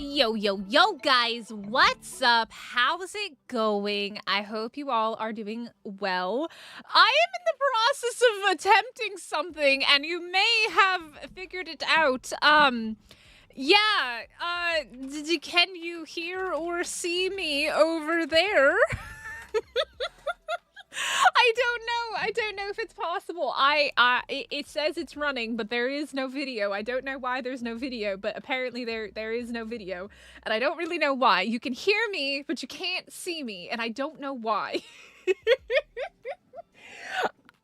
Yo, yo, yo, guys, what's up? How's it going? I hope you all are doing well. I am in the process of attempting something, and you may have figured it out. Can you hear or see me over there? I don't know if it's possible. It says it's running, but there is no video. I don't know why there's no video, but apparently there is no video, and I don't really know why. You can hear me, but you can't see me, and I don't know why.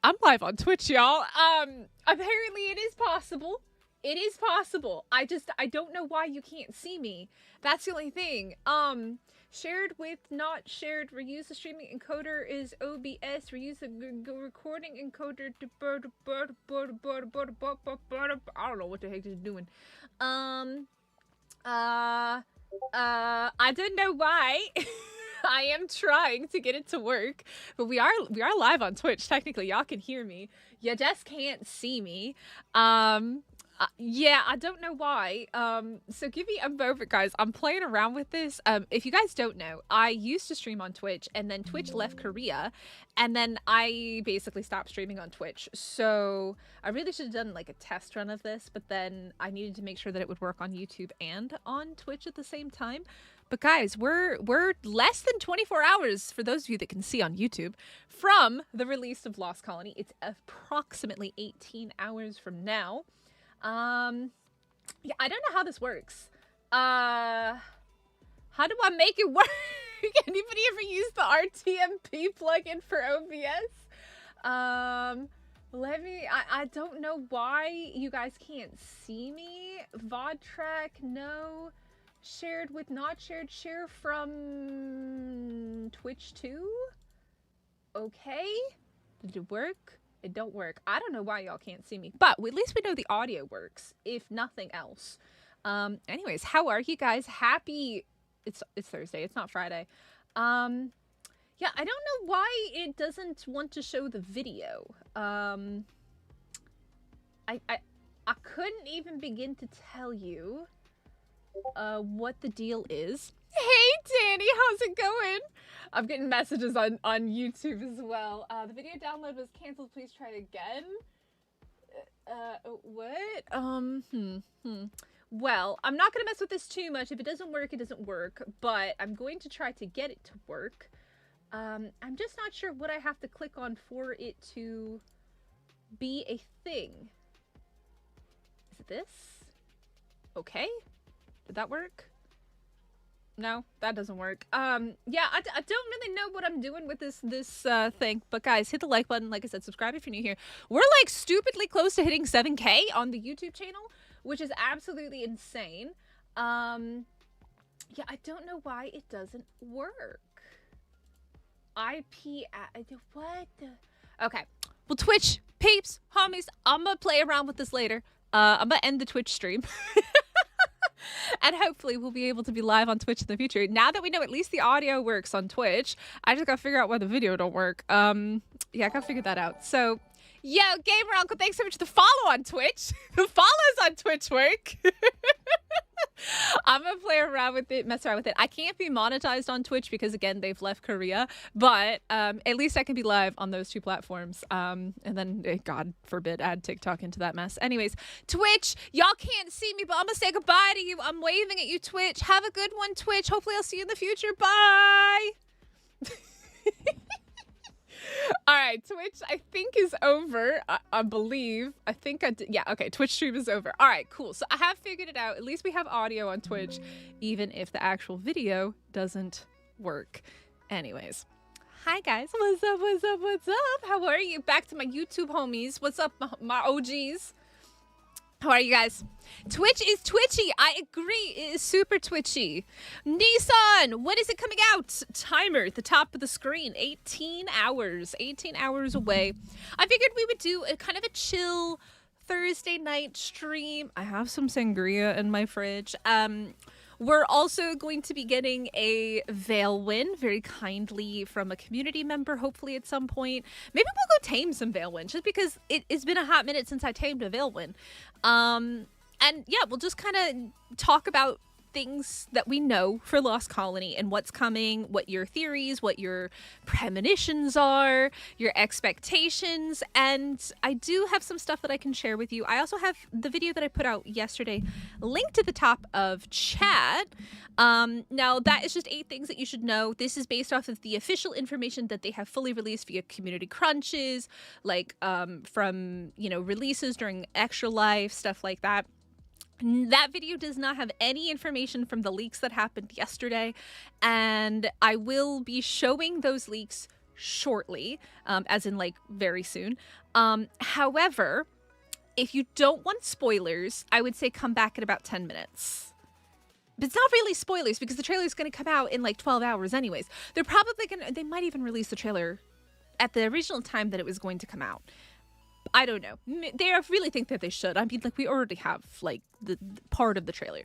I'm live on Twitch, y'all. Apparently it is possible. It is possible. I don't know why you can't see me. That's the only thing. Shared with not shared. Reuse the streaming encoder is OBS. Reuse the recording encoder to I don't know what the heck it's doing. I don't know why. I am trying to get it to work, but we are live on Twitch. Technically, y'all can hear me. You just can't see me. Yeah, I don't know why. So give me a moment, guys. I'm playing around with this. If you guys don't know, I used to stream on Twitch, and then Twitch left Korea, and then I basically stopped streaming on Twitch. So I really should have done like a test run of this, but then I needed to make sure that it would work on YouTube and on Twitch at the same time. But guys, we're less than 24 hours, for those of you that can see on YouTube, from the release of Lost Colony. It's approximately 18 hours from now. Yeah, I don't know how this works. How do I make it work? Anybody ever use the RTMP plugin for OBS? I don't know why you guys can't see me. VOD track, no. Shared with not shared, share from Twitch too? Okay. Did it work? It don't work. I don't know why y'all can't see me, but at least we know the audio works, if nothing else. Anyways, how are you guys? Happy, it's Thursday, it's not Friday. Yeah, I don't know why it doesn't want to show the video. I couldn't even begin to tell you what the deal is. Hey Danny, how's it going? I'm getting messages on YouTube as well. The video download was canceled. Please try it again. What? Well, I'm not gonna mess with this too much. If it doesn't work, it doesn't work. But I'm going to try to get it to work. I'm just not sure what I have to click on for it to be a thing. Is it this? Okay. Did that work? No, that doesn't work. Yeah, I don't really know what I'm doing with this thing. But guys, hit the like button. Like I said, subscribe if you're new here. We're like stupidly close to hitting 7K on the YouTube channel, which is absolutely insane. Yeah, I don't know why it doesn't work. What? Okay. Well, Twitch peeps, homies, I'm gonna play around with this later. I'm gonna end the Twitch stream. And hopefully we'll be able to be live on Twitch in the future. Now that we know at least the audio works on Twitch, I just gotta figure out why the video don't work. Yeah, I gotta figure that out. So, yo, Gamer Uncle, thanks so much for the follow on Twitch. The follows on Twitch work. I'm gonna play around with it, mess around with it. I can't be monetized on Twitch because, again, they've left Korea. But at least I can be live on those two platforms. And then, God forbid, add TikTok into that mess. Anyways, Twitch, y'all can't see me, but I'm gonna say goodbye to you. I'm waving at you, Twitch. Have a good one, Twitch. Hopefully I'll see you in the future. Bye! Alright, Twitch, I think is over. I believe. I think I did. Yeah, okay, Twitch stream is over. Alright, cool. So I have figured it out. At least we have audio on Twitch, even if the actual video doesn't work. Anyways. Hi, guys. What's up, what's up, what's up? How are you? Back to my YouTube homies. What's up, my OGs? How are you guys? Twitch is twitchy. I agree. It is super twitchy. Nissan, when is it coming out? Timer at the top of the screen. 18 hours. 18 hours away. I figured we would do a kind of a chill Thursday night stream. I have some sangria in my fridge. We're also going to be getting a Veil win very kindly from a community member, hopefully at some point. Maybe we'll go tame some Veil win, just because it's been a hot minute since I tamed a Veil win. And yeah, we'll just kind of talk about things that we know for Lost Colony and what's coming, what your theories, what your premonitions are, your expectations, and I do have some stuff that I can share with you. I also have the video that I put out yesterday linked at the top of chat. Now that is just 8 things that you should know. This is based off of the official information that they have fully released via community crunches, like from, you know, releases during Extra Life, stuff like that. That video does not have any information from the leaks that happened yesterday, and I will be showing those leaks shortly, as in like very soon. However, if you don't want spoilers, I would say come back in about 10 minutes. But it's not really spoilers because the trailer is going to come out in like 12 hours anyways. They're probably going to, they might even release the trailer at the original time that it was going to come out. I don't know. They really think that they should. I mean, like, we already have like the part of the trailer.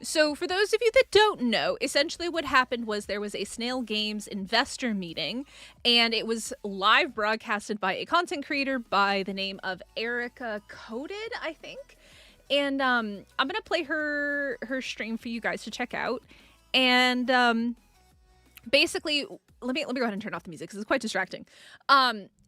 So for those of you that don't know, essentially what happened was there was a Snail Games investor meeting, and it was live broadcasted by a content creator by the name of Erica Coded, I think. And I'm gonna play her stream for you guys to check out. And basically, let me go ahead and turn off the music because it's quite distracting.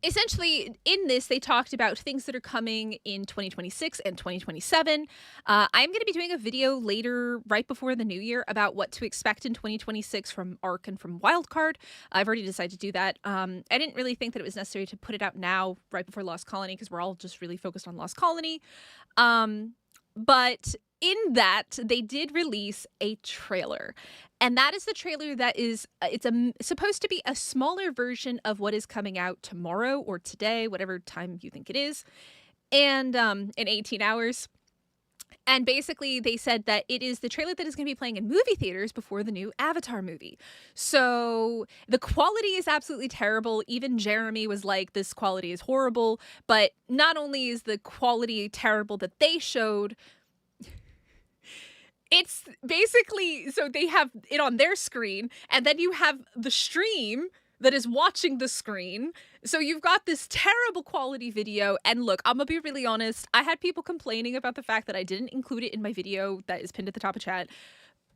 Essentially, in this, they talked about things that are coming in 2026 and 2027. I'm going to be doing a video later, right before the new year, about what to expect in 2026 from ARK and from Wildcard. I've already decided to do that. I didn't really think that it was necessary to put it out now, right before Lost Colony, because we're all just really focused on Lost Colony. But in that, they did release a trailer. And that is the trailer that is, supposed to be a smaller version of what is coming out tomorrow or today, whatever time you think it is, and in 18 hours. And basically, they said that it is the trailer that is going to be playing in movie theaters before the new Avatar movie. So the quality is absolutely terrible. Even Jeremy was like, this quality is horrible. But not only is the quality terrible that they showed, it's basically, so they have it on their screen, and then you have the stream that is watching the screen. So you've got this terrible quality video. And look, I'm gonna be really honest. I had people complaining about the fact that I didn't include it in my video that is pinned at the top of chat.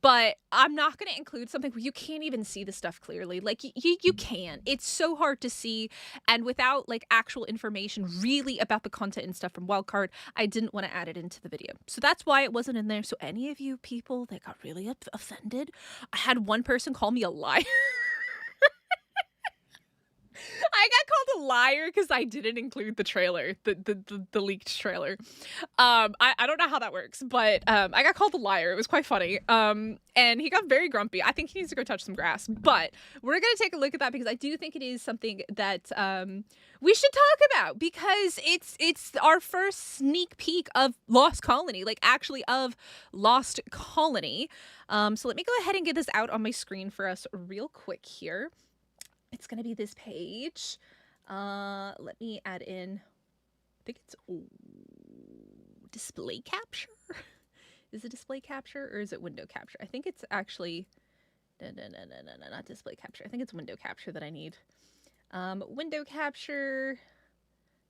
But I'm not going to include something where you can't even see the stuff clearly. Like, you can. It's so hard to see. And without, like, actual information really about the content and stuff from Wildcard, I didn't want to add it into the video. So that's why it wasn't in there. So any of you people that got really offended, I had one person call me a liar. I got called a liar because I didn't include the trailer, the leaked trailer. I don't know how that works, but I got called a liar. It was quite funny. And he got very grumpy. I think he needs to go touch some grass. But we're going to take a look at that because I do think it is something that we should talk about, because it's our first sneak peek of Lost Colony, like actually of Lost Colony. So let me go ahead and get this out on my screen for us real quick here. It's going to be this page. Let me add in, I think it's display capture. Is it display capture or is it window capture? I think it's actually, no, not display capture. I think it's window capture that I need. Window capture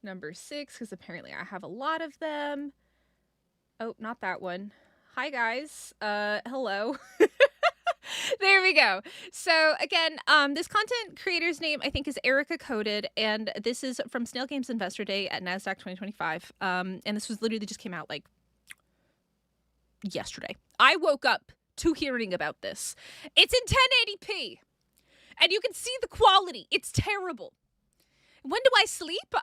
number 6, because apparently I have a lot of them. Oh, not that one. Hi guys. Hello. There we go. So again, this content creator's name I think is Erica Coded, and this is from Snail Games Investor Day at NASDAQ 2025. And this was literally just came out like yesterday. I woke up to hearing about this. It's in 1080p, and you can see the quality. It's terrible. When do I sleep?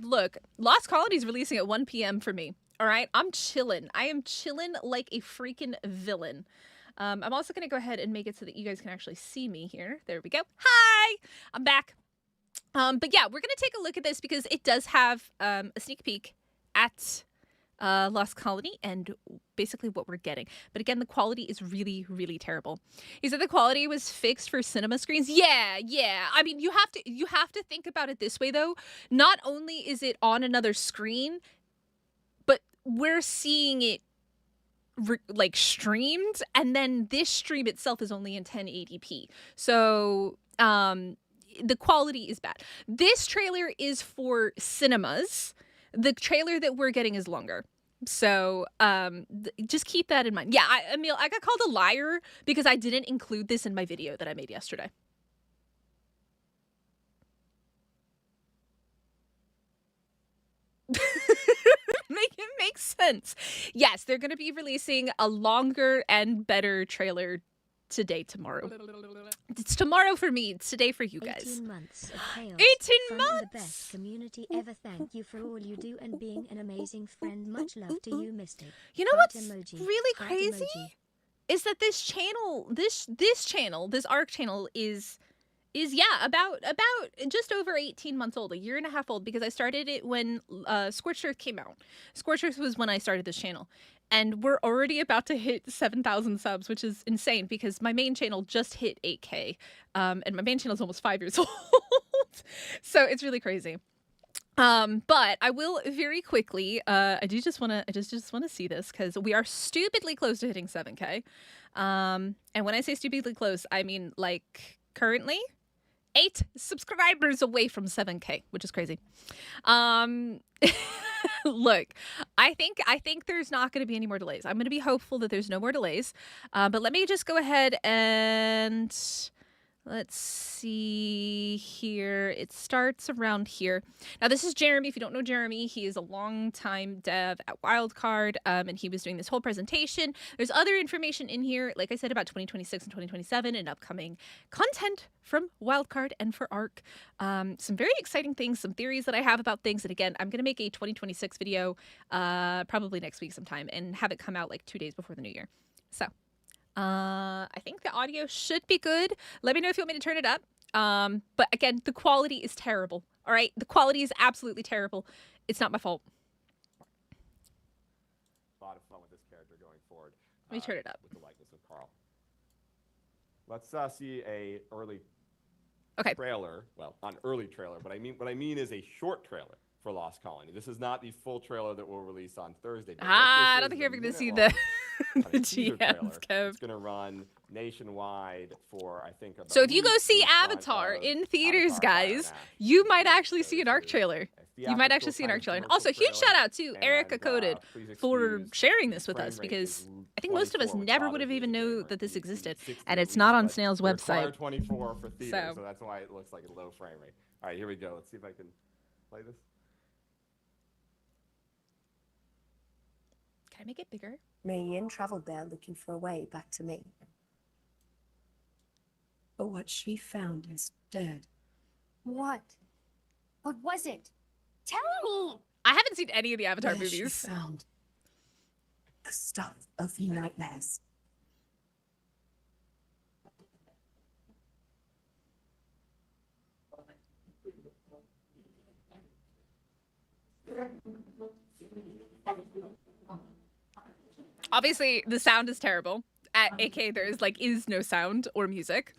Look, Lost Colony is releasing at 1 p.m. for me. All right, I'm chilling. I am chilling like a freaking villain. I'm also going to go ahead and make it so that you guys can actually see me here. There we go. Hi! I'm back. But yeah, we're going to take a look at this because it does have a sneak peek at Lost Colony and basically what we're getting. But again, the quality is really, really terrible. He said the quality was fixed for cinema screens. Yeah. I mean, you have to think about it this way, though. Not only is it on another screen, but we're seeing it like streamed, and then this stream itself is only in 1080p. So the quality is bad. This trailer is for cinemas. The trailer that we're getting is longer. So just keep that in mind. Yeah, Emil, I got called a liar because I didn't include this in my video that I made yesterday. It makes sense. Yes, they're going to be releasing a longer and better trailer today, tomorrow. It's tomorrow for me. It's today for you guys. 18 months of chaos. 18 months! And the best community ever. Thank you for all you do and being an amazing friend. Much love to you, Mystic. You know what's really crazy? Is that this channel, this channel, this ARK channel is about just over 18 months old, a year and a half old, because I started it when Scorched Earth came out. Scorched Earth was when I started this channel. And we're already about to hit 7,000 subs, which is insane because my main channel just hit 8K. And my main channel is almost 5 years old. So it's really crazy. But I will very quickly, I just want to see this because we are stupidly close to hitting 7K. And when I say stupidly close, I mean like currently 8 subscribers away from 7K, which is crazy. Look, I think there's not going to be any more delays. I'm going to be hopeful that there's no more delays. But let me just go ahead and let's see here. It starts around here. Now, this is Jeremy. If you don't know Jeremy, he is a longtime dev at Wildcard, and he was doing this whole presentation. There's other information in here, like I said, about 2026 and 2027 and upcoming content from Wildcard and for ARK. Some very exciting things, some theories that I have about things. And again, I'm going to make a 2026 video probably next week sometime and have it come out like 2 days before the new year. So I think the audio should be good. Let me know if you want me to turn it up. But again, the quality is terrible. All right. The quality is absolutely terrible. It's not my fault. A lot of fun with this character going forward. Let me turn it up. With the likeness of Carl. Let's see a early trailer. Well, not an early trailer, but what I mean is a short trailer for Lost Colony. This is not the full trailer that we'll release on Thursday. I don't think you're ever going to see the GMs, Kev. It's going to run nationwide for, I think, about so if you go see Avatar in theaters, guys, you might actually see an ARK trailer. You might actually see an ARK trailer. And also, huge shout out to Erica Coded for sharing this with us because I think most of us never would have even known that this existed. And it's not on Snail's website. 24 for theaters, so that's why it looks like a low frame rate. All right, here we go. Let's see if I can play this. Can I make it bigger? Marianne traveled there looking for a way back to me. But what she found is dead. What? What was it? Tell me! I haven't seen any of the Avatar There movies. She found the stuff of nightmares. Obviously, the sound is terrible. At AK, there is no sound or music.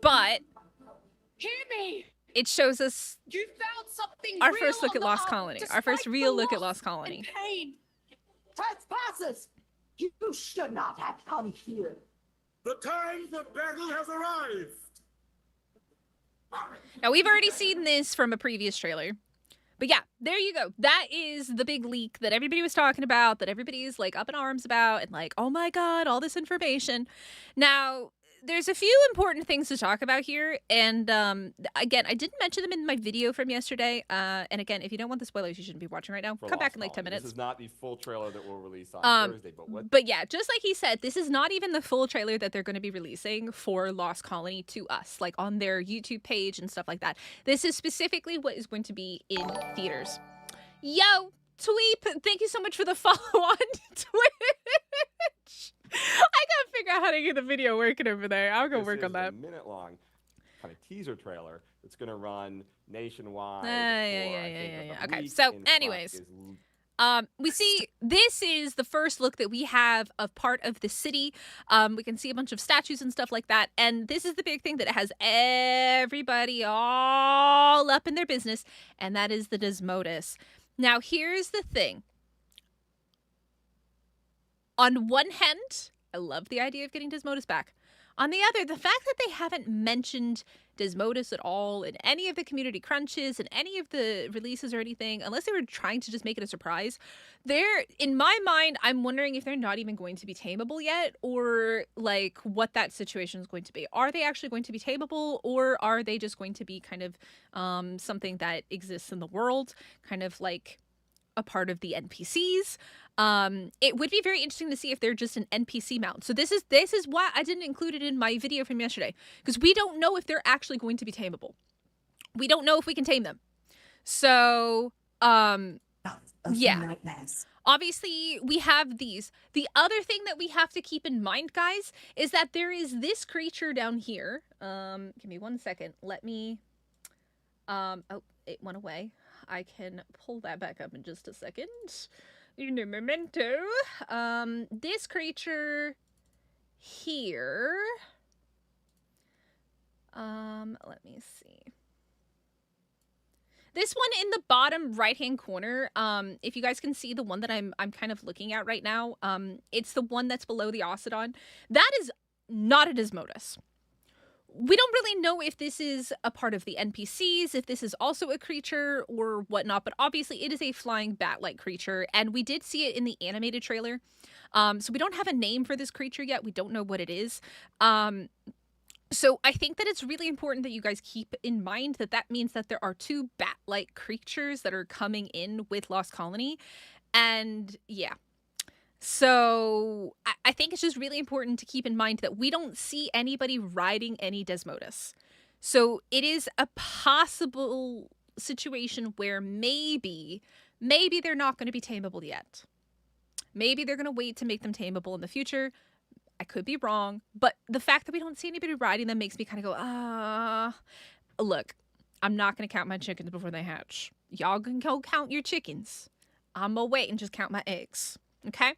But Hear me! it shows us You found something our real first look on at the Lost ark, Colony. Our despite first the real look at loss Lost Colony. and pain. Trespassers! You should not have come here. The time for battle has arrived! Now, we've already seen this from a previous trailer. But yeah, there you go. That is the big leak that everybody was talking about, that everybody's like up in arms about, and like, oh my God, all this information. Now, there's a few important things to talk about here. And again, I didn't mention them in my video from yesterday. And again, if you don't want the spoilers, you shouldn't be watching right now. Come back in like 10 minutes. This is not the full trailer that we'll release on Thursday. But yeah, just like he said, this is not even the full trailer that they're going to be releasing for Lost Colony to us, like on their YouTube page and stuff like that. This is specifically what is going to be in theaters. Yo, Tweep, thank you so much for the follow on Twitch. I gotta figure out how to get the video working over there. I'll go work on that. This is a minute-long kind of teaser trailer that's going to run nationwide. Yeah. Okay, so anyways, we see this is the first look that we have of part of the city. We can see a bunch of statues and stuff like that. And this is the big thing that has everybody all up in their business, and that is the Desmodus. Now, here's the thing. On one hand, I love the idea of getting Desmodus back. On the other, the fact that they haven't mentioned Desmodus at all in any of the community crunches and any of the releases or anything, unless they were trying to just make it a surprise. In my mind, I'm wondering if they're not even going to be tameable yet, or like what that situation is going to be. Are they actually going to be tameable, or are they just going to be kind of something that exists in the world, kind of like a part of the NPCs? It would be very interesting to see if they're just an NPC mount. So this is why I didn't include it in my video from yesterday, because we don't know if they're actually going to be tameable. We don't know if we can tame them. So yeah. Nightmares. Obviously, we have these. The other thing that we have to keep in mind, guys, is that there is this creature down here. Give me 1 second. Let me... oh, it went away. I can pull that back up in just a second. In a memento. This creature here. Let me see. This one in the bottom right-hand corner, if you guys can see the one that I'm kind of looking at right now, it's the one that's below the Ocedon. That is not a Desmodus. We don't really know if this is a part of the NPCs, if this is also a creature or whatnot, but obviously it is a flying bat-like creature, and we did see it in the animated trailer. So we don't have a name for this creature yet. We don't know what it is. So I think that it's really important that you guys keep in mind that that means that there are 2 bat-like creatures that are coming in with Lost Colony. And yeah. So I think it's just really important to keep in mind that we don't see anybody riding any Desmodus. So it is a possible situation where maybe they're not going to be tameable yet. Maybe they're going to wait to make them tameable in the future. I could be wrong, but the fact that we don't see anybody riding them makes me kind of go, look, I'm not going to count my chickens before they hatch. Y'all can go count your chickens. I'm going to wait and just count my eggs. Okay?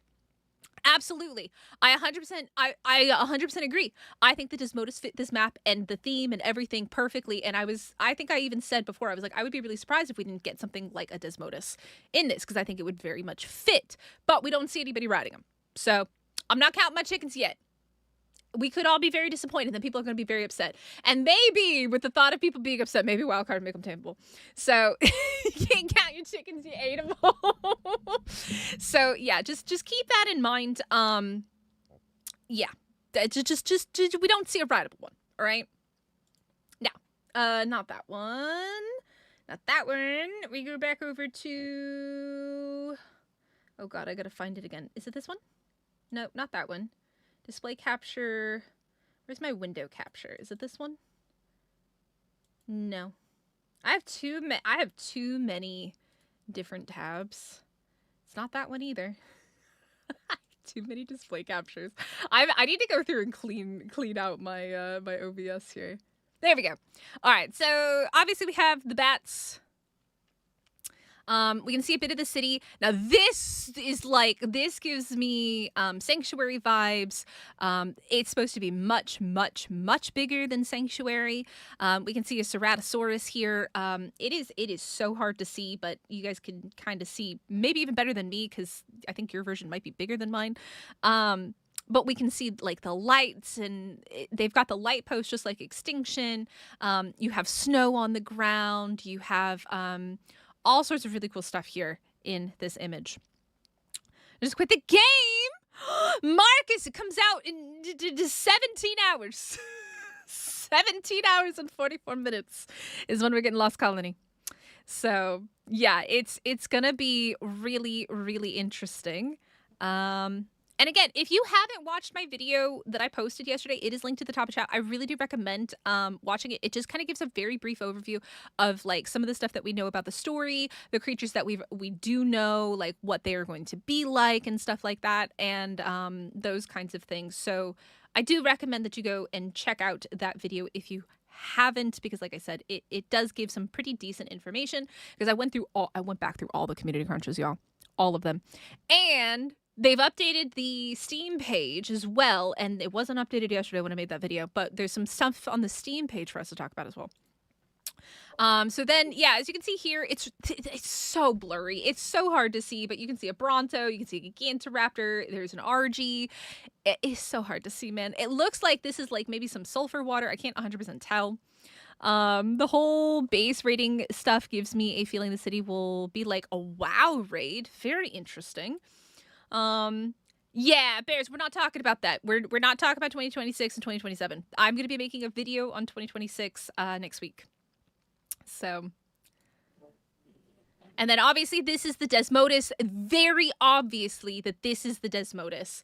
Absolutely. I 100% agree. I think the Desmodus fit this map and the theme and everything perfectly. And I think I even said before, I was like, I would be really surprised if we didn't get something like a Desmodus in this, because I think it would very much fit, but we don't see anybody riding them. So I'm not counting my chickens yet. We could all be very disappointed, then people are going to be very upset. And maybe, with the thought of people being upset, maybe Wildcard will make them tameable. So, you can't count your chickens, you ate them all. So, yeah, just keep that in mind. Yeah, just we don't see a rideable one, all right? Now, not that one. Not that one. We go back over to... Oh, God, I got to find it again. Is it this one? No, not that one. Display capture. Where's my window capture? Is it this one? No. I have too many different tabs. It's not that one either. Too many display captures. I need to go through and clean out my my OBS here. There we go. All right. So obviously we have the bats. We can see a bit of the city. Now this gives me Sanctuary vibes. It's supposed to be much, much, much bigger than Sanctuary. We can see a Ceratosaurus here. It is so hard to see, but you guys can kind of see maybe even better than me, because I think your version might be bigger than mine. But we can see like the lights, and they've got the light post just like Extinction. You have snow on the ground. You have all sorts of really cool stuff here in this image. Just quit the game! Marcus, it comes out in 17 hours. 17 hours and 44 minutes is when we're getting Lost Colony. So, yeah, it's gonna be really, really interesting. And again, if you haven't watched my video that I posted yesterday, it is linked to the top of chat. I really do recommend watching it. It just kind of gives a very brief overview of like some of the stuff that we know about the story, the creatures that we do know, like what they are going to be like and stuff like that, and those kinds of things. So I do recommend that you go and check out that video if you haven't, because like I said, it does give some pretty decent information, because I went back through all the community crunches, y'all, all of them. And they've updated the Steam page as well, and it wasn't updated yesterday when I made that video, but there's some stuff on the Steam page for us to talk about as well. So then, yeah, as you can see here, it's so blurry. It's so hard to see, but you can see a Bronto, you can see a Gigantoraptor, there's an RG. It is so hard to see, man. It looks like this is like maybe some sulfur water. I can't 100% tell. The whole base rating stuff gives me a feeling the city will be like a WoW raid. Very interesting. Yeah, Bears, we're not talking about that. We're not talking about 2026 and 2027. I'm going to be making a video on 2026 next week. So, and then obviously this is the Desmodus. Very obviously that this is the Desmodus.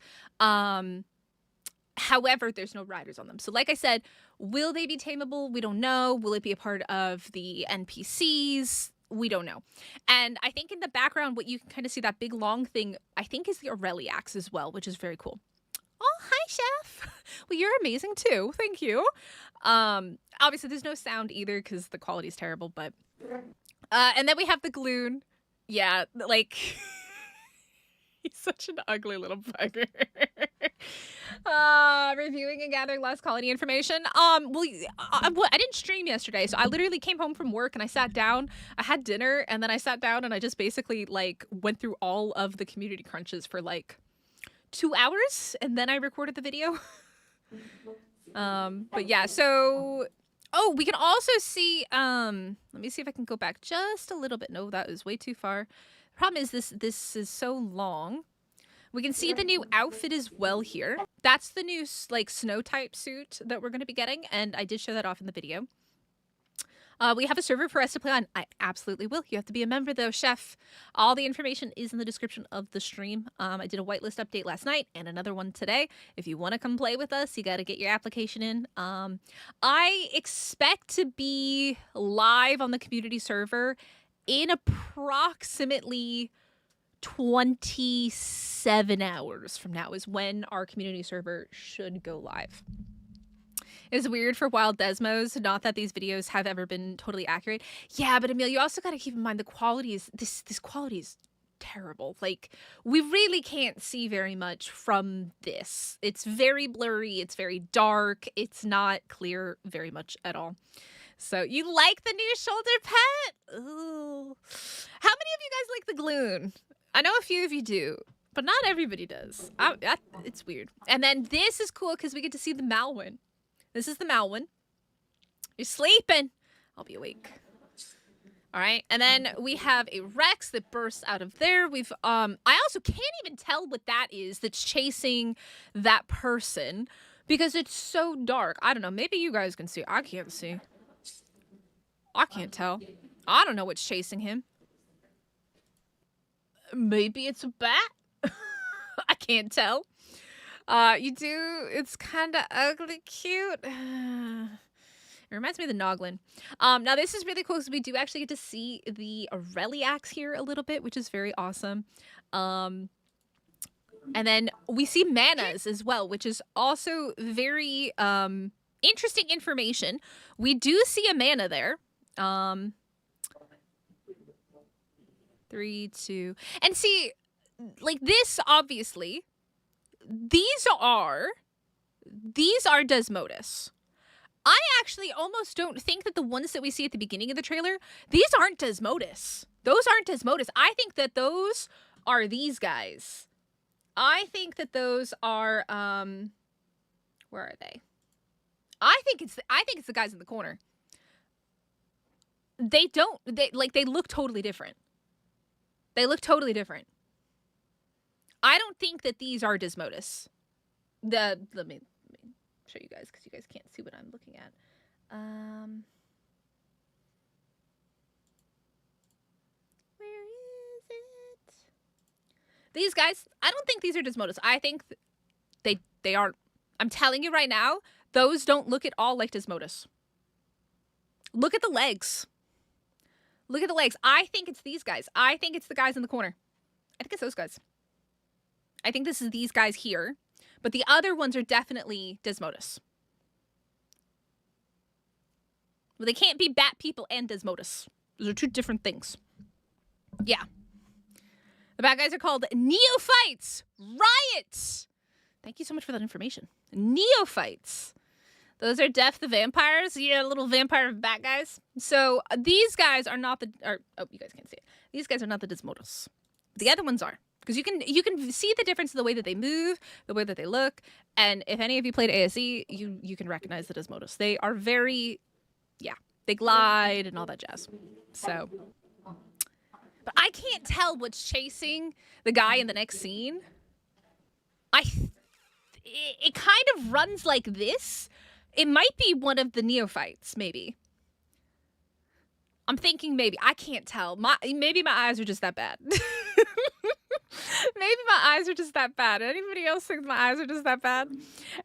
However, there's no riders on them. So like I said, will they be tameable? We don't know. Will it be a part of the NPCs? We don't know. And I think in the background, what you can kind of see, that big long thing, I think is the Aurelia axe as well, which is very cool. Oh, hi, Chef. Well, you're amazing too. Thank you. Obviously, there's no sound either because the quality is terrible. But and then we have the Gloon. Yeah, like he's such an ugly little bugger. Reviewing and gathering lost colony information. Well, I didn't stream yesterday, so I literally came home from work and I sat down. I had dinner and then I sat down and I just basically like went through all of the community crunches for like 2 hours and then I recorded the video. But yeah, so we can also see let me see if I can go back just a little bit. No, that was way too far. The problem is this is so long. We can see the new outfit as well here. That's the new like snow type suit that we're going to be getting, and I did show that off in the video. We have a server for us to play on. I absolutely will. You have to be a member though, Chef. All the information is in the description of the stream. I did a whitelist update last night and another one today. If you want to come play with us, you got to get your application in. I expect to be live on the community server in approximately 27 hours from now is when our community server should go live. It's weird for Wild Desmos, not that these videos have ever been totally accurate. Yeah, but Emil, you also got to keep in mind the quality is, this quality is terrible. Like, we really can't see very much from this. It's very blurry, it's very dark, it's not clear very much at all. So, you like the new shoulder pet? Ooh. How many of you guys like the Gloon? I know a few of you do, but not everybody does. It's weird. And then this is cool because we get to see the Malwyn. This is the Malwyn. You're sleeping. I'll be awake. All right. And then we have a Rex that bursts out of there. We've I also can't even tell what that is that's chasing that person because it's so dark. I don't know. Maybe you guys can see. I can't see. I can't tell. I don't know what's chasing him. Maybe it's a bat. I can't tell. You do. It's kind of ugly cute. It reminds me of the Noglin. Now this is really cool because we do actually get to see the Aurelia axe here a little bit, which is very awesome. And then we see manas as well, which is also very interesting information. We do see a mana there. 3, 2, and see, like this, obviously, these are Desmodus. I actually almost don't think that the ones that we see at the beginning of the trailer, these aren't Desmodus. Those aren't Desmodus. I think that those are these guys. I think that those are, where are they? I think it's the guys in the corner. They look totally different. They look totally different. I don't think that these are Desmodus. Let me show you guys because you guys can't see what I'm looking at. Where is it? These guys, I don't think these are Desmodus. I think they aren't. I'm telling you right now, those don't look at all like Desmodus. Look at the legs. Look at the legs. I think it's these guys. I think it's the guys in the corner. I think it's those guys. I think this is these guys here. But the other ones are definitely Desmodus. Well, they can't be bat people and Desmodus. Those are two different things. Yeah. The bad guys are called Neophytes. Riots. Thank you so much for that information. Neophytes. Those are Def the vampires. Yeah, little vampire bat guys. So these guys are not you guys can't see it. These guys are not the Desmodus. The other ones are. Because you can see the difference in the way that they move, the way that they look, and if any of you played ASE, you can recognize the Desmodus. They are very, yeah. they glide and all that jazz. So, but I can't tell what's chasing the guy in the next scene. It kind of runs like this. It might be one of the neophytes, maybe. I'm thinking maybe. I can't tell. Maybe my eyes are just that bad. Maybe my eyes are just that bad. Anybody else think my eyes are just that bad?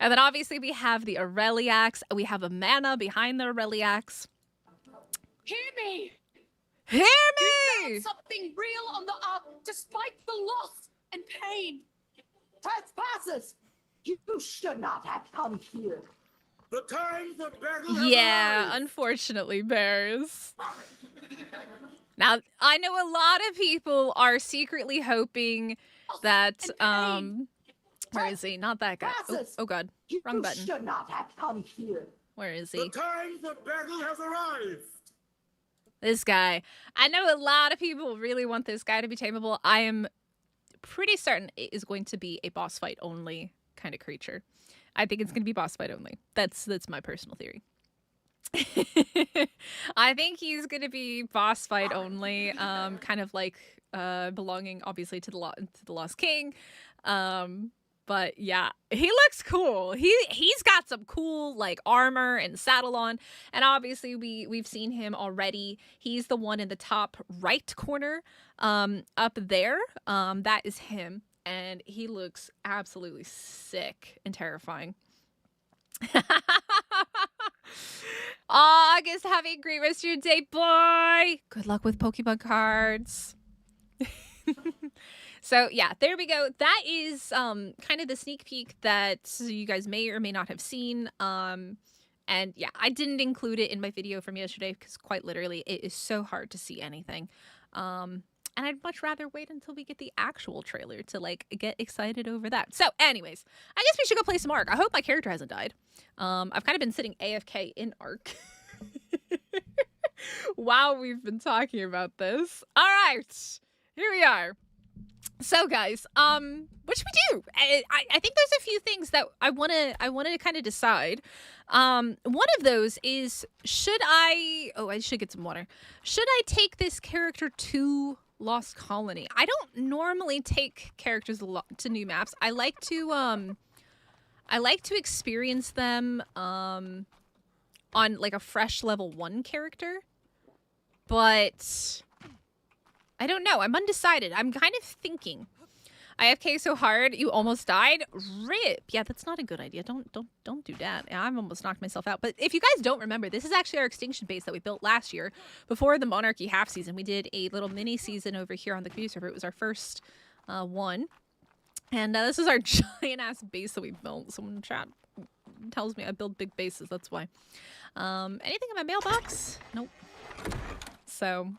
And then obviously we have the Aureliacs. We have a mana behind the Aureliacs. Hear me! Hear You me! found something real on the Ark, despite the loss and pain. Trespassers! You should not have come here. The time for battle has Yeah, arrived. unfortunately, bears. Now, I know a lot of people are secretly hoping that, where is he? Not that guy. Oh God, You wrong button. should not have come here. Where is The he? time for battle has arrived. This guy. I know a lot of people really want this guy to be tameable. I am pretty certain it is going to be a boss fight only kind of creature. I think it's going to be boss fight only. That's my personal theory. I think he's going to be boss fight only, kind of like belonging obviously to the Lost King. But yeah, he looks cool. He's got some cool like armor and saddle on, and obviously we've seen him already. He's the one in the top right corner, up there. That is him, and he looks absolutely sick and terrifying. August, have a great rest of your day, boy. Good luck with Pokemon cards. So yeah, there we go. That is kind of the sneak peek that you guys may or may not have seen. And yeah, I didn't include it in my video from yesterday because quite literally it is so hard to see anything. And I'd much rather wait until we get the actual trailer to like get excited over that. So anyways, I guess we should go play some ARK. I hope my character hasn't died. I've kind of been sitting AFK in ARK while we've been talking about this. All right, here we are. So guys, what should we do? I think there's a few things that I want to kind of decide. One of those is, I should get some water. Should I take this character to Lost Colony? I don't normally take characters to new maps. I like to experience them on like a fresh level 1 character. But I don't know. I'm undecided. I'm kind of thinking. IFK so hard you almost died. RIP. Yeah, that's not a good idea. Don't do that. I've almost knocked myself out. But if you guys don't remember, this is actually our extinction base that we built last year before the Monarchy half season. We did a little mini season over here on the community server. It was our first one. And this is our giant ass base that we built. Someone in chat tells me I build big bases. That's why. Anything in my mailbox? Nope. So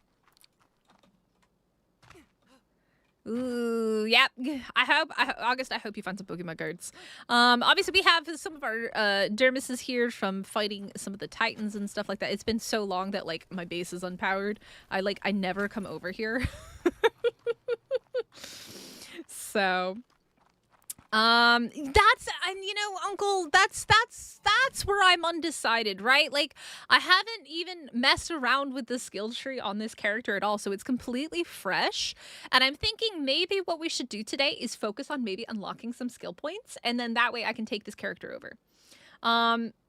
ooh, yep. August, I hope you find some Pokemon cards. Obviously we have some of our dermises here from fighting some of the Titans and stuff like that. It's been so long that like my base is unpowered. I never come over here. So Uncle, that's where I'm undecided, right? Like, I haven't even messed around with the skill tree on this character at all, so it's completely fresh. And I'm thinking maybe what we should do today is focus on maybe unlocking some skill points, and then that way I can take this character over.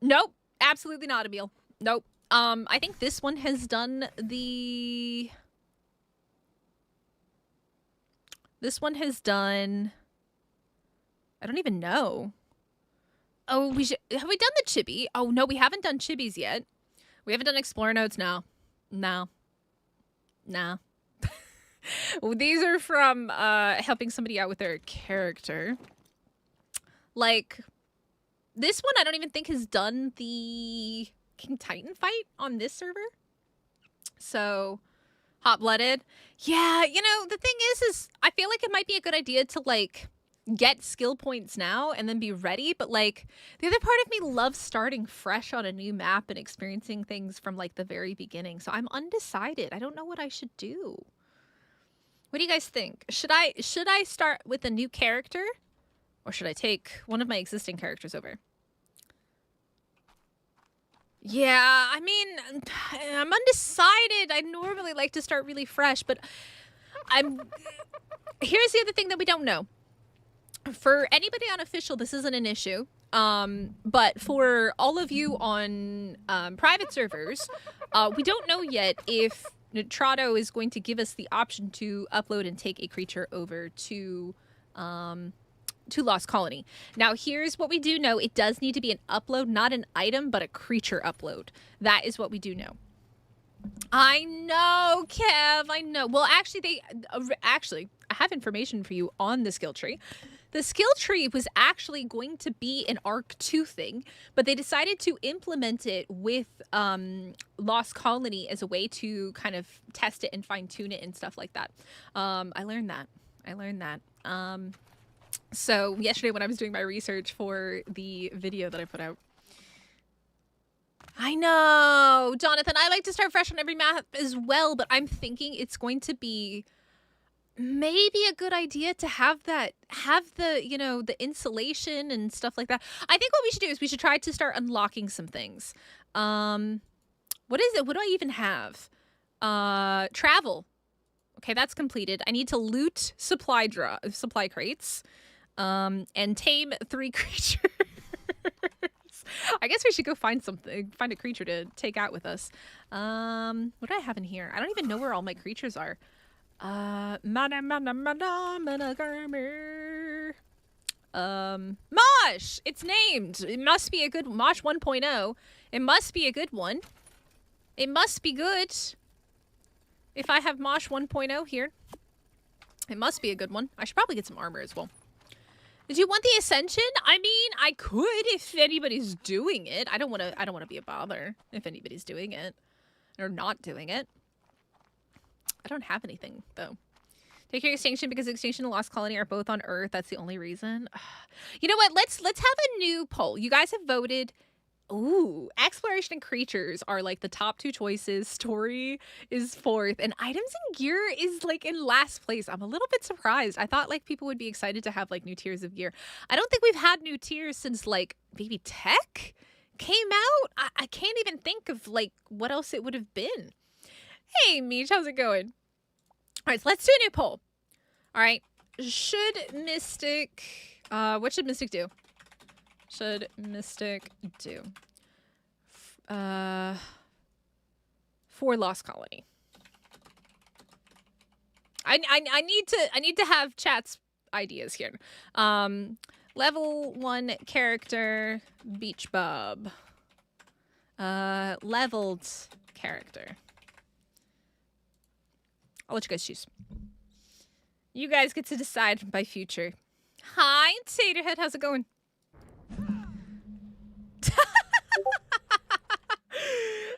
Nope, absolutely not, Emil. Nope. I think this one has done the... This one has done... I don't even know. Oh, have we done the chibi? Oh, no, we haven't done chibis yet. We haven't done Explore Notes? No. Well, these are from helping somebody out with their character. Like, this one I don't even think has done the King Titan fight on this server. So, hot-blooded. Yeah, the thing is I feel like it might be a good idea to, like, get skill points now and then be ready, but like the other part of me loves starting fresh on a new map and experiencing things from like the very beginning. So I'm undecided. I don't know what I should do. What do you guys think? Should I start with a new character, or should I take one of my existing characters over? Yeah, I mean, I'm undecided. I normally like to start really fresh, but here's the other thing that we don't know. For anybody on official, this isn't an issue. But for all of you on private servers, we don't know yet if Nitrado is going to give us the option to upload and take a creature over to Lost Colony. Now, here's what we do know. It does need to be an upload, not an item, but a creature upload. That is what we do know. I know, Kev, I know. Well, actually, I have information for you on the skill tree. The skill tree was actually going to be an ARK 2 thing, but they decided to implement it with Lost Colony as a way to kind of test it and fine-tune it and stuff like that. I learned that. So yesterday when I was doing my research for the video that I put out. I know, Jonathan, I like to start fresh on every map as well, but I'm thinking it's going to be maybe a good idea to have the, the insulation and stuff like that. I think what we should do is we should try to start unlocking some things. What is it? What do I even have? Travel. Okay, that's completed. I need to loot supply crates. And tame 3 creatures. I guess we should go find a creature to take out with us. What do I have in here? I don't even know where all my creatures are. Mosh! It's named. It must be a good Mosh 1.0. It must be a good one. It must be good. If I have Mosh 1.0 here, it must be a good one. I should probably get some armor as well. Did you want the Ascension? I mean, I could if anybody's doing it. I don't want to be a bother if anybody's doing it or not doing it. I don't have anything though. Take your Extinction because Extinction and Lost Colony are both on Earth. That's the only reason. You know what? Let's have a new poll. You guys have voted. Ooh, exploration and creatures are like the top 2 choices. Story is 4th, and items and gear is like in last place. I'm a little bit surprised. I thought like people would be excited to have like new tiers of gear. I don't think we've had new tiers since like maybe tech came out. I can't even think of like what else it would have been. Hey, Meech, how's it going? All right, so let's do a new poll. All right, should Mystic, what should Mystic do? Should Mystic do for Lost Colony? I need to have chat's ideas here. Level 1 character, Beach Bub. Leveled character. I'll let you guys choose. You guys get to decide by future. Hi, Taterhead, how's it going?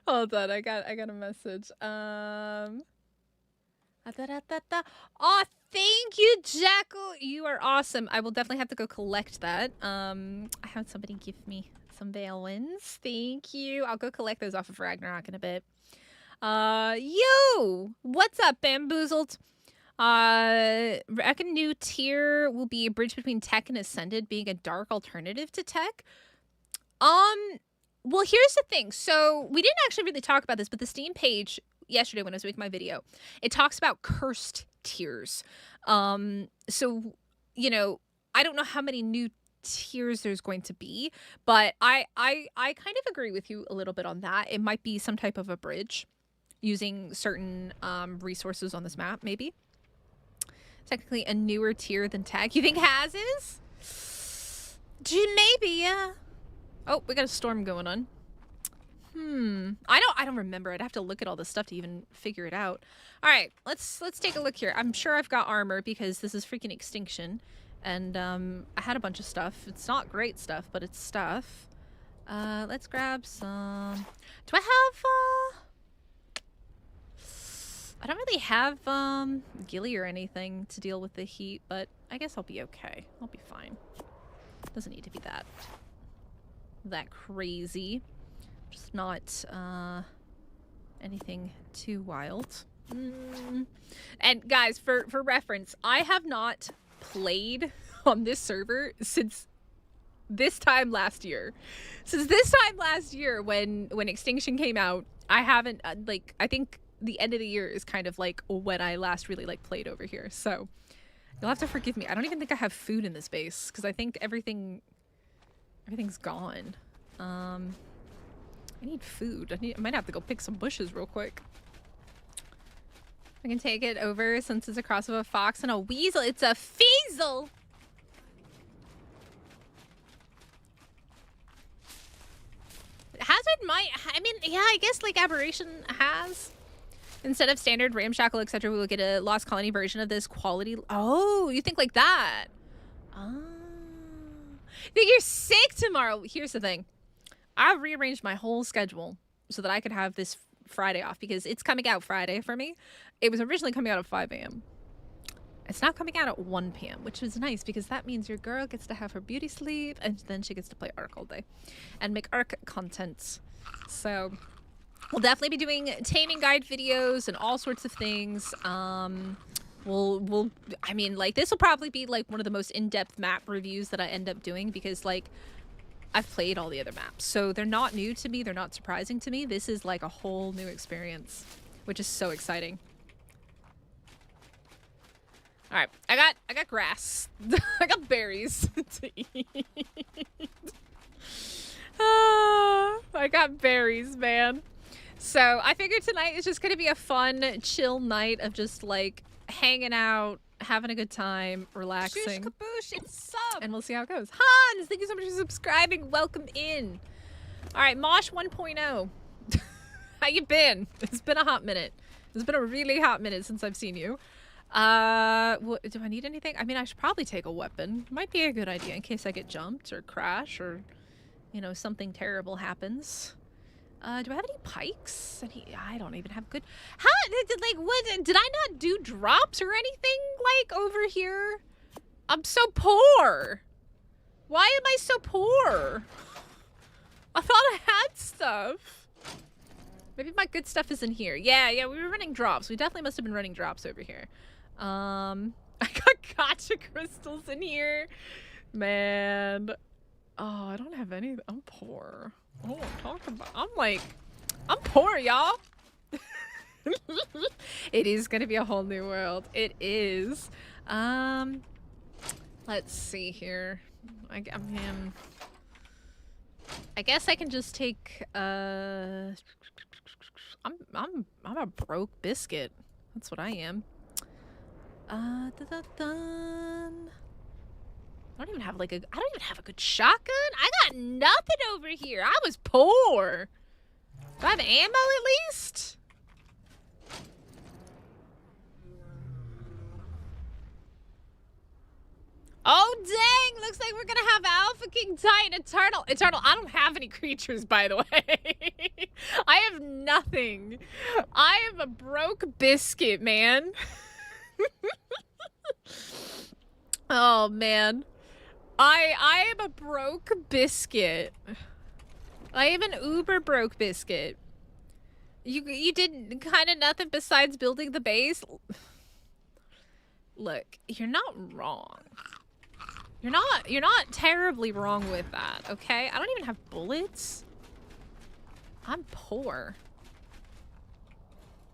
Hold on, I got a message. Oh, thank you, Jackal. You are awesome. I will definitely have to go collect that. I had somebody give me some Valens. Thank you. I'll go collect those off of Ragnarok in a bit. Yo! What's up, Bamboozled? Reckon new tier will be a bridge between tech and ascended, being a dark alternative to tech. Well, here's the thing. So we didn't actually really talk about this, but the Steam page yesterday when I was making my video, it talks about cursed tiers. So, you know, I don't know how many new tiers there's going to be, but I kind of agree with you a little bit on that. It might be some type of a bridge using certain resources on this map, maybe. Technically a newer tier than tech. You think Haz is? Maybe, yeah. Oh, we got a storm going on. I don't remember. I'd have to look at all this stuff to even figure it out. All right, let's take a look here. I'm sure I've got armor because this is freaking Extinction, and I had a bunch of stuff. It's not great stuff, but it's stuff. Let's grab some. Do I have? I don't really have ghillie or anything to deal with the heat, but I guess I'll be okay. I'll be fine. Doesn't need to be that crazy. Just not anything too wild. And guys, for reference, I have not played on this server since this time last year. Since this time last year when Extinction came out, I haven't, like, I think the end of the year is kind of like when I last really like played over here. So you'll have to forgive me. I don't even think I have food in this base because I think everything's gone. I need food. I might have to go pick some bushes real quick. I can take it over since it's a cross of a fox and a weasel. It's a feasel! Hazard might, I mean, yeah, I guess like Aberration has. Instead of standard ramshackle, etc., we will get a Lost Colony version of this quality. Oh, you think like that? Oh. Think you're sick tomorrow. Here's the thing. I've rearranged my whole schedule so that I could have this Friday off because it's coming out Friday for me. It was originally coming out at 5 a.m. It's now coming out at 1 p.m., which is nice because that means your girl gets to have her beauty sleep and then she gets to play ARK all day and make ARK content. So we'll definitely be doing taming guide videos and all sorts of things. I mean, like, this will probably be like one of the most in-depth map reviews that I end up doing because, like, I've played all the other maps. So they're not new to me. They're not surprising to me. This is like a whole new experience, which is so exciting. All right, I got grass. I got berries to eat. I got berries, man. So I figured tonight is just gonna be a fun, chill night of just like hanging out, having a good time, relaxing. Shush kaboosh, it's sub. And we'll see how it goes. Hans, thank you so much for subscribing. Welcome in. All right, Mosh 1.0. How you been? It's been a hot minute. It's been a really hot minute since I've seen you. Do I need anything? I mean, I should probably take a weapon. Might be a good idea in case I get jumped or crash or, you know, something terrible happens. Do I have any pikes? I don't even have good... How? Like, what? Did I not do drops or anything, like, over here? I'm so poor. Why am I so poor? I thought I had stuff. Maybe my good stuff is in here. Yeah, we were running drops. We definitely must have been running drops over here. I got gotcha crystals in here. Man. Oh, I don't have any. I'm poor. Oh, talk about. I'm poor, y'all. It is gonna be a whole new world. It is. Let's see here. I mean, I guess I can just take. I'm a broke biscuit. That's what I am. I don't even have like I don't even have a good shotgun. I got nothing over here. I was poor. Do I have ammo at least? Oh dang! Looks like we're gonna have Alpha King Titan Eternal. I don't have any creatures, by the way. I have nothing. I am a broke biscuit, man. Oh man. I am a broke biscuit. I am an uber broke biscuit. You did kind of nothing besides building the base. Look, you're not wrong. You're not terribly wrong with that, okay? I don't even have bullets. I'm poor.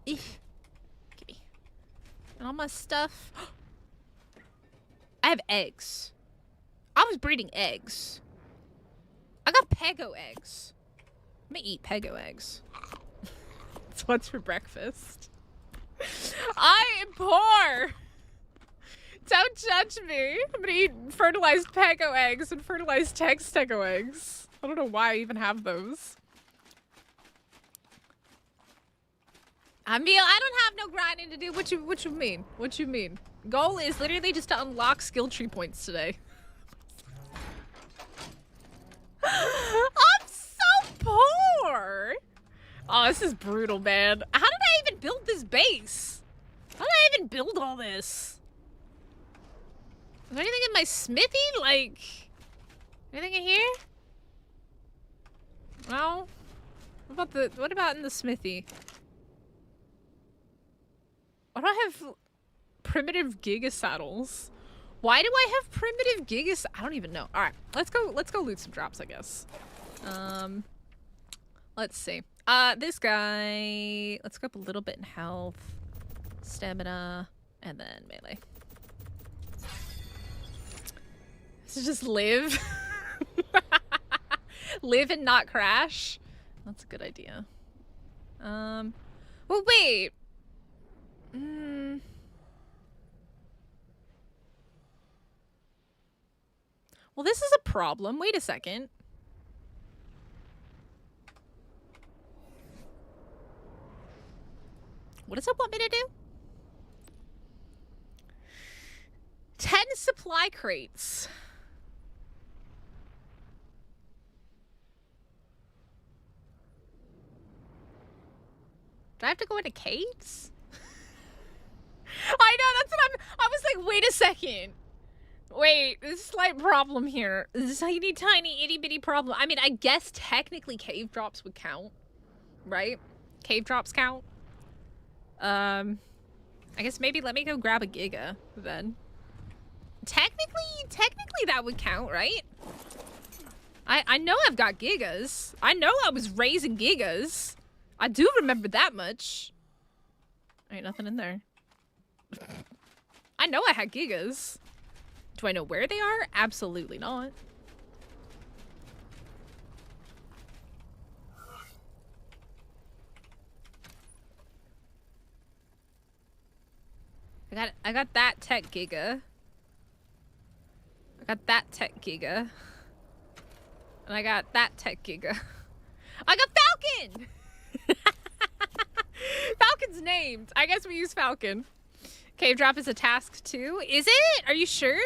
Okay. And all my stuff. I have eggs. I was breeding eggs. I got Pego eggs. I'm gonna eat Pego eggs. That's what's for breakfast. I am poor. Don't judge me. I'm gonna eat fertilized Pego eggs and fertilized Textego eggs. I don't know why I even have those. I mean, I don't have no grinding to do. What you mean? What you mean? Goal is literally just to unlock skill tree points today. I'm so poor. Oh, this is brutal, man. How did I even build this base? How did I even build all this? Is there anything in my smithy? Like, anything in here? No. What about in the smithy? Why do I have primitive giga saddles? Why do I have primitive gigas? I don't even know. All right, let's go loot some drops, I guess. Let's see. This guy, let's go up a little bit in health, stamina, and then melee. So just live. Live and not crash. That's a good idea. Well, wait. Well, this is a problem. Wait a second. What does it want me to do? 10 supply crates. Do I have to go into caves? I know, that's what I was like, wait a second. Wait, there's a slight problem here. This is a tiny itty bitty problem. I mean, I guess technically cave drops would count, right? Cave drops count. I guess maybe let me go grab a giga then. Technically that would count, right? I know I've got gigas. I know I was raising gigas. I do remember that much. Ain't nothing in there. I know I had gigas. Do I know where they are? Absolutely not. I got that tech giga. I got that tech giga. And I got that tech giga. I got Falcon! Falcon's named. I guess we use Falcon. Cave drop is a task too. Is it? Are you sure?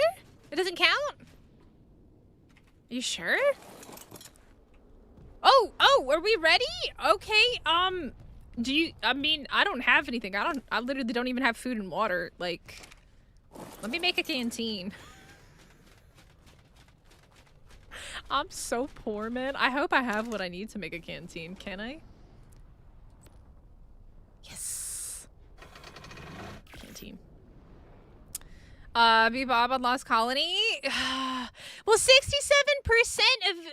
It doesn't count? Are you sure? Oh, are we ready? Okay, do you, I mean, I don't have anything. I literally don't even have food and water. Like, let me make a canteen. I'm so poor, man. I hope I have what I need to make a canteen. Can I? Yes. Canteen. Bebob on Lost Colony. Well, 67%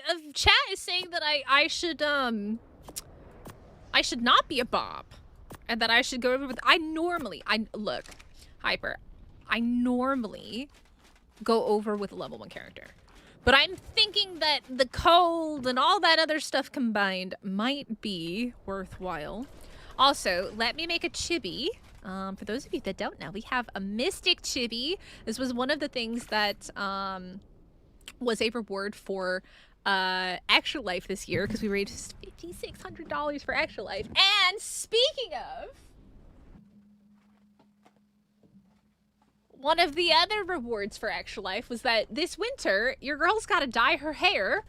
of chat is saying that I should not be a Bob. And that I should go over with, look, Hyper, I normally go over with a level 1 character. But I'm thinking that the cold and all that other stuff combined might be worthwhile. Also, let me make a chibi. For those of you that don't know, we have a Mystic Chibi. This was one of the things that was a reward for Extra Life this year because we raised $5,600 for Extra Life. And speaking of, one of the other rewards for Extra Life was that this winter, your girl's got to dye her hair,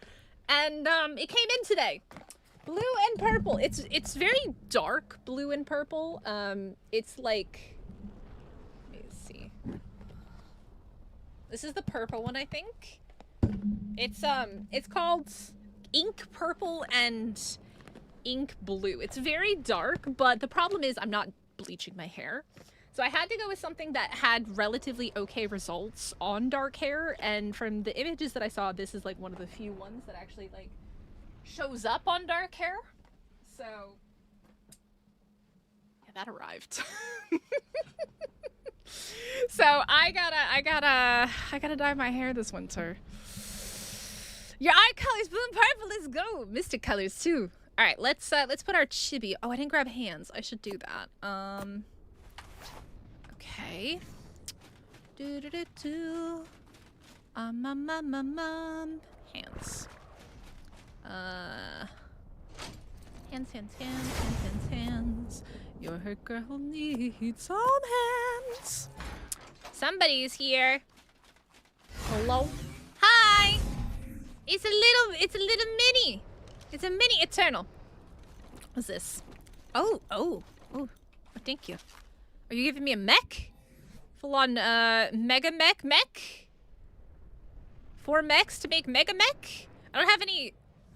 and it came in today. Blue and purple. It's very dark blue and purple. It's like, let me see. This is the purple one, I think. It's called ink purple and ink blue. It's very dark, but the problem is I'm not bleaching my hair. So I had to go with something that had relatively okay results on dark hair, and from the images that I saw, this is like one of the few ones that actually like shows up on dark hair. So yeah, that arrived. So I gotta dye my hair this winter. Your eye colors blue and purple. Let's go. Mystic colors too. All right, let's put our chibi. Oh, I didn't grab hands. I should do that. Okay. Do. Hands. Hands. Your hurt girl needs some hands. Somebody's here. Hello. Hi. It's a little mini. It's a mini Eternal. What's this? Oh. Thank you. Are you giving me a mech? Full on mega mech? 4 mechs to make mega mech? I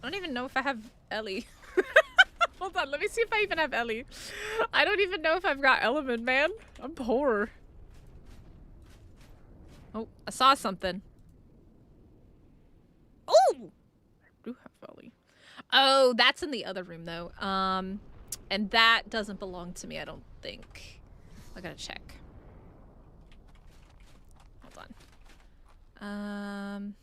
don't even know if I have Ellie. Hold on, let me see if I even have Ellie. I don't even know if I've got Element, man. I'm poor. Oh, I saw something. Oh! I do have volley. Oh, that's in the other room, though. And that doesn't belong to me, I don't think. I gotta check. Hold on.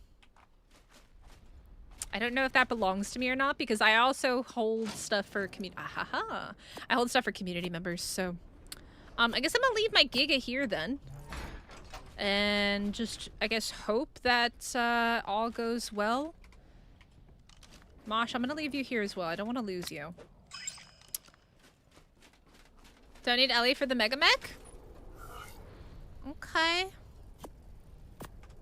I don't know if that belongs to me or not, because I also hold stuff for I hold stuff for community members, so... I guess I'm gonna leave my Giga here, then. And just, I guess, hope that all goes well. Mosh, I'm gonna leave you here as well. I don't want to lose you. Don't need Ellie for the Mega Mech? Okay. I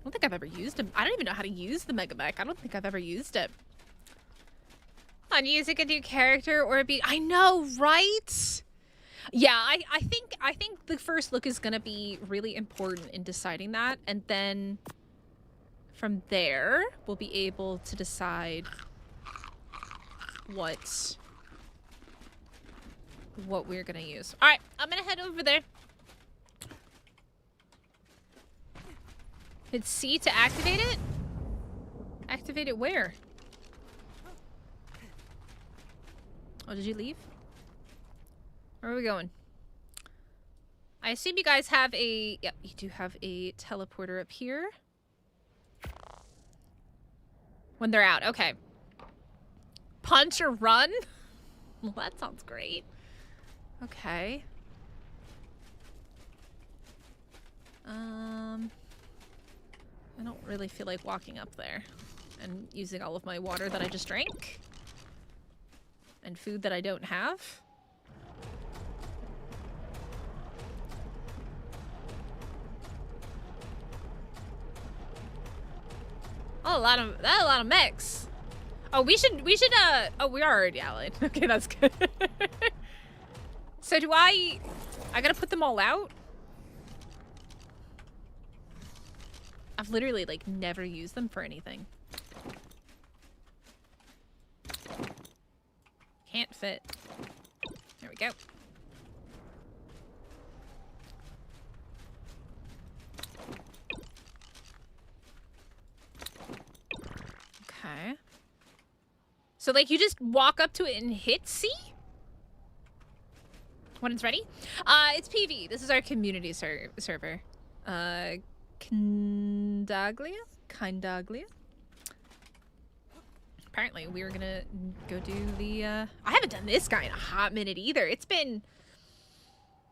don't think I've ever used him. I don't even know how to use the Mega Mech. I don't think I've ever used it. Unusing a new character or be... I know, right? Yeah, I think the first look is gonna be really important in deciding that, and then from there we'll be able to decide what we're gonna use. All right, I'm gonna head over there. Hit C to activate it? Activate it where? Oh, did you leave? Where are we going? I assume you guys have a... Yep, you do have a teleporter up here. When they're out, okay. Punch or run? Well, that sounds great. Okay. I don't really feel like walking up there and using all of my water that I just drank. And food that I don't have. Oh, a lot of mechs. Oh, we should, oh, we are already allied. Okay, that's good. So do I gotta put them all out? I've literally, like, never used them for anything. Can't fit. There we go. Okay. So, like, you just walk up to it and hit C? When it's ready? It's PV. This is our community server. Kindaglia? Apparently, we were gonna go do the, I haven't done this guy in a hot minute either. It's been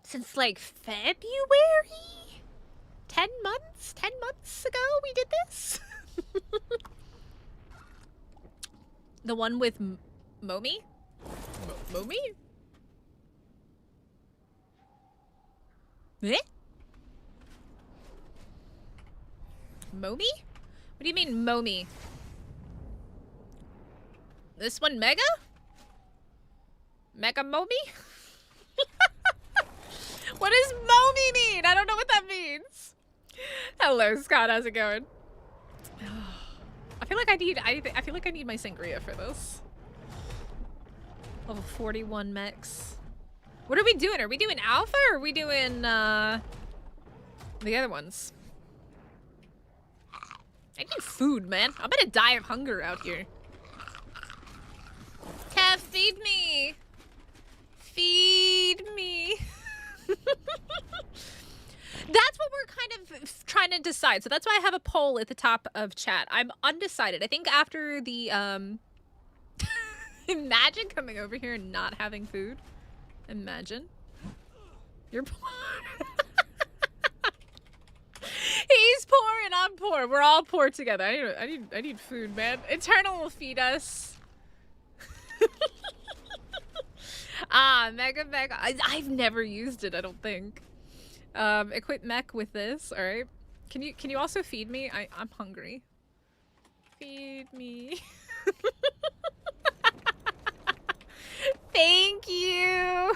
since, like, February? 10 months? 10 months ago we did this? The one with Momi? Momi? Eh? Momi? What do you mean, Momi? This one Mega? Mega Momi? What does Momi mean? I don't know what that means. Hello, Scott. How's it going? I feel like I feel like I need my sangria for this. Level 41 mechs. What are we doing? Are we doing alpha or are we doing the other ones? I need food, man. I'm gonna die of hunger out here. Kev, feed me. Feed me. That's what we're kind of trying to decide. So that's why I have a poll at the top of chat. I'm undecided. I think after the imagine coming over here and not having food. Imagine. You're poor. He's poor and I'm poor. We're all poor together. I need food, man. Eternal will feed us. Mega. I've never used it, I don't think. Equip mech with this, alright. Can you also feed me? I'm hungry. Feed me. Thank you.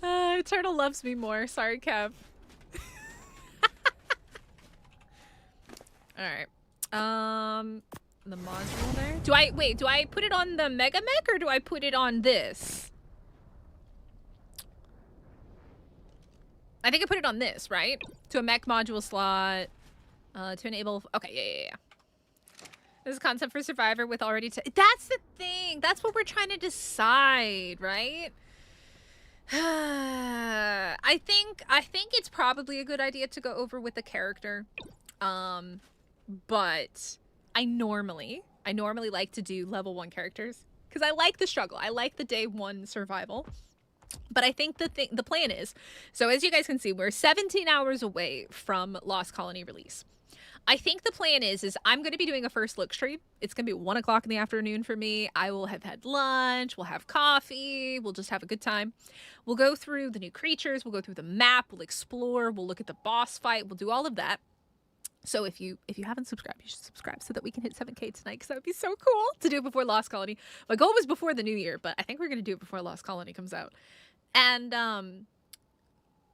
Eternal loves me more. Sorry, Kev. Alright. The module there. Do I put it on the Mega Mech or do I put it on this? I think I put it on this, right? To a mech module slot. To enable... Okay, yeah. This is concept for Survivor with already... That's the thing. That's what we're trying to decide, right? I think it's probably a good idea to go over with the character. But I normally like to do level 1 characters because I like the struggle. I like the day 1 survival. But I think the plan is, so as you guys can see, we're 17 hours away from Lost Colony release. I think the plan is I'm going to be doing a first look stream. It's going to be 1 o'clock in the afternoon for me. I will have had lunch. We'll have coffee. We'll just have a good time. We'll go through the new creatures. We'll go through the map. We'll explore. We'll look at the boss fight. We'll do all of that. So if you haven't subscribed, you should subscribe so that we can hit 7K tonight, because that would be so cool to do it before Lost Colony. My goal was before the new year, but I think we're going to do it before Lost Colony comes out. And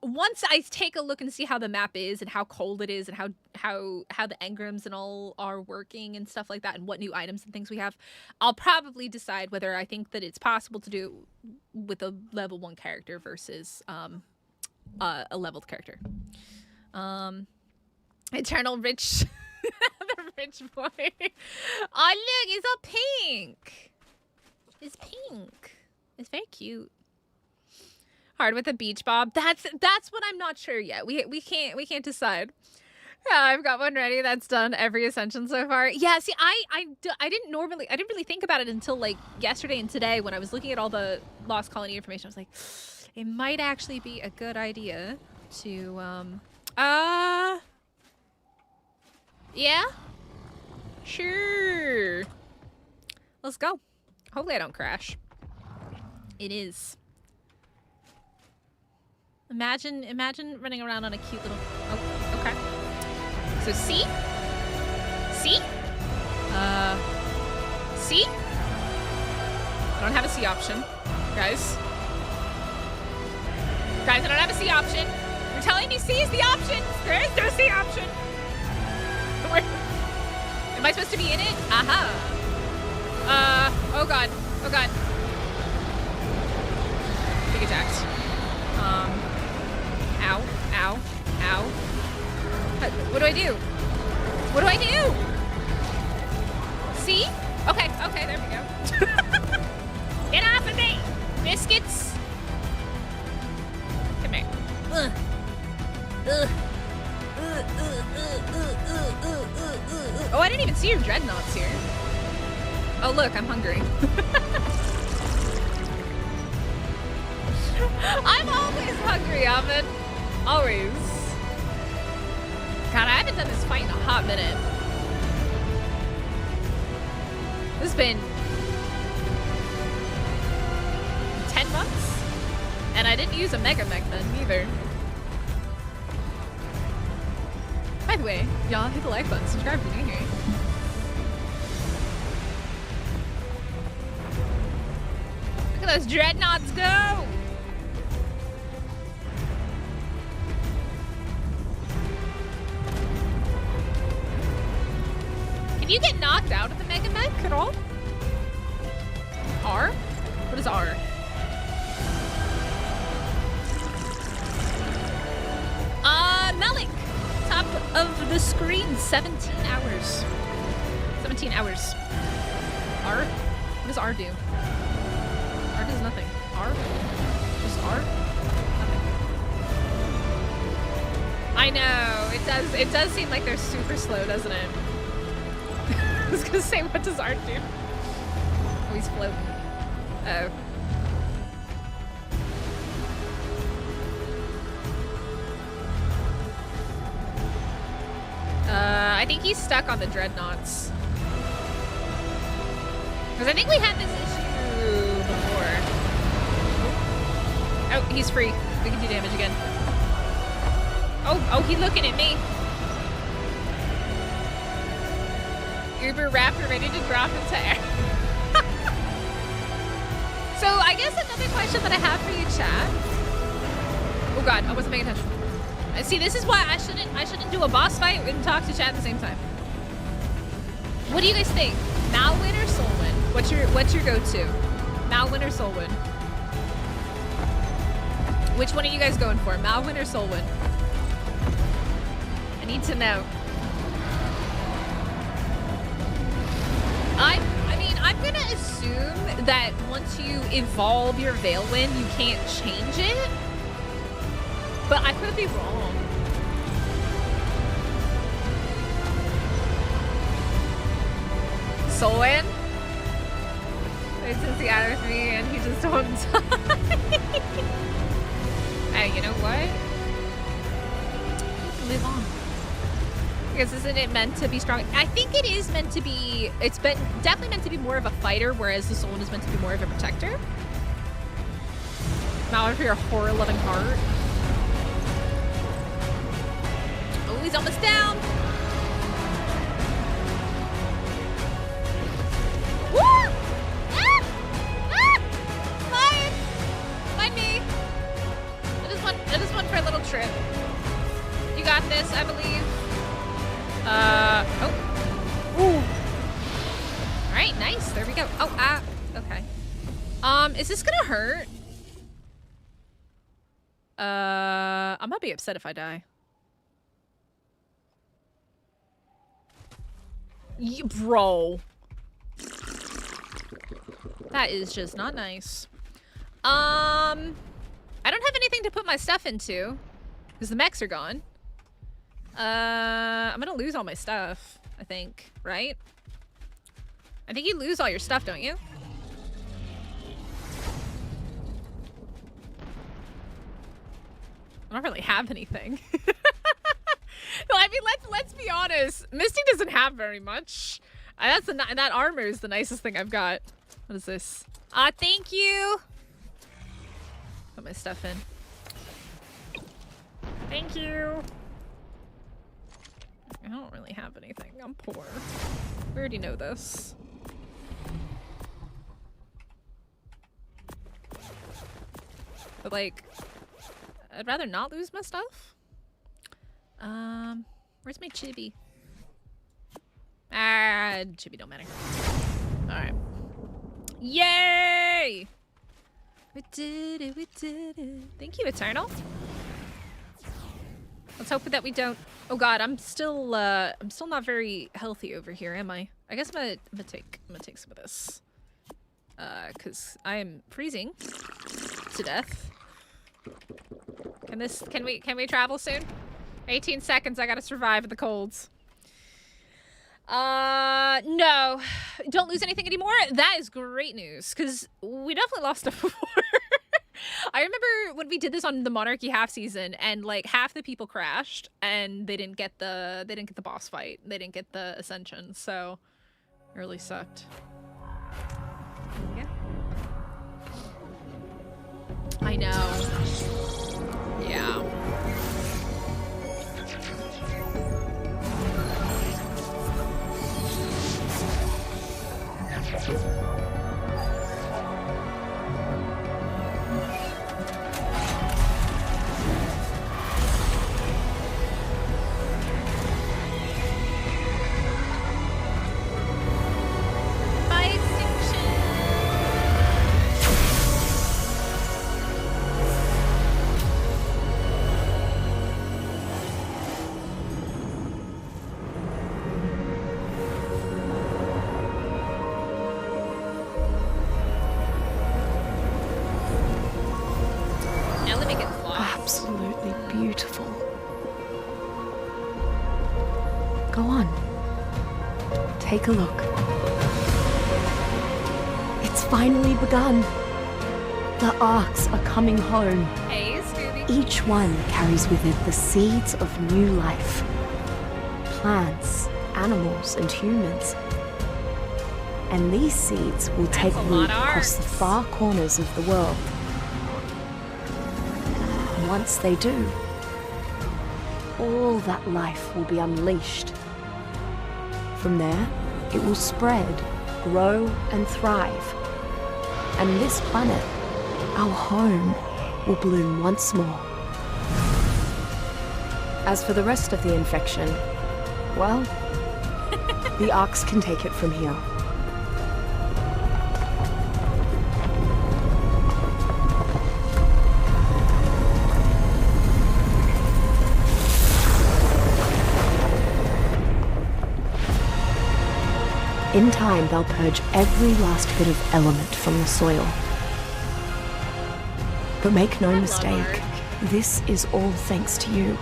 once I take a look and see how the map is and how cold it is and how the engrams and all are working and stuff like that and what new items and things we have, I'll probably decide whether I think that it's possible to do with a level 1 character versus a leveled character. Eternal rich... the rich boy. Oh, look, it's all pink. It's pink. It's very cute. Hard with a beach bob. That's what I'm not sure yet. We can't decide. Yeah, I've got one ready. That's done every ascension so far. Yeah, see, I didn't really think about it until like yesterday and today when I was looking at all the Lost Colony information. I was like, it might actually be a good idea to yeah? Sure. Let's go. Hopefully I don't crash. It is. Imagine running around on a cute little... Oh, okay. So C? C? C? I don't have a C option. Guys, I don't have a C option. You're telling me C is the option? There is no C option. Am I supposed to be in it? Aha. Oh god. Oh god. Big attacked. Ow. Ow. Ow. What do I do? What do I do? See? Okay. Okay, there we go. Get off of me! Biscuits! Come here. Ugh. Ugh. Oh, I didn't even see your dreadnoughts here. Oh, look, I'm hungry. I'm always hungry, Ahmed. Always. God, I haven't done this fight in a hot minute. This has been 10 months? And I didn't use a Mega Mech then, either. By the way, y'all hit the like button, subscribe if you're new here. Look at those dreadnoughts go! Can you get knocked out of the Mega Mech at all? R? What is R? Melik! Top of the screen, 17 hours. 17 hours. R? What does R do? R does nothing. R? Just R? Nothing. I know, it does seem like they're super slow, doesn't it? I was gonna say, what does R do? Oh, he's floating. Uh-oh. I think he's stuck on the dreadnoughts. Because I think we had this issue before. Oh, he's free. We can do damage again. Oh, he's looking at me. Uber Raptor ready to drop into air. So I guess another question that I have for you, chat. Oh god, I wasn't paying attention. See, this is why I shouldn't do a boss fight and talk to chat at the same time. What do you guys think? Malwin or Soulwin? What's your go-to? Malwin or Soulwin? Which one are you guys going for? Malwyn or Solwyn? I need to know. I mean, I'm gonna assume that once you evolve your Veilwind, you can't change it. But I could be wrong. Solwyn? Since the other three and he just won't die. Hey, you know what? Live on. Because isn't it meant to be strong? I think it is meant to be. It's been definitely meant to be more of a fighter, whereas the Solwyn is meant to be more of a protector. Now for your horror-loving heart. Oh, he's almost down. Woo! Ah! Ah! Mine! Mind me. I just went for a little trip. You got this, I believe. Oh. Ooh. Alright, nice. There we go. Oh, okay. Is this gonna hurt? I'm gonna be upset if I die. Bro. That is just not nice. I don't have anything to put my stuff into because the mechs are gone. I'm gonna lose all my stuff, I think, right? I think you lose all your stuff, don't you? I don't really have anything. No, I mean, let's be honest. Misty doesn't have very much. That armor is the nicest thing I've got. What is this? Thank you. Put my stuff in. Thank you. I don't really have anything. I'm poor. We already know this. But like, I'd rather not lose my stuff. Where's my chibi? Chibi don't matter. Alright. Yay! We did it, we did it. Thank you, Eternal. Let's hope that we don't. Oh god, I'm still not very healthy over here, am I? I guess I'm gonna take some of this. Cause I am freezing to death. Can we travel soon? 18 seconds, I gotta survive the colds. No. Don't lose anything anymore? That is great news, because we definitely lost stuff before. I remember when we did this on the Monarchy half season, and like half the people crashed, and they didn't get the boss fight. They didn't get the ascension, so it really sucked. Yeah. I know. Yeah. By extinction. Now let me get fly. Absolutely beautiful. Go on. Take a look. It's finally begun. The Arks are coming home. Hey, Scooby. Each one carries with it the seeds of new life. Plants, animals, and humans. And these seeds will take a lot root of across the Arks. far corners of the world. Once they do, all that life will be unleashed. From there, it will spread, grow, and thrive. And this planet, our home, will bloom once more. As for the rest of the infection, well, the Arks can take it from here. In time, they'll purge every last bit of element from the soil. But make no mistake, this is all thanks to you.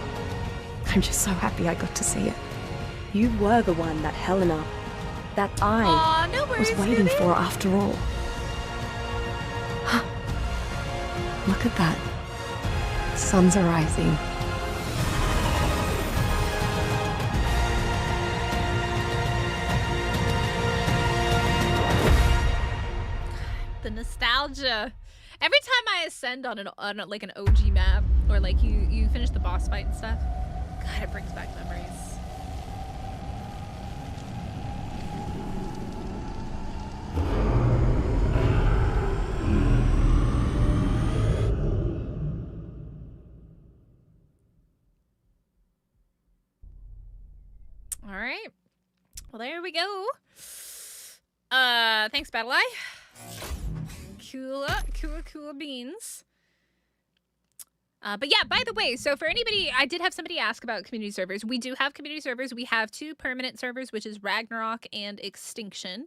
I'm just so happy I got to see it. You were the one that Helena, that I was waiting for after all. Look at that. Suns are rising. The nostalgia. Every time I ascend on like an OG map, or like you finish the boss fight and stuff, God, it brings back memories. All right. Well, there we go. Thanks, Battle Eye. Cool beans. But yeah, by the way, so for anybody, I did have somebody ask about community servers. We do have community servers. We have 2 permanent servers, which is Ragnarok and Extinction.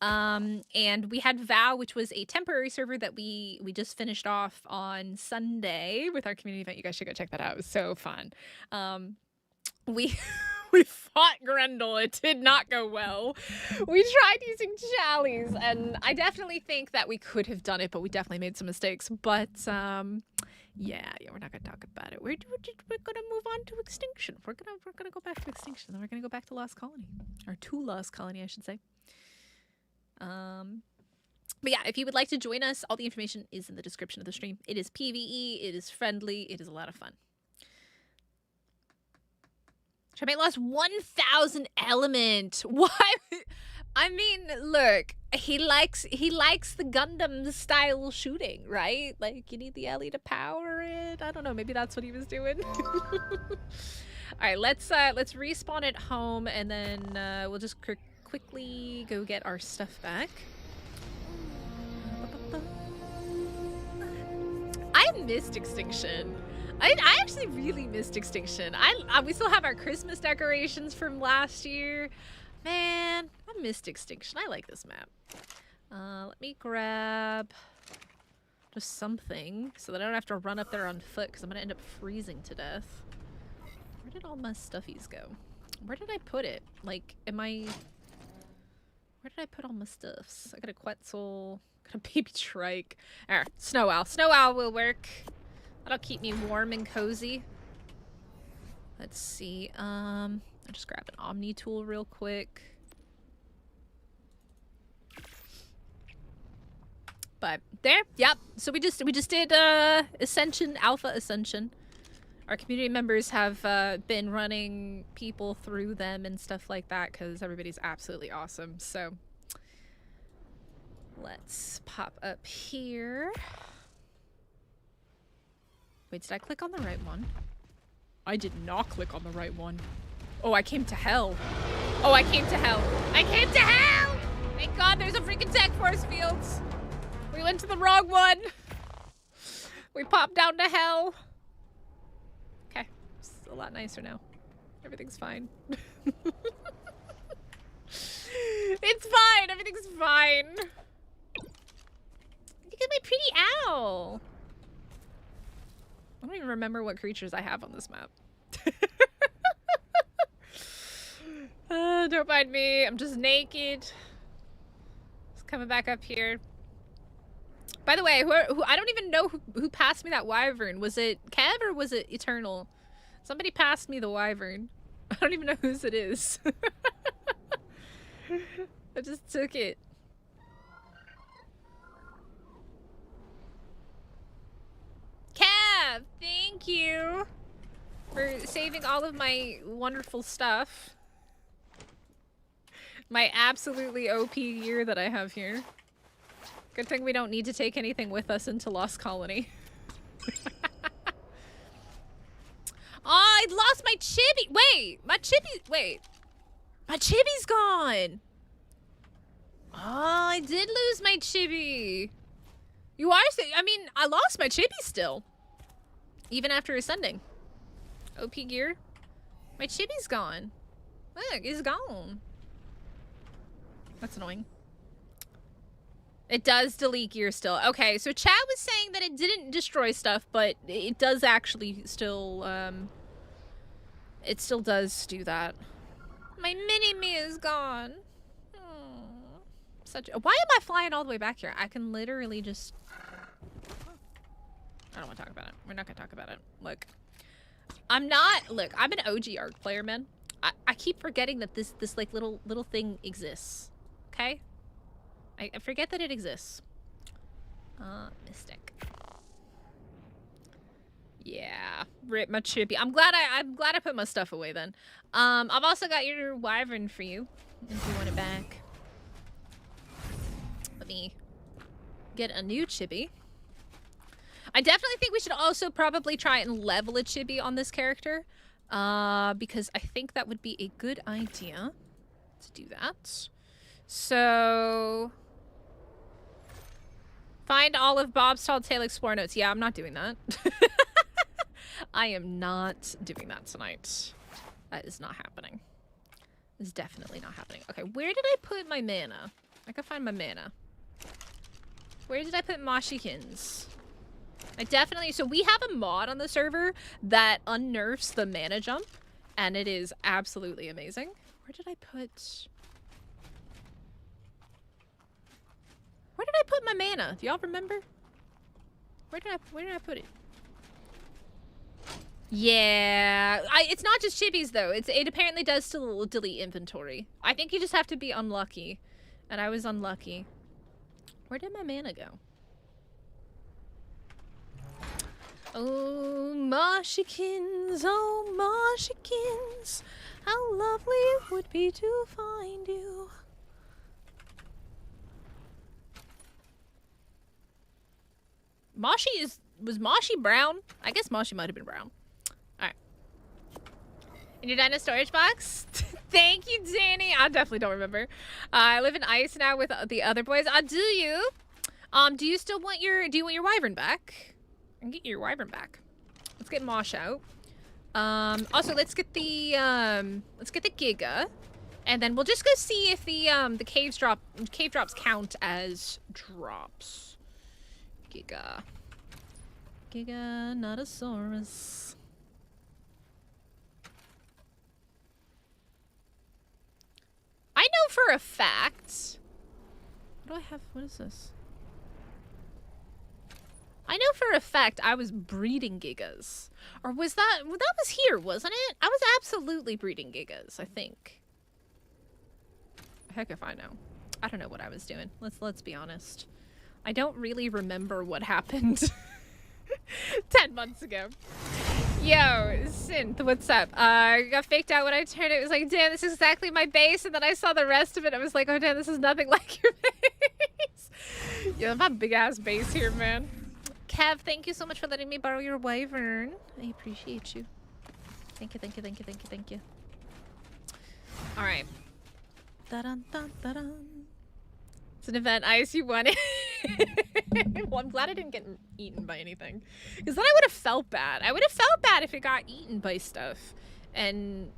And we had Vow, which was a temporary server that we just finished off on Sunday with our community event. You guys should go check that out. It was so fun. We fought Grendel. It did not go well. We tried using Challies, and I definitely think that we could have done it, but we definitely made some mistakes. But yeah, we're not gonna talk about it. We're gonna move on to Extinction. We're gonna go back to Extinction, then we're gonna go back to Lost Colony, or to Lost Colony, I should say. But yeah, if you would like to join us, all the information is in the description of the stream. It is PvE. It is friendly. It is a lot of fun. Charmaine lost 1,000 element. Why? I mean, look, he likes the Gundam style shooting, right? Like, you need the Ellie to power it. I don't know. Maybe that's what he was doing. All right, let's respawn at home, and then we'll just quickly go get our stuff back. I missed Extinction. I actually really missed Extinction. We still have our Christmas decorations from last year. Man, I missed Extinction. I like this map. Let me grab just something so that I don't have to run up there on foot, because I'm going to end up freezing to death. Where did all my stuffies go? Where did I put it? Like, where did I put all my stuffs? I got a Quetzal, got a baby trike. Snow Owl. Snow Owl will work. That'll keep me warm and cozy. Let's see. I'll just grab an Omni tool real quick. But there, yep. So we just did Ascension, Alpha Ascension. Our community members have been running people through them and stuff like that because everybody's absolutely awesome. So let's pop up here. Wait, did I click on the right one? I did not click on the right one. Oh, I came to hell. Oh, I came to hell. I came to hell! Thank God there's a freaking tech force fields. We went to the wrong one. We popped down to hell. Okay, it's a lot nicer now. Everything's fine. It's fine, everything's fine. Look at my pretty owl. I don't even remember what creatures I have on this map. Don't mind me. I'm just naked. Just coming back up here. By the way, who I don't even know who passed me that wyvern. Was it Kev or was it Eternal? Somebody passed me the wyvern. I don't even know whose it is. I just took it. Kev, thank you for saving all of my wonderful stuff. My absolutely OP gear that I have here. Good thing we don't need to take anything with us into Lost Colony. Oh, I lost my chibi. Wait, my chibi's gone. Oh, I did lose my chibi. You are saying, I mean, I lost my chibi still. Even after ascending. OP gear. My chibi's gone. Look, it's gone. That's annoying. It does delete gear still. Okay, so chat was saying that it didn't destroy stuff, but it does actually still, it still does do that. My mini-me is gone. Why am I flying all the way back here? I can literally just... I don't want to talk about it. We're not going to talk about it. Look. I'm an OG ARK player, man. I keep forgetting that this like little thing exists. Okay? I forget that it exists. Mystic. Yeah. Rip my chippy. I'm glad I put my stuff away then. I've also got your wyvern for you if you want it back. Let me get a new chibi. I definitely think we should also probably try and level a chibi on this character. Because I think that would be a good idea to do that. So... Find all of Bob's Tall Tale Explore notes. Yeah, I'm not doing that. I am not doing that tonight. That is not happening. It's definitely not happening. Okay, where did I put my mana? I can find my mana. Where did I put Moshikins? I definitely... So we have a mod on the server that unnerfs the mana jump. And it is absolutely amazing. Where did I put... Where did I put my mana? Do y'all remember? Where did I put it? Yeah, it's not just chibis though. It apparently does still delete inventory. I think you just have to be unlucky, and I was unlucky. Where did my mana go? Oh, Moshikins, oh Moshikins, how lovely it would be to find you. Was Moshi brown? I guess Moshi might have been brown. Alright. In your dino storage box? Thank you, Danny. I definitely don't remember. I live in ice now with the other boys. Do you? Do you still want your wyvern back? I can get your wyvern back. Let's get Mosh out. Also let's get the Giga. And then we'll just go see if the cave drops count as drops. Giga, Notosaurus. I know for a fact. What do I have? What is this? I know for a fact I was breeding Gigas. Or was that was here, wasn't it? I was absolutely breeding Gigas, I think. Heck if I know. I don't know what I was doing. Let's be honest. I don't really remember what happened 10 months ago. Yo, Synth, what's up? I got faked out when I turned it. It was like, damn, this is exactly my base. And then I saw the rest of it. I was like, oh, damn, this is nothing like your base. Yeah, my big ass base here, man. Kev, thank you so much for letting me borrow your wyvern. I appreciate you. Thank you, thank you, thank you, thank you, thank you. All right. Da-dun, dun, da-dun. It's an event. Ice, you won it. Well, I'm glad I didn't get eaten by anything. Because then I would have felt bad. I would have felt bad if it got eaten by stuff. And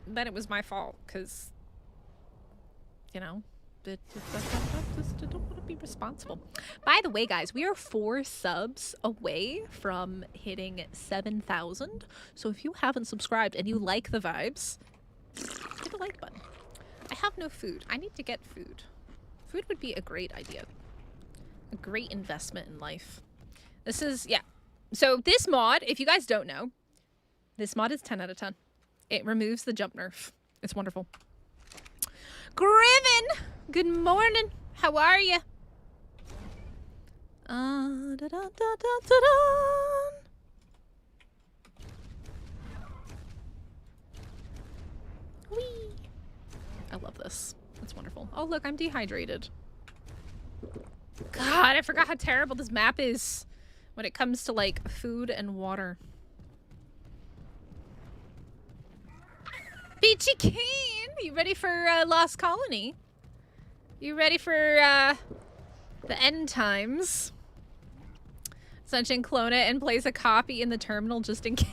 then it was my fault. Because, you know, I don't want to be responsible. By the way, guys, we are 4 subs away from hitting 7,000. So if you haven't subscribed and you like the vibes, hit the like button. I have no food. I need to get food. Food would be a great idea. A great investment in life. This is, yeah. So this mod, if you guys don't know, this mod is 10 out of 10. It removes the jump nerf. It's wonderful. Griven! Good morning. How are you? Whee! I love this. It's wonderful. Oh, look, I'm dehydrated. God, I forgot how terrible this map is when it comes to, like, food and water. Beachy Kane! You ready for Lost Colony? You ready for the end times? Sunshine, clone it and place a copy in the terminal just in case.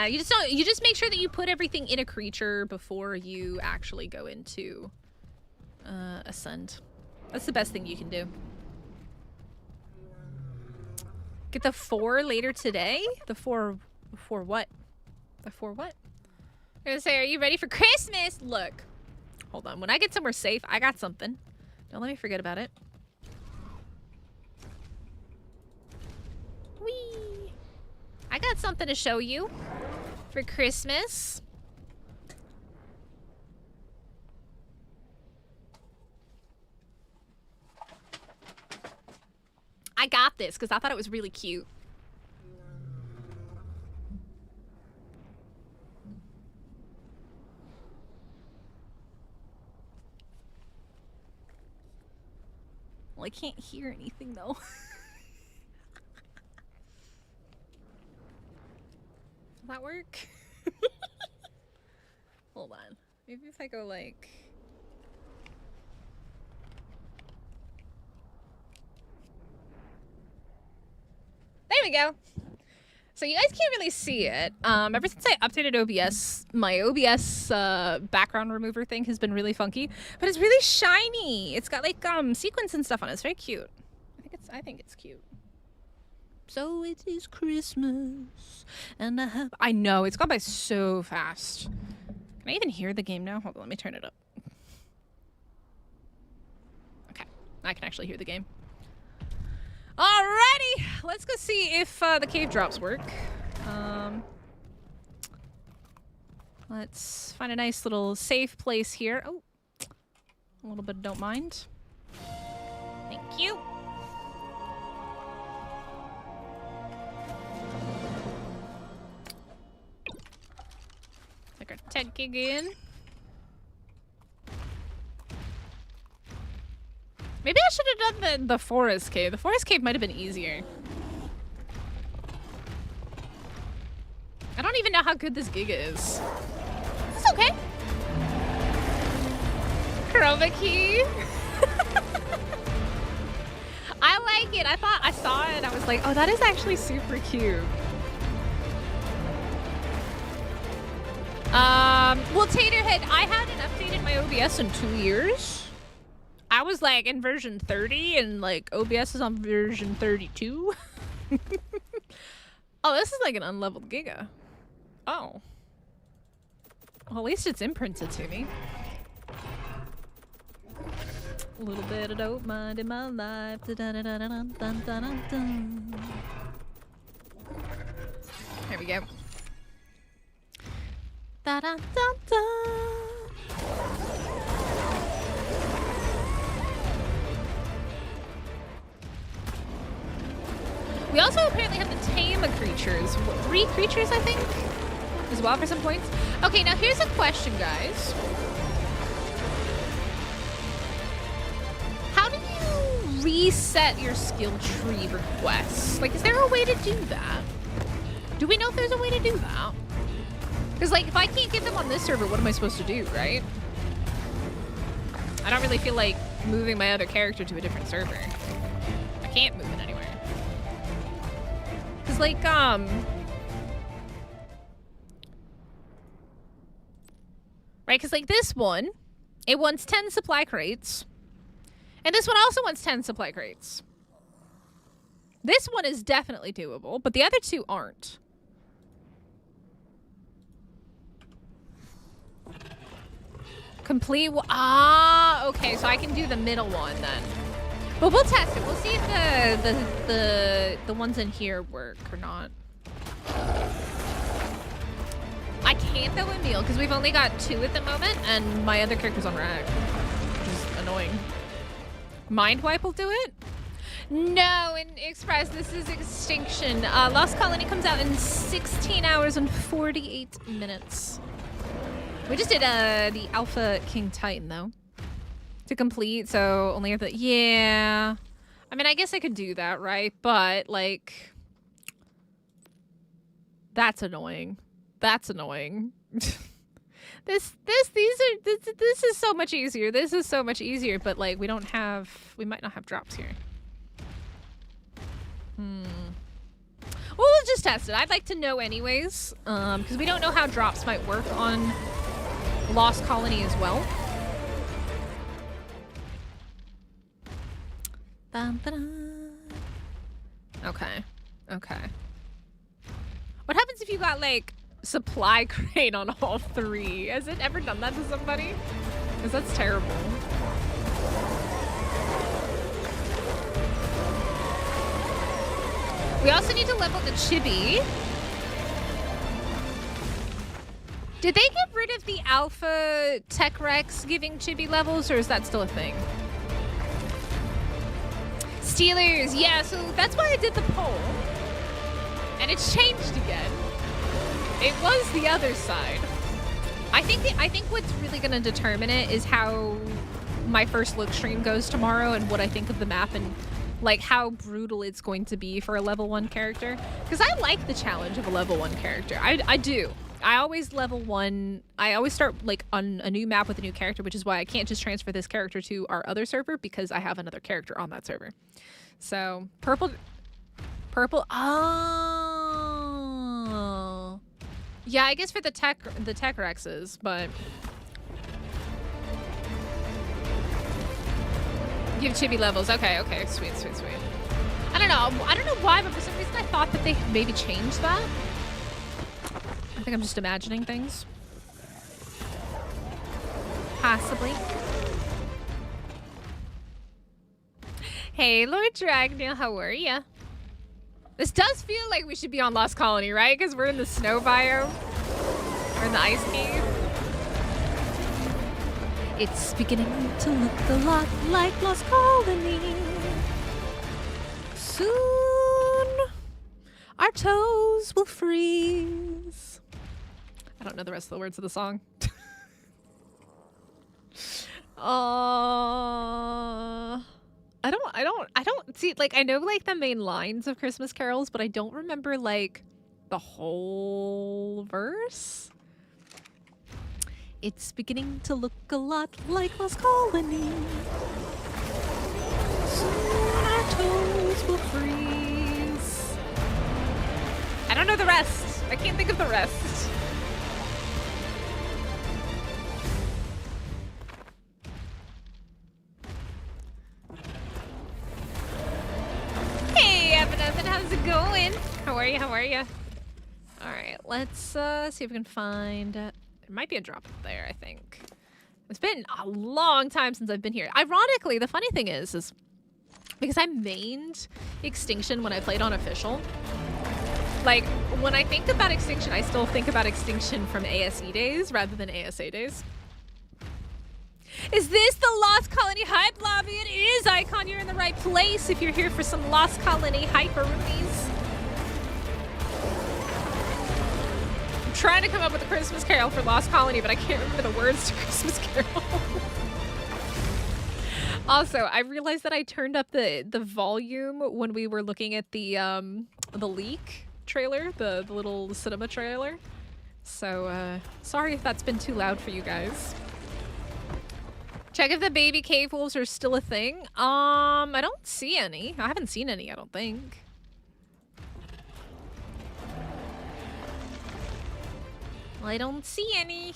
you just don't. You just make sure that you put everything in a creature before you actually go into ascend. That's the best thing you can do. Get the 4 later today. The 4 what? The 4 what? I'm gonna say, are you ready for Christmas? Look, hold on. When I get somewhere safe, I got something. Don't let me forget about it. Whee! I got something to show you for Christmas. I got this because I thought it was really cute. Well, I can't hear anything though. Does that work? Hold on. Maybe if I go like... There we go. So you guys can't really see it. Ever since I updated OBS, my OBS background remover thing has been really funky, but it's really shiny. It's got like sequins and stuff on it. It's very cute. I think it's cute. So it is Christmas, and I know it's gone by so fast. Can I even hear the game now? Hold on, let me turn it up. Okay, I can actually hear the game. Alrighty, let's go see if the cave drops work. Let's find a nice little safe place here. Oh, a little bit don't mind. Thank you. Like our 10 gig in. Maybe I should have done the forest cave. The forest cave might have been easier. I don't even know how good this gig is. It's okay. Chroma key. I like it. I thought I saw it and I was like, oh, that is actually super cute. Well, Taterhead, I hadn't updated my OBS in 2 years. I was like in version 30 and like OBS is on version 32. Oh, this is like an unleveled Giga. Oh. Well, at least it's imprinted to me. A little bit of dope mind in my life. There we go. Da da da da. We also apparently have to tame the creatures. 3 creatures, I think, as well for some points. Okay, now here's a question, guys. How do you reset your skill tree requests? Like, is there a way to do that? Do we know if there's a way to do that? Because, like, if I can't get them on this server, what am I supposed to do, right? I don't really feel like moving my other character to a different server. I can't move it anywhere. Cause like right, cause like this one, it wants 10 supply crates, and this one also wants 10 supply crates. This one is definitely doable, but the other 2 aren't. Complete. Okay, so I can do the middle one then. But we'll test it. We'll see if the ones in here work or not. I can't though, Emil, because we've only got 2 at the moment, and my other character's on rack, which is annoying. Mind wipe will do it. No, in Express, this is Extinction. Lost Colony comes out in 16 hours and 48 minutes. We just did the Alpha King Titan though. To complete, so only have the... Yeah. I mean, I guess I could do that, right? But, like... That's annoying. That's annoying. This is so much easier. This is so much easier, but, like, we don't have... We might not have drops here. We'll just test it. I'd like to know anyways, because we don't know how drops might work on Lost Colony as well. Okay. Okay. What happens if you got, like, supply crate on all three? Has it ever done that to somebody? Because that's terrible. We also need to level the chibi. Did they get rid of the alpha tech Rex giving chibi levels, or is that still a thing? Steelers, yeah, so that's why I did the poll. And it's changed again. It was the other side. I think what's really gonna determine it is how my first look stream goes tomorrow and what I think of the map and like how brutal it's going to be for a level 1 character. Because I like the challenge of a level 1 character. I do. I always level 1. I always start like on a new map with a new character, which is why I can't just transfer this character to our other server because I have another character on that server. So purple. Oh. Yeah, I guess for the tech Rexes, but give chibi levels. Okay, okay, sweet. I don't know why, but for some reason I thought that they maybe changed that. I think I'm just imagining things. Possibly. Hey, Lord Dragneel, how are ya? This does feel like we should be on Lost Colony, right? Because we're in the snow biome. We're in the ice cave. It's beginning to look a lot like Lost Colony. Soon, our toes will freeze. I don't know the rest of the words of the song. I don't see, like, I know, like, the main lines of Christmas carols, but I don't remember, like, the whole verse. It's beginning to look a lot like Lost Colony. Soon our toes will freeze. I don't know the rest. I can't think of the rest. Hey, Evan, how's it going? How are you? All right, let's see if we can find... there might be a drop up there, I think. It's been a long time since I've been here. Ironically, the funny thing is because I mained Extinction when I played on Official. Like, when I think about Extinction, I still think about Extinction from ASE days rather than ASA days. Is this the Lost Colony Hype Lobby? It is, Icon. You're in the right place if you're here for some Lost Colony hyper-roomies. I'm trying to come up with a Christmas Carol for Lost Colony, but I can't remember the words to Christmas Carol. Also, I realized that I turned up the volume when we were looking at the leak trailer, the little cinema trailer. So, sorry if that's been too loud for you guys. Check if the baby cave wolves are still a thing. I don't see any. I haven't seen any, I don't think. I don't see any.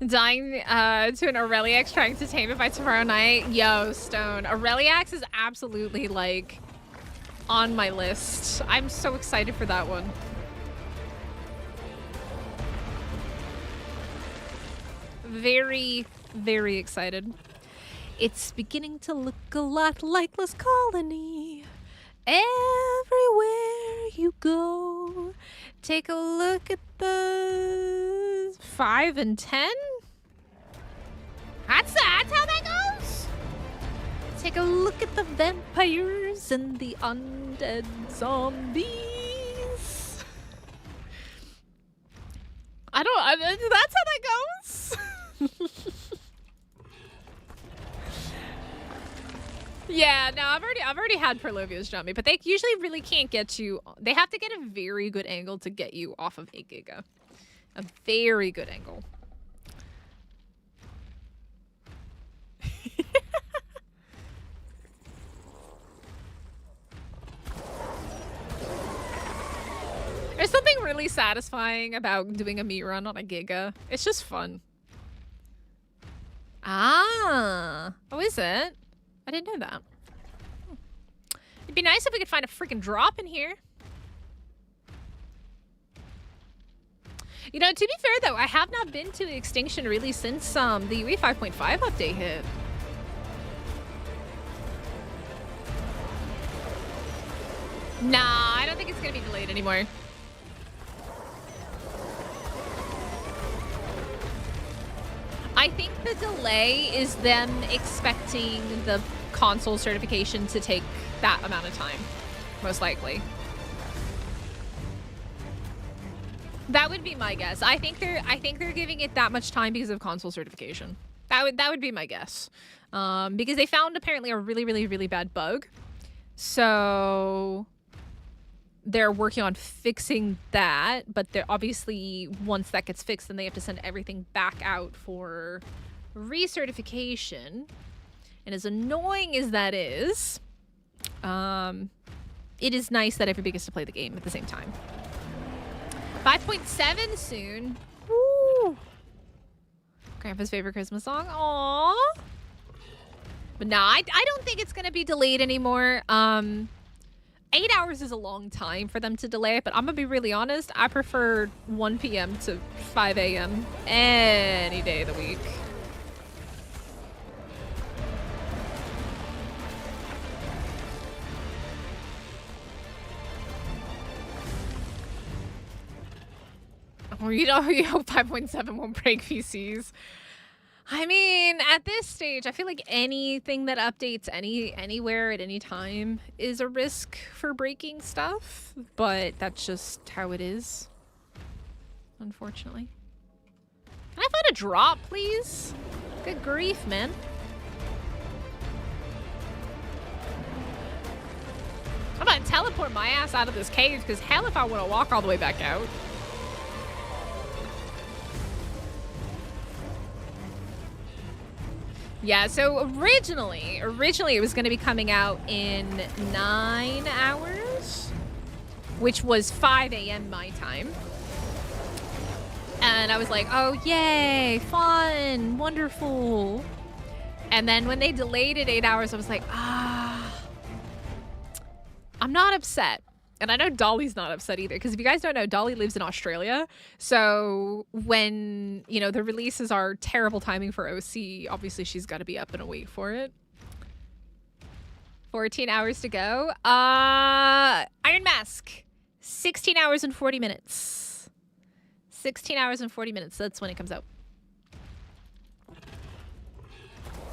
Dying to an Aureliax trying to tame it by tomorrow night. Yo, Stone. Aureliax is absolutely, like, on my list. I'm so excited for that one. Very, very excited. It's beginning to look a lot like Lost Colony. Everywhere you go, take a look at the 5 and 10. That's how that goes. Take a look at the vampires and the undead zombies. That's how that goes. Yeah, no, I've already had Perlovius jump me, but they usually really can't get you. They have to get a very good angle to get you off of 8 Giga. A very good angle. really satisfying about doing a meat run on a Giga. It's just fun. Ah. Oh, is it? I didn't know that. It'd be nice if we could find a freaking drop in here. You know, to be fair though, I have not been to Extinction really since the UE 5.5 update hit. Nah, I don't think it's gonna be delayed anymore. I think the delay is them expecting the console certification to take that amount of time, most likely. That would be my guess. I think they're giving it that much time because of console certification. That would be my guess. Because they found apparently a really bad bug. So they're working on fixing that, but they're obviously, once that gets fixed, then they have to send everything back out for recertification. And as annoying as that is, it is nice that everybody gets to play the game at the same time. 5.7 soon. Woo! Grandpa's favorite Christmas song. Aww. But nah, I don't think it's gonna be delayed anymore. 8 hours is a long time for them to delay it, but I'm gonna be really honest. I prefer 1 p.m. to 5 a.m. any day of the week. Or you know 5.7 won't break PCs. I mean, at this stage, I feel like anything that updates anywhere at any time is a risk for breaking stuff, but that's just how it is, unfortunately. Can I find a drop, please? Good grief, man. I'm gonna teleport my ass out of this cave, because hell if I want to walk all the way back out. Yeah, so originally it was going to be coming out in 9 hours, which was 5 a.m. my time. And I was like, oh, yay, fun, wonderful. And then when they delayed it 8 hours, I was like, I'm not upset. And I know Dolly's not upset either, because if you guys don't know, Dolly lives in Australia. So when, you know, the releases are terrible timing for OC, obviously she's got to be up and awake for it. 14 hours to go. Iron Mask. 16 hours and 40 minutes. 16 hours and 40 minutes. That's when it comes out.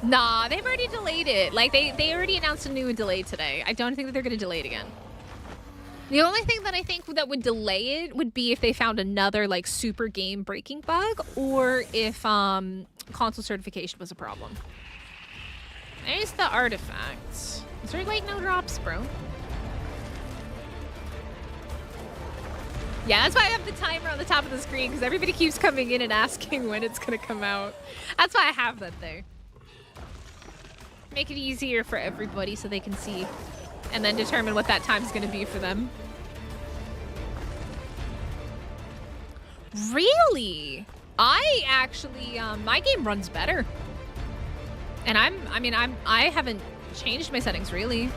Nah, they've already delayed it. Like, they already announced a new delay today. I don't think that they're going to delay it again. The only thing that I think that would delay it would be if they found another, like, super game breaking bug, or if console certification was a problem. There's the artifact. Is there, like, no drops, bro? Yeah, that's why I have the timer on the top of the screen, because everybody keeps coming in and asking when it's going to come out. That's why I have that there. Make it easier for everybody so they can see. And then determine what that time is going to be for them. Really? I actually, my game runs better. And I haven't changed my settings really.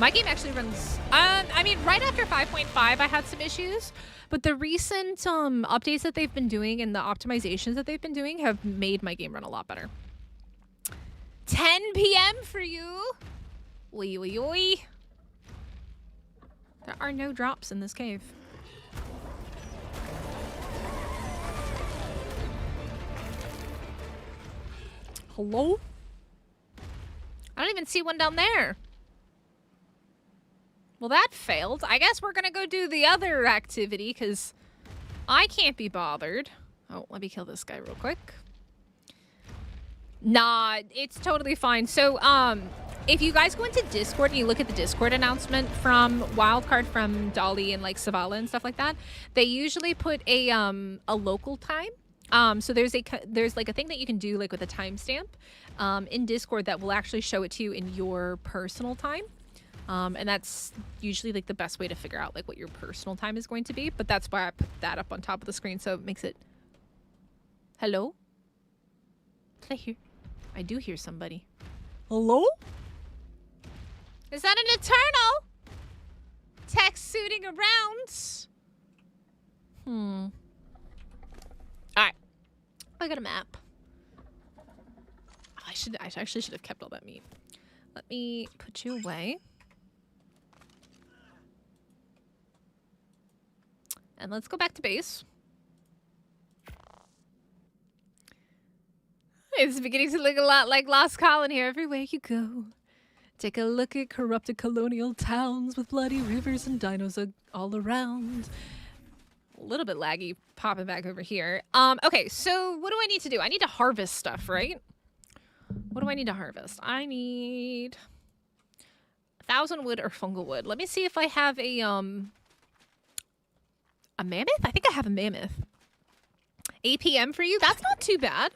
My game actually runs, I mean, right after 5.5, I had some issues. But the recent updates that they've been doing and the optimizations that they've been doing have made my game run a lot better. 10 p.m. for you. Oi, oi, oi. There are no drops in this cave. Hello? I don't even see one down there. Well, that failed. I guess we're gonna go do the other activity, because I can't be bothered. Oh, let me kill this guy real quick. Nah, it's totally fine. So, if you guys go into Discord and you look at the Discord announcement from Wildcard, from Dolly and like Savala and stuff like that, they usually put a local time. So there's like a thing that you can do like with a timestamp in Discord that will actually show it to you in your personal time. And that's usually like the best way to figure out like what your personal time is going to be. But that's why I put that up on top of the screen, so it makes it... Hello? Did I hear? I do hear somebody. Hello? Is that an Eternal? Tech suiting around. Alright. I got a map. I actually should have kept all that meat. Let me put you away. And let's go back to base. It's beginning to look a lot like Lost Colony here everywhere you go. Take a look at corrupted colonial towns with bloody rivers and dinos all around. A little bit laggy popping back over here. Okay, so what do I need to do? I need to harvest stuff, right? What do I need to harvest? I need 1,000 wood or fungal wood. Let me see if I have a mammoth? I think I have a mammoth. APM for you? That's not too bad.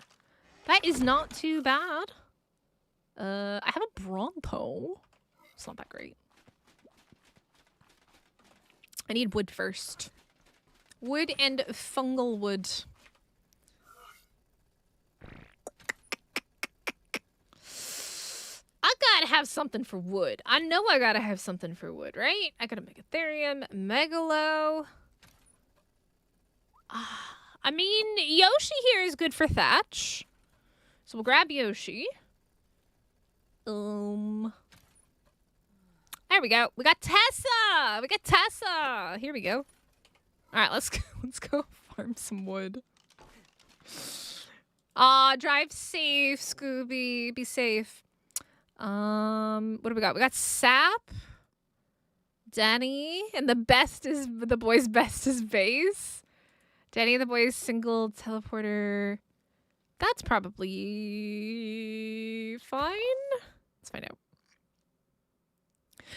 That is not too bad. I have a bronco. It's not that great. I need wood first. Wood and fungal wood. I gotta have something for wood. I know I gotta have something for wood, right? I gotta make Ethereum, Megalo. I mean, Yoshi here is good for thatch. So we'll grab Yoshi. There we go. We got Tessa. We got Tessa. Here we go. All right, let's go farm some wood. Drive safe, Scooby. Be safe. What do we got? We got Sap, Danny, and the boy's best is base. Danny and the boy's single teleporter. That's probably fine. Let's find out.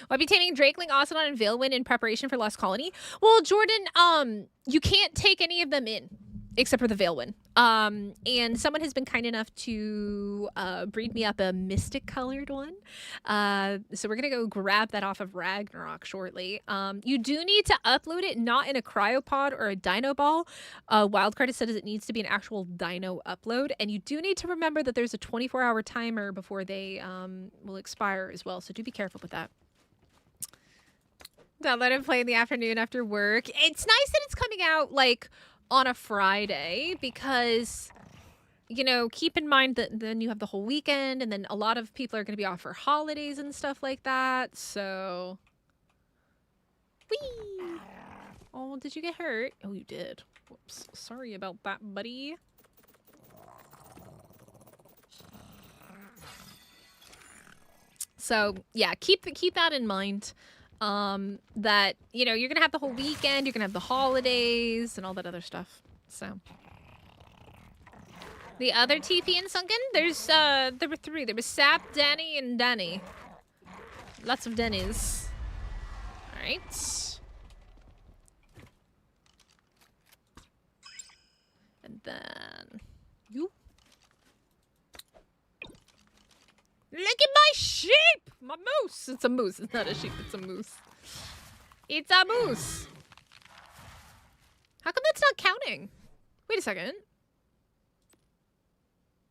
Will I be taming Drakeling, Ocelot, and Veilwind in preparation for Lost Colony? Well, Jordan, you can't take any of them in except for the Veilwind. And someone has been kind enough to breed me up a mystic colored one. So we're gonna go grab that off of Ragnarok shortly. You do need to upload it, not in a cryopod or a dino ball. Wildcard has said it needs to be an actual dino upload, and you do need to remember that there's a 24-hour timer before they will expire as well. So do be careful with that. Don't let him play in the afternoon after work. It's nice that it's coming out like on a Friday because, you know, keep in mind that then you have the whole weekend and then a lot of people are going to be off for holidays and stuff like that. So, whee! Oh, did you get hurt? Oh, you did. Whoops. Sorry about that, buddy. So, yeah, keep that in mind. That, you know, you're gonna have the whole weekend, you're gonna have the holidays and all that other stuff. So the other TP in Sunken, there were 3. There was Sap, Danny, and Danny. Lots of Denny's. Alright. And then you. Look at my sheep! My moose! It's a moose. It's not a sheep. It's a moose. It's a moose! How come that's not counting? Wait a second.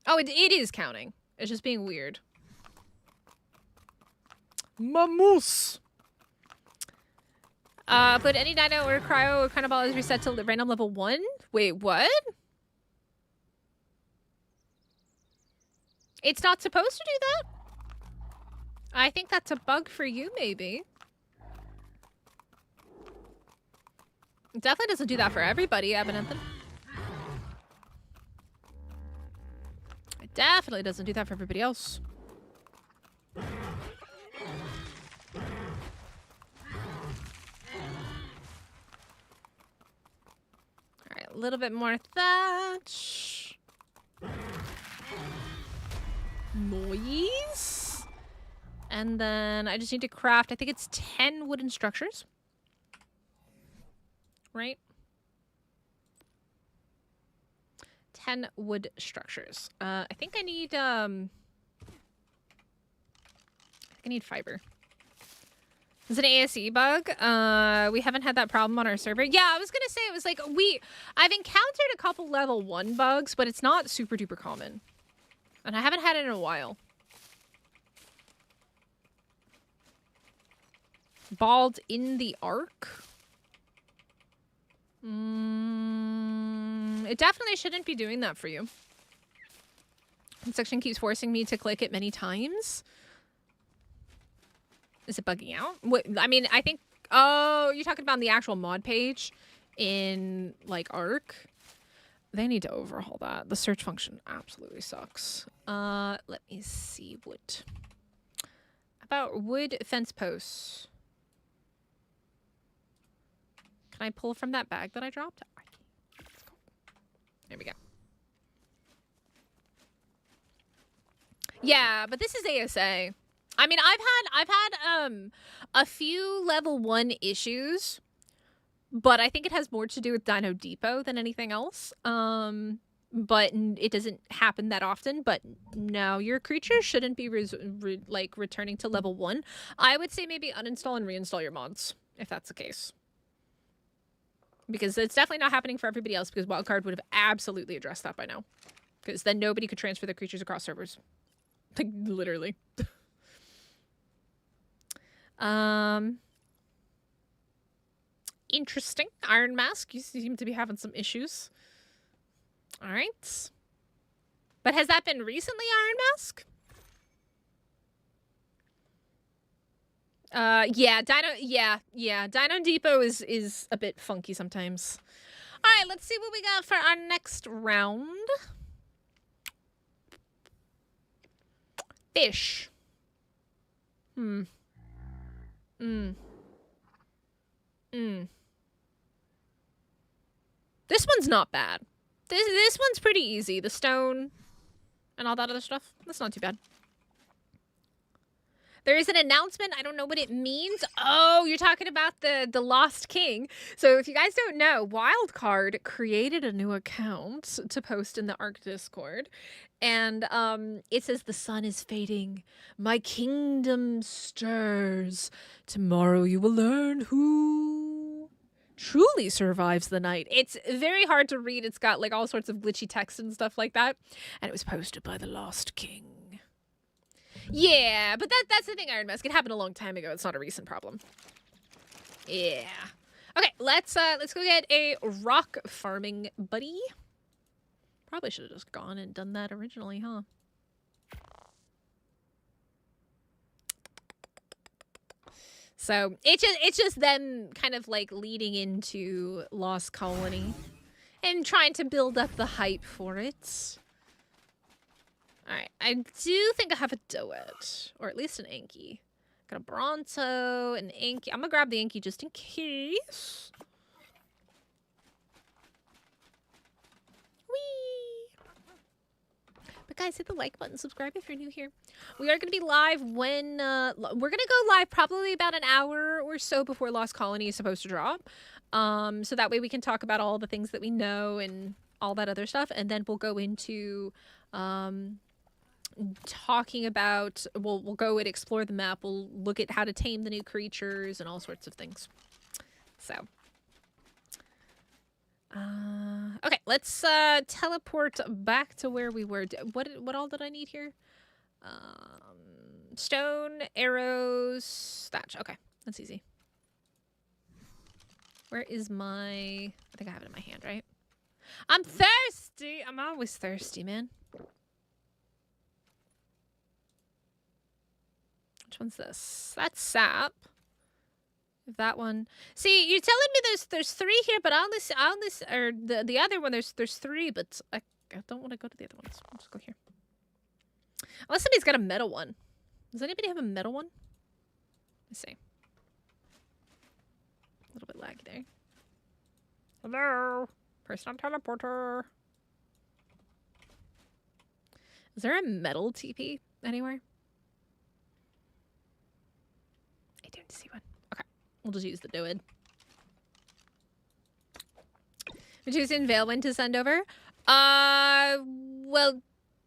Oh, it is counting. It's just being weird. My moose! Put any dino or cryo or kind of ball is reset to random level 1? Wait, what? It's not supposed to do that? I think that's a bug for you, maybe. It definitely doesn't do that for everybody, Abinanthan. It definitely doesn't do that for everybody else. Alright, a little bit more thatch. Noise. And then I just need to craft, I think it's 10 wooden structures. Right? 10 wood structures. I think I need fiber. It's an ASE bug. We haven't had that problem on our server. Yeah, I was gonna say it was like I've encountered a couple level 1 bugs, but it's not super duper common. And I haven't had it in a while. Bald in the Ark? It definitely shouldn't be doing that for you. The section keeps forcing me to click it many times. Is it bugging out? What, I mean, I think... Oh, you're talking about on the actual mod page in, like, ARK? They need to overhaul that. The search function absolutely sucks. Let me see. Wood. About wood fence posts. Can I pull from that bag that I dropped? Let's go. There we go. Yeah, but this is ASA. I mean, I've had a few level 1 issues, but I think it has more to do with Dino Depot than anything else. But it doesn't happen that often. But no, your creature shouldn't be returning to level 1. I would say maybe uninstall and reinstall your mods if that's the case. Because it's definitely not happening for everybody else, because Wildcard would have absolutely addressed that by now. Because then nobody could transfer their creatures across servers. Like, literally. Interesting. Iron Mask, you seem to be having some issues. Alright. But has that been recently, Iron Mask? Dino Depot is a bit funky sometimes. Alright, let's see what we got for our next round. Fish. This one's not bad. This one's pretty easy. The stone and all that other stuff. That's not too bad. There is an announcement. I don't know what it means. Oh, you're talking about the Lost King. So if you guys don't know, Wildcard created a new account to post in the ARK Discord. And it says, "The sun is fading. My kingdom stirs. Tomorrow you will learn who truly survives the night." It's very hard to read. It's got like all sorts of glitchy text and stuff like that. And it was posted by the Lost King. Yeah, but that's the thing, Iron Mask. It happened a long time ago. It's not a recent problem. Yeah. Okay, let's go get a rock farming buddy. Probably should have just gone and done that originally, huh? So it's just them kind of like leading into Lost Colony and trying to build up the hype for it. Alright, I do think I have a Doet, or at least an Anki. Got a Bronto, an Anki. I'm gonna grab the Anki just in case. Whee! But guys, hit the like button, subscribe if you're new here. We are gonna be live when, we're gonna go live probably about an hour or so before Lost Colony is supposed to drop. So that way we can talk about all the things that we know and all that other stuff, and then we'll go into, talking about, we'll go and explore the map. We'll look at how to tame the new creatures and all sorts of things. So, okay, let's teleport back to where we were. What all did I need here? Stone, arrows, thatch. Okay, that's easy. Where is my... I think I have it in my hand, right? I'm thirsty. I'm always thirsty, man. Which one's this? That's sap. That one. See, you're telling me there's 3 here, but on this or the other one there's 3, but I don't want to go to the other ones. I'll just go here. Unless somebody's got a metal one. Does anybody have a metal one? Let's see. A little bit laggy there. Hello, person on teleporter. Is there a metal TP anywhere? I don't see one. Okay, we'll just use the Doed. Medusa and Vale when to send over? Well,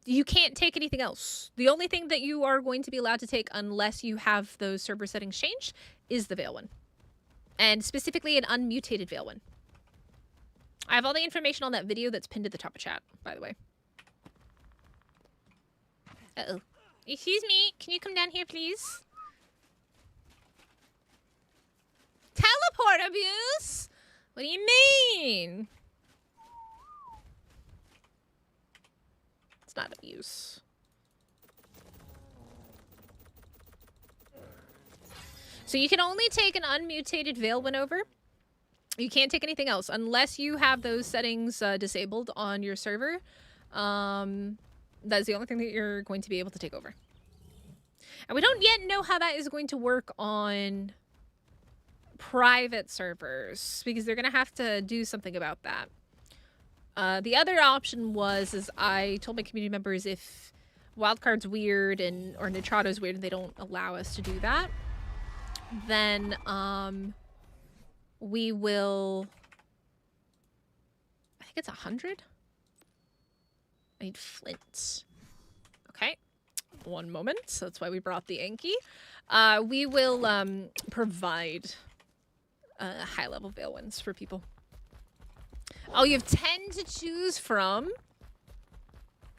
you can't take anything else. The only thing that you are going to be allowed to take unless you have those server settings changed is the Veil one. And specifically an unmutated Veil one. I have all the information on that video that's pinned at the top of chat, by the way. Uh-oh. Excuse me, can you come down here, please? Teleport abuse? What do you mean? It's not abuse. So you can only take an unmutated Veil one over. You can't take anything else unless you have those settings disabled on your server. That's the only thing that you're going to be able to take over. And we don't yet know how that is going to work on private servers because they're going to have to do something about that. The other option is I told my community members if Wildcard's weird or Nitrato's weird and they don't allow us to do that, then we will... I think it's 100? I need flint. Okay. One moment. So that's why we brought the Anki. We will provide high-level Veil ones for people. Oh, you have 10 to choose from.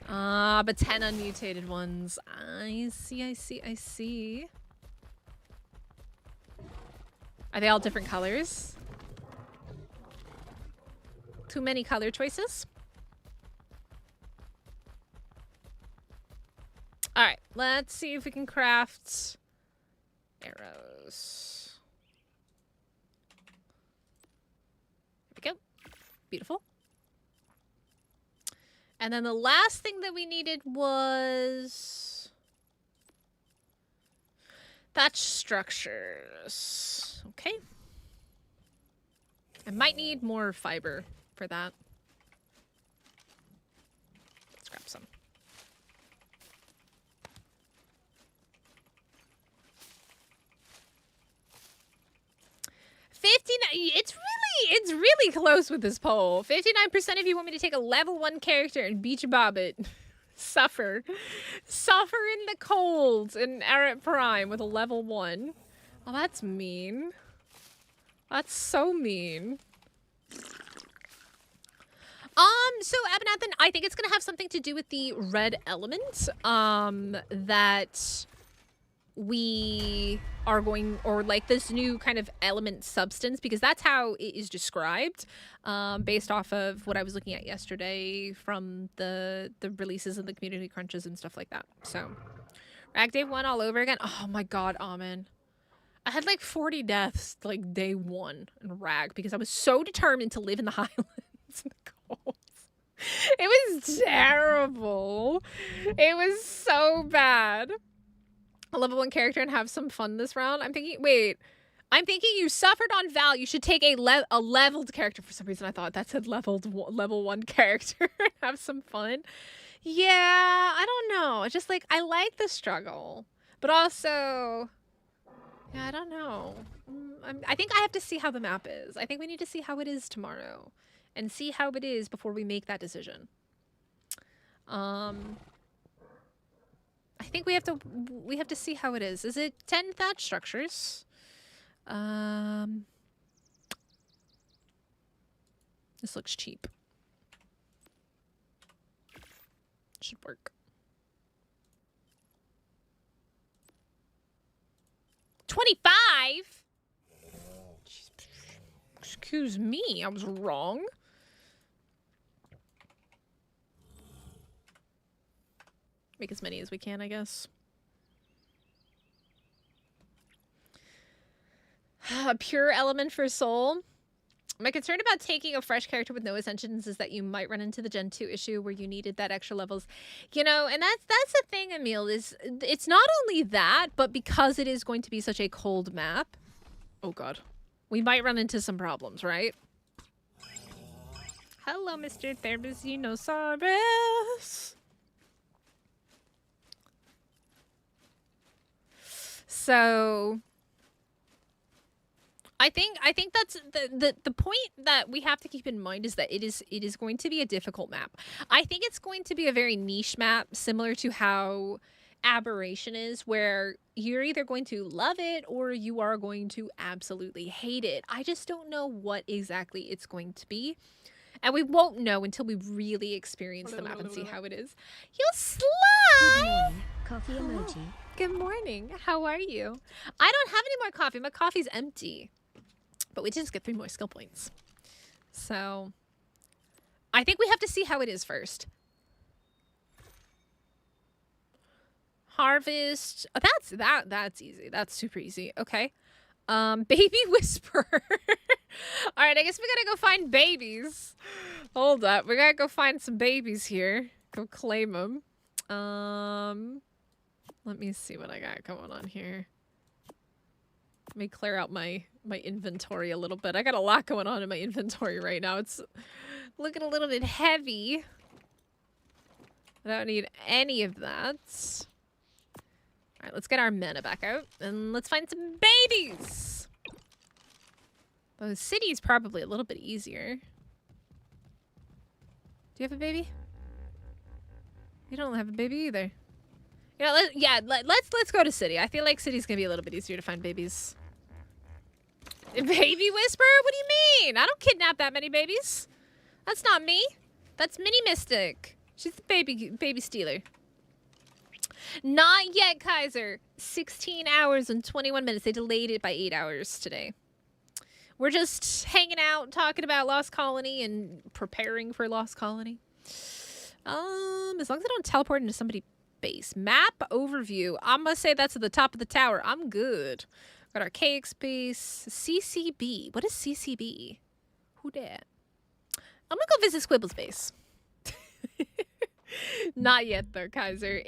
But 10 unmutated ones. I see. Are they all different colors? Too many color choices? Alright, let's see if we can craft arrows. There we go. Beautiful. And then the last thing that we needed was thatch structures. Okay. I might need more fiber for that. Let's grab some. 59. It's really close with this poll. 59% of you want me to take a level 1 character and beach bobbit. Suffer in the cold in Arat Prime with a level 1. Oh, that's mean. That's so mean. So Abernathan, I think it's gonna have something to do with the red element. That we are going, or like this new kind of element substance, because that's how it is described, based off of what I was looking at yesterday from the releases and the community crunches and stuff like that. So, Rag Day 1 all over again. Oh my god, Amen. I had like 40 deaths like day 1 in Rag because I was so determined to live in the Highlands in the cold. It was terrible. It was so bad. A level 1 character and have some fun this round. I'm thinking you suffered on Val. You should take a leveled character. For some reason I thought that said level 1 character and have some fun. Yeah, I don't know. It's just like, I like the struggle. But also, yeah, I don't know. I think I have to see how the map is. I think we need to see how it is tomorrow. And see how it is before we make that decision. I think we have to see how it is. Is it 10 thatch structures? This looks cheap. Should work. 25? Excuse me, I was wrong. Make as many as we can, I guess. A pure element for soul. My concern about taking a fresh character with no ascensions is that you might run into the Gen 2 issue where you needed that extra levels. You know, and that's the thing, Emil, is it's not only that, but because it is going to be such a cold map. Oh god. We might run into some problems, right? Hello, Mr. Therbazinosaurus. So, I think that's the point that we have to keep in mind is that it is going to be a difficult map. I think it's going to be a very niche map, similar to how Aberration is, where you're either going to love it or you are going to absolutely hate it. I just don't know what exactly it's going to be. And we won't know until we really experience the map and see how it is. You Good slime! morning, coffee emoji. Good morning. How are you? I don't have any more coffee. My coffee's empty. But we just get 3 more skill points. So I think we have to see how it is first. Harvest. Oh, that's easy. That's super easy. Okay. Baby whisperer. All right, I guess we gotta go find babies. Hold up. We gotta go find some babies here. Go claim them. Let me see what I got going on here. Let me clear out my inventory a little bit. I got a lot going on in my inventory right now. It's looking a little bit heavy. I don't need any of that. All right, let's get our mana back out and let's find some babies. The city's probably a little bit easier. Do you have a baby? You don't have a baby either. You know, let's go to city. I feel like city's gonna be a little bit easier to find babies. Baby whisperer? What do you mean? I don't kidnap that many babies. That's not me. That's Mini Mystic. She's the baby stealer. Not yet, Kaiser. 16 hours and 21 minutes. They delayed it by 8 hours today. We're just hanging out, talking about Lost Colony and preparing for Lost Colony. As long as I don't teleport into somebody's base. Map overview. I'm gonna say that's at the top of the tower. I'm good. Got archaic space. CCB. What is CCB? Who dat? I'm gonna go visit Squibble's base. Not yet though, Kaiser.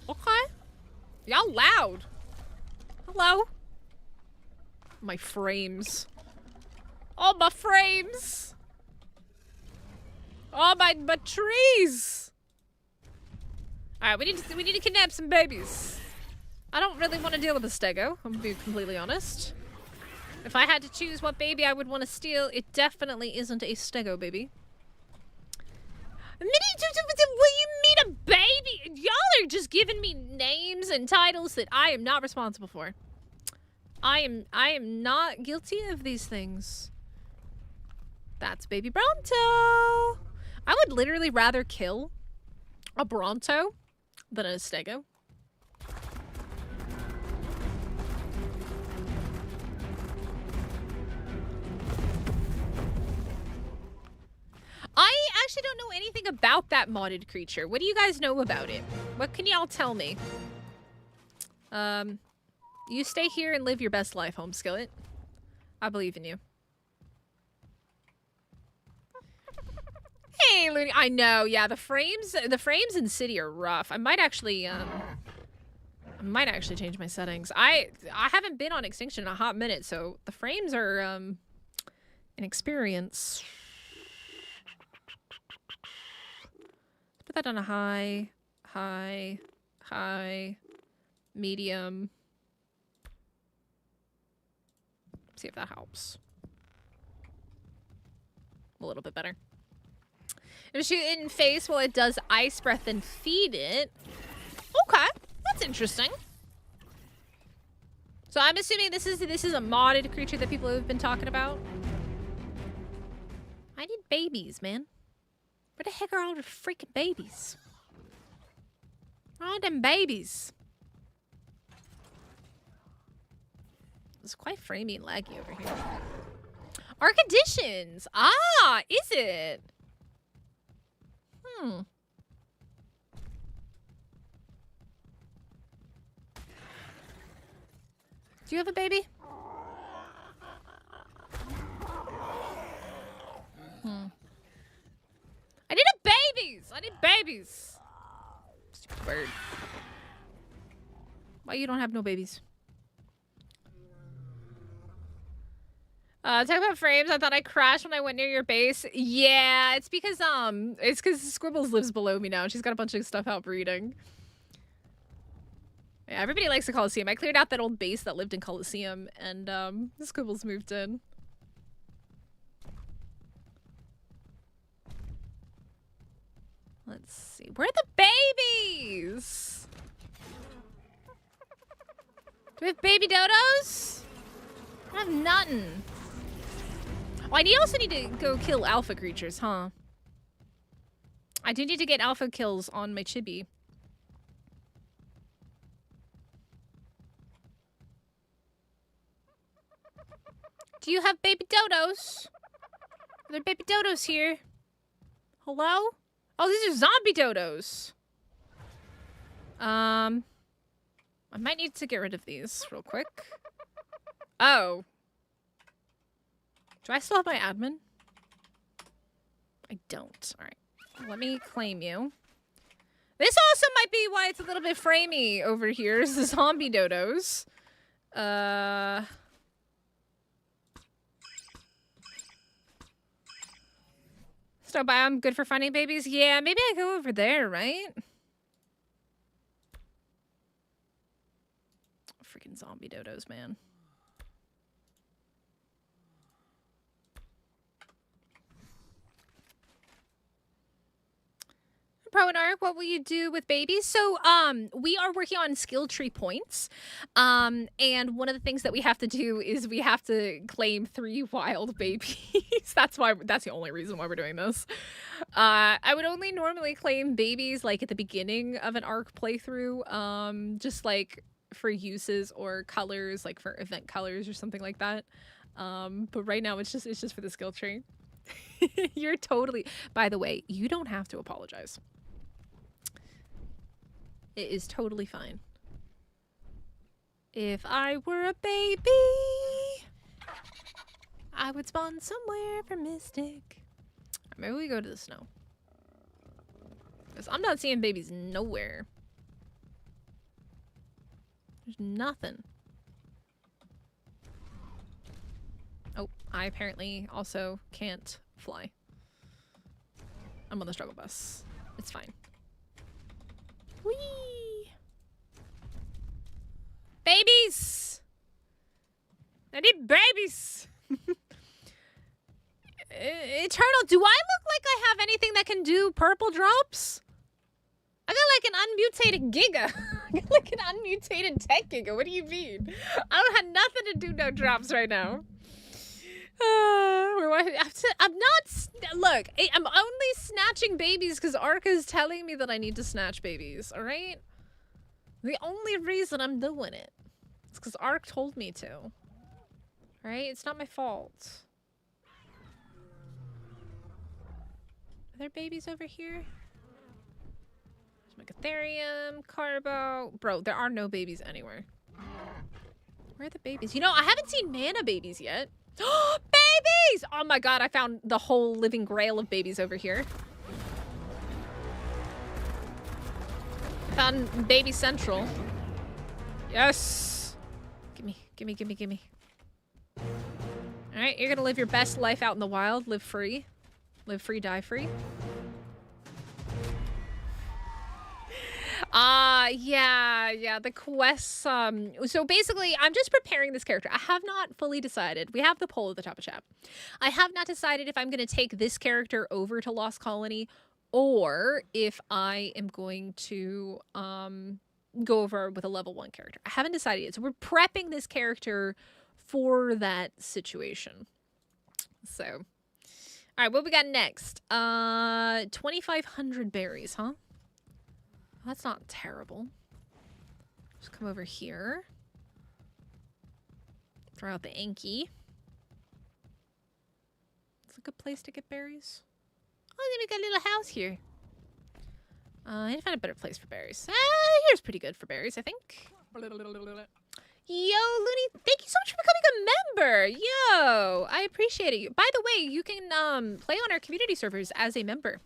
Okay. Y'all loud. Hello? My frames. Oh, my frames. Oh, my trees. All right, we need to kidnap some babies. I don't really want to deal with a stego, I'm gonna be completely honest. If I had to choose what baby I would want to steal, it definitely isn't a stego baby. What you mean a baby? Y'all are just giving me names and titles that I am not responsible for. I am not guilty of these things. That's baby Bronto. I would literally rather kill a Bronto than a stego. I actually don't know anything about that modded creature. What do you guys know about it? What can y'all tell me? You stay here and live your best life, Home Skillet. I believe in you. Hey, Looney. I know, yeah, the frames in City are rough. I might actually change my settings. I haven't been on Extinction in a hot minute, so the frames are an experience. Put that on a high, medium. See if that helps. A little bit better. If shoot it in face while it does ice breath and feed it. Okay, that's interesting. So I'm assuming this is a modded creature that people have been talking about. I need babies, man. Where the heck are all the freaking babies? All them babies. It's quite framey and laggy over here. ARK Additions! Ah, is it? Do you have a baby? I need babies! I need babies! Stupid bird. Why you don't have no babies? Talk about frames. I thought I crashed when I went near your base. Yeah, it's because Scribbles lives below me now. She's got a bunch of stuff out breeding. Yeah, everybody likes the Coliseum. I cleared out that old base that lived in Coliseum, and the Squibbles moved in. Let's see. Where are the babies? Do we have baby dodos? I have nothing. Oh, I also need to go kill alpha creatures, huh? I do need to get alpha kills on my chibi. Do you have baby dodos? Are there baby dodos here? Hello? Oh, these are zombie dodos. I might need to get rid of these real quick. Oh. Do I still have my admin? I don't. All right. Let me claim you. This also might be why it's a little bit framey over here. Is the zombie dodos. Stop by. I'm good for finding babies. Yeah, maybe I go over there, right? Freaking zombie dodos, man. Pro and Ark, what will you do with babies? So, we are working on skill tree points. And one of the things that we have to do is we have to claim 3 wild babies. That's the only reason why we're doing this. I would only normally claim babies like at the beginning of an Ark playthrough, just like for uses or colors, like for event colors or something like that. But right now it's just for the skill tree. You're totally, by the way, you don't have to apologize. It is totally fine. If I were a baby, I would spawn somewhere for Mystic. Maybe we go to the snow. Because I'm not seeing babies nowhere. There's nothing. Oh, I apparently also can't fly. I'm on the struggle bus. It's fine. Whee! Babies! I need babies! Eternal, do I look like I have anything that can do purple drops? I got like an unmutated Giga. I got like an unmutated tech Giga. What do you mean? I don't have nothing to do no drops right now. I'm not. Look, I'm only snatching babies because Ark is telling me that I need to snatch babies. All right. The only reason I'm doing it is because Ark told me to. All right. It's not my fault. Are there babies over here? There's Megatherium, Carbo. Bro, there are no babies anywhere. Where are the babies? You know, I haven't seen mana babies yet. Babies! Oh my god, I found the whole living grail of babies over here. Found baby central. Yes! Gimme, gimme, gimme, gimme. Alright, you're gonna live your best life out in the wild. Live free. Live free, die free. Yeah, the quests, so basically, I'm just preparing this character. I have not fully decided. We have the poll at the top of chat. I have not decided if I'm going to take this character over to Lost Colony or if I am going to, go over with a level 1 character. I haven't decided yet. So we're prepping this character for that situation. So, all right, what we got next? 2,500 berries, huh? That's not terrible. Just come over here. Throw out the Anki. It's a good place to get berries. Oh, then we got a little house here. I need to find a better place for berries. Here's pretty good for berries, I think. Yo, Looney, thank you so much for becoming a member. Yo, I appreciate it. By the way, you can play on our community servers as a member.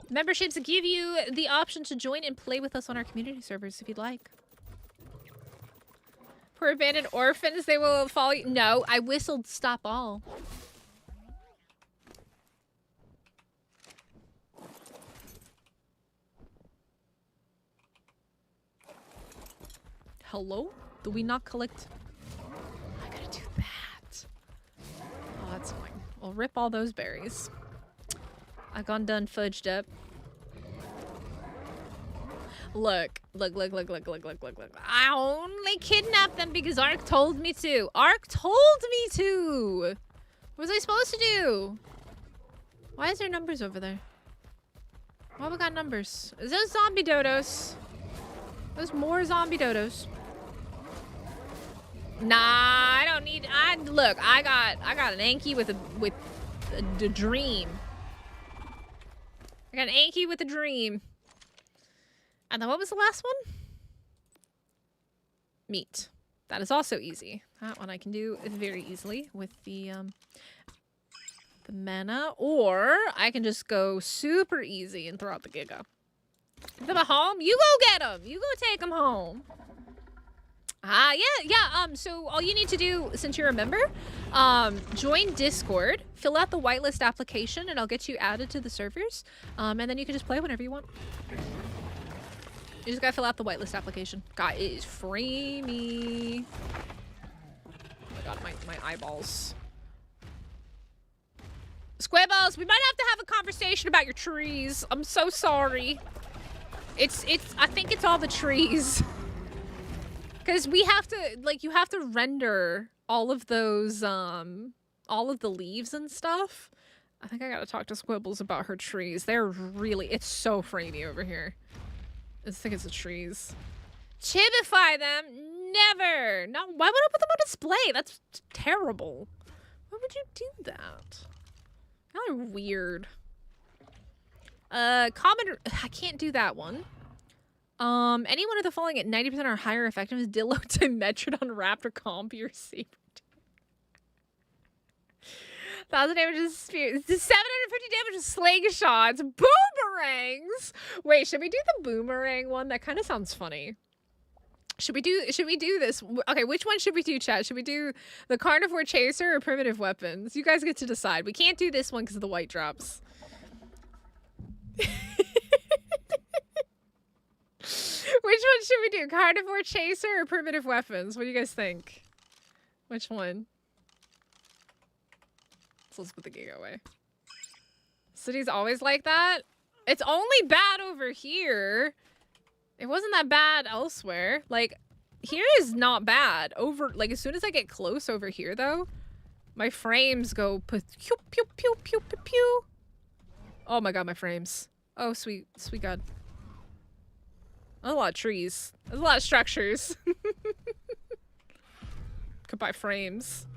Memberships give you the option to join and play with us on our community servers if you'd like. For abandoned orphans, they will follow you. No, I whistled stop all. Hello? Do we not collect? I gotta do that. Oh, that's fine. We'll rip all those berries. I gone done fudged up. Look. I only kidnapped them because Ark told me to. Ark told me to. What was I supposed to do? Why is there numbers over there? Why we got numbers? Is those zombie dodos? There's more zombie dodos. Nah, I don't need. Look. I got an Anki with a dream. I got an Anki with a dream. And then what was the last one? Meat. That is also easy. That one I can do very easily with the mana. Or I can just go super easy and throw out the Giga. Give them home? You go get them. You go take them home. Yeah. So all you need to do, since you're a member, join Discord, fill out the whitelist application, and I'll get you added to the servers. And then you can just play whenever you want. You just gotta fill out the whitelist application. God, it is framey. Oh my god, my eyeballs. Squibbles, we might have to have a conversation about your trees. I'm so sorry. I think it's all the trees. Because we have to, like, you have to render all of those, all of the leaves and stuff. I think I gotta talk to Squibbles about her trees. They're really, it's so framey over here. I think it's the trees. Chibify them? Never! No, why would I put them on display? That's terrible. Why would you do that? Y'all are weird. Common, I can't do that one. Anyone of the following at 90% or higher effectiveness, Dillo, Dimetrodon, Raptor, Comp, or Saber. 1,000 damage is spear. 750 damage is sling shots. Boomerangs. Wait, should we do the boomerang one? That kind of sounds funny. Should we do this? Okay, which one should we do, chat? Should we do the carnivore chaser or primitive weapons? You guys get to decide. We can't do this one because of the white drops. Which one should we do? Carnivore chaser or primitive weapons? What do you guys think? Which one? So let's put the Giga away. City's always like that? It's only bad over here. It wasn't that bad elsewhere. Like, here is not bad. Over, like, as soon as I get close over here, though, my frames go pew, pew, pew, pew, pew, pew. Oh my god, my frames. Oh, sweet god. There's a lot of trees. There's a lot of structures. Could buy frames.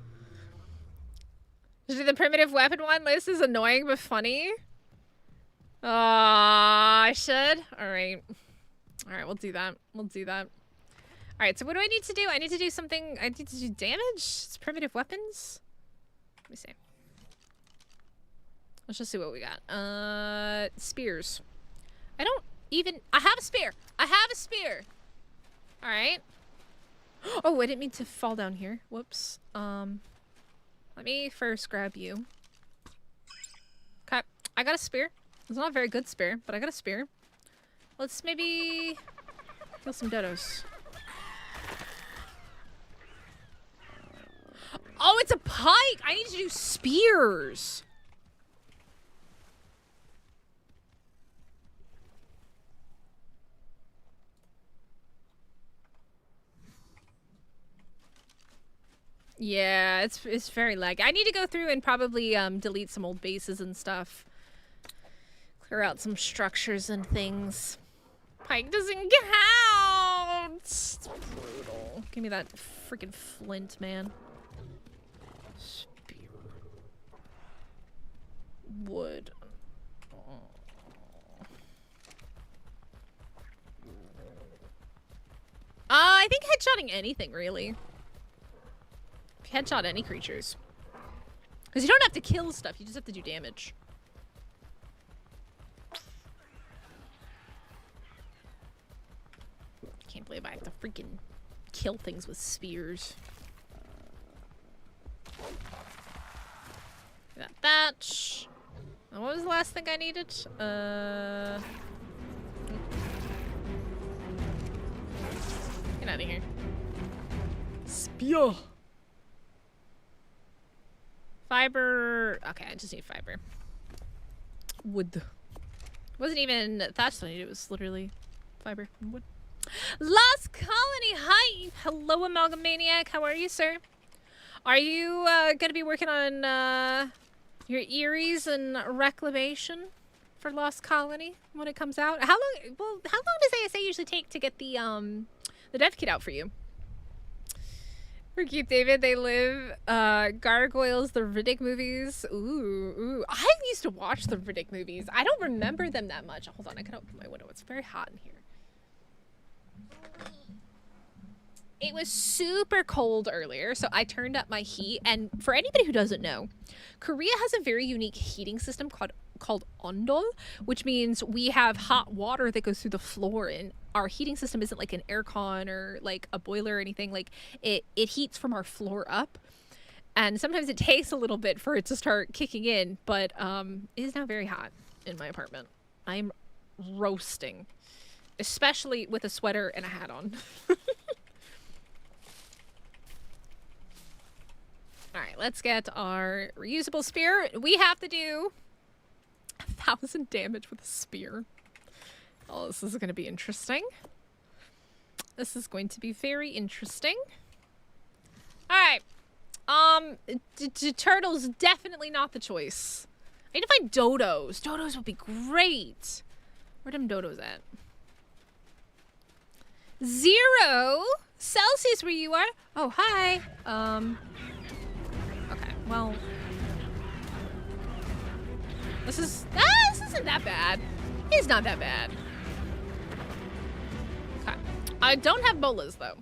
Should do the primitive weapon one. This is annoying but funny. I should. Alright, we'll do that. Alright, so what do I need to do? I need to do something. I need to do damage? It's primitive weapons? Let me see. Let's just see what we got. Spears. I have a spear. Alright. Oh, I didn't mean to fall down here. Whoops. Let me first grab you. Okay, I got a spear. It's not a very good spear, but I got a spear. Let's maybe kill some dodos. Oh, it's a pike! I need to do spears! Yeah, it's very laggy. I need to go through and probably delete some old bases and stuff. Clear out some structures and things. Pike doesn't count! It's brutal. Give me that freaking flint, man. Spear. Wood. I think headshotting anything, really. Headshot any creatures. Because you don't have to kill stuff, you just have to do damage. Can't believe I have to freaking kill things with spears. That thatch. And what was the last thing I needed? Get out of here. Yeah. Fiber. Okay, I just need fiber. Wood. Wasn't even thatched on it. It was literally fiber and wood. Lost Colony. Hi. Hello, Amalgamaniac. How are you, sir? Are you going to be working on your Eries and Reclamation for Lost Colony when it comes out? How long? Well, how long does ASA usually take to get the dev kit out for you? For Keith David, they live. Gargoyles, the Riddick movies. Ooh. I used to watch the Riddick movies. I don't remember them that much. Hold on, I can open my window. It's very hot in here. It was super cold earlier, so I turned up my heat. And for anybody who doesn't know, Korea has a very unique heating system called ondol, which means we have hot water that goes through the floor, and our heating system isn't like an aircon or like a boiler or anything. Like it heats from our floor up, and sometimes it takes a little bit for it to start kicking in, but it is now very hot in my apartment. I'm roasting, especially with a sweater and a hat on. All right, let's get our reusable spear. We have to do 1,000 damage with a spear. Oh, this is going to be interesting. This is going to be very interesting. All right. Turtles, definitely not the choice. I need to find dodos. Dodos would be great. Where them dodos at? 0 Celsius where you are. Oh, hi. Okay, well. This isn't that bad. It's not that bad. Okay. I don't have bolas, though.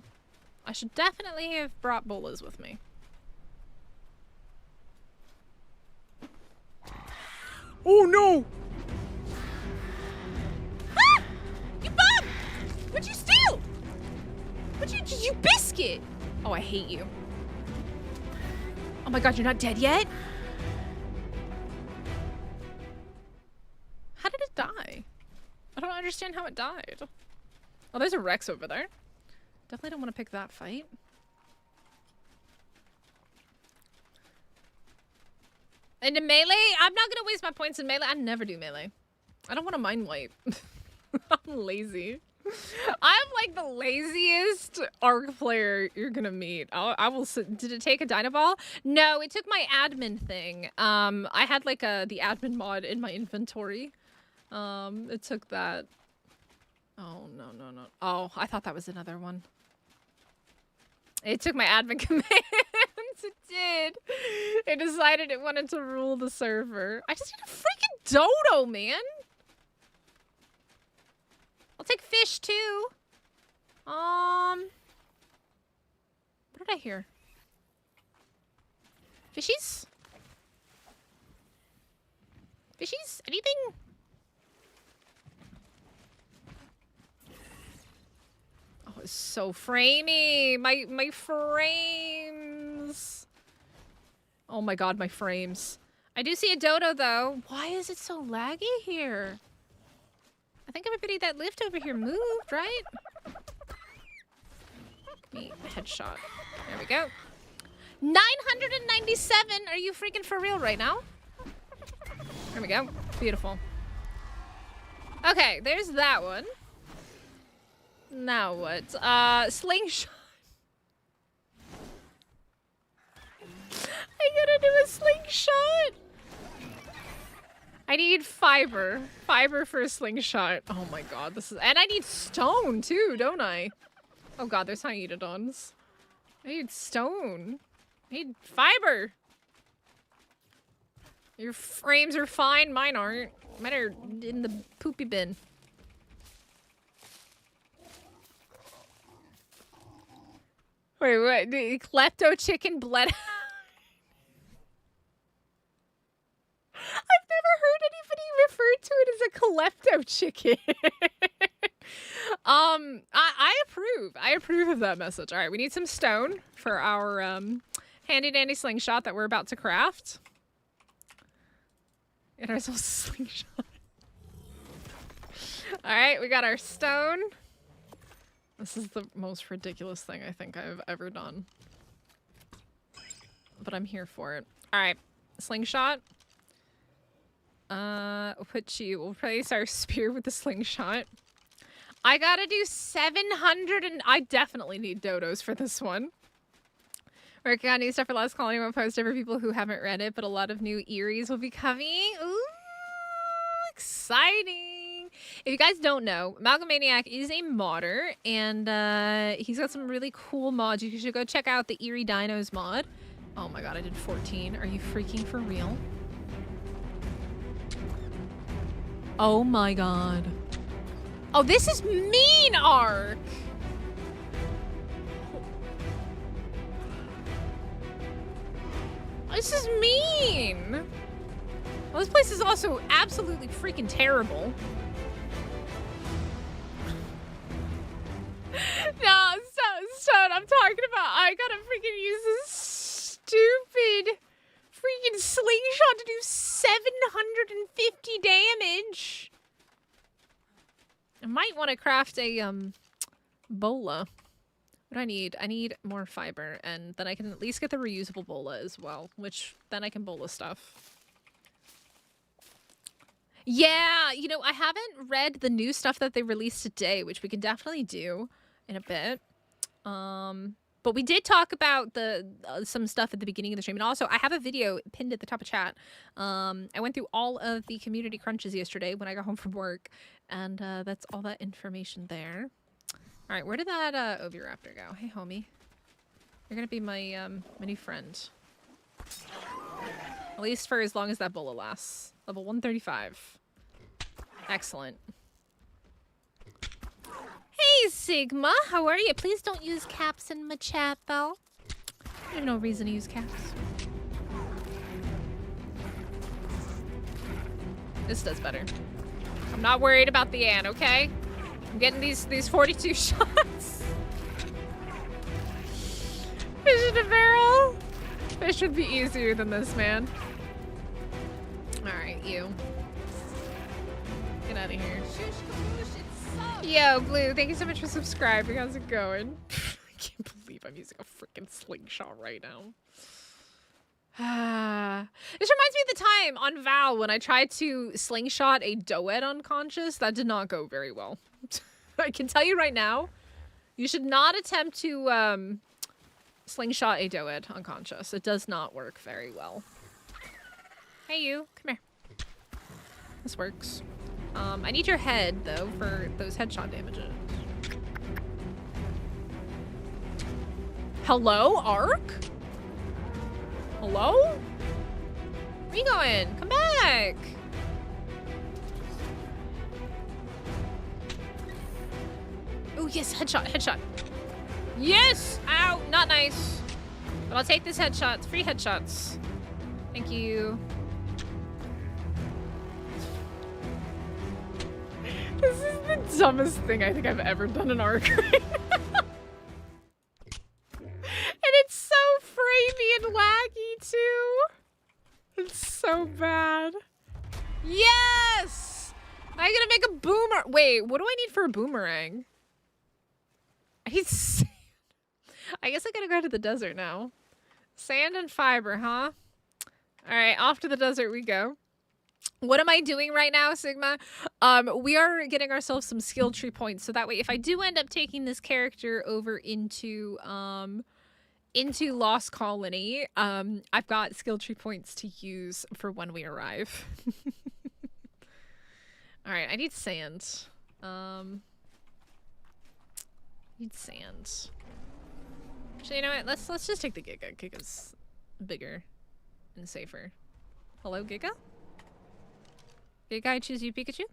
I should definitely have brought bolas with me. Oh, no! Ah! You bum! What'd you steal? Did you biscuit? Oh, I hate you. Oh my god, you're not dead yet? How did it die? I don't understand how it died. Oh, there's a Rex over there. Definitely don't want to pick that fight. Into melee? I'm not gonna waste my points in melee. I never do melee. I don't want to mind wipe. I'm lazy. I'm like the laziest ARK player you're gonna meet. I will sit. Did it take a Dynaball? No, it took my admin thing. I had like the admin mod in my inventory. It took that. Oh, no. Oh, I thought that was another one. It took my admin commands. It did. It decided it wanted to rule the server. I just need a freaking dodo, man. I'll take fish too. What did I hear? Fishies? Fishies? Anything? Oh, it's so framey. My frames. Oh my god, my frames. I do see a dodo though. Why is it so laggy here? I think everybody that lived over here moved, right? Give me a headshot. There we go. 997. Are you freaking for real right now? There we go. Beautiful. Okay, there's that one. Now what? Slingshot. I gotta do a slingshot. I need fiber. Fiber for a slingshot. Oh my god, this is... And I need stone too, don't I? Oh god, there's Hyetodons. I need stone. I need fiber. Your frames are fine, mine aren't. Mine are in the poopy bin. Wait, what? The klepto chicken bled out. I've never heard anybody refer to it as a klepto chicken. I approve. I approve of that message. All right, we need some stone for our handy dandy slingshot that we're about to craft. Get ourselves a slingshot. All right, we got our stone. This is the most ridiculous thing I think I've ever done. but I'm here for it. All right, slingshot. We'll replace our spear with the slingshot. I gotta do 700 and I definitely need dodos for this one. Working on new stuff for Lost Colony. We'll post it for people who haven't read it, but a lot of new Eries will be coming. Ooh, exciting. If you guys don't know, Amalgamaniac is a modder, and he's got some really cool mods. You should go check out the Eerie Dinos mod. Oh my god, I did 14. Are you freaking for real? Oh my god. Oh, this is mean, ARK! This is mean! Well, this place is also absolutely freaking terrible. No, stop, I'm talking about I gotta freaking use this stupid freaking slingshot to do 750 damage. I might want to craft a, bola. What do I need? I need more fiber, and then I can at least get the reusable bola as well, which then I can bola stuff. Yeah, you know, I haven't read the new stuff that they released today, which we can definitely do in a bit. But we did talk about the some stuff at the beginning of the stream, and also I have a video pinned at the top of chat. I went through all of the community crunches yesterday when I got home from work, and that's all that information there. All right, where did that Oviraptor go? Hey, homie. You're gonna be my my new friend. At least for as long as that bola lasts. Level 135. Excellent. Hey, Sigma. How are you? Please don't use caps in my chat, though. There's no reason to use caps. This does better. I'm not worried about the Ann, okay? I'm getting these 42 shots. Fish in a barrel. Fish would be easier than this, man. Alright, you. Get out of here. Yo, Blue, thank you so much for subscribing. How's it going? I can't believe I'm using a freaking slingshot right now. This reminds me of the time on Val when I tried to slingshot a Doed unconscious. That did not go very well. I can tell you right now, you should not attempt to slingshot a Doed unconscious. It does not work very well. Hey, you. Come here. This works. I need your head, though, for those headshot damages. Hello, ARK? Hello? Where are you going? Come back! Oh, yes, headshot, headshot. Yes! Ow, not nice. But I'll take this headshot. It's free headshots. Thank you. This is the dumbest thing I think I've ever done in ARK right now. And it's so framey and laggy, too. It's so bad. Yes! I'm gonna make a boomer. Wait, what do I need for a boomerang? I need sand. I guess I gotta go to the desert now. Sand and fiber, huh? Alright, off to the desert we go. What am I doing right now, Sigma? We are getting ourselves some skill tree points, so that way if I do end up taking this character over into Lost Colony, I've got skill tree points to use for when we arrive. Alright, I need sand. Need sand. Actually, you know what? Let's just take the Giga. Giga's bigger and safer. Hello, Giga? Giga, I choose you, Pikachu.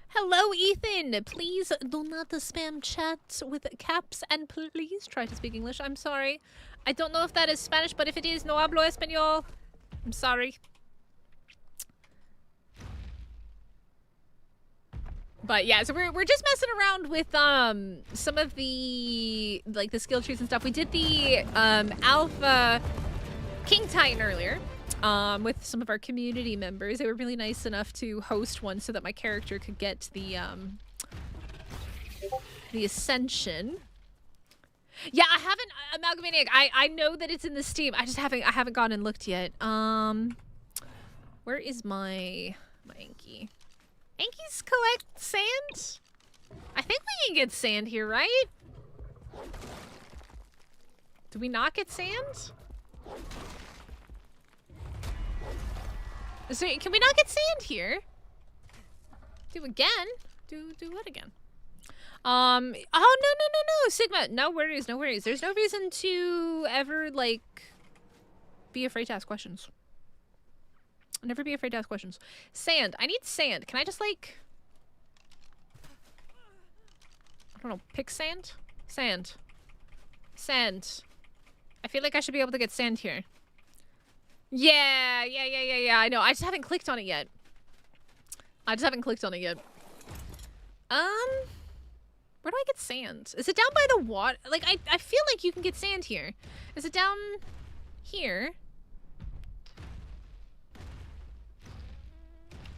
Hello, Ethan. Please do not spam chat with caps, and please try to speak English. I'm sorry. I don't know if that is Spanish, but if it is, no hablo español. I'm sorry. But yeah, so we're just messing around with some of the the skill trees and stuff. We did the Alpha King Titan earlier with some of our community members. They were really nice enough to host one so that my character could get the Ascension. Yeah, I haven't Amalgamaniac. I know that it's in the Steam. I haven't gone and looked yet. Where is my Anki? Anki's collect sand? I think we can get sand here, right? Do we not get sand? So, can we not get sand here? Do again? Do what again? Oh, no, Sigma. No worries, no worries. There's no reason to ever, like, be afraid to ask questions. Never be afraid to ask questions. Sand. I need sand. Can I just, like... I don't know. Pick sand? Sand. Sand. I feel like I should be able to get sand here. Yeah. I know. I just haven't clicked on it yet. Where do I get sand? Is it down by the water? Like, I feel like you can get sand here. Is it down here?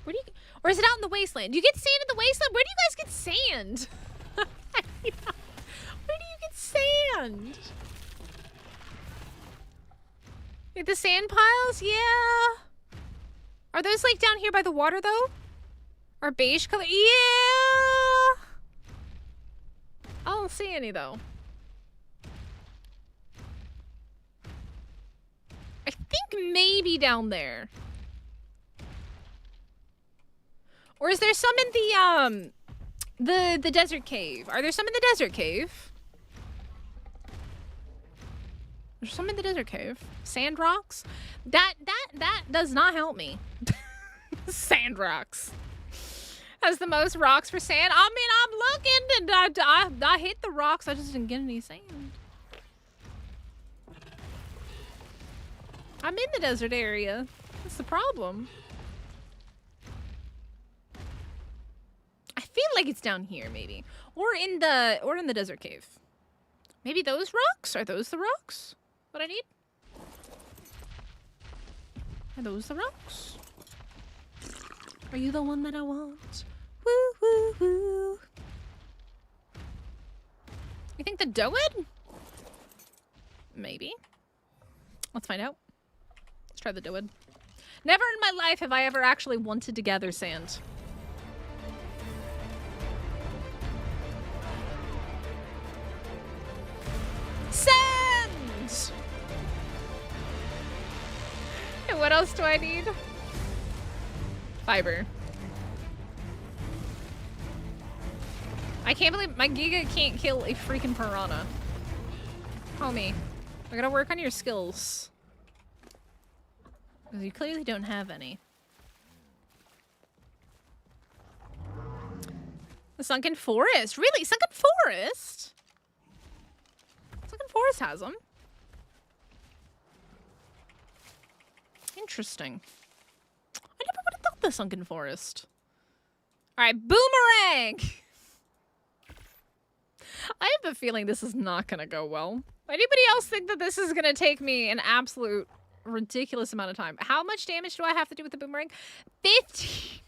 Where do you... Or is it out in the wasteland? You get sand in the wasteland? Where do you guys get sand? Where do you get sand? Like the sand piles? Yeah. Are those, like, down here by the water, though? Or beige color? Yeah. I don't see any, though. I think maybe down there. Or is there some in the desert cave? Are there some in the desert cave? There's some in the desert cave. Sand rocks? That does not help me. Sand rocks. Has the most rocks for sand. I mean, I'm looking and I hit the rocks. I just didn't get any sand. I'm in the desert area. That's the problem. I feel like it's down here, maybe, or in the desert cave. Maybe those rocks? Are those the rocks? What I need? Are those the rocks? Are you the one that I want? Woo, woo, woo. You think the Doed? Maybe. Let's find out. Let's try the Doed. Never in my life have I ever actually wanted to gather sand. Sand! And what else do I need? Fiber. I can't believe my Giga can't kill a freaking piranha. Homie, I gotta work on your skills. Because you clearly don't have any. The Sunken Forest? Really? Sunken Forest? Sunken Forest has them. Interesting. I never would have thought the Sunken Forest. Alright, boomerang! I have a feeling this is not gonna go well. Anybody else think that this is gonna take me an absolute ridiculous amount of time? How much damage do I have to do with the boomerang? 15.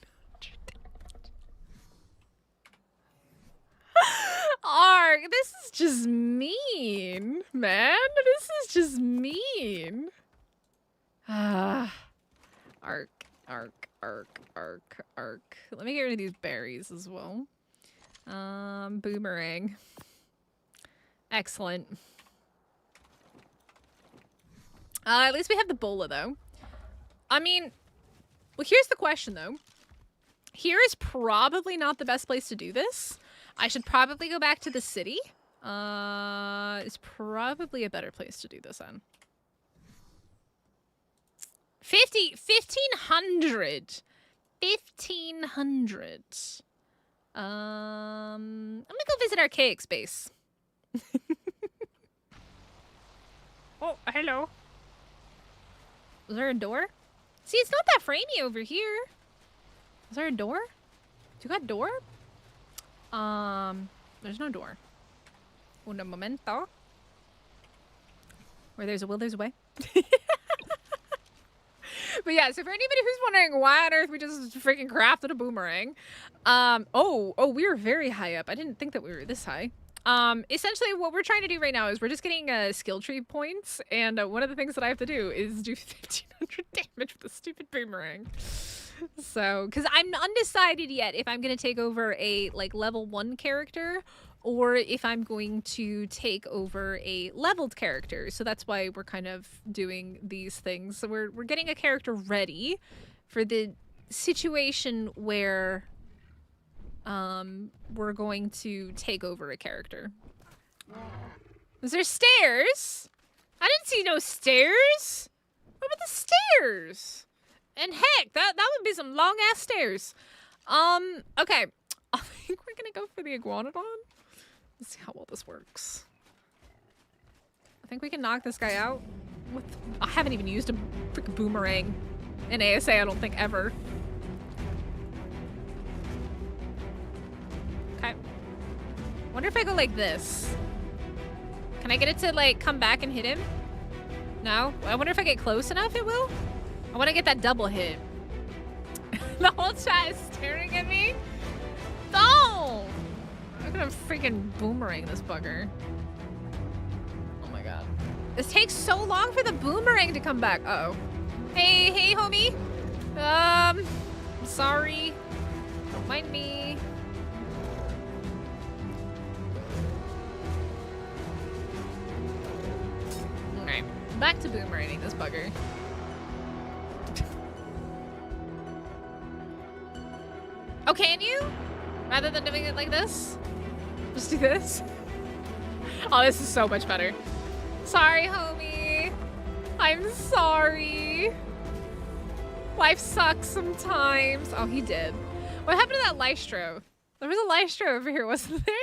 Ark, this is just mean, man. This is just mean. Ark. Let me get rid of these berries as well. Boomerang. Excellent. At least we have the bola, though. I mean, well, here's the question, though. Here is probably not the best place to do this. I should probably go back to the city. It's probably a better place to do this in. 1,500. 1,500. I'm gonna go visit Archaic Space. Oh, hello. Was there a door? See, it's not that framey over here. Is there a door? Do you got a door? There's no door. Un momento. Where there's a will, there's a way. But yeah, so for anybody who's wondering why on earth we just freaking crafted a boomerang. Oh, we were very high up. I didn't think that we were this high. Essentially what we're trying to do right now is we're just getting skill tree points, and one of the things that I have to do is do 1500 damage with the stupid boomerang. So, because I'm undecided yet if I'm going to take over a like level 1 character or if I'm going to take over a leveled character. So that's why we're kind of doing these things. So we're getting a character ready for the situation where we're going to take over a character. Is there stairs? I didn't see no stairs. What about the stairs? And heck, that would be some long ass stairs. Okay. I think we're gonna go for the iguanodon. Let's see how well this works. I think we can knock this guy out with... I haven't even used a freaking boomerang in ASA, I don't think, ever. Okay. Wonder if I go like this. Can I get it to, like, come back and hit him? No? I wonder if I get close enough, it will? I want to get that double hit. The whole chat is staring at me. Don't! I'm gonna freaking boomerang this bugger. Oh my god. This takes so long for the boomerang to come back. Uh-oh. Hey, homie. I'm sorry. Don't mind me. Alright. Back to boomeranging this bugger. Oh, can you? Rather than doing it like this? Just do this? Oh, this is so much better. Sorry, homie. I'm sorry. Life sucks sometimes. Oh, he did. What happened to that Lystro? There was a Lystro over here, wasn't there?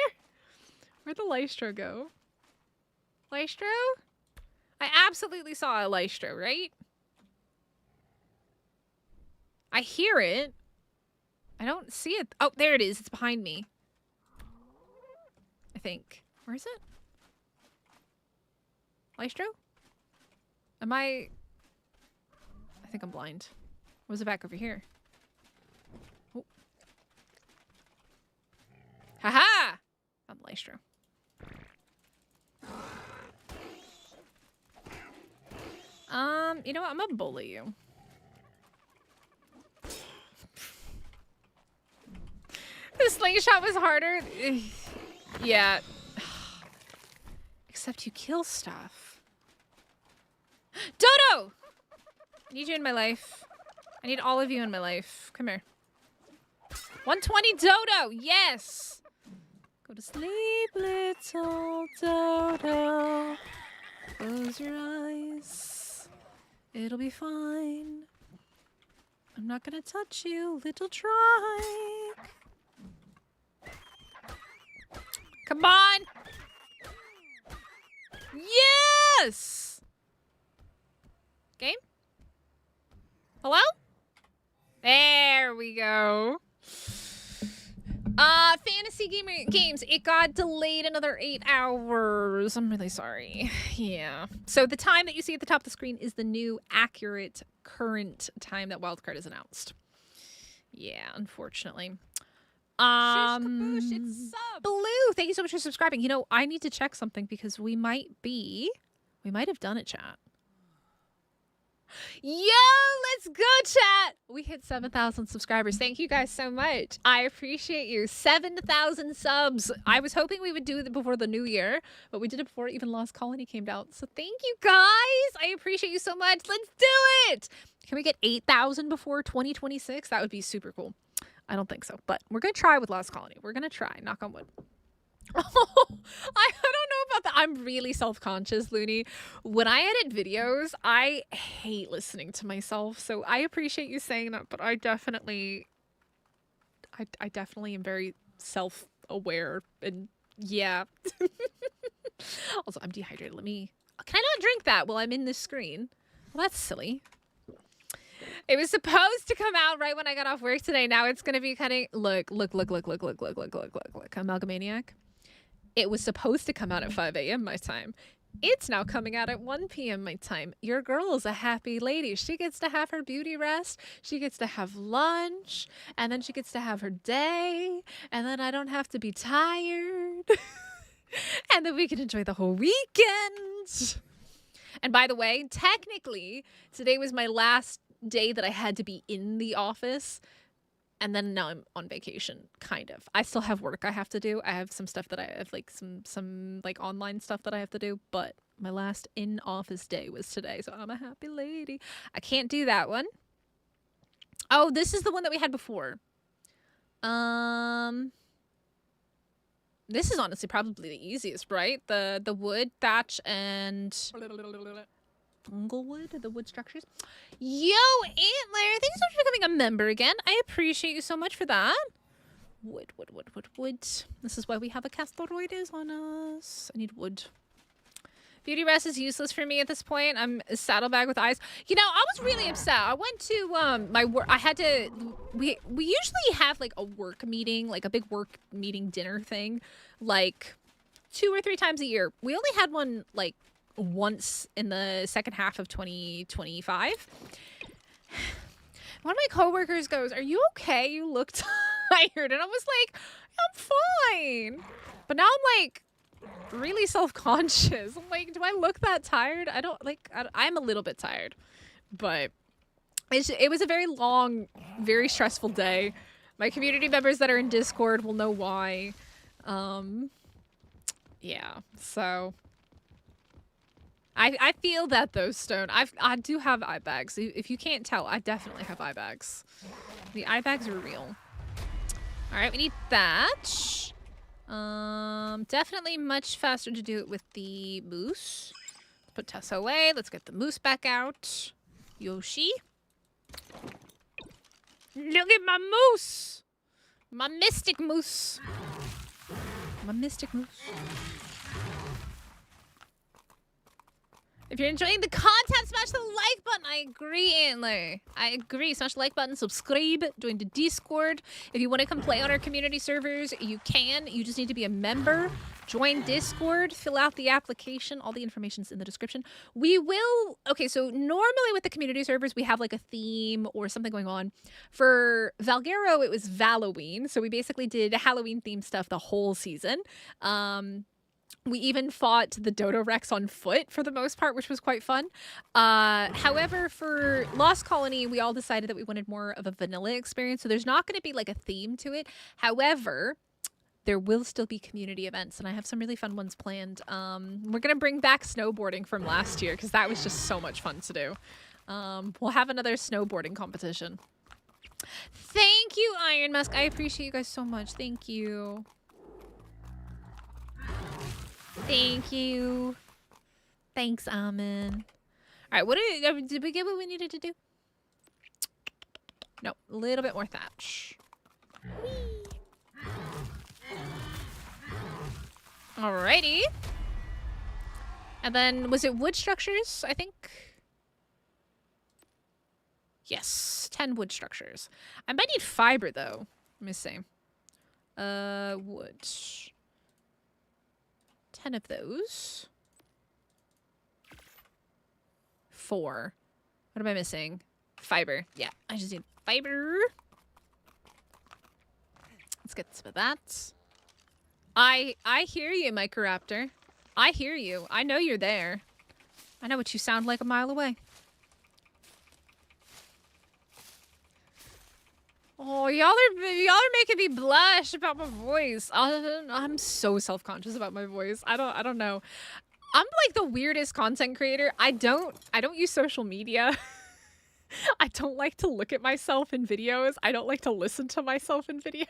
Where'd the Lystro go? Lystro? I absolutely saw a Lystro, right? I hear it. I don't see it. Oh, there it is. It's behind me. I think. Where is it? Lystro? Am I think I'm blind. Or was it back over here? Oh. Haha! I'm Lystro. You know what? I'm gonna bully you. The slingshot was harder. Yeah. Except you kill stuff. Dodo! I need you in my life. I need all of you in my life. Come here. 120 Dodo! Yes! Go to sleep, little Dodo. Close your eyes. It'll be fine. I'm not gonna touch you, little Trike. Come on! Yes! Game? Hello? There we go. Fantasy games. It got delayed another 8 hours. I'm really sorry. Yeah. So the time that you see at the top of the screen is the new accurate current time that Wildcard is announced. Yeah, unfortunately. Blue, thank you so much for subscribing. You know, I need to check something because we might have done it, chat. Yo, let's go, chat. We hit 7,000 subscribers. Thank you guys so much. I appreciate you. 7,000 subs. I was hoping we would do it before the new year, but we did it before even Lost Colony came out. So thank you guys. I appreciate you so much. Let's do it. Can we get 8,000 before 2026? That would be super cool. I don't think so, but we're going to try with Lost Colony. We're going to try. Knock on wood. I don't know about that. I'm really self-conscious, Looney. When I edit videos, I hate listening to myself. So I appreciate you saying that, but I definitely am very self-aware and yeah. Also, I'm dehydrated. Can I not drink that while I'm in this screen? Well, that's silly. It was supposed to come out right when I got off work today. Now it's going to be cutting. Look. Amalgamaniac. It was supposed to come out at 5 a.m. my time. It's now coming out at 1 p.m. my time. Your girl is a happy lady. She gets to have her beauty rest. She gets to have lunch. And then she gets to have her day. And then I don't have to be tired. And then we can enjoy the whole weekend. And by the way, technically, today was my last day that I had to be in the office. And then now I'm on vacation, kind of. I still have work I have to do. I have some stuff that I have, like some like online stuff that I have to do. But my last in-office day was today, so I'm a happy lady. I can't do that one. Oh, this is the one that we had before. This is honestly probably the easiest, right? The wood, thatch, and Tunglewood, the wood structures. Yo, Antler, thanks so much for becoming a member again. I appreciate you so much for that. Wood. This is why we have a Castoroides on us. I need wood. Beauty rest is useless for me at this point. I'm a saddlebag with eyes. You know, I was really upset. I went to my work. I had to. We usually have like a work meeting, like a big work meeting dinner thing, like 2 or 3 times a year. We only had one like once in the second half of 2025. One of my coworkers goes, "Are you okay? You look tired." And I was like, "I'm fine." But now I'm like really self-conscious. I'm like, do I look that tired? I'm a little bit tired, but it was a very long, very stressful day. My community members that are in Discord will know why. Yeah, so I feel that though, Stone. I do have eye bags. If you can't tell, I definitely have eye bags. The eye bags are real. All right, we need that. Definitely much faster to do it with the moose. Let's put Tessa away. Let's get the moose back out. Yoshi. Look at my moose! My mystic moose. My mystic moose. If you're enjoying the content, smash the like button. I agree, Antler. I agree. Smash the like button, subscribe, join the Discord. If you want to come play on our community servers, you can. You just need to be a member. Join Discord, fill out the application. All the information's in the description. We will... Okay, so normally with the community servers, we have like a theme or something going on. For Valguero, it was Halloween. So we basically did Halloween-themed stuff the whole season. We even fought the Dodo Rex on foot for the most part, which was quite fun. However, for Lost Colony, we all decided that we wanted more of a vanilla experience. So there's not going to be like a theme to it. However, there will still be community events, and I have some really fun ones planned. We're going to bring back snowboarding from last year because that was just so much fun to do. We'll have another snowboarding competition. Thank you, Iron Musk. I appreciate you guys so much. Thank you. Thank you. Thanks, Amen. All right, did we get what we needed to do? No, a little bit more thatch. Whee. Alrighty. And then, was it wood structures, I think? Yes, 10 wood structures. I might need fiber, though. Let me see. Wood. 10 of those. 4. What am I missing? Fiber. Yeah, I just need fiber. Let's get some of that. I hear you, Microraptor. I hear you. I know you're there. I know what you sound like a mile away. Oh, y'all are making me blush about my voice. I'm so self-conscious about my voice. I don't know. I'm like the weirdest content creator. I don't use social media. I don't like to look at myself in videos. I don't like to listen to myself in videos.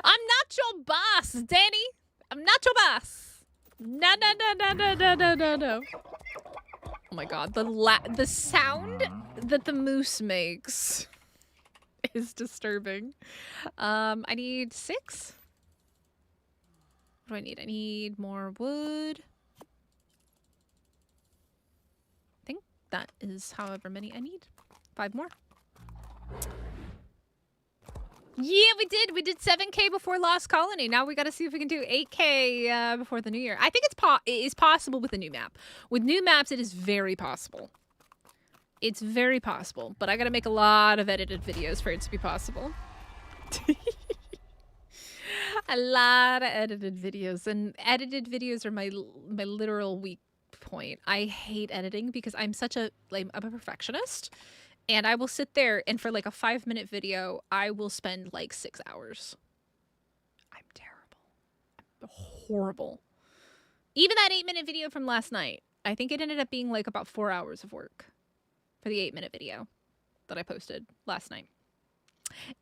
I'm not your boss, Danny. I'm not your boss. No. Oh my god, the sound that the moose makes is disturbing. I need 6. What do I need? I need more wood. I think that is however many I need. 5 more. Yeah, we did. We did 7K before Lost Colony. Now we got to see if we can do 8K before the new year. I think it is possible with a new map. With new maps, it is very possible. It's very possible, but I got to make a lot of edited videos for it to be possible. A lot of edited videos, and edited videos are my literal weak point. I hate editing because I'm a perfectionist, and I will sit there and for like a 5-minute video, I will spend like 6 hours. I'm terrible. I'm horrible. Even that 8-minute video from last night, I think it ended up being like about 4 hours of work for the 8-minute video that I posted last night.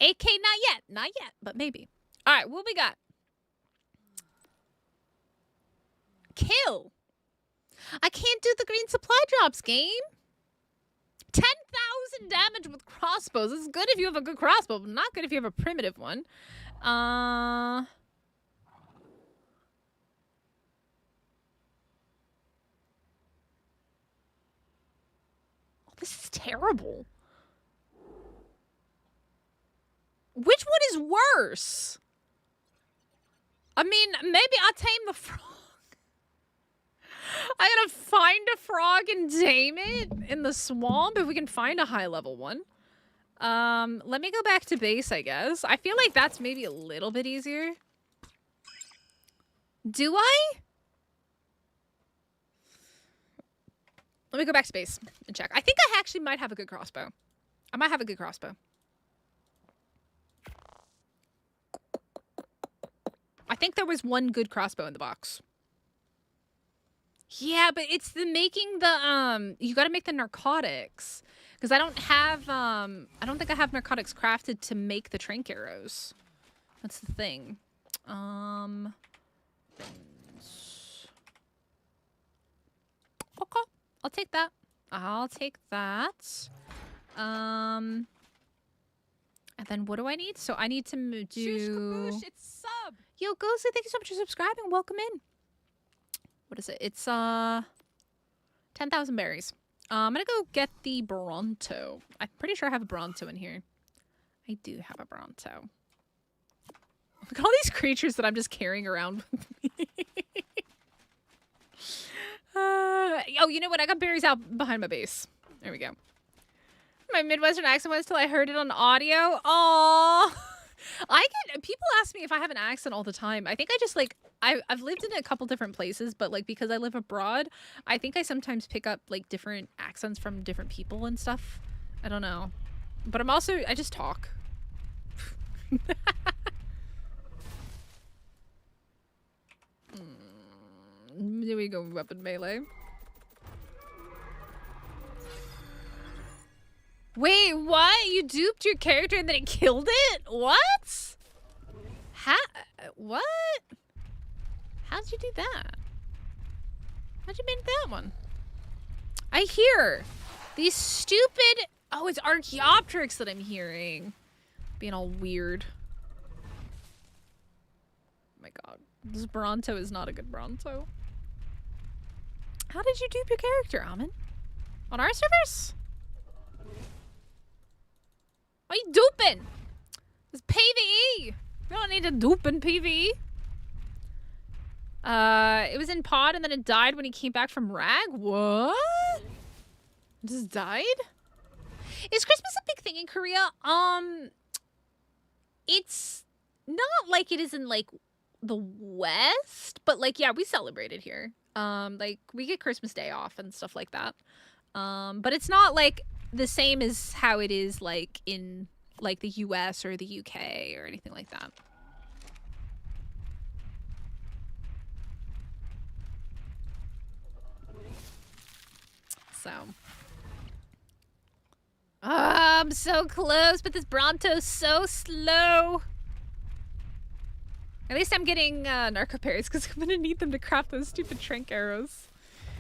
AK, not yet, but maybe. All right, what we got? Kill. I can't do the green supply drops, game. 10,000 damage with crossbows. It's good if you have a good crossbow, but not good if you have a primitive one. Oh, this is terrible. Which one is worse? I mean, maybe I'll tame the frog. I gotta find a frog and tame it in the swamp if we can find a high level one. Let me go back to base, I guess. I feel like that's maybe a little bit easier. Do I? Let me go back to base and check. I think I actually might have a good crossbow. I might have a good crossbow. I think there was one good crossbow in the box. Yeah, but it's the making the, you gotta make the narcotics. Because I don't have, I don't think I have narcotics crafted to make the trank arrows. That's the thing. Okay. I'll take that. I'll take that. And then what do I need? So I need to do... Shush kaboosh, it's sub. Yo, Ghostly, thank you so much for subscribing. Welcome in. What is it? It's 10,000 berries. I'm gonna go get the Bronto. I'm pretty sure I have a Bronto in here. I do have a Bronto. Look at all these creatures that I'm just carrying around with me. Oh, you know what? I got berries out behind my base. There we go. My Midwestern accent was till I heard it on audio. Aww. People ask me if I have an accent all the time. I think I just like, I've lived in a couple different places, but like because I live abroad, I think I sometimes pick up like different accents from different people and stuff. I don't know. But I just talk. There we go, weapon melee. Wait, what? You duped your character and then it killed it? What? What? How'd you do that? How'd you make that one? I hear these stupid... Oh, it's Archaeopteryx that I'm hearing. Being all weird. Oh my god. This Bronto is not a good Bronto. How did you dupe your character, Almond? On our servers? What are you duping? It's PvE. We don't need to dupe in PvE. It was in pod and then it died when he came back from Rag? What? It just died? Is Christmas a big thing in Korea? It's not like it is in like the West, but like, yeah, we celebrate it here. Like we get Christmas Day off and stuff like that. But it's not like the same as how it is like in like the US or the UK or anything like that. So I'm so close, but this Bronto's so slow. At least I'm getting narco berries because I'm gonna need them to craft those stupid trank arrows.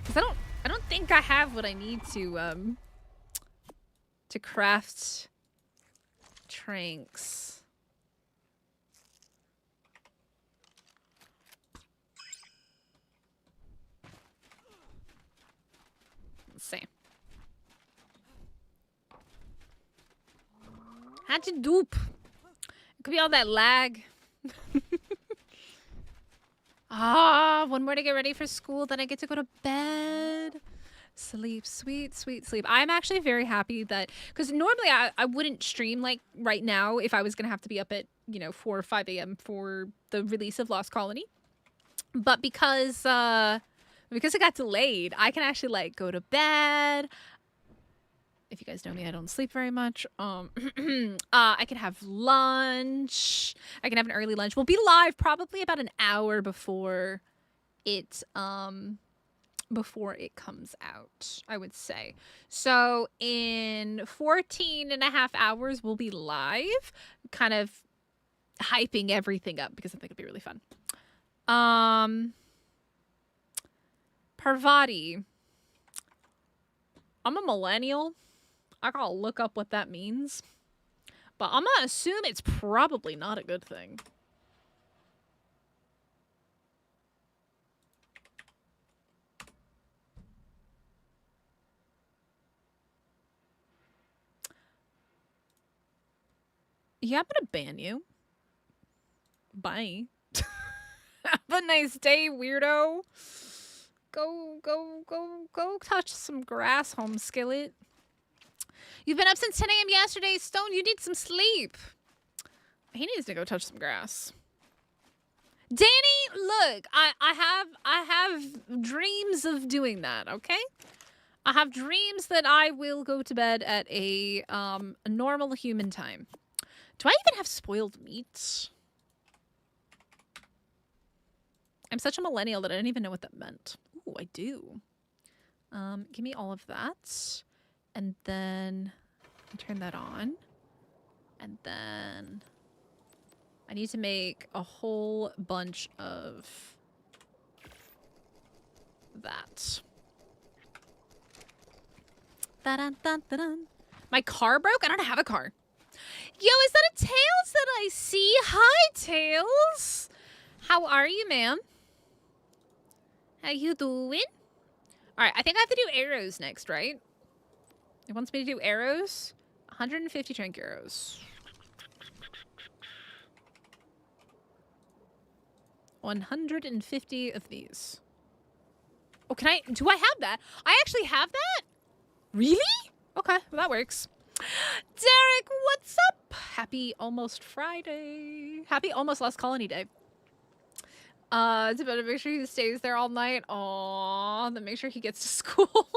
Because I don't think I have what I need to craft tranks. Let's see. How'd you dupe? It could be all that lag. One more to get ready for school, then I get to go to bed. Sleep, sweet, sweet sleep. I'm actually very happy that, because normally I wouldn't stream like right now if I was gonna have to be up at, 4 or 5 a.m. for the release of Lost Colony. But because it got delayed, I can actually like go to bed. If you guys know me, I don't sleep very much. I can have lunch. I can have an early lunch. We'll be live probably about an hour before it comes out, I would say. So in 14 and a half hours, we'll be live, kind of hyping everything up because I think it'd be really fun. Parvati. I'm a millennial. I gotta look up what that means. But I'm gonna assume it's probably not a good thing. Yeah, I'm gonna ban you. Bye. Have a nice day, weirdo. Go touch some grass, home skillet. You've been up since 10 a.m. yesterday, Stone. You need some sleep. He needs to go touch some grass. Danny, look, I have dreams of doing that, okay? I have dreams that I will go to bed at a normal human time. Do I even have spoiled meat? I'm such a millennial that I didn't even know what that meant. Ooh, I do. Give me all of that. And then turn that on. And then I need to make a whole bunch of that. Da-dun-dun-dun-dun. My car broke? I don't have a car. Yo, is that a Tails that I see? Hi, Tails. How are you, ma'am? How you doing? All right, I think I have to do arrows next, right? It wants me to do arrows. 150 trank arrows. 150 of these. Oh, do I have that? I actually have that? Really? Okay, well, that works. Derek, what's up? Happy almost Friday. Happy almost Lost Colony Day. It's about to make sure he stays there all night. Aww, then make sure he gets to school.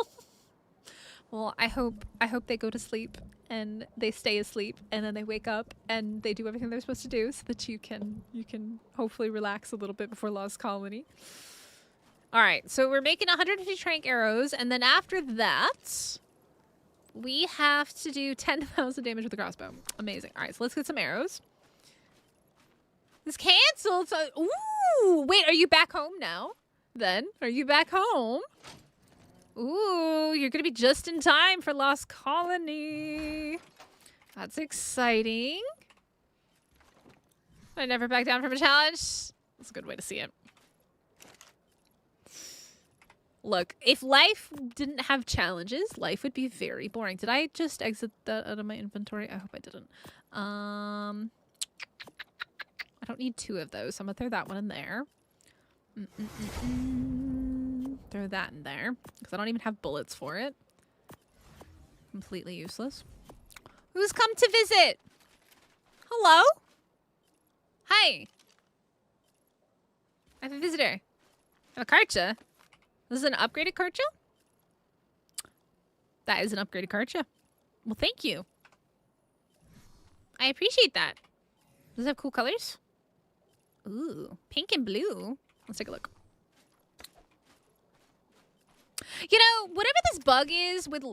Well, I hope they go to sleep and they stay asleep and then they wake up and they do everything they're supposed to do so that you can hopefully relax a little bit before Lost Colony. All right, so we're making 150 trank arrows, and then after that, we have to do 10,000 damage with the crossbow. Amazing. All right, so let's get some arrows. It's canceled. So, ooh, wait, are you back home now? Then are you back home? Ooh, you're gonna be just in time for Lost Colony. That's exciting. I never back down from a challenge. That's a good way to see it. Look, if life didn't have challenges, life would be very boring. Did I just exit that out of my inventory? I hope I didn't. I don't need 2 of those, so I'm gonna throw that one in there. Throw that in there, because I don't even have bullets for it. Completely useless. Who's come to visit? Hello? Hi. I have a visitor. I have a Karcha. This is an upgraded Karcha? That is an upgraded Karcha. Well, thank you. I appreciate that. Does it have cool colors? Ooh, pink and blue. Let's take a look. You know, whatever this bug is with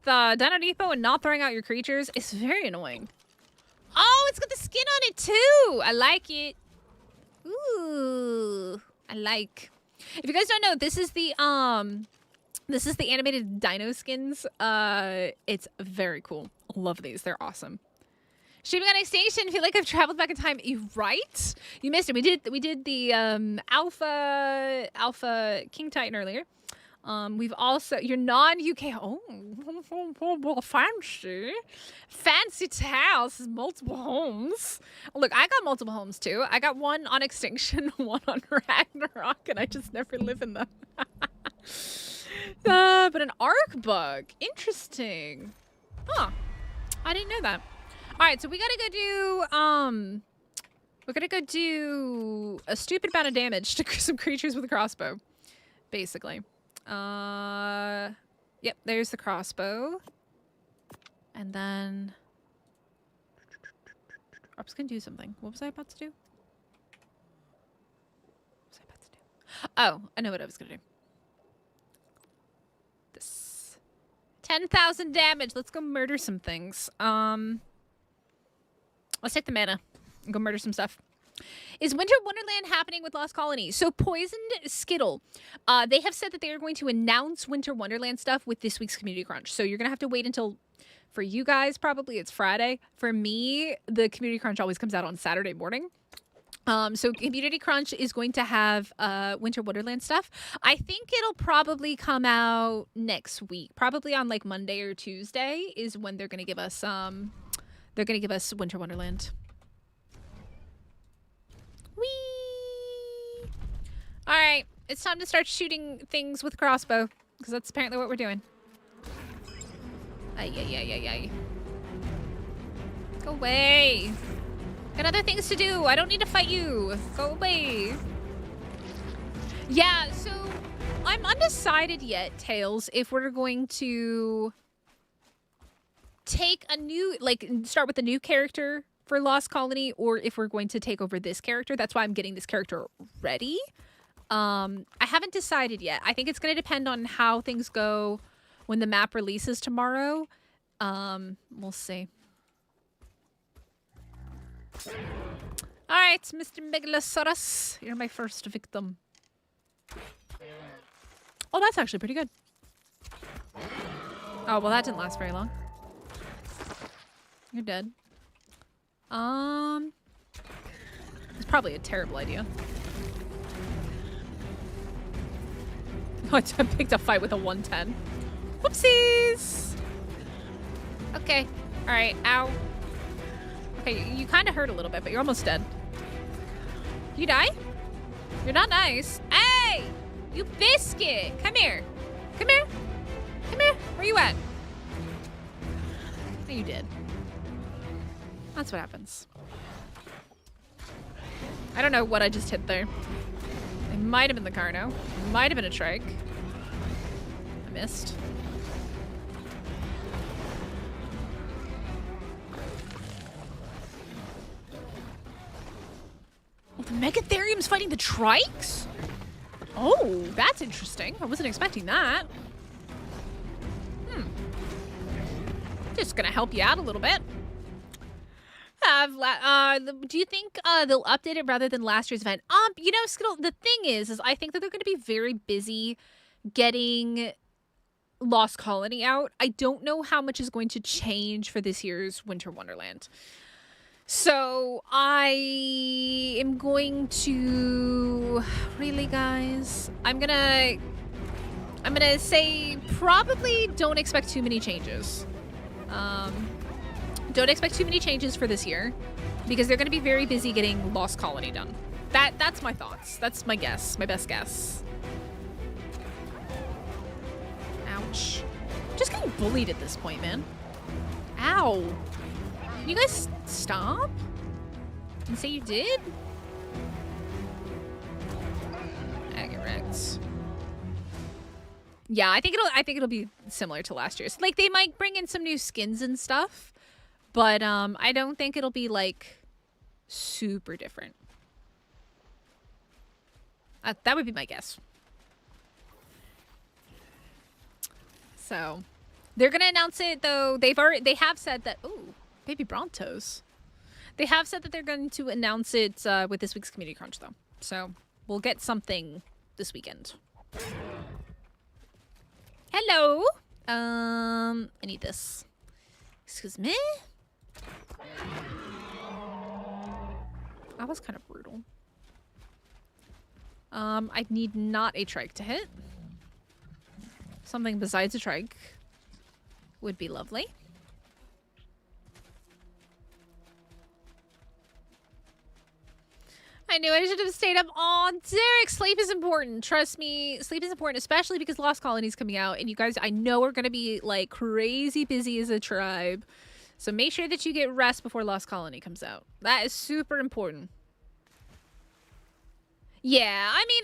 Dino Depot and not throwing out your creatures, it's very annoying. Oh, it's got the skin on it too. I like it. Ooh, I like. If you guys don't know, this is the animated dino skins. It's very cool. Love these. They're awesome. Streaming on Extinction, feel like I've traveled back in time. You right? You missed it. We did the Alpha King Titan earlier. We've also your non-UK. Oh, fancy tales, multiple homes. Look, I got multiple homes too. I got one on Extinction, one on Ragnarok, and I just never live in them. But an ARK bug, interesting. Huh? I didn't know that. All right, so we gotta go do We're gonna go do a stupid amount of damage to some creatures with a crossbow, basically. Yep, there's the crossbow. And then... I was gonna do something. What was I about to do? What was I about to do? Oh, I know what I was gonna do. This. 10,000 damage. Let's go murder some things. Let's take the mana and go murder some stuff. Is Winter Wonderland happening with Lost Colony? So Poisoned Skittle, they have said that they are going to announce Winter Wonderland stuff with this week's Community Crunch. So you're going to have to wait until, for you guys, probably it's Friday. For me, the Community Crunch always comes out on Saturday morning. So Community Crunch is going to have Winter Wonderland stuff. I think it'll probably come out next week. Probably on like Monday or Tuesday is when they're going to give us Winter Wonderland. Whee! All right, it's time to start shooting things with crossbow because that's apparently what we're doing. Ay, ay, ay, ay, ay. Go away. Got other things to do. I don't need to fight you. Go away. Yeah, so I'm undecided yet, Tails, if we're going to take a new, like, start with a new character for Lost Colony, or if we're going to take over this character. That's why I'm getting this character ready. I haven't decided yet. I think it's going to depend on how things go when the map releases tomorrow. We'll see. All right, Mr. Megalosaurus, you're my first victim. Oh, that's actually pretty good. Oh, well, that didn't last very long. You're dead. It's probably a terrible idea. I picked a fight with a 110. Whoopsies! Okay. Alright, ow. Okay, you kind of hurt a little bit, but you're almost dead. You die? You're not nice. Hey! You biscuit! Come here. Come here. Come here. Where you at? Oh, you did. That's what happens. I don't know what I just hit there. It might have been the Carno. It might have been a trike. I missed. Oh, the Megatherium's fighting the trikes? Oh, that's interesting. I wasn't expecting that. Just gonna help you out a little bit. Do you think they'll update it rather than last year's event? You know, Skittle, the thing is I think that they're going to be very busy getting Lost Colony out. I don't know how much is going to change for this year's Winter Wonderland. So I am going to... Really, guys? I'm gonna say probably don't expect too many changes. Don't expect too many changes for this year because they're going to be very busy getting Lost Colony done. That's my thoughts. That's my guess. My best guess. Ouch. Just getting bullied at this point, man. Ow. Can you guys stop and say you did? I get wrecked. Yeah, I think it'll be similar to last year's. Like, they might bring in some new skins and stuff, but I don't think it'll be like super different. That would be my guess. So they're gonna announce it though. They have said that. Ooh, baby Brontos. They have said that they're going to announce it with this week's Community Crunch though. So we'll get something this weekend. Hello. I need this. Excuse me. That was kind of brutal. I need not a trike to hit. Something besides a trike would be lovely. I knew I should have stayed up. Aw, Derek, sleep is important. Trust me, sleep is important, especially because Lost Colony is coming out. And you guys, I know are going to be like crazy busy as a tribe. So make sure that you get rest before Lost Colony comes out. That is super important. Yeah, I mean,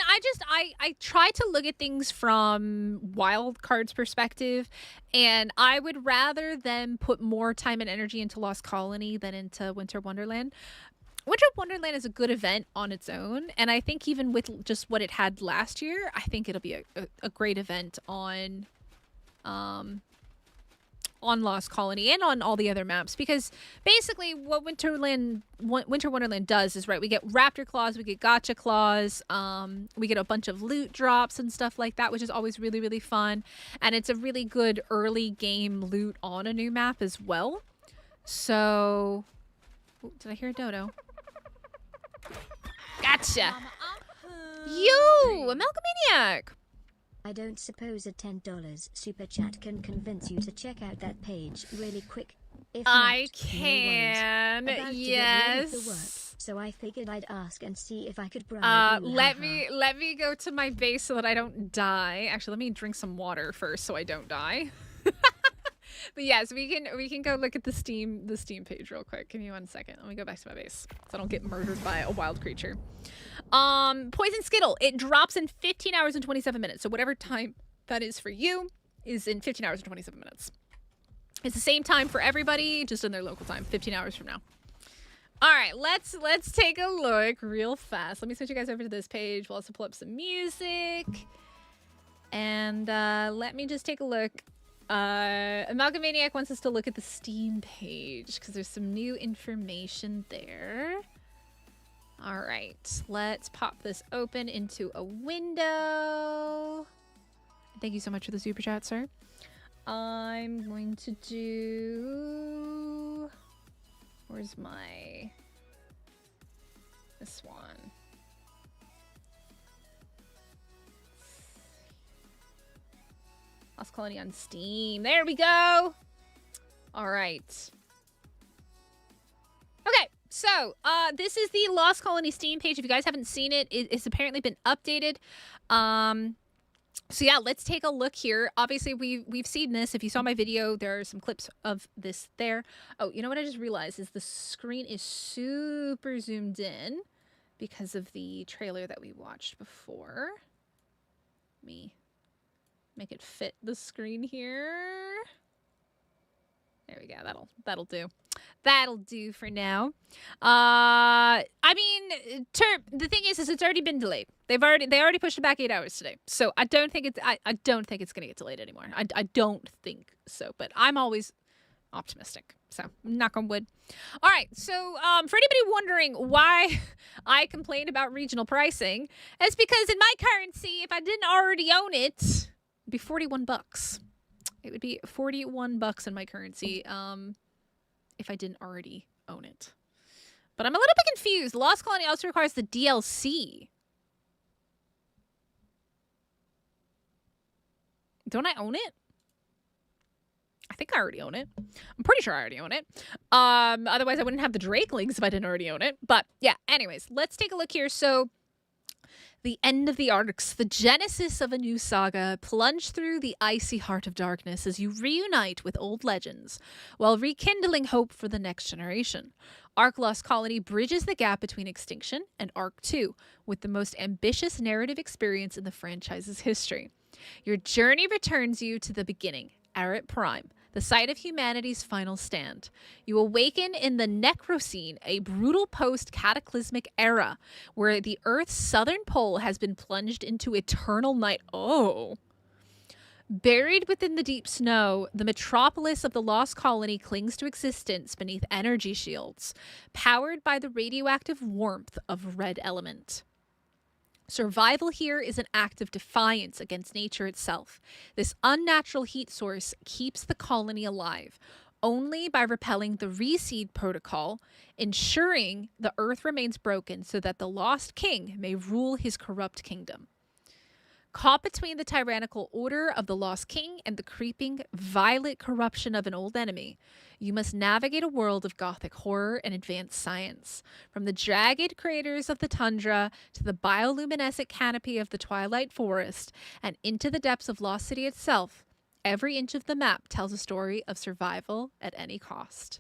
I try to look at things from wild cards perspective, and I would rather them put more time and energy into Lost Colony than into Winter Wonderland. Winter Wonderland is a good event on its own, and I think even with just what it had last year, I think it'll be a great event on Lost Colony and on all the other maps, because basically what Winter Wonderland does is, right, we get Raptor Claws, we get Gotcha Claws, we get a bunch of loot drops and stuff like that, which is always really, really fun, and it's a really good early game loot on a new map as well. So, ooh, did I hear a dodo? Gotcha! You, Amalgamaniac! I don't suppose a $10 super chat can convince you to check out that page really quick. If not, I can, no worries. About to get ready for work, yes. so I figured I'd ask and see if I could bribe you. Let me go to my base so that I don't die. Actually, let me drink some water first so I don't die. But yes, we can go look at the Steam page real quick. Give me 1 second. Let me go back to my base so I don't get murdered by a wild creature. Poison Skittle. It drops in 15 hours and 27 minutes. So whatever time that is for you is in 15 hours and 27 minutes. It's the same time for everybody, just in their local time, 15 hours from now. All right, let's take a look real fast. Let me switch you guys over to this page. We'll also pull up some music. And let me just take a look. Amalgamaniac wants us to look at the Steam page because there's some new information there. All right, let's pop this open into a window. Thank you so much for the super chat, sir. I'm going to do... Where's my... This one. Lost Colony on Steam. There we go. All right. Okay, so this is the Lost Colony Steam page. If you guys haven't seen it, it's apparently been updated. So yeah, let's take a look here. Obviously, we've seen this. If you saw my video, there are some clips of this there. Oh, you know what I just realized is the screen is super zoomed in because of the trailer that we watched before. Let me make it fit the screen here. There we go. That'll do. That'll do for now. I mean, the thing is it's already been delayed. They already pushed it back 8 hours today. So I don't think it's gonna get delayed anymore. I don't think so. But I'm always optimistic. So knock on wood. All right. So for anybody wondering why I complain about regional pricing, it's because in my currency, if I didn't already own it, it'd be $41. It would be $41 in my currency if I didn't already own it. But I'm a little bit confused. Lost Colony also requires the DLC. Don't I own it? I think I already own it. I'm pretty sure I already own it. Otherwise, I wouldn't have the Drake links if I didn't already own it. But yeah, anyways, let's take a look here. So the end of the arcs, the genesis of a new saga, plunge through the icy heart of darkness as you reunite with old legends while rekindling hope for the next generation. ARK Lost Colony bridges the gap between Extinction and ARK 2 with the most ambitious narrative experience in the franchise's history. Your journey returns you to the beginning, Arat Prime, the site of humanity's final stand. You awaken in the Necrocene, a brutal post-cataclysmic era where the Earth's southern pole has been plunged into eternal night. Oh. Buried within the deep snow, the metropolis of the Lost Colony clings to existence beneath energy shields, powered by the radioactive warmth of red element. Survival here is an act of defiance against nature itself. This unnatural heat source keeps the colony alive only by repelling the reseed protocol, ensuring the earth remains broken so that the Lost King may rule his corrupt kingdom. Caught between the tyrannical order of the Lost King and the creeping, violent corruption of an old enemy, you must navigate a world of gothic horror and advanced science. From the jagged craters of the tundra to the bioluminescent canopy of the twilight forest and into the depths of Lost City itself, every inch of the map tells a story of survival at any cost.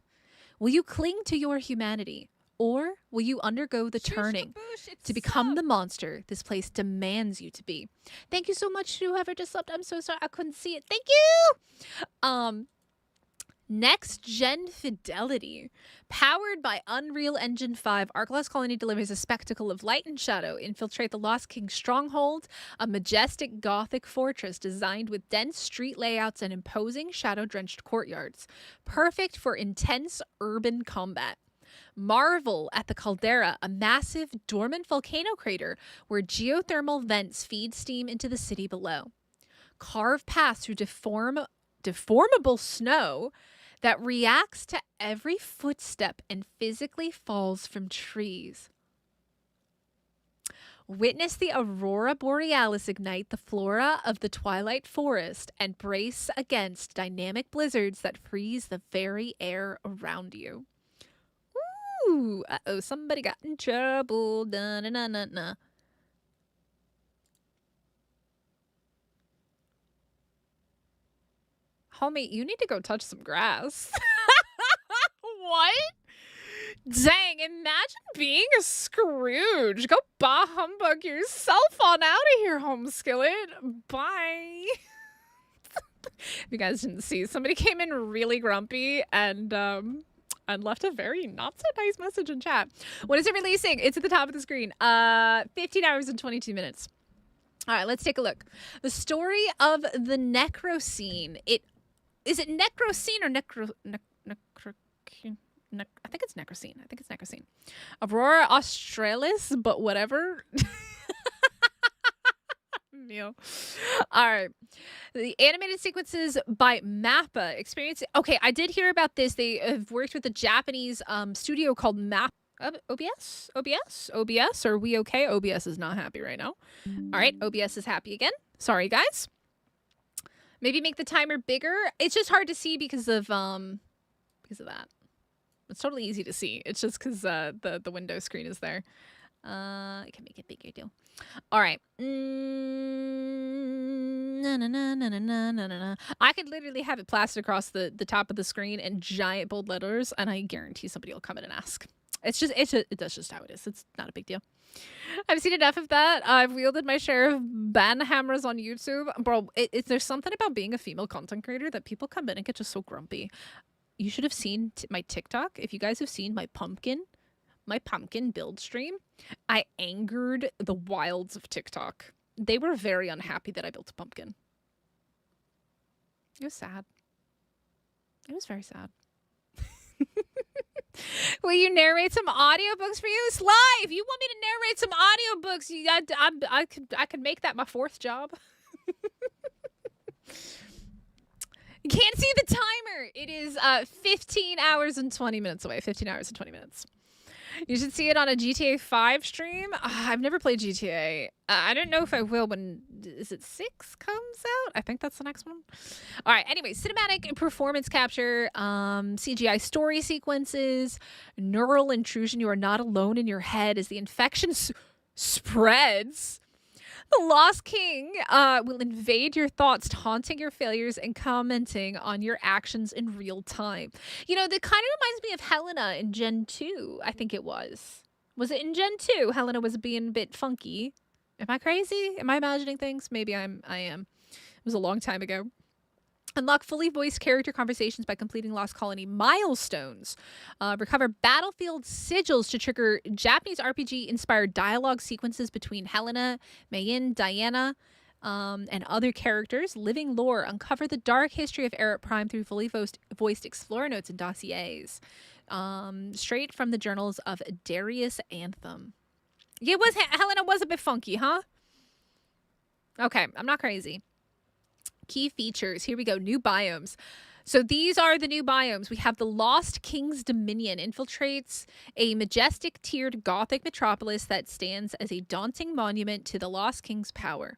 Will you cling to your humanity, Or will you undergo the turning to become the monster this place demands you to be? Thank you so much to whoever just slept. I'm so sorry I couldn't see it. Thank you! Next Gen Fidelity. Powered by Unreal Engine 5, Ark Lost Colony delivers a spectacle of light and shadow. Infiltrate the Lost King's stronghold, a majestic Gothic fortress designed with dense street layouts and imposing shadow-drenched courtyards. Perfect for intense urban combat. Marvel at the Caldera, a massive dormant volcano crater where geothermal vents feed steam into the city below. Carve paths through deformable snow that reacts to every footstep and physically falls from trees. Witness the Aurora Borealis ignite the flora of the Twilight Forest and brace against dynamic blizzards that freeze the very air around you. Ooh, uh-oh, somebody got in trouble. Da-na-na-na-na. Homie, you need to go touch some grass. What? Dang, imagine being a Scrooge. Go bah humbug yourself on out of here, home skillet. Bye. If you guys didn't see, somebody came in really grumpy and left a very not so nice message in chat. When is it releasing? It's at the top of the screen. 15 hours and 22 minutes. All right, let's take a look. The story of the Necroscene. Is it Necroscene or I think it's Necroscene. Aurora Australis, but whatever. Meal. All right. The animated sequences by Mappa experience. Okay, I did hear about this. They have worked with a Japanese studio called OBS? Are we okay? OBS is not happy right now. All right, OBS is happy again. Sorry, guys. Maybe make the timer bigger. It's just hard to see because of that. It's totally easy to see. It's just because the window screen is there. I can make it bigger too. All right. I could literally have it plastered across the top of the screen in giant bold letters, and I guarantee somebody will come in and ask. That's just how it is. It's not a big deal. I've seen enough of that. I've wielded my share of ban hammers on YouTube. Bro, there's something about being a female content creator that people come in and get just so grumpy. You should have seen my TikTok. If you guys have seen my pumpkin build stream, I angered the wilds of TikTok. They were very unhappy that I built a pumpkin. It was sad. It was very sad. Will you narrate some audiobooks for you? Sly, if you want me to narrate some audiobooks, I could make that my fourth job. You can't see the timer. It is 15 hours and 20 minutes away. 15 hours and 20 minutes. You should see it on a GTA 5 stream. I've never played GTA. I don't know if I will when... Is it 6 comes out? I think that's the next one. All right. Anyway, cinematic performance capture, CGI story sequences, neural intrusion. You are not alone in your head as the infection spreads. The Lost King will invade your thoughts, taunting your failures and commenting on your actions in real time. You know, that kind of reminds me of Helena in Gen 2, I think it was. Was it in Gen 2? Helena was being a bit funky. Am I crazy? Am I imagining things? Maybe I am. It was a long time ago. Unlock fully voiced character conversations by completing Lost Colony milestones. Recover battlefield sigils to trigger Japanese RPG-inspired dialogue sequences between Helena, Mayin, Diana, and other characters. Living lore. Uncover the dark history of Arat Prime through fully voiced explorer notes and dossiers. Straight from the journals of Darius Anthem. Yeah, Helena was a bit funky, huh? Okay, I'm not crazy. Key features. Here we go. New biomes. So these are the new biomes. We have the Lost King's Dominion. Infiltrates a majestic tiered Gothic metropolis that stands as a daunting monument to the Lost King's power.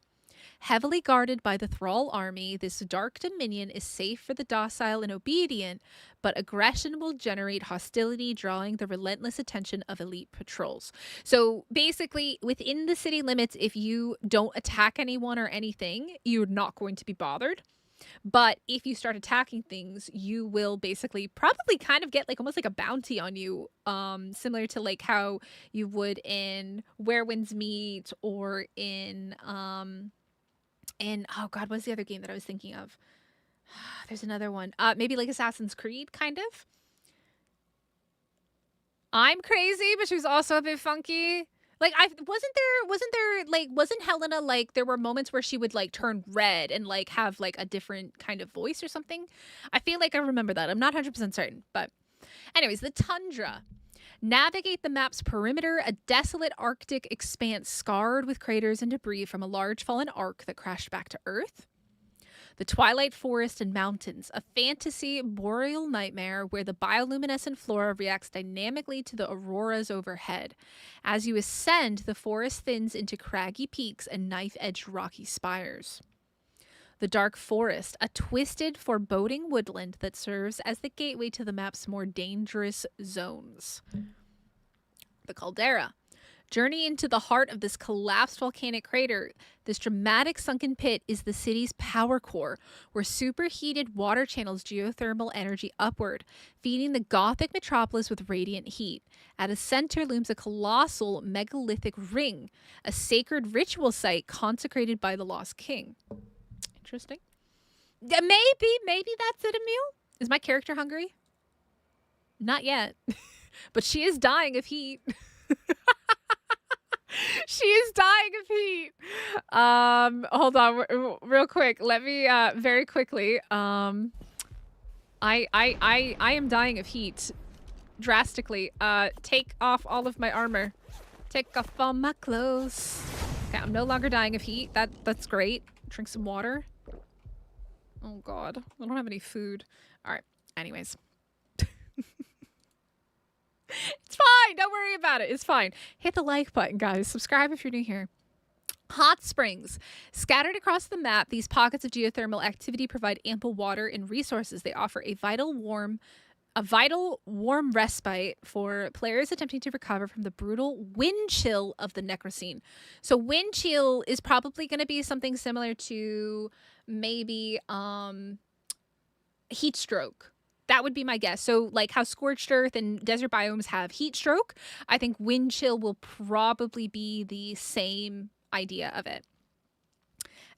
Heavily guarded by the Thrall army, this dark dominion is safe for the docile and obedient, but aggression will generate hostility, drawing the relentless attention of elite patrols. So basically, within the city limits, if you don't attack anyone or anything, you're not going to be bothered. But if you start attacking things, you will basically probably kind of get like almost like a bounty on you, similar to like how you would in Where Winds Meet or in oh god, what's the other game that I was thinking of? There's another one. Maybe like Assassin's Creed, kind of. I'm crazy, but she was also a bit funky. Like, wasn't Helena like, there were moments where she would like turn red and like have like a different kind of voice or something? I feel like I remember that. I'm not 100% certain, but anyways, the tundra. Navigate the map's perimeter, a desolate Arctic expanse scarred with craters and debris from a large fallen ark that crashed back to Earth. The Twilight Forest and Mountains, a fantasy boreal nightmare where the bioluminescent flora reacts dynamically to the auroras overhead. As you ascend, the forest thins into craggy peaks and knife-edged rocky spires. The Dark Forest, a twisted, foreboding woodland that serves as the gateway to the map's more dangerous zones. The Caldera. Journey into the heart of this collapsed volcanic crater. This dramatic sunken pit is the city's power core, where superheated water channels geothermal energy upward, feeding the Gothic metropolis with radiant heat. At its center looms a colossal megalithic ring, a sacred ritual site consecrated by the Lost King. Interesting. Maybe that's it, Emil. Is my character hungry? Not yet. But she is dying of heat. She is dying of heat. Hold on, real quick. Let me very quickly. I am dying of heat drastically. Take off all of my armor. Take off all my clothes. Okay, I'm no longer dying of heat. That's great. Drink some water. Oh god, I don't have any food. All right. Anyways. It's fine. Don't worry about it. It's fine. Hit the like button, guys. Subscribe if you're new here. Hot springs. Scattered across the map, these pockets of geothermal activity provide ample water and resources. They offer a vital warm respite for players attempting to recover from the brutal wind chill of the Necrocene. So wind chill is probably going to be something similar to maybe heat stroke. That would be my guess. So like how scorched earth and desert biomes have heat stroke, I think wind chill will probably be the same idea of it.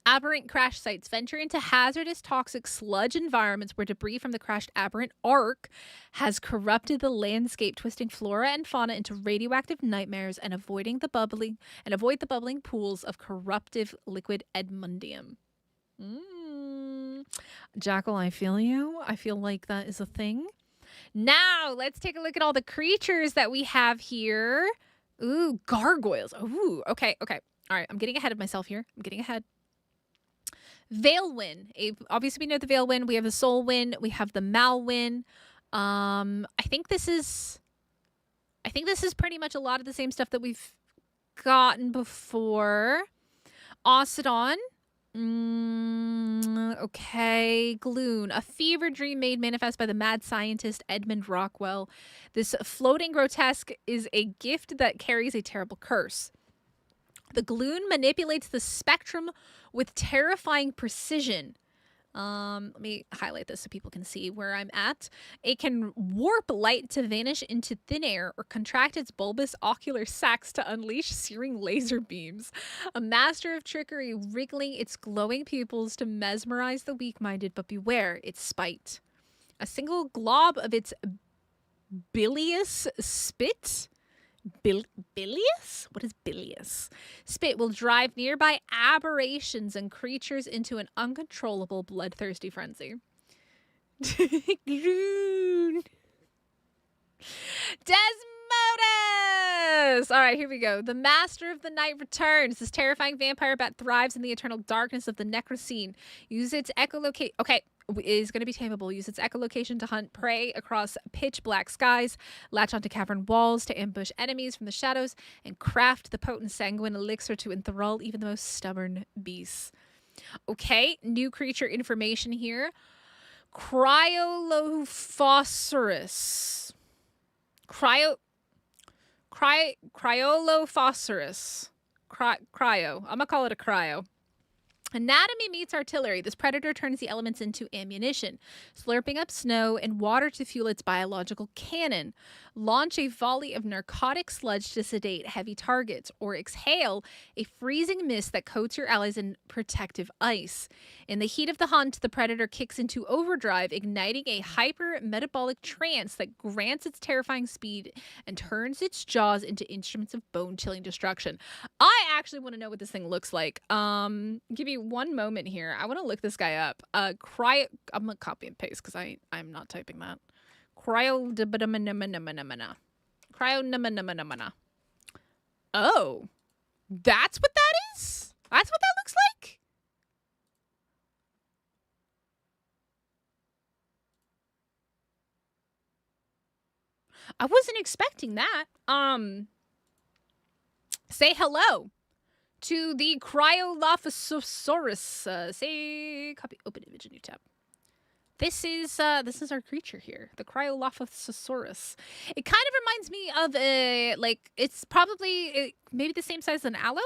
Aberrant crash sites. Venture into hazardous toxic sludge environments where debris from the crashed aberrant ark has corrupted the landscape, twisting flora and fauna into radioactive nightmares and avoid the bubbling pools of corruptive liquid edmundium. Jackal, I feel you. I feel like that is a thing. Now, let's take a look at all the creatures that we have here. Ooh, gargoyles. Ooh, okay. All right, I'm getting ahead of myself here. I'm getting ahead. Veilwind. Obviously, we know the Veilwind. We have the Soulwind. We have the Malwind. I think this is pretty much a lot of the same stuff that we've gotten before. Ocedon. Okay. Gloon, a fever dream made manifest by the mad scientist Edmund Rockwell. This floating grotesque is a gift that carries a terrible curse. The Gloon manipulates the spectrum with terrifying precision. Let me highlight this so people can see where I'm at. It can warp light to vanish into thin air or contract its bulbous ocular sacs to unleash searing laser beams. A master of trickery, wriggling its glowing pupils to mesmerize the weak-minded, but beware its spite. A single glob of its bilious spit... bilious? What is bilious? Spit will drive nearby aberrations and creatures into an uncontrollable bloodthirsty frenzy. Desmodus! All right, here we go. The Master of the Night returns. This terrifying vampire bat thrives in the eternal darkness of the Necrocene. Use its echolocate. Okay, is going to be tameable. Use its echolocation to hunt prey across pitch black skies, latch onto cavern walls to ambush enemies from the shadows, and craft the potent sanguine elixir to enthrall even the most stubborn beasts. Okay, new creature information here. Cryolophosphorus. Cryolophosphorus. Cryo. I'm going to call it a cryo. Anatomy meets artillery. This predator turns the elements into ammunition, slurping up snow and water to fuel its biological cannon, launch a volley of narcotic sludge to sedate heavy targets, or exhale a freezing mist that coats your allies in protective ice. In the heat of the hunt, the predator kicks into overdrive, igniting a hyper-metabolic trance that grants its terrifying speed and turns its jaws into instruments of bone-chilling destruction. I actually want to know what this thing looks like. Give me one moment here. I want to look this guy up. I'm gonna copy and paste because I'm not typing that. Cryo. Oh, that's what that is? That's what that looks like? I wasn't expecting that. Say hello to the Cryolophosaurus. Say copy, open image, new tab. This is our creature here, the Cryolophosaurus. It kind of reminds me of it's probably maybe the same size as an aloe.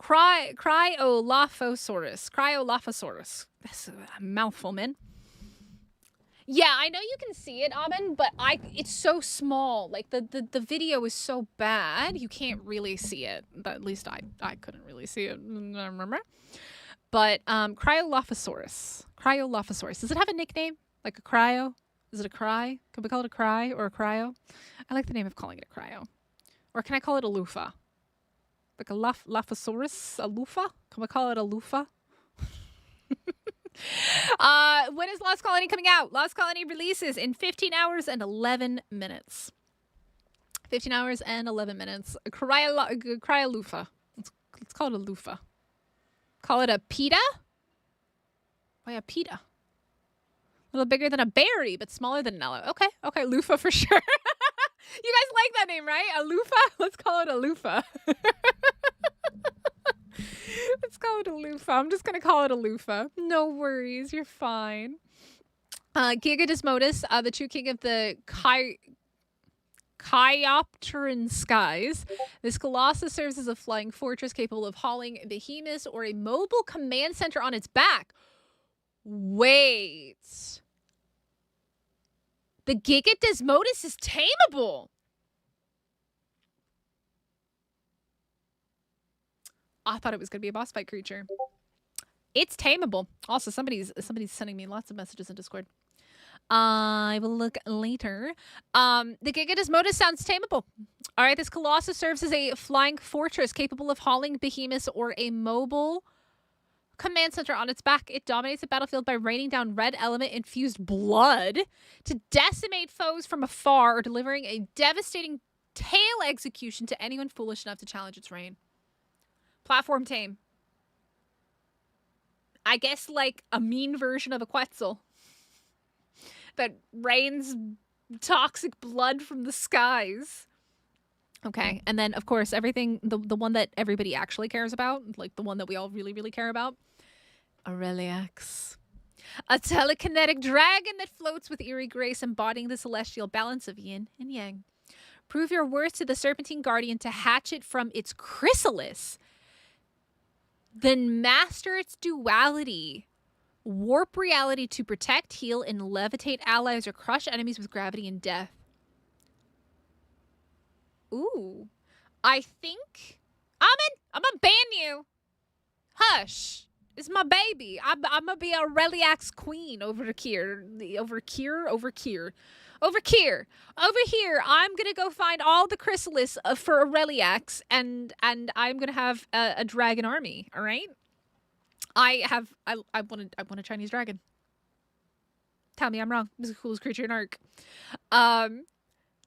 Cryolophosaurus. That's a mouthful, man. Yeah, I know you can see it, Aben, but it's so small. Like the video is so bad, you can't really see it. But at least I couldn't really see it. I remember. But Cryolophosaurus. Does it have a nickname? Like a cryo? Is it a cry? Can we call it a cry or a cryo? I like the name of calling it a cryo. Or can I call it a loofah? Like a Lophosaurus? A loofah? Can we call it a loofah? When is Lost Colony coming out? Lost Colony releases in 15 hours and 11 minutes. 15 hours and 11 minutes. Cryoloofa. Let's call it a loofah. Call it a pita? Why a pita? A little bigger than a berry, but smaller than an aloe. Okay, loofah for sure. You guys like that name, right? A loofah? Let's call it a loofah. Let's call it a loofah. I'm just going to call it a loofah. No worries. You're fine. Gigadesmodus, the true king of the Chiropteran skies. This colossus serves as a flying fortress capable of hauling behemoths or a mobile command center on its back. Wait. The Gigadesmodus is tameable. I thought it was going to be a boss fight creature. It's tameable. Also, somebody's sending me lots of messages in Discord. I will look later. The Gigadesmodus sounds tameable. All right, this colossus serves as a flying fortress capable of hauling behemoths or a mobile command center on its back. It dominates the battlefield by raining down red element-infused blood to decimate foes from afar or delivering a devastating tail execution to anyone foolish enough to challenge its reign. Platform tame. I guess like a mean version of a Quetzal that rains toxic blood from the skies. Okay, and then of course everything, the one that everybody actually cares about, like the one that we all really, really care about, Aureliax. A telekinetic dragon that floats with eerie grace, embodying the celestial balance of yin and yang. Prove your worth to the Serpentine Guardian to hatch it from its chrysalis. Then master its duality. Warp reality to protect, heal, and levitate allies or crush enemies with gravity and death. Ooh. I think... I'm gonna ban you. Hush. It's my baby. I'm gonna be a Reliax queen over here. Over here, I'm gonna go find all the chrysalis for Aureliax, and I'm gonna have a dragon army. All right. I want a Chinese dragon. Tell me I'm wrong. This is the coolest creature in ARK.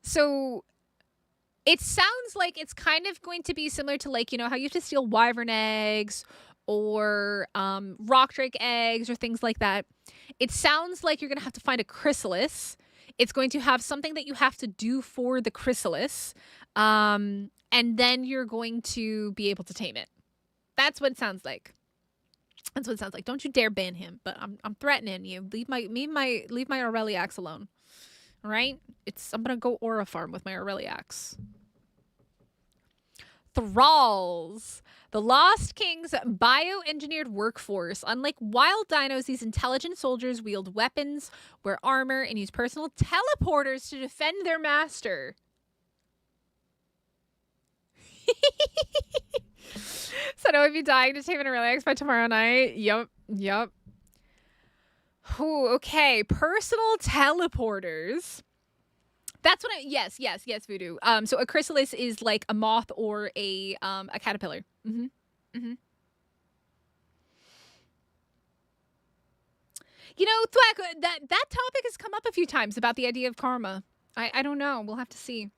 So it sounds like it's kind of going to be similar to, like, you know how you have to steal wyvern eggs or rock drake eggs or things like that. It sounds like you're gonna have to find a chrysalis. It's going to have something that you have to do for the chrysalis. And then you're going to be able to tame it. That's what it sounds like. That's what it sounds like. Don't you dare ban him, but I'm threatening you. Leave my Aureliax alone. All right? I'm going to go aura farm with my Aureliax. Thralls. The Lost King's bioengineered workforce. Unlike wild dinos, these intelligent soldiers wield weapons, wear armor, and use personal teleporters to defend their master. So I would be dying to take an relax by tomorrow night. Yup. Ooh, okay. Personal teleporters. That's what yes, Voodoo. So a chrysalis is like a moth or a caterpillar. You know, Thwack, that topic has come up a few times about the idea of karma. I don't know. We'll have to see.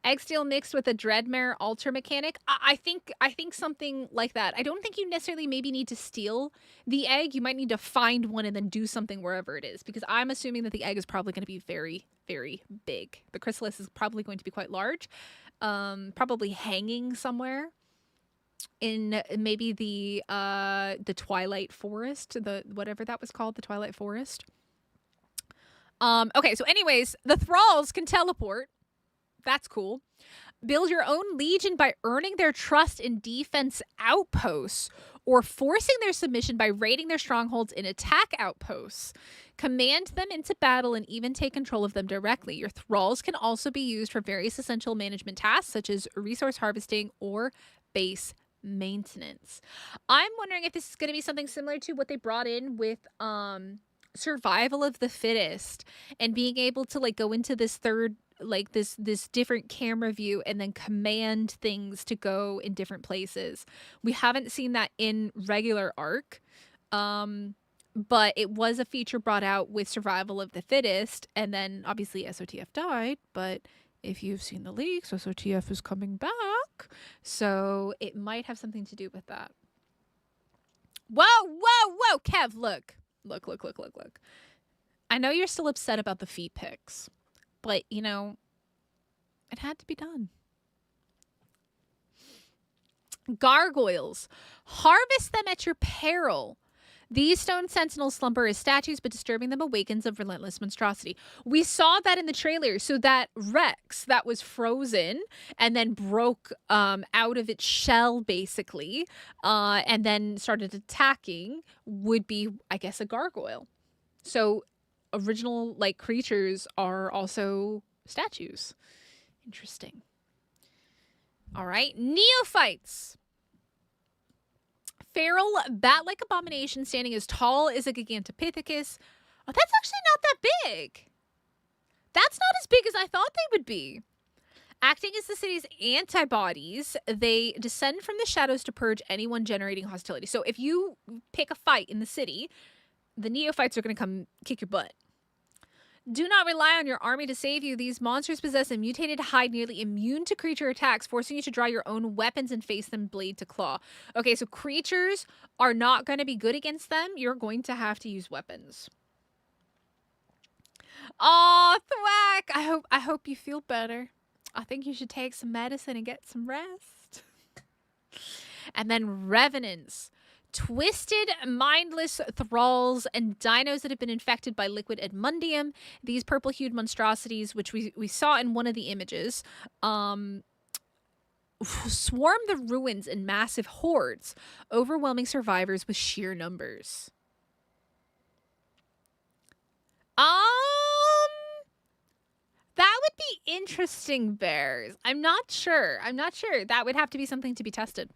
Egg steel mixed with a dreadmare alter mechanic. I think something like that. I don't think you necessarily maybe need to steal the egg. You might need to find one and then do something wherever it is, because I'm assuming that the egg is probably going to be very, very big. The chrysalis is probably going to be quite large, probably hanging somewhere in maybe the Twilight Forest, whatever that was called, the Twilight Forest. Okay, so anyways, the thralls can teleport. That's cool. Build your own legion by earning their trust in defense outposts or forcing their submission by raiding their strongholds in attack outposts. Command them into battle and even take control of them directly. Your thralls can also be used for various essential management tasks such as resource harvesting or base maintenance. I'm wondering if this is going to be something similar to what they brought in with survival of the fittest and being able to like go into this third, like this different camera view and then command things to go in different places. We haven't seen that in regular ARK, but it was a feature brought out with survival of the fittest, and then obviously SOTF died, but if you've seen the leaks, SOTF is coming back, so it might have something to do with that. Whoa, Kev, look. I know you're still upset about the feet pics, but, you know, it had to be done. Gargoyles. Harvest them at your peril. These stone sentinels slumber as statues, but disturbing them awakens of relentless monstrosity. We saw that in the trailer. So that Rex that was frozen and then broke out of its shell, basically, and then started attacking would be, I guess, a gargoyle. So original like creatures are also statues. Interesting. All right, neophytes. Feral bat-like abomination standing as tall as a gigantopithecus. Oh, that's actually not that big. That's not as big as I thought they would be. Acting as the city's antibodies, they descend from the shadows to purge anyone generating hostility. So if you pick a fight in the city, the neophytes are going to come kick your butt. Do not rely on your army to save you. These monsters possess a mutated hide nearly immune to creature attacks, forcing you to draw your own weapons and face them blade to claw. Okay, so creatures are not going to be good against them. You're going to have to use weapons. Aw, Thwack! I hope you feel better. I think you should take some medicine and get some rest. And then revenants. Twisted, mindless thralls and dinos that have been infected by liquid edmundium. These purple-hued monstrosities, which we saw in one of the images, swarm the ruins in massive hordes, overwhelming survivors with sheer numbers. That would be interesting, Bears. I'm not sure. That would have to be something to be tested.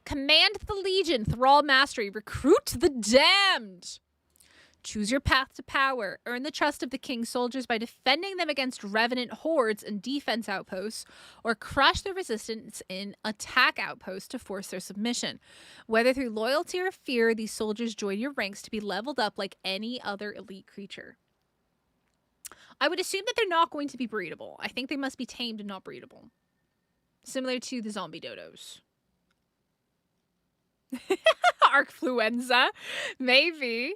Command the Legion, Thrall Mastery, recruit the damned. Choose your path to power. Earn the trust of the King's soldiers by defending them against revenant hordes and defense outposts, or crush the resistance in attack outposts to force their submission. Whether through loyalty or fear, these soldiers join your ranks to be leveled up like any other elite creature. I would assume that they're not going to be breedable. I think they must be tamed and not breedable. Similar to the zombie dodos. Arkfluenza, maybe.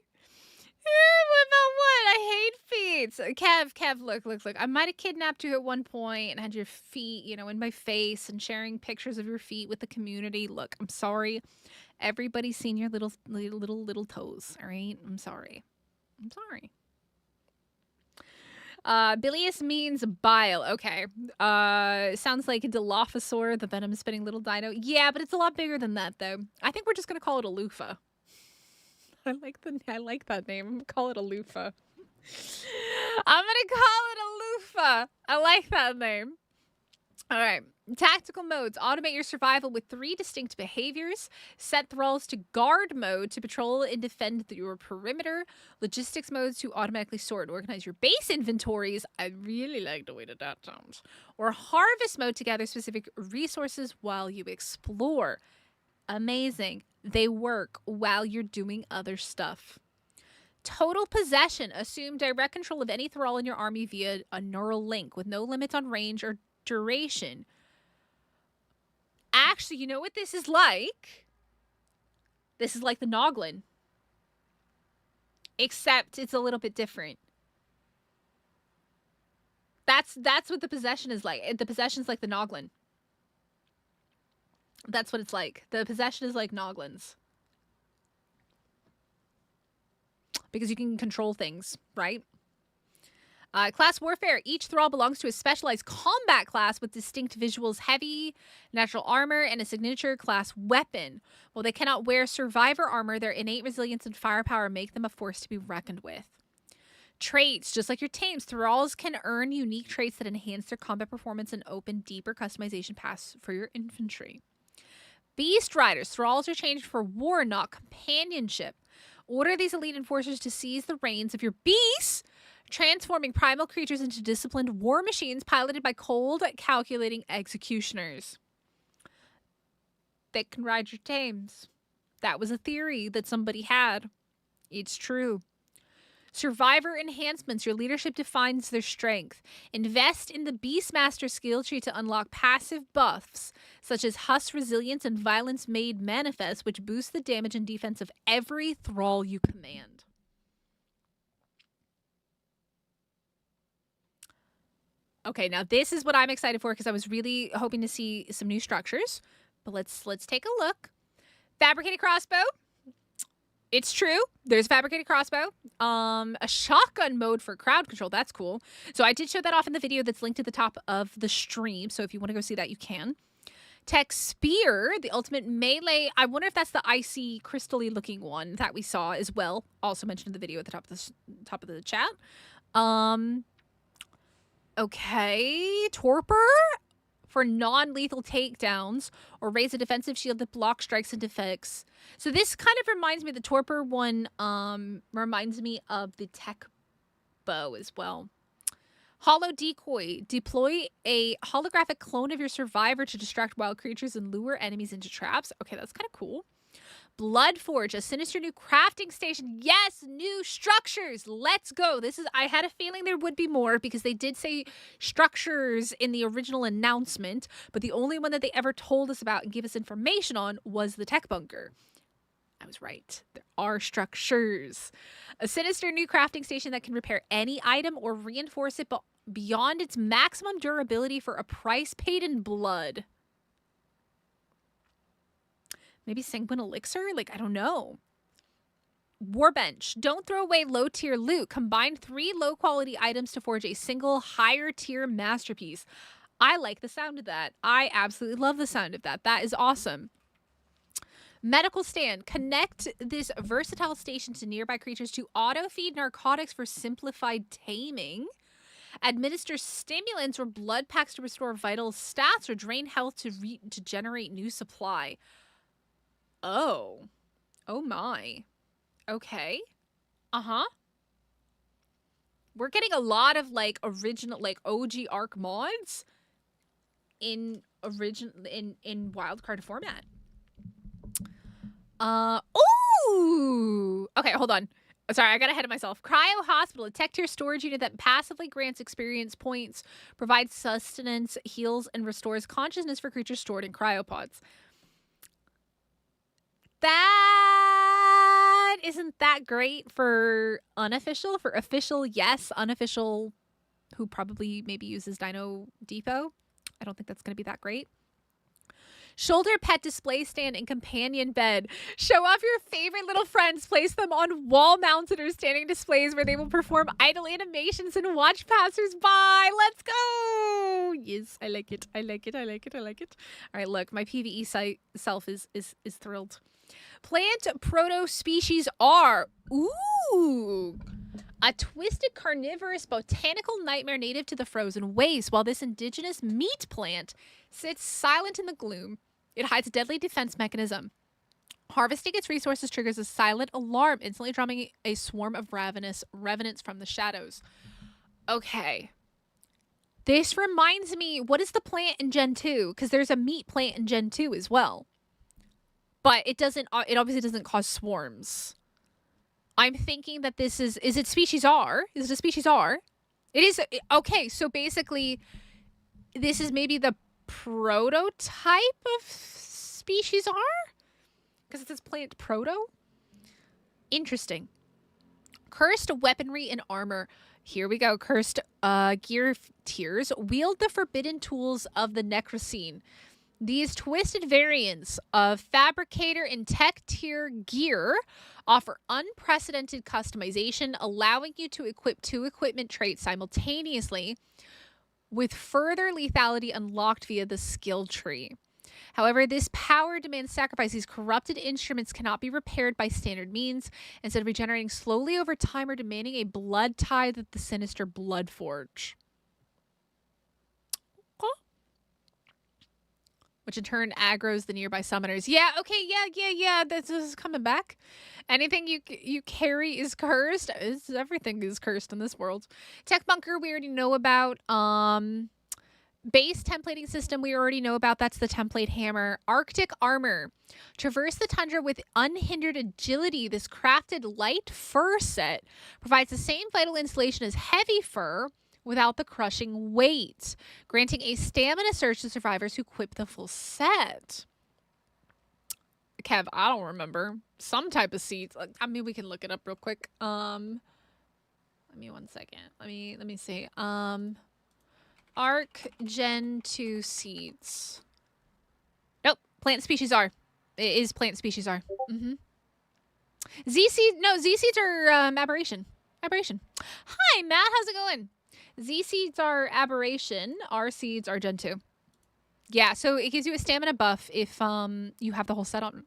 What about what? I hate feet. Kev, look. I might have kidnapped you at one point and had your feet, in my face and sharing pictures of your feet with the community. Look, I'm sorry. Everybody's seen your little toes, all right? I'm sorry. Bilious means bile. Okay. Sounds like Dilophosaur, the venom-spitting little dino. Yeah, but it's a lot bigger than that, though. I think we're just gonna call it a loofah. I like that name. I'm gonna call it a loofah. I'm gonna call it a loofah. I like that name. All right. Tactical modes. Automate your survival with 3 distinct behaviors. Set thralls to guard mode to patrol and defend your perimeter. Logistics modes to automatically sort and organize your base inventories. I really like the way that sounds. Or harvest mode to gather specific resources while you explore. Amazing. They work while you're doing other stuff. Total possession. Assume direct control of any thrall in your army via a neural link with no limits on range or duration. Actually, you know what this is like? This is like the Noglin. Except it's a little bit different. That's what the possession is like. The possession is like the Noglin. That's what it's like. The possession is like Noglin's. Because you can control things, right? Class warfare. Each thrall belongs to a specialized combat class with distinct visuals, heavy, natural armor, and a signature class weapon. While they cannot wear survivor armor, their innate resilience and firepower make them a force to be reckoned with. Traits. Just like your tames, thralls can earn unique traits that enhance their combat performance and open deeper customization paths for your infantry. Beast riders. Thralls are changed for war, not companionship. Order these elite enforcers to seize the reins of your beasts, transforming primal creatures into disciplined war machines piloted by cold, calculating executioners. They can ride your tames. That was a theory that somebody had. It's true. Survivor enhancements. Your leadership defines their strength. Invest in the Beastmaster skill tree to unlock passive buffs, such as Huss Resilience and Violence Made Manifest, which boost the damage and defense of every thrall you command. Okay, now this is what I'm excited for because I was really hoping to see some new structures. But let's take a look. Fabricated crossbow. It's true. There's a fabricated crossbow. A shotgun mode for crowd control. That's cool. So I did show that off in the video that's linked at the top of the stream. So if you want to go see that, you can. Tech spear, the ultimate melee. I wonder if that's the icy, crystally looking one that we saw as well. Also mentioned in the video at the top of the chat. Okay, torpor for non-lethal takedowns, or raise a defensive shield that blocks strikes and defects. So this kind of reminds me, the torpor one reminds me of the tech bow as well. Hollow decoy. Deploy a holographic clone of your survivor to distract wild creatures and lure enemies into traps. Okay, that's kind of cool. Bloodforge, a sinister new crafting station. Yes, new structures. Let's go. I had a feeling there would be more because they did say structures in the original announcement, but the only one that they ever told us about and gave us information on was the tech bunker. I was right. There are structures. A sinister new crafting station that can repair any item or reinforce it beyond its maximum durability for a price paid in blood. Maybe sanguine elixir? Like, I don't know. Warbench. Don't throw away low-tier loot. Combine 3 low-quality items to forge a single higher-tier masterpiece. I like the sound of that. I absolutely love the sound of that. That is awesome. Medical stand. Connect this versatile station to nearby creatures to auto-feed narcotics for simplified taming. Administer stimulants or blood packs to restore vital stats or drain health to generate new supply. Oh my. Okay. We're getting a lot of like original, like OG ARK mods in wildcard format. Ooh. Okay, hold on. Sorry, I got ahead of myself. Cryo Hospital, a tech tier storage unit that passively grants experience points, provides sustenance, heals, and restores consciousness for creatures stored in cryopods. That isn't that great for unofficial. For official, yes. Unofficial, who probably maybe uses Dino Depot. I don't think that's going to be that great. Shoulder pet display stand and companion bed. Show off your favorite little friends. Place them on wall-mounted or standing displays where they will perform idle animations and watch passers-by. Let's go! Yes, I like it. I like it. I like it. I like it. All right, look, my PvE self is thrilled. Plant proto-species R. Ooh! A twisted carnivorous botanical nightmare native to the frozen waste. While this indigenous meat plant sits silent in the gloom, it hides a deadly defense mechanism. Harvesting its resources triggers a silent alarm, instantly drumming a swarm of ravenous revenants from the shadows. Okay. This reminds me, what is the plant in Gen 2? Because there's a meat plant in Gen 2 as well. But it obviously doesn't cause swarms. I'm thinking that this is it species R? Is it a species R? It is. Okay, so basically, this is maybe the prototype of species R? Because it says plant proto? Interesting. Cursed weaponry and armor. Here we go. Cursed gear tiers. Wield the forbidden tools of the Necrocene. These twisted variants of fabricator and tech tier gear offer unprecedented customization, allowing you to equip 2 equipment traits simultaneously, with further lethality unlocked via the skill tree. However, this power demands sacrifice. These corrupted instruments cannot be repaired by standard means, instead of regenerating slowly over time or demanding a blood tithe of the sinister Blood Forge. Which in turn aggroes the nearby summoners. Yeah, okay, yeah. This is coming back. Anything you carry is cursed. Everything is cursed in this world. Tech bunker we already know about. Base templating system we already know about. That's the template hammer. Arctic armor. Traverse the tundra with unhindered agility. This crafted light fur set provides the same vital installation as heavy fur, without the crushing weight, granting a stamina surge to survivors who equip the full set. Kev, I don't remember. Some type of seats. I mean, we can look it up real quick. Let me 1 second. Let me see. Arc Gen 2 seeds. Nope. Plant species R. It is plant species R. Z seeds are aberration. Hi, Matt. How's it going? Z seeds are aberration. R seeds are Gen 2. Yeah, so it gives you a stamina buff if you have the whole set on.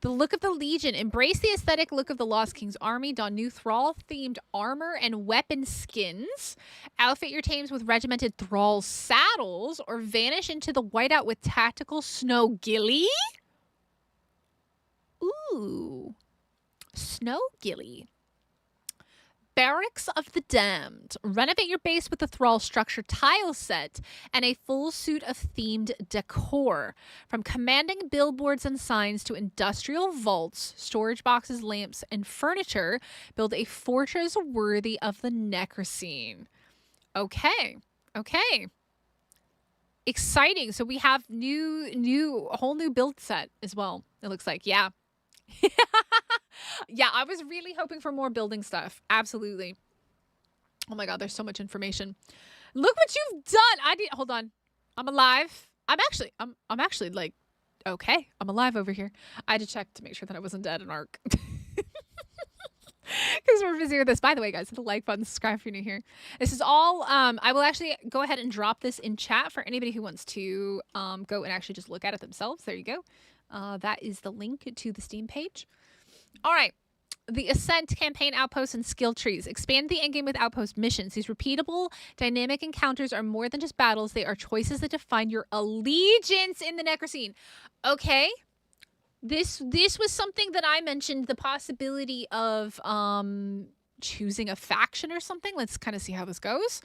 The look of the Legion. Embrace the aesthetic look of the Lost King's army. Don new Thrall-themed armor and weapon skins. Outfit your tames with regimented Thrall saddles, or vanish into the whiteout with tactical snow ghillie. Ooh. Snow ghillie. Barracks of the Damned. Renovate your base with the Thrall structure tile set and a full suit of themed decor. From commanding billboards and signs to industrial vaults, storage boxes, lamps, and furniture, build a fortress worthy of the Necrocene. Okay. Exciting. So we have a whole new build set as well, it looks like. Yeah. Yeah, I was really hoping for more building stuff. Absolutely. Oh my god, there's so much information. Look what you've done. Hold on. I'm alive. I'm actually like, okay. I'm alive over here. I had to check to make sure that I wasn't dead in ARK. Because we're busy with this. By the way, guys, hit the like button, subscribe if you're new here. This is all, I will actually go ahead and drop this in chat for anybody who wants to go and actually just look at it themselves. There you go. That is the link to the Steam page. All right. The Ascent campaign outposts and skill trees. Expand the endgame with outpost missions. These repeatable, dynamic encounters are more than just battles. They are choices that define your allegiance in the Necrocene. Okay. This was something that I mentioned, the possibility of choosing a faction or something. Let's kind of see how this goes.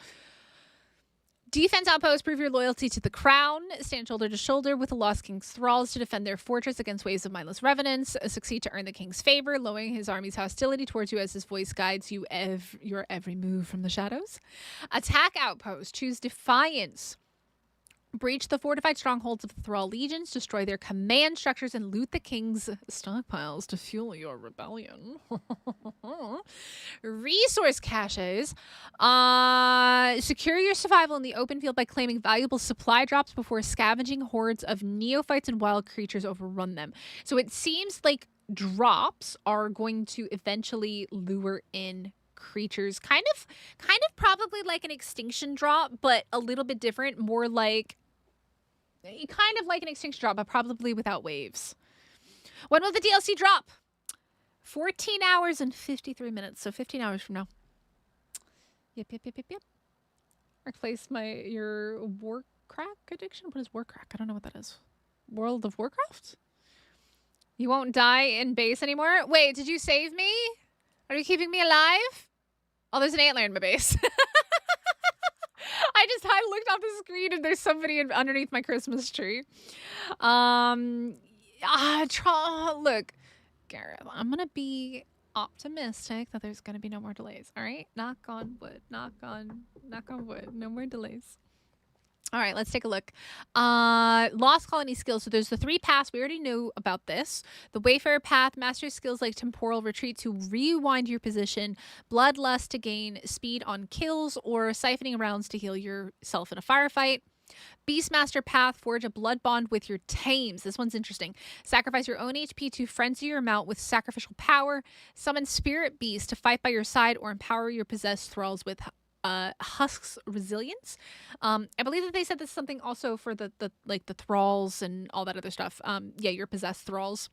Defense outposts, prove your loyalty to the crown. Stand shoulder to shoulder with the Lost King's thralls to defend their fortress against waves of mindless revenants. Succeed to earn the king's favor, lowering his army's hostility towards you as his voice guides you your every move from the shadows. Attack outpost, choose defiance. Breach the fortified strongholds of the Thrall legions, destroy their command structures, and loot the king's stockpiles to fuel your rebellion. Resource caches. Secure your survival in the open field by claiming valuable supply drops before scavenging hordes of neophytes and wild creatures overrun them. So it seems like drops are going to eventually lure in creatures. Kind of probably like an extinction drop, but a little bit different. More like... kind of like an extinction drop, but probably without waves. When will the DLC drop? 14 hours and 53 minutes. So 15 hours from now. Yep. Replace your Warcrack addiction? What is Warcrack? I don't know what that is. World of Warcraft? You won't die in base anymore? Wait, did you save me? Are you keeping me alive? Oh, there's an antler in my base. I looked off the screen and there's somebody underneath my Christmas tree. Look, Gareth, I'm going to be optimistic that there's going to be no more delays. All right? Knock on wood. Knock on wood. No more delays. All right, let's take a look. Lost Colony skills. So there's the 3 paths. We already knew about this. The Wayfarer path, master skills like Temporal Retreat to rewind your position, Bloodlust to gain speed on kills, or Siphoning rounds to heal yourself in a firefight. Beastmaster path, forge a blood bond with your tames. This one's interesting. Sacrifice your own HP to frenzy your mount with sacrificial power. Summon Spirit Beast to fight by your side, or empower your possessed thralls with Husk's resilience. I believe that they said this is something also for the thralls and all that other stuff. Yeah, your possessed thralls.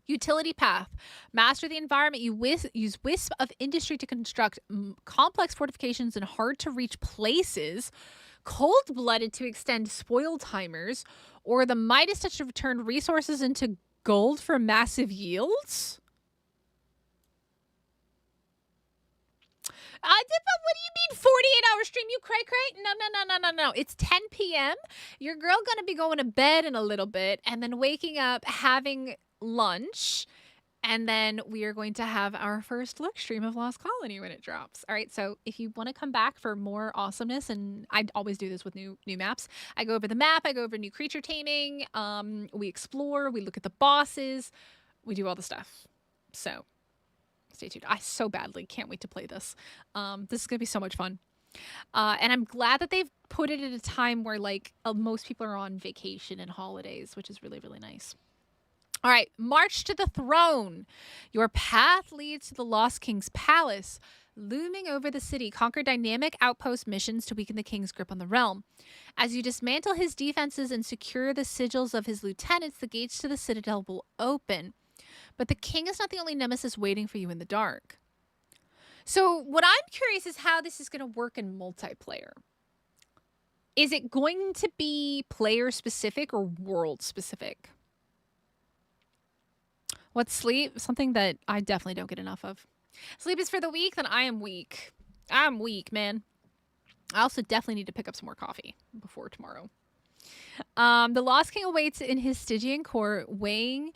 Utility path. Master the environment. You use Wisp of Industry to construct complex fortifications in hard-to-reach places. Cold-blooded to extend spoil timers. Or the Midas Touch to return resources into gold for massive yields. But what do you mean 48-hour stream? You cray? No. It's 10 p.m. Your girl gonna be going to bed in a little bit and then waking up, having lunch, and then we are going to have our first look stream of Lost Colony when it drops. All right, so if you want to come back for more awesomeness, and I always do this with new maps, I go over the map, I go over new creature taming, we explore, we look at the bosses, we do all the stuff. So... stay tuned. I so badly can't wait to play this. This is going to be so much fun. And I'm glad that they've put it at a time where most people are on vacation and holidays, which is really, really nice. All right, March to the Throne. Your path leads to the Lost King's Palace. Looming over the city, conquer dynamic outpost missions to weaken the king's grip on the realm. As you dismantle his defenses and secure the sigils of his lieutenants, the gates to the citadel will open. But the king is not the only nemesis waiting for you in the dark. So what I'm curious is how this is going to work in multiplayer. Is it going to be player specific or world specific? What's sleep? Something that I definitely don't get enough of. Sleep is for the weak, then I am weak. I'm weak, man. I also definitely need to pick up some more coffee before tomorrow. The Lost King awaits in his Stygian court, weighing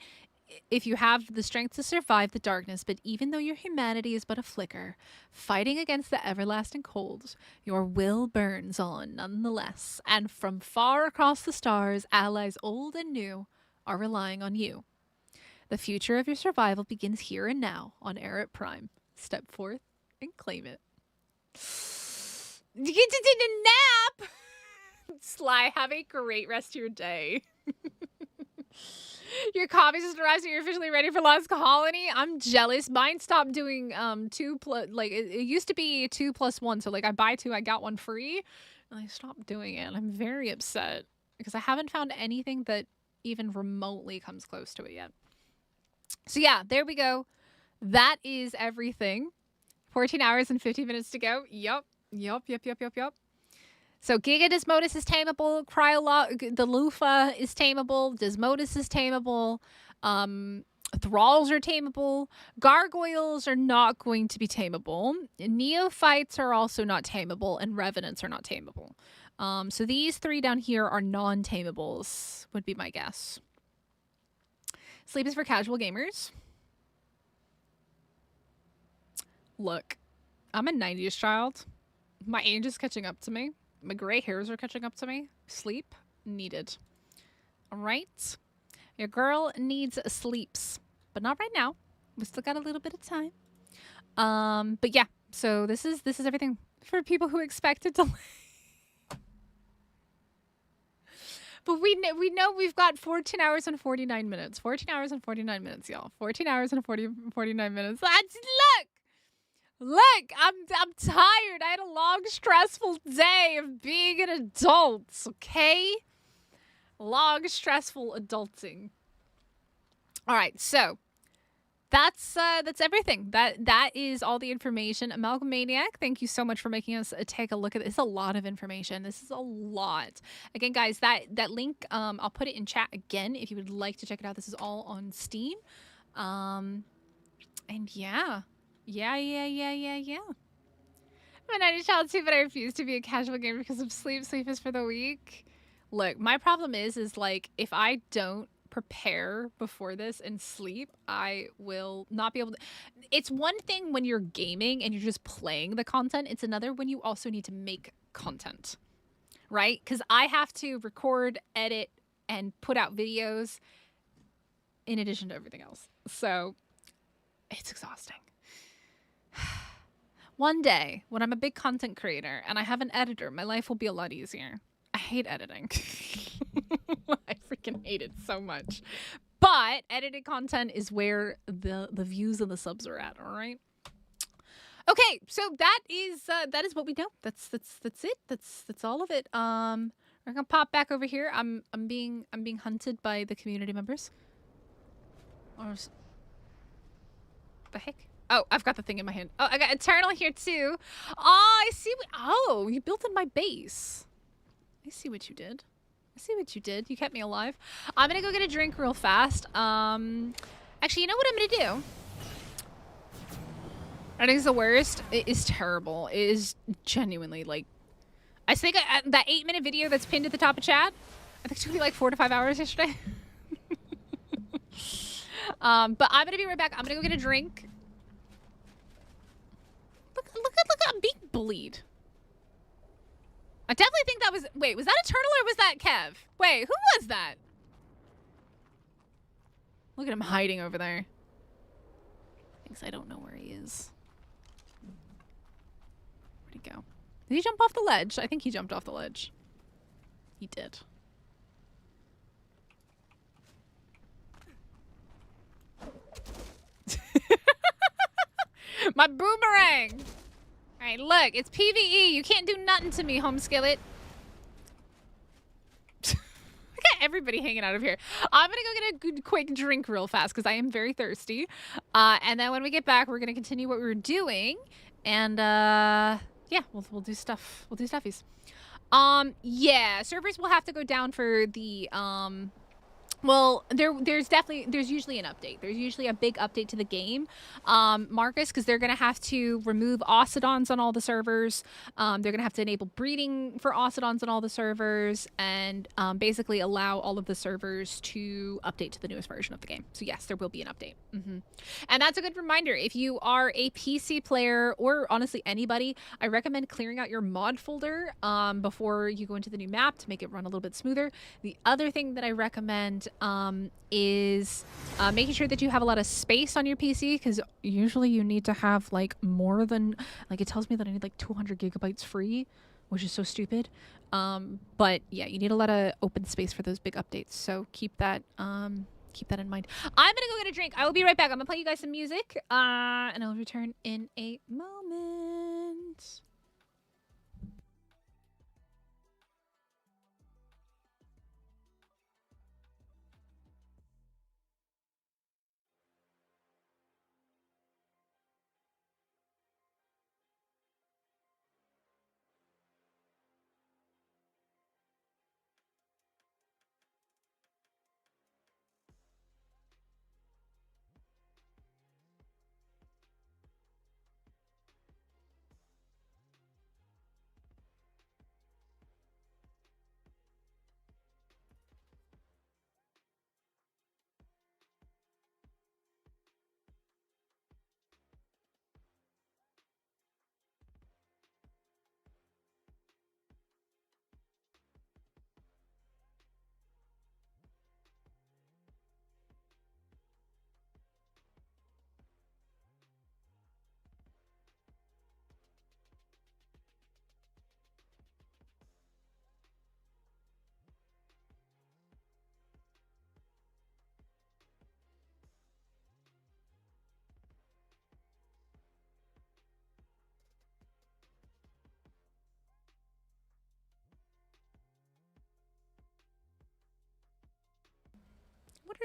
if you have the strength to survive the darkness, but even though your humanity is but a flicker, fighting against the everlasting cold, your will burns on nonetheless. And from far across the stars, allies old and new are relying on you. The future of your survival begins here and now on Arat Prime. Step forth and claim it. You get to take a nap! Sly, have a great rest of your day. Your coffee just arrived, so you're officially ready for Lost Colony. I'm jealous. Mine stopped doing 2 plus, it used to be 2 plus 1. So I buy 2, I got 1 free, and I stopped doing it. I'm very upset because I haven't found anything that even remotely comes close to it yet. So yeah, there we go. That is everything. 14 hours and 50 minutes to go. Yup. So Giga Desmodus is tameable, the Lufa is tameable, Desmodus is tameable, Thralls are tameable, Gargoyles are not going to be tameable, Neophytes are also not tameable, and Revenants are not tameable. So these 3 down here are non-tameables, would be my guess. Sleep is for casual gamers. Look, I'm a 90s child. My age is catching up to me. My gray hairs are catching up to me. Sleep needed. All right. Your girl needs sleeps, but not right now. We still got a little bit of time. But yeah. So this is everything for people who expected to. But we know we've got 14 hours and 49 minutes. 14 hours and 49 minutes, y'all. 14 hours and 49 minutes. Look, I'm tired. I had a long, stressful day of being an adult, okay? Long, stressful adulting. All right, so that's everything. That is all the information. Amalgamaniac, thank you so much for making us take a look at this. It's a lot of information. This is a lot. Again, guys, that link, I'll put it in chat again if you would like to check it out. This is all on Steam. And yeah. I'm a 90 child too, but I refuse to be a casual gamer because of sleep. Sleep is for the weak. Look, my problem is like if I don't prepare before this and sleep, I will not be able to. It's one thing when you're gaming and you're just playing the content. It's another when you also need to make content, right? Because I have to record, edit, and put out videos in addition to everything else. So it's exhausting. One day, when I'm a big content creator and I have an editor, my life will be a lot easier. I hate editing. I freaking hate it so much. But edited content is where the views and the subs are at, all right? Okay, so that is what we know. That's it. That's all of it. We're gonna pop back over here. I'm being hunted by the community members. Or the heck? Oh, I've got the thing in my hand. Oh, I got Eternal here too. Oh, I see. Oh, you built in my base. I see what you did. You kept me alive. I'm gonna go get a drink real fast. Actually, you know what I'm gonna do? I think it's the worst. It is terrible. It is genuinely like. I think that 8-minute video that's pinned at the top of chat. I think it took me like 4 to 5 hours yesterday. But I'm gonna be right back. I'm gonna go get a drink. Look, I'm being bullied. I definitely think that was... Wait, was that Eternal or was that Kev? Wait, who was that? Look at him hiding over there. Thinks I don't know where he is. Where'd he go? Did he jump off the ledge? I think he jumped off the ledge. He did. My boomerang! Alright, look, it's PvE. You can't do nothing to me, home skillet. Look at everybody hanging out of here. I'm gonna go get a good quick drink real fast because I am very thirsty. And then when we get back, we're gonna continue what we were doing. And yeah, we'll do stuff. We'll do stuffies. Yeah, servers will have to go down for the well, there's usually an update. There's usually a big update to the game, Marcus, because they're going to have to remove Ocedons on all the servers. They're going to have to enable breeding for Ocedons on all the servers and basically allow all of the servers to update to the newest version of the game. So yes, there will be an update. And that's a good reminder. If you are a PC player or honestly anybody, I recommend clearing out your mod folder before you go into the new map to make it run a little bit smoother. The other thing that I recommend is making sure that you have a lot of space on your PC, because usually you need to have like more than, like it tells me that I need like 200 gigabytes free, which is so stupid. But yeah, you need a lot of open space for those big updates, so keep that in mind. I'm gonna go get a drink. I will be right back. I'm gonna play you guys some music and I'll return in a moment.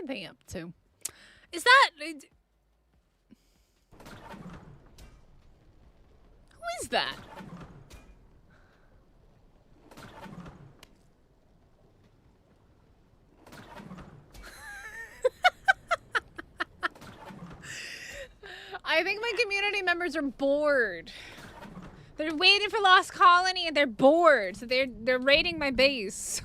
are they up to? Is that... Who is that? I think my community members are bored. They're waiting for Lost Colony and they're bored. So they're raiding my base.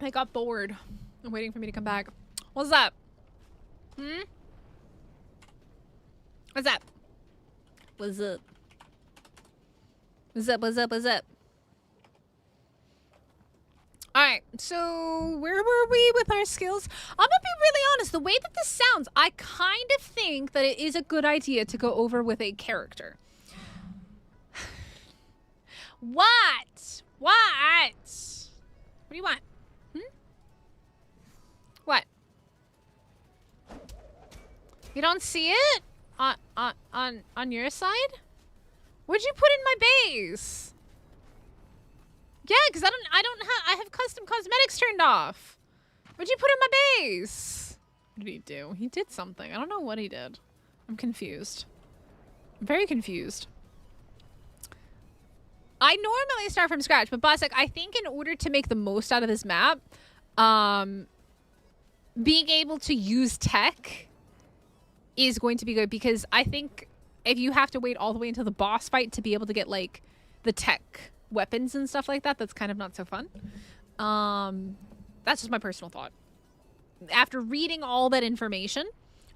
I got bored. I'm waiting for me to come back. What's up? Hmm? What's up? What's up? What's up? What's up? What's up? Alright, so where were we with our skills? I'm gonna be really honest, the way that this sounds, I kind of think that it is a good idea to go over with a character. What? What? What do you want? Hmm? What? You don't see it? On your side? What'd you put in my base? Yeah, because I have custom cosmetics turned off. What'd you put in my base? What did he do? He did something. I don't know what he did. I'm confused. I'm very confused. I normally start from scratch, but Boss, like, I think in order to make the most out of this map, being able to use tech is going to be good, because I think if you have to wait all the way until the boss fight to be able to get, like, the tech weapons and stuff like that, that's kind of not so fun. That's just my personal thought. After reading all that information,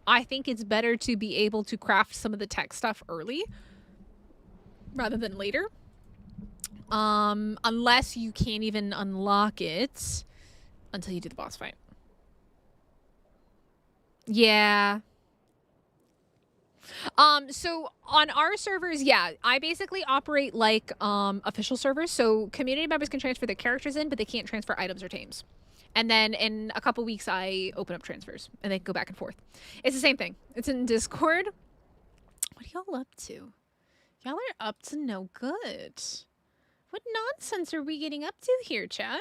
I think it's better to be able to craft some of the tech stuff early rather than later. Unless you can't even unlock it until you do the boss fight. Yeah. So on our servers, yeah, I basically operate like official servers. So community members can transfer their characters in, but they can't transfer items or tames. And then in a couple weeks, I open up transfers and they go back and forth. It's the same thing. It's in Discord. What are y'all up to? Y'all are up to no good. What nonsense are we getting up to here, chat?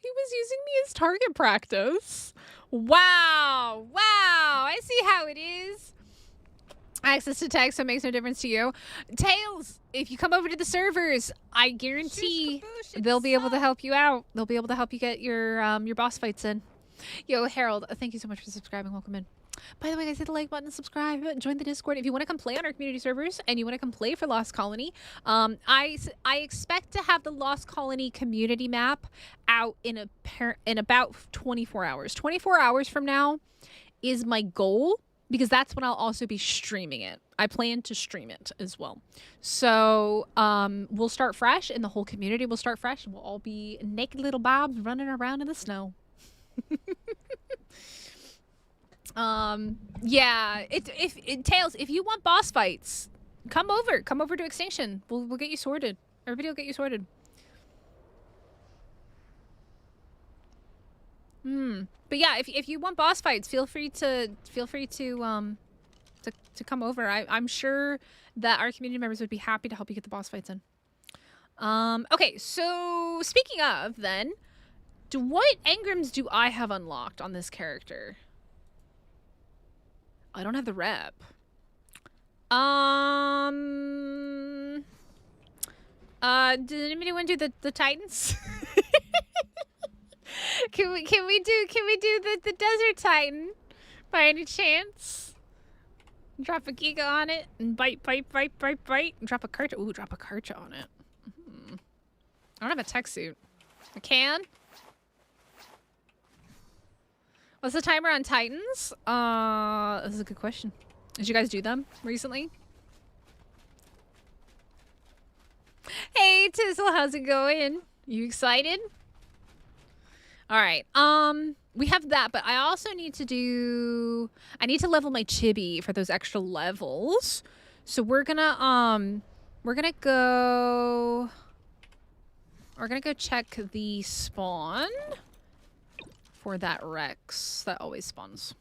He was using me as target practice. Wow. Wow. I see how it is. Access to text, so it makes no difference to you. Tails, if you come over to the servers, I guarantee they'll be able to help you out. They'll be able to help you get your boss fights in. Yo, Harold, thank you so much for subscribing. Welcome in. By the way, guys, hit the like button, subscribe, join the Discord. If you want to come play on our community servers and you want to come play for Lost Colony, I expect to have the Lost Colony community map out in about 24 hours. 24 hours from now is my goal, because that's when I'll also be streaming it. I plan to stream it as well. So we'll start fresh, and the whole community will start fresh, and we'll all be naked little bobs running around in the snow. Yeah, Tails, if you want boss fights, come over to Extinction. We'll get you sorted. Everybody will get you sorted. But yeah, if you want boss fights, feel free to come over. I'm sure that our community members would be happy to help you get the boss fights in. Okay, so speaking of then, what engrams do I have unlocked on this character? I don't have the rep. Did anybody want to do the Titans? Can we do the Desert Titan by any chance? Drop a Giga on it and bite. And drop a Karcha. Ooh, drop a Karcha on it. I don't have a tech suit. I can. What's the timer on Titans? This is a good question. Did you guys do them recently? Hey, Tizzle, how's it going? You excited? All right. We have that, but I also need to level my chibi for those extra levels. So we're gonna go check the spawn. for that Rex that always spawns.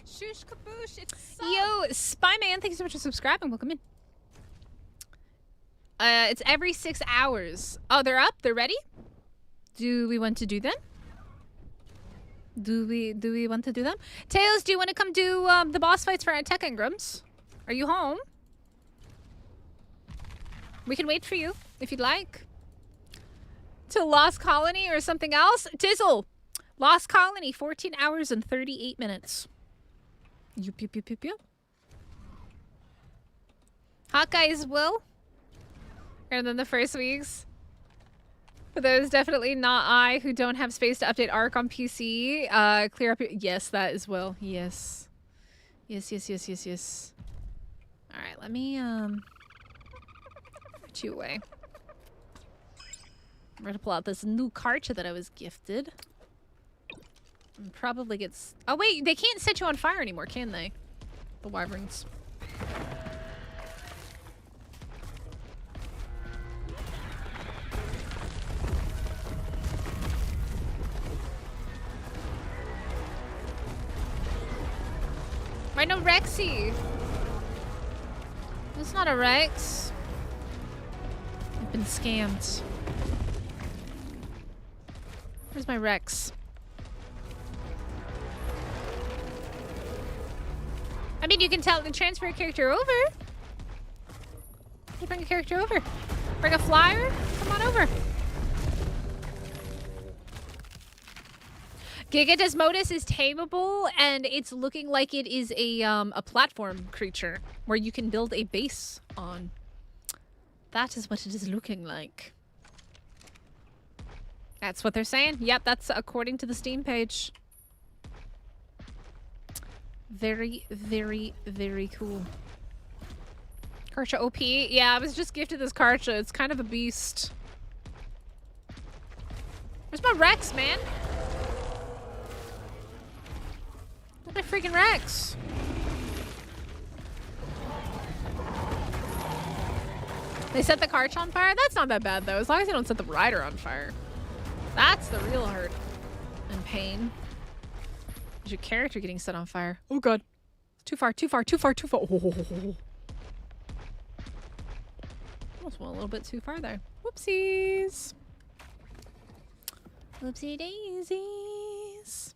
Shush kaboosh, it's Yo, Spyman, thank you so much for subscribing. Welcome in. It's every 6 hours. Oh, they're up? They're ready? Do we want to do them? Do we want to do them? Tails, do you want to come do the boss fights for our tech engrams? Are you home? We can wait for you if you'd like. To Lost Colony or something else? Tizzle! Lost Colony, 14 hours and 38 minutes. Yup, yup, yup, yup, yup. Hawkeye's will. Better than the first weeks. For those definitely not I who don't have space to update ARK on PC, clear up your... Yes, that as well. Yes. Yes, yes, yes, yes, yes. Alright, let me, put you away. I'm going to pull out this new cartridge that I was gifted. And probably gets... Oh, wait, they can't set you on fire anymore, can they? The wyverns. Why no Rexy? It's not a Rex. I've been scammed. Where's my Rex? I mean, you can transfer a character over. You bring a character over. Bring a flyer. Come on over. Giga Desmodus is tameable, and it's looking like it is a platform creature where you can build a base on. That is what it is looking like. That's what they're saying. Yep, that's according to the Steam page. Very, very, very cool. Karcha OP. Yeah, I was just gifted this Karcha. It's kind of a beast. Where's my Rex, man? Where's my freaking Rex? They set the Karcha on fire? That's not that bad, though. As long as they don't set the rider on fire. That's the real hurt and pain. Is your character getting set on fire? Oh god. Too far, too far, too far, too far. Oh. Almost went a little bit too far there. Whoopsies. Whoopsie daisies.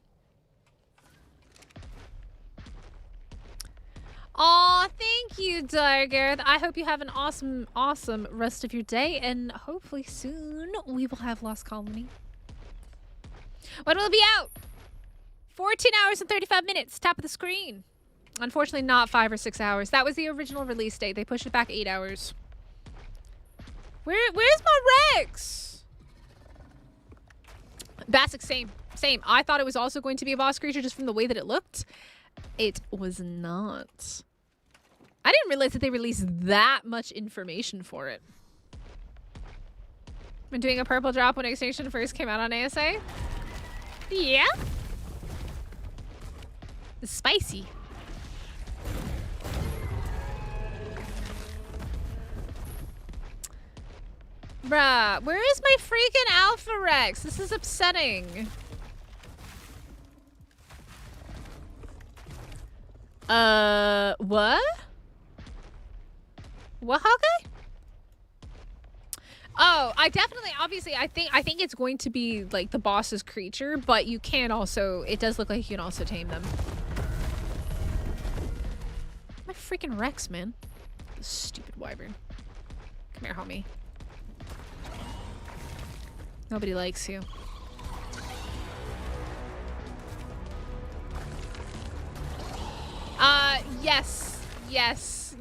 Aw, thank you, Dargarth. I hope you have an awesome, awesome rest of your day, and hopefully soon we will have Lost Colony. When will it be out? 14 hours and 35 minutes, top of the screen. Unfortunately, not 5 or 6 hours. That was the original release date. They pushed it back 8 hours. Where's my Rex? Basic, same. I thought it was also going to be a boss creature just from the way that it looked. It was not. I didn't realize that they released that much information for it. Been doing a purple drop when Extinction first came out on ASA? Yeah? It's spicy. Bruh, where is my freaking Alpha Rex? This is upsetting. What? What, Hawkeye? Oh, obviously, I think it's going to be like the boss's creature, but you can also, it does look like you can also tame them. My freaking Rex, man. Stupid wyvern. Come here, homie. Nobody likes you. Yes.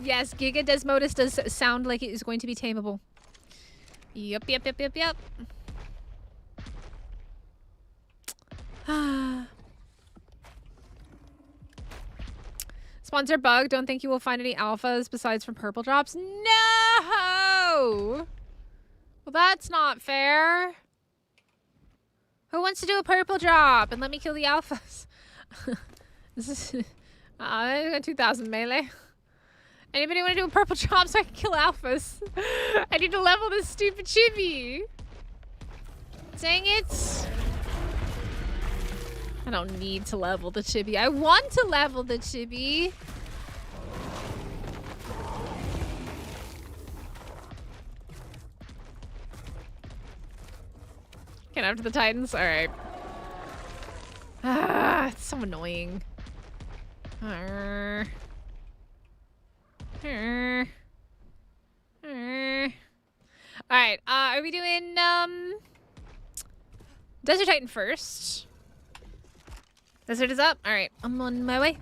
Giga Desmodus does sound like it is going to be tameable. Yep. Sponsor bug. Don't think you will find any alphas besides from purple drops. No! Well, that's not fair. Who wants to do a purple drop and let me kill the alphas? This is... I got 2,000 melee. Anybody want to do a purple drop so I can kill alphas? I need to level this stupid chibi. Dang it. I don't need to level the chibi. I want to level the chibi. Get after the Titans? Alright. Ah, it's so annoying. Alright, are we doing, Desert Titan first? Desert is up? Alright, I'm on my way.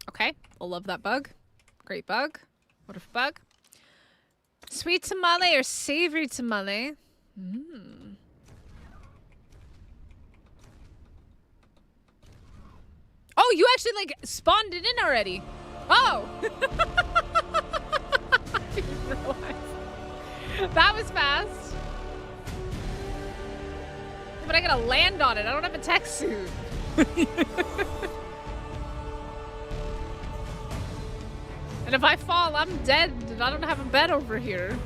Okay, I love that bug. Great bug. What if bug? Sweet tamale or savory tamale? Mmm. Oh, you actually, like, spawned it in already. Oh! I didn't realize. That was fast. But I gotta land on it. I don't have a tech suit. And if I fall, I'm dead. And I don't have a bed over here.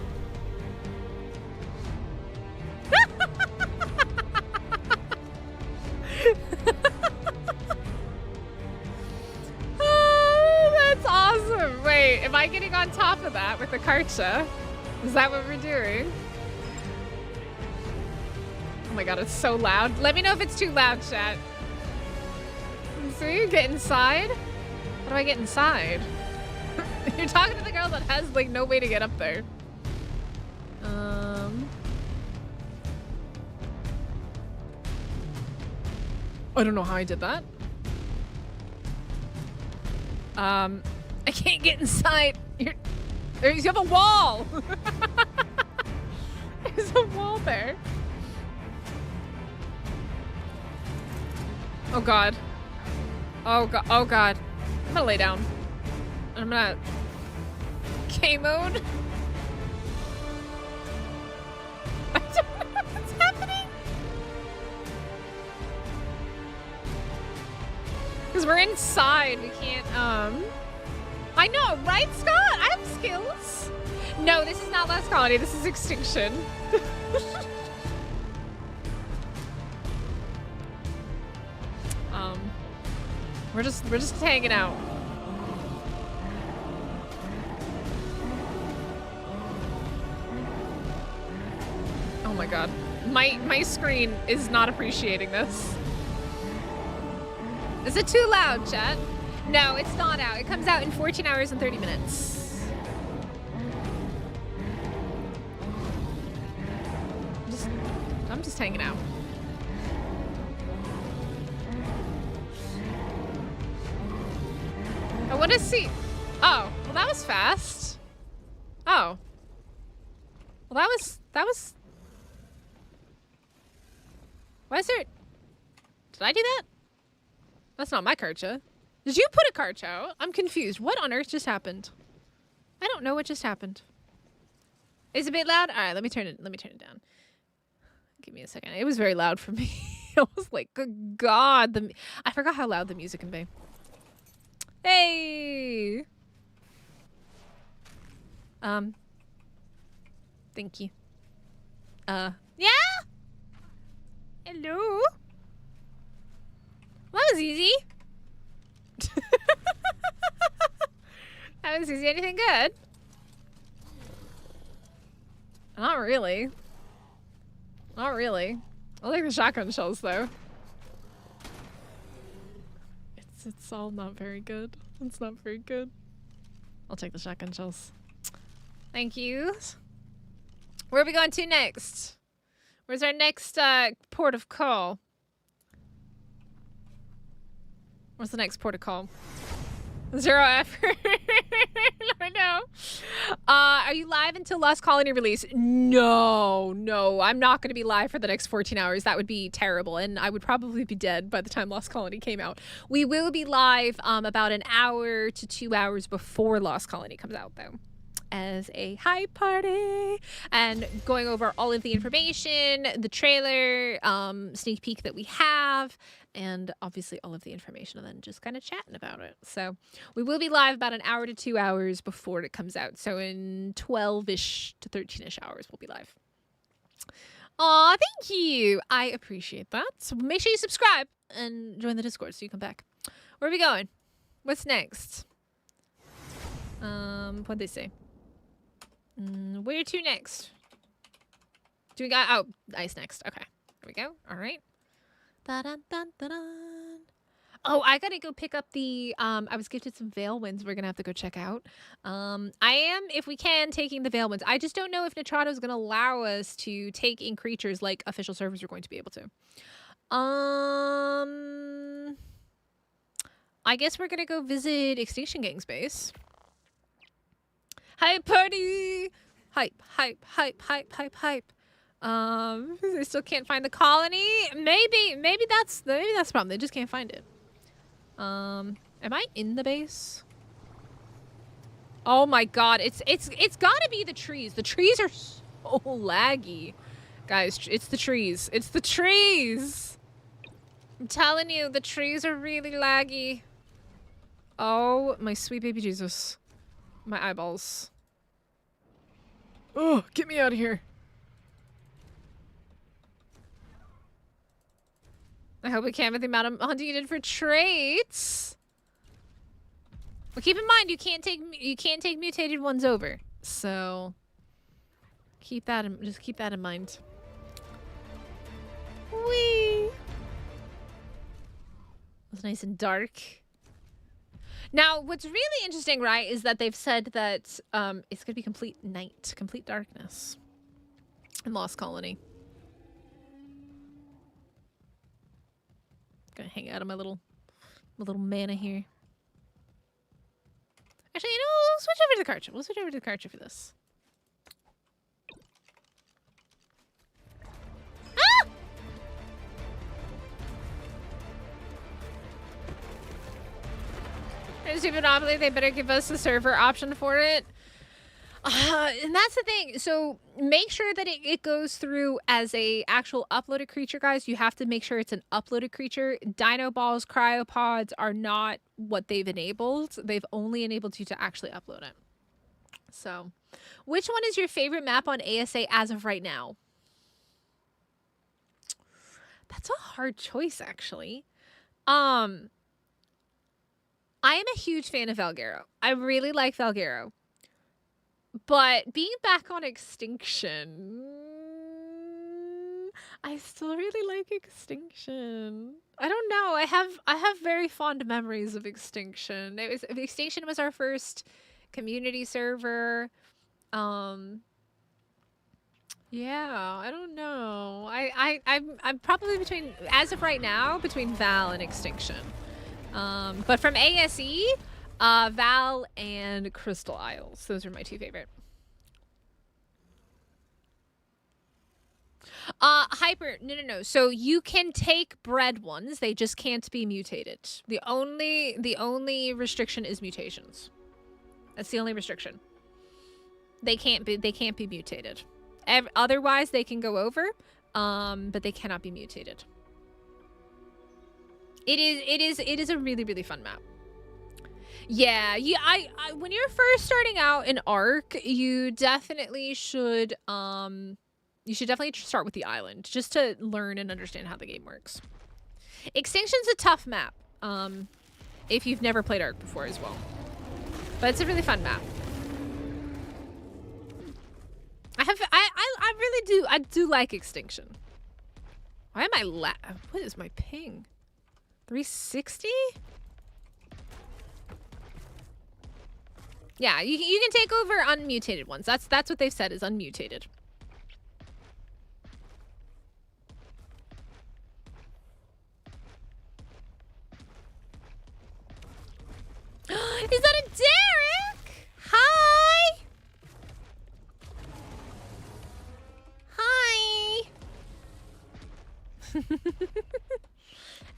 That's awesome. Wait, am I getting on top of that with the Karcha? Is that what we're doing? Oh my god, it's so loud. Let me know if it's too loud, chat. See? Get inside? How do I get inside? You're talking to the girl that has, like, no way to get up there. I don't know how I did that. I can't get inside. You have a wall. There's a wall there. Oh god. Oh god. Oh god. I'm gonna lay down. I'm gonna K mode. I don't know what's happening. Because we're inside, we can't, I know, right, Scott? I have skills. No, this is not Last Colony, this is Extinction. We're just hanging out. Oh my god. My screen is not appreciating this. Is it too loud, chat? No, it's not out. It comes out in 14 hours and 30 minutes. I'm just hanging out. I want to see. Oh, well that was fast. Oh. Well that was. Why is there? Did I do that? That's not my Karcha. Did you put a Karcha out? I'm confused. What on earth just happened? I don't know what just happened. Is it a bit loud? All right, let me turn it down. Give me a second. It was very loud for me. I was like, good God. I forgot how loud the music can be. Hey. Thank you. Yeah? Hello? Well, that was easy. That was easy. Anything good? Not really. Not really. I like the shotgun shells though. It's all not very good. It's not very good. I'll take the shotgun shells. Thank you. Where are we going to next? Where's our next port of call? What's the next port of call? 0 effort. I know. Are you live until Lost Colony release? No, I'm not going to be live for the next 14 hours. That would be terrible, and I would probably be dead by the time Lost Colony came out. We will be live about an hour to 2 hours before Lost Colony comes out, though. as a hype party and going over all of the information, the trailer, sneak peek that we have, and obviously all of the information, and then just kind of chatting about it. So we will be live about an hour to 2 hours before it comes out. So in 12-ish to 13-ish hours, we'll be live. Aw, thank you. I appreciate that. So make sure you subscribe and join the Discord so you come back. Where are we going? What's next? What'd they say? Where to next? Do we got ice next? Okay, there we go. All right. Da-dun-dun-dun-dun. Oh, I gotta go pick up the. I was gifted some Veil Winds. We're gonna have to go check out. I am, if we can, taking the Veil Winds. I just don't know if Nitrado is gonna allow us to take in creatures like official servers are going to be able to. I guess we're gonna go visit Extinction Gang's base. Hype party! Hype, hype, hype, hype, hype, hype. They still can't find the colony. Maybe that's the problem. They just can't find it. Am I in the base? Oh my god, it's gotta be the trees. The trees are so laggy. Guys, it's the trees. It's the trees! I'm telling you, the trees are really laggy. Oh, my sweet baby Jesus. My eyeballs. Oh, get me out of here. I hope we can with the amount of hunting you did for traits. Well, keep in mind you can't take mutated ones over. So keep that in mind. Whee! It's nice and dark. Now, what's really interesting, right, is that they've said that it's going to be complete night, complete darkness in Lost Colony. Gonna hang out on my little mana here. Actually, you know, we'll switch over to the Karcher. We'll switch over to the Karcher for this. Ah! There's Super Monopoly. They better give us a server option for it. And that's the thing. So make sure that it goes through as a actual uploaded creature, guys. You have to make sure it's an uploaded creature. Dino balls, cryopods are not what they've enabled. They've only enabled you to actually upload it. So which one is your favorite map on ASA as of right now? That's a hard choice, actually. I am a huge fan of Valguero. I really like Valguero. But being back on Extinction, I still really like Extinction. I don't know. I have very fond memories of Extinction. Extinction was our first community server. Yeah, I don't know. I'm probably between, as of right now, between Val and Extinction. But from ASE, Val and Crystal Isles. Those are my two favorite. Hyper, no. So you can take bred ones. They just can't be mutated. The only restriction is mutations. That's the only restriction. They can't be mutated. Otherwise, they can go over, but they cannot be mutated. It is a really, really fun map. Yeah, I when you're first starting out in ARK, you definitely should definitely start with the island just to learn and understand how the game works. Extinction's a tough map, if you've never played ARK before as well. But it's a really fun map. I do like Extinction. Why am I what is my ping? 360? Yeah, you can take over unmutated ones. That's what they've said is unmutated. Is that a Derek? Hi. Hi.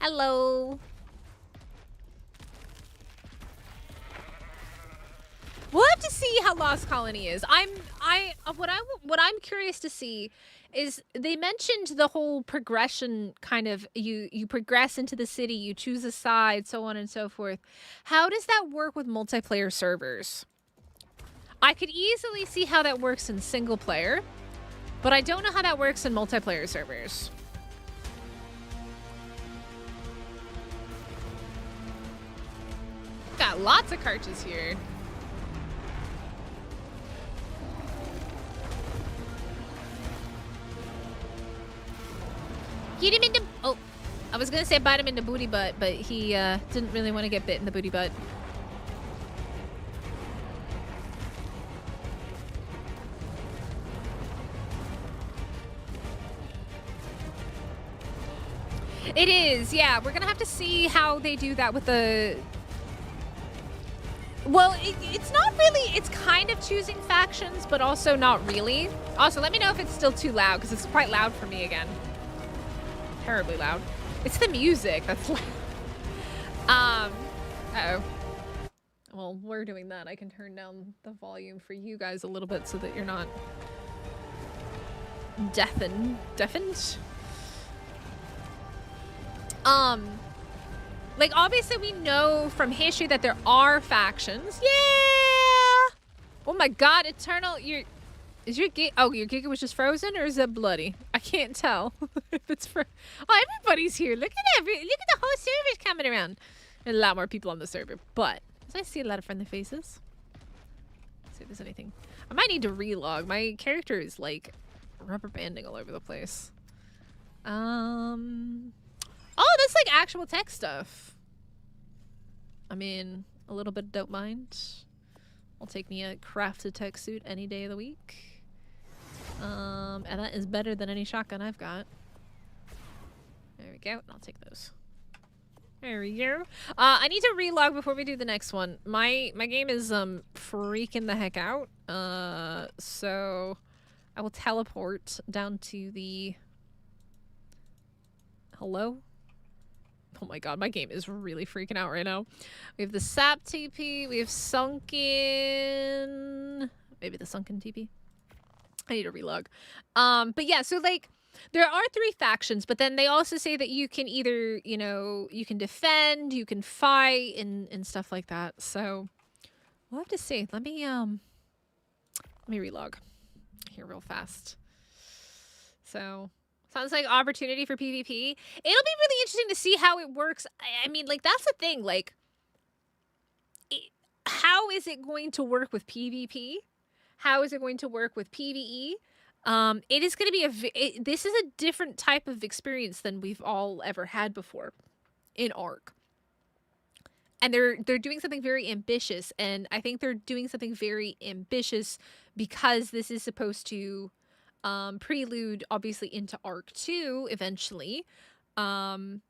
Hello. We'll have to see how Lost Colony is. What I'm curious to see is they mentioned the whole progression kind of you progress into the city, you choose a side, so on and so forth. How does that work with multiplayer servers? I could easily see how that works in single player, but I don't know how that works in multiplayer servers. Got lots of cartridges here. Get him in the... Oh, I was going to say bite him in the booty butt, but he didn't really want to get bit in the booty butt. It is, yeah. We're going to have to see how they do that with the... Well, it's not really... It's kind of choosing factions, but also not really. Also, let me know if it's still too loud, because it's quite loud for me again. Terribly loud. It's the music that's loud. Uh-oh. Well, we're doing that. I can turn down the volume for you guys a little bit so that you're not... deafened? Like, obviously we know from history that there are factions. Yeah! Oh my god, Eternal, is your Giga was just frozen, or is it bloody? I can't tell if it's oh, everybody's here. Look at the whole server's coming around. There's a lot more people on the server, but I see a lot of friendly faces. Let's see if there's anything. I might need to relog. My character is like rubber banding all over the place. Oh, that's like actual tech stuff. I mean, a little bit don't mind. I'll take me a crafted tech suit any day of the week. And that is better than any shotgun I've got. There we go. I'll take those. There we go. I need to relog before we do the next one. My game is freaking the heck out. So I will teleport down to the... Hello? Oh my god, my game is really freaking out right now. We have the sap TP, we have sunken... Maybe the sunken TP? I need to relog. But yeah, so like, there are 3 factions, but then they also say that you can either, you know, you can defend, you can fight, and stuff like that. So, we'll have to see. Let me relog here real fast. So... Sounds like opportunity for PvP. It'll be really interesting to see how it works. I mean, like, that's the thing. Like, how is it going to work with PvP? How is it going to work with PvE? It is going to be this is a different type of experience than we've all ever had before in ARK. And they're doing something very ambitious. And I think they're doing something very ambitious because this is supposed to... prelude obviously into ARK 2 eventually, and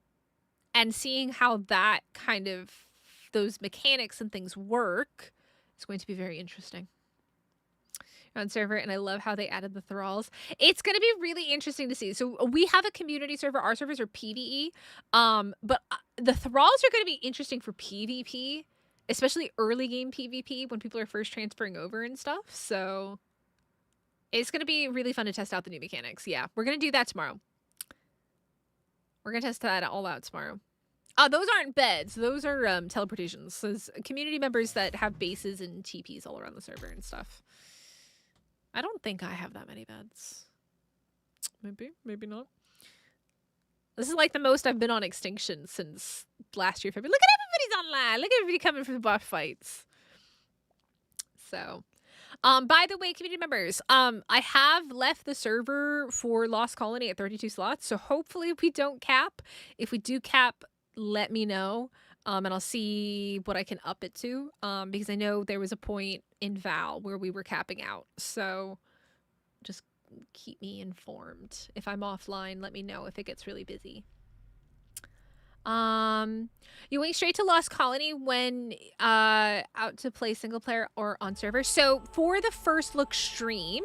seeing how that kind of those mechanics and things work is going to be very interesting on server. And I love how they added the thralls. It's going to be really interesting to see. So we have a community server. Our servers are PvE, but the thralls are going to be interesting for PvP, especially early game PvP when people are first transferring over and stuff. So it's going to be really fun to test out the new mechanics. Yeah, we're going to do that tomorrow. We're going to test that all out tomorrow. Those aren't beds. Those are teleportations. Those community members that have bases and TPs all around the server and stuff. I don't think I have that many beds. Maybe, maybe not. This is like the most I've been on Extinction since last year. Look at everybody's online. Look at everybody coming for the boss fights. So... by the way, community members, I have left the server for Lost Colony at 32 slots, so hopefully we don't cap. If we do cap, let me know, and I'll see what I can up it to, because I know there was a point in Val where we were capping out, so just keep me informed. If I'm offline, let me know if it gets really busy. You went straight to Lost Colony when out to play single player or on server. So for the first look stream,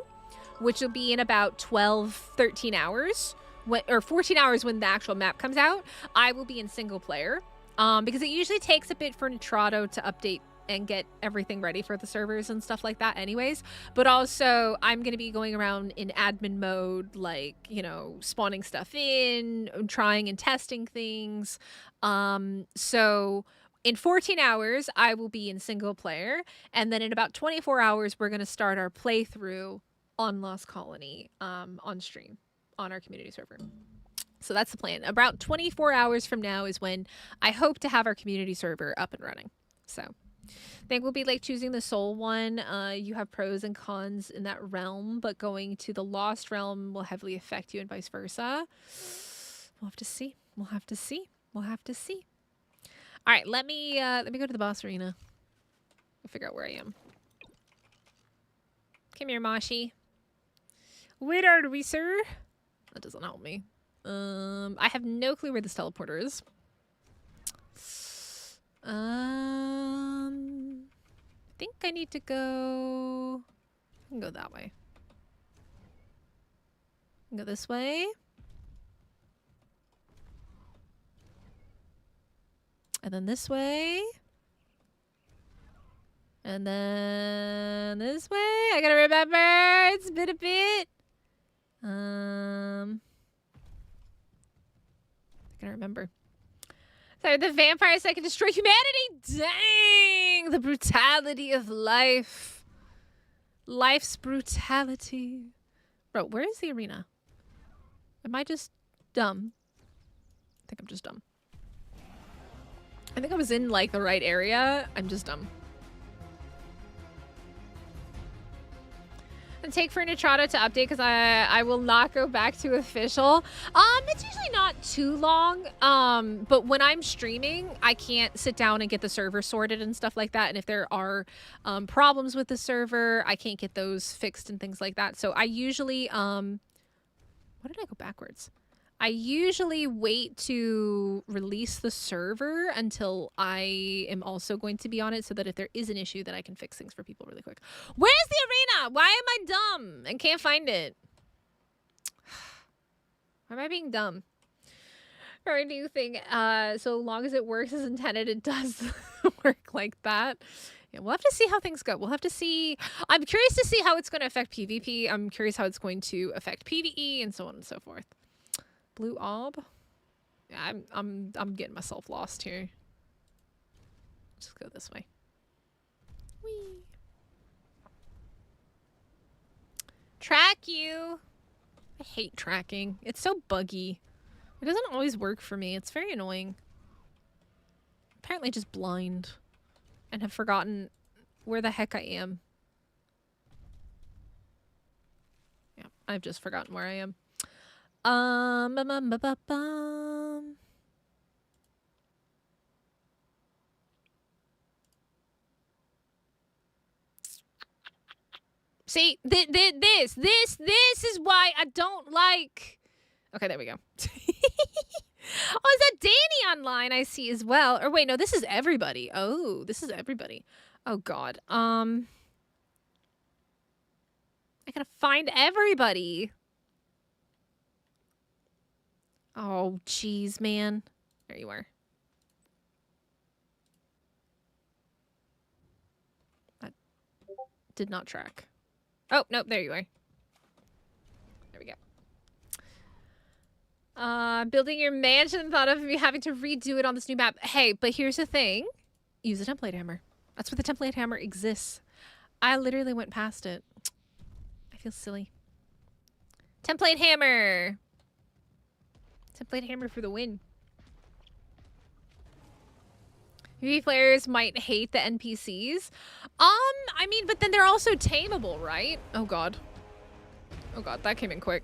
which will be in about 13 hours, or 14 hours when the actual map comes out, I will be in single player. Because it usually takes a bit for Nitrado to update and get everything ready for the servers and stuff like that anyways. But also I'm going to be going around in admin mode, like, you know, spawning stuff in, trying and testing things. So in 14 hours, I will be in single player. And then in about 24 hours, we're going to start our playthrough on Lost Colony on stream on our community server. So that's the plan. About 24 hours from now is when I hope to have our community server up and running. So I think we'll be like choosing the soul one. You have pros and cons in that realm, but going to the lost realm will heavily affect you and vice versa. We'll have to see. We'll have to see. We'll have to see. All right, let me go to the boss arena. I'll figure out where I am. Come here, Moshi. Where are we, sir? That doesn't help me. I have no clue where this teleporter is. I think I need to go... I can go that way. I can go this way. And then this way. And then this way. I gotta remember. It's been a bit. I gotta remember. Sorry, the vampires that can destroy humanity. Dang, the brutality of life. Life's brutality. Bro, where is the arena? Am I just dumb? I think I'm just dumb. I think I was in like the right area. I'm just dumb. And take for Nitrata to update because I will not go back to official. It's usually not too long. But when I'm streaming, I can't sit down and get the server sorted and stuff like that. And if there are problems with the server, I can't get those fixed and things like that. So I usually what did I go backwards? I usually wait to release the server until I am also going to be on it so that if there is an issue that I can fix things for people really quick. Where's the arena? Why am I dumb and can't find it? Why am I being dumb? Or a new thing. So long as it works as intended, it does work like that. Yeah, we'll have to see how things go. We'll have to see. I'm curious to see how it's going to affect PvP. I'm curious how it's going to affect PvE and so on and so forth. Blue orb? Yeah, I'm getting myself lost here. Just go this way. Whee. Track you. I hate tracking. It's so buggy. It doesn't always work for me. It's very annoying. Apparently just blind and have forgotten where the heck I am. Yeah, I've just forgotten where I am. See, this is why I don't like. Okay, there we go. Oh, is that Danny online? I see as well. Or wait, no, this is everybody. Oh, this is everybody. Oh God. I gotta find everybody. Oh, jeez, man. There you are. That did not track. Oh, nope, there you are. There we go. Building your mansion, thought of me having to redo it on this new map. Hey, but here's the thing. Use a template hammer. That's where the template hammer exists. I literally went past it. I feel silly. Template hammer. Template hammer for the win. PvP players might hate the NPCs. I mean, but then they're also tameable, right? Oh God. Oh God, that came in quick.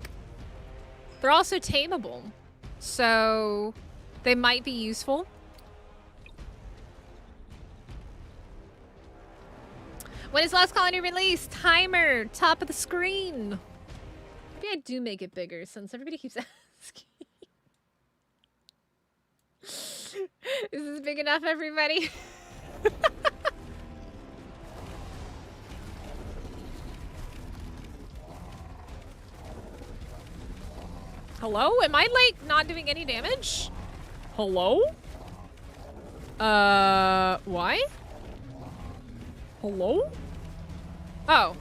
They're also tameable. So they might be useful. When is Lost Colony released? Timer, top of the screen. Maybe I do make it bigger since everybody keeps asking. Is this big enough, everybody? Hello? Am I, like, not doing any damage? Hello? Why? Hello? Oh.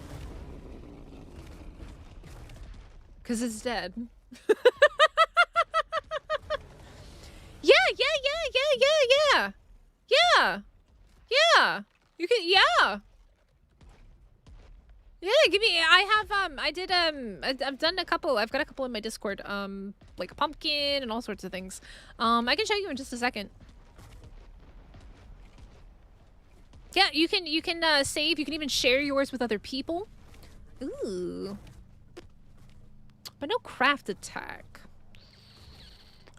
Because it's dead. Yeah. You can, yeah. Yeah, give me, I've done a couple, I've got a couple in my Discord, like a pumpkin and all sorts of things. I can show you in just a second. Yeah, you can save, you can even share yours with other people. Ooh. But no craft attack.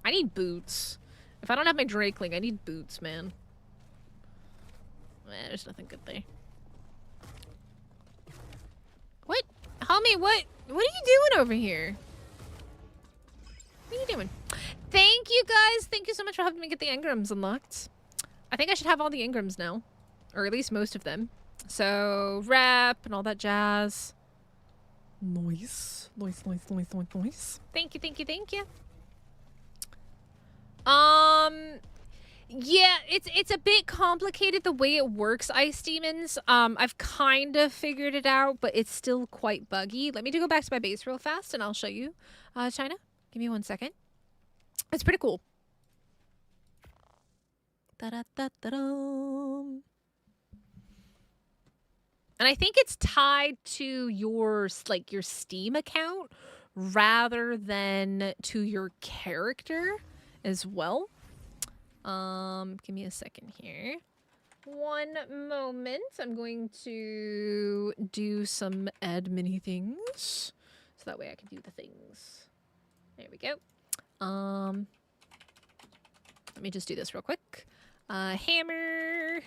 I need boots. If I don't have my Drakeling, I need boots, man. There's nothing good there. What? Homie, what are you doing over here? What are you doing? Thank you, guys. Thank you so much for helping me get the engrams unlocked. I think I should have all the engrams now. Or at least most of them. So, rep and all that jazz. Nice. Nice. Thank you. Yeah, it's a bit complicated the way it works, Ice Demons. I've kind of figured it out, but it's still quite buggy. Let me go back to my base real fast and I'll show you. China, give me 1 second. It's pretty cool. Da-da-da-da-dum. And I think it's tied to your Steam account rather than to your character as well. Give me a second here. 1 moment. I'm going to do some admin things. So that way I can do the things. There we go. Let me just do this real quick. Hammer.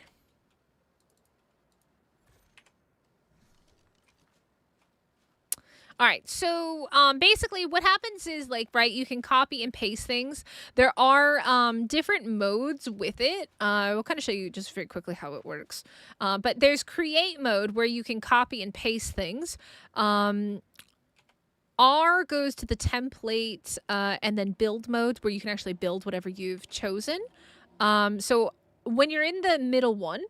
All right, so basically what happens is, right, you can copy and paste things. There are different modes with it. We'll kind of show you just very quickly how it works. But there's create mode where you can copy and paste things. R goes to the template and then build mode where you can actually build whatever you've chosen. So when you're in the middle one,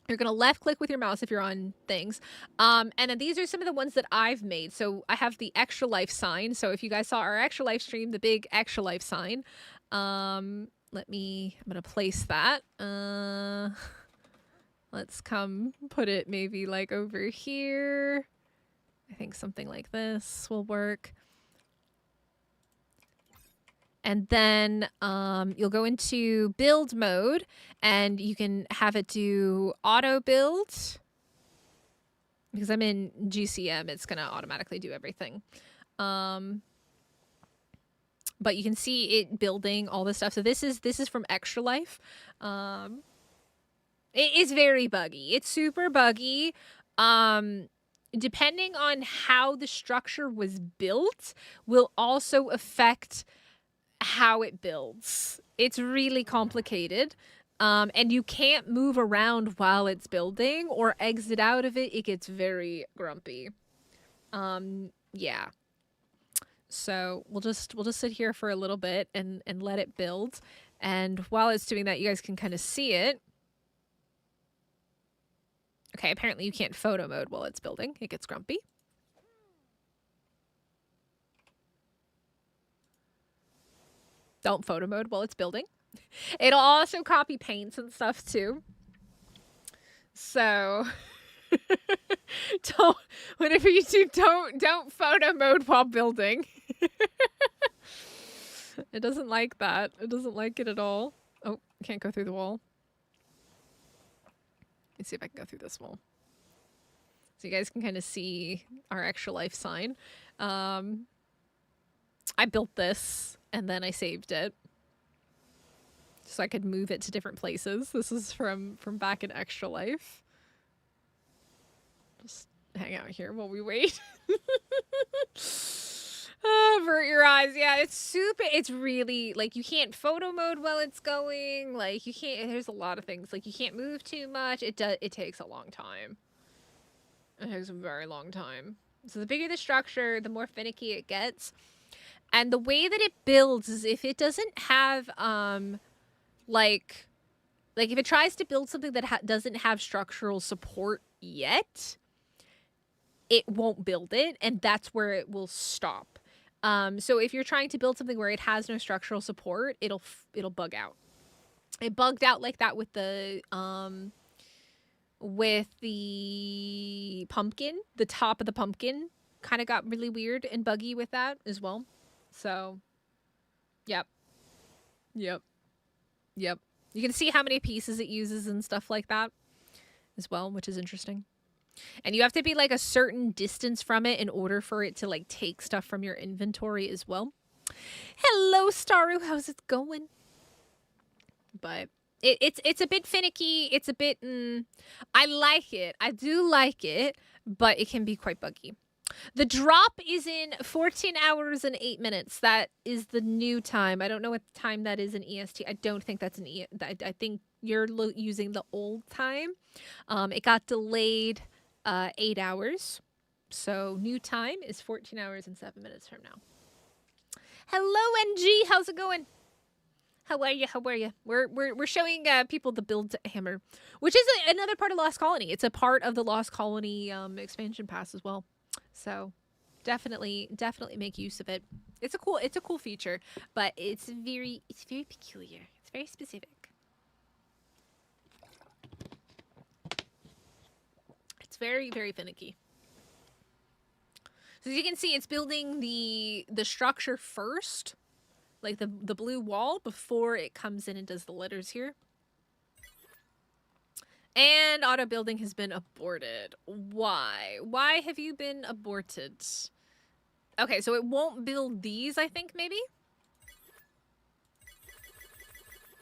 you're going to left click with your mouse if you're on things. And then these are some of the ones that I've made. So I have the extra life sign. So if you guys saw our extra life stream, the big extra life sign. I'm going to place that. Let's come put it maybe over here. I think something like this will work. And then you'll go into build mode and you can have it do auto build. Because I'm in GCM, it's going to automatically do everything. But you can see it building all this stuff. So this is from Extra Life. It is very buggy. It's super buggy. Depending on how the structure was built will also affect how it builds. It's really complicated. And you can't move around while it's building or exit out of it. It gets very grumpy. Yeah. So we'll just sit here for a little bit and let it build. And while it's doing that, you guys can kind of see it. Okay, apparently you can't photo mode while it's building. It gets grumpy. Don't photo mode while it's building. It'll also copy paints and stuff too. So whenever you don't photo mode while building. It doesn't like that. It doesn't like it at all. Oh, can't go through the wall. Let's see if I can go through this wall. So you guys can kind of see our extra life sign. I built this and then I saved it so I could move it to different places. This is from back in Extra Life. Just hang out here while we wait. Avert your eyes. Yeah, it's really, you can't photo mode while it's going. You can't, there's a lot of things. You can't move too much. It takes a long time. It takes a very long time. So the bigger the structure, the more finicky it gets. And the way that it builds is if it doesn't have, Like if it tries to build something that doesn't have structural support yet, it won't build it, and that's where it will stop. So if you're trying to build something where it has no structural support, it'll bug out. It bugged out like that with the pumpkin. The top of the pumpkin kind of got really weird and buggy with that as well. So, yep. You can see how many pieces it uses and stuff like that as well, which is interesting. And you have to be like a certain distance from it in order for it to like take stuff from your inventory as well. Hello, Staru. How's it going? But it's a bit finicky. It's a bit, I like it. I do like it, but it can be quite buggy. The drop is in 14 hours and 8 minutes. That is the new time. I don't know what time that is in EST. I don't think that's an I think you're using the old time. It got delayed 8 hours. So new time is 14 hours and 7 minutes from now. Hello, NG. How's it going? How are you? How are you? We're showing people the build hammer, which is another part of Lost Colony. It's a part of the Lost Colony expansion pass as well. So definitely make use of it. It's a cool feature, but it's very peculiar. It's very specific. It's very, very finicky. So as you can see, it's building the structure first, like the blue wall, before it comes in and does the letters here. And auto building has been aborted. Why? Why have you been aborted? Okay, so it won't build these, I think, maybe?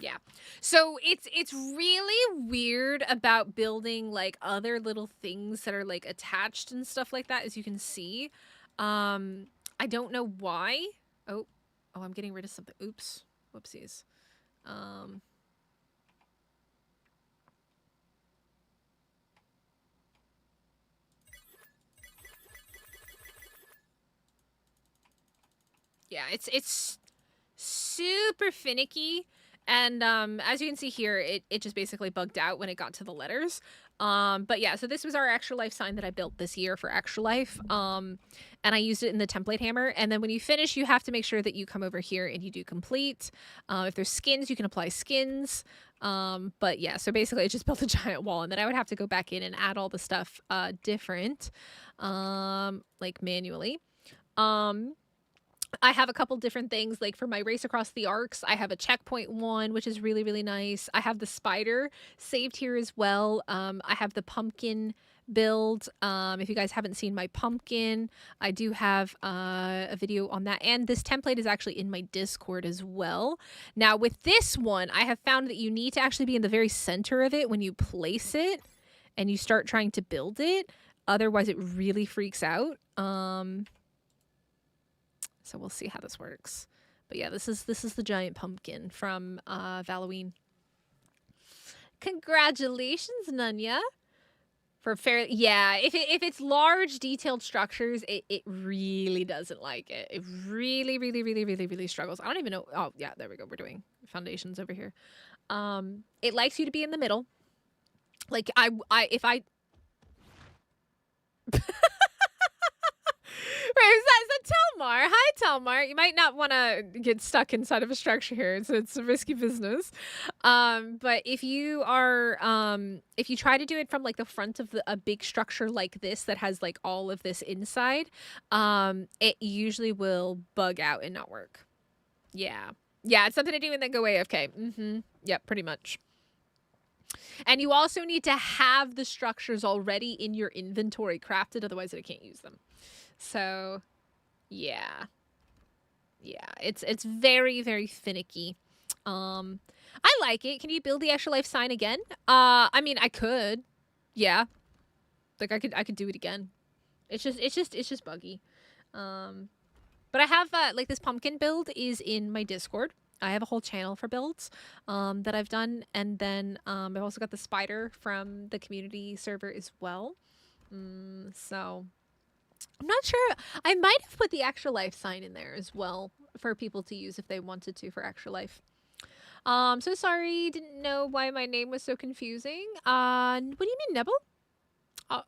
Yeah. So it's really weird about building like other little things that are like attached and stuff like that, as you can see. I don't know why. Oh, I'm getting rid of something. Oops. Whoopsies. Yeah, it's super finicky, and as you can see here, it just basically bugged out when it got to the letters. But yeah, so this was our Extra Life sign that I built this year for Extra Life, and I used it in the template hammer. And then when you finish, you have to make sure that you come over here and you do complete. If there's skins, you can apply skins. But yeah, so basically I just built a giant wall, and then I would have to go back in and add all the stuff different, like manually. I have a couple different things, like for my race across the arcs, I have a checkpoint one, which is really, really nice. I have the spider saved here as well. I have the pumpkin build. If you guys haven't seen my pumpkin, I do have a video on that. And this template is actually in my Discord as well. Now with this one, I have found that you need to actually be in the very center of it when you place it and you start trying to build it. Otherwise, it really freaks out. So we'll see how this works. But yeah, this is the giant pumpkin from Halloween. Congratulations, Nunya. For fair, yeah. If it's large, detailed structures, it really doesn't like it. It really struggles. I don't even know. Oh yeah, there we go. We're doing foundations over here. It likes you to be in the middle. Like if I. Right, is that Telmar? Hi, Telmar. You might not want to get stuck inside of a structure here. It's a risky business. But if you are, if you try to do it from like the front of a big structure like this that has like all of this inside, it usually will bug out and not work. Yeah. Yeah, it's something to do and then go AFK. Yep, pretty much. And you also need to have the structures already in your inventory crafted, otherwise it can't use them. So, yeah, it's very, very finicky. I like it. Can you build the Extra Life sign again? I mean, I could, yeah, like I could do it again. It's just buggy. But I have like this pumpkin build is in my Discord. I have a whole channel for builds that I've done, and then I've also got the spider from the community server as well. So. I'm not sure. I might have put the Extra Life sign in there as well for people to use if they wanted to for Extra Life. So sorry, didn't know why my name was so confusing. What do you mean, Nebel?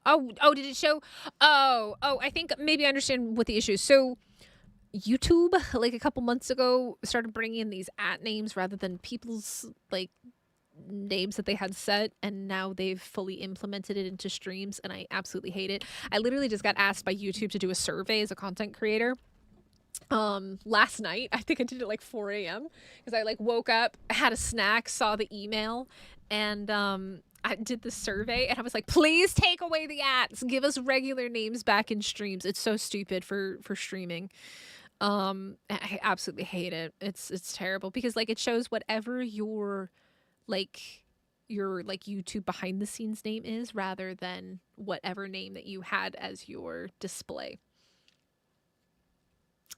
Oh, did it show? Oh, I think maybe I understand what the issue is. So YouTube, like a couple months ago, started bringing in these names rather than people's like names that they had set, and now they've fully implemented it into streams, and I absolutely hate it. I literally just got asked by YouTube to do a survey as a content creator last night. I think I did it like 4 a.m. because I like woke up, had a snack, saw the email, and I did the survey, and I was like, please take away the ads, give us regular names back in streams. It's so stupid for streaming. I absolutely hate it. It's terrible because like it shows whatever your YouTube behind the scenes name is rather than whatever name that you had as your display.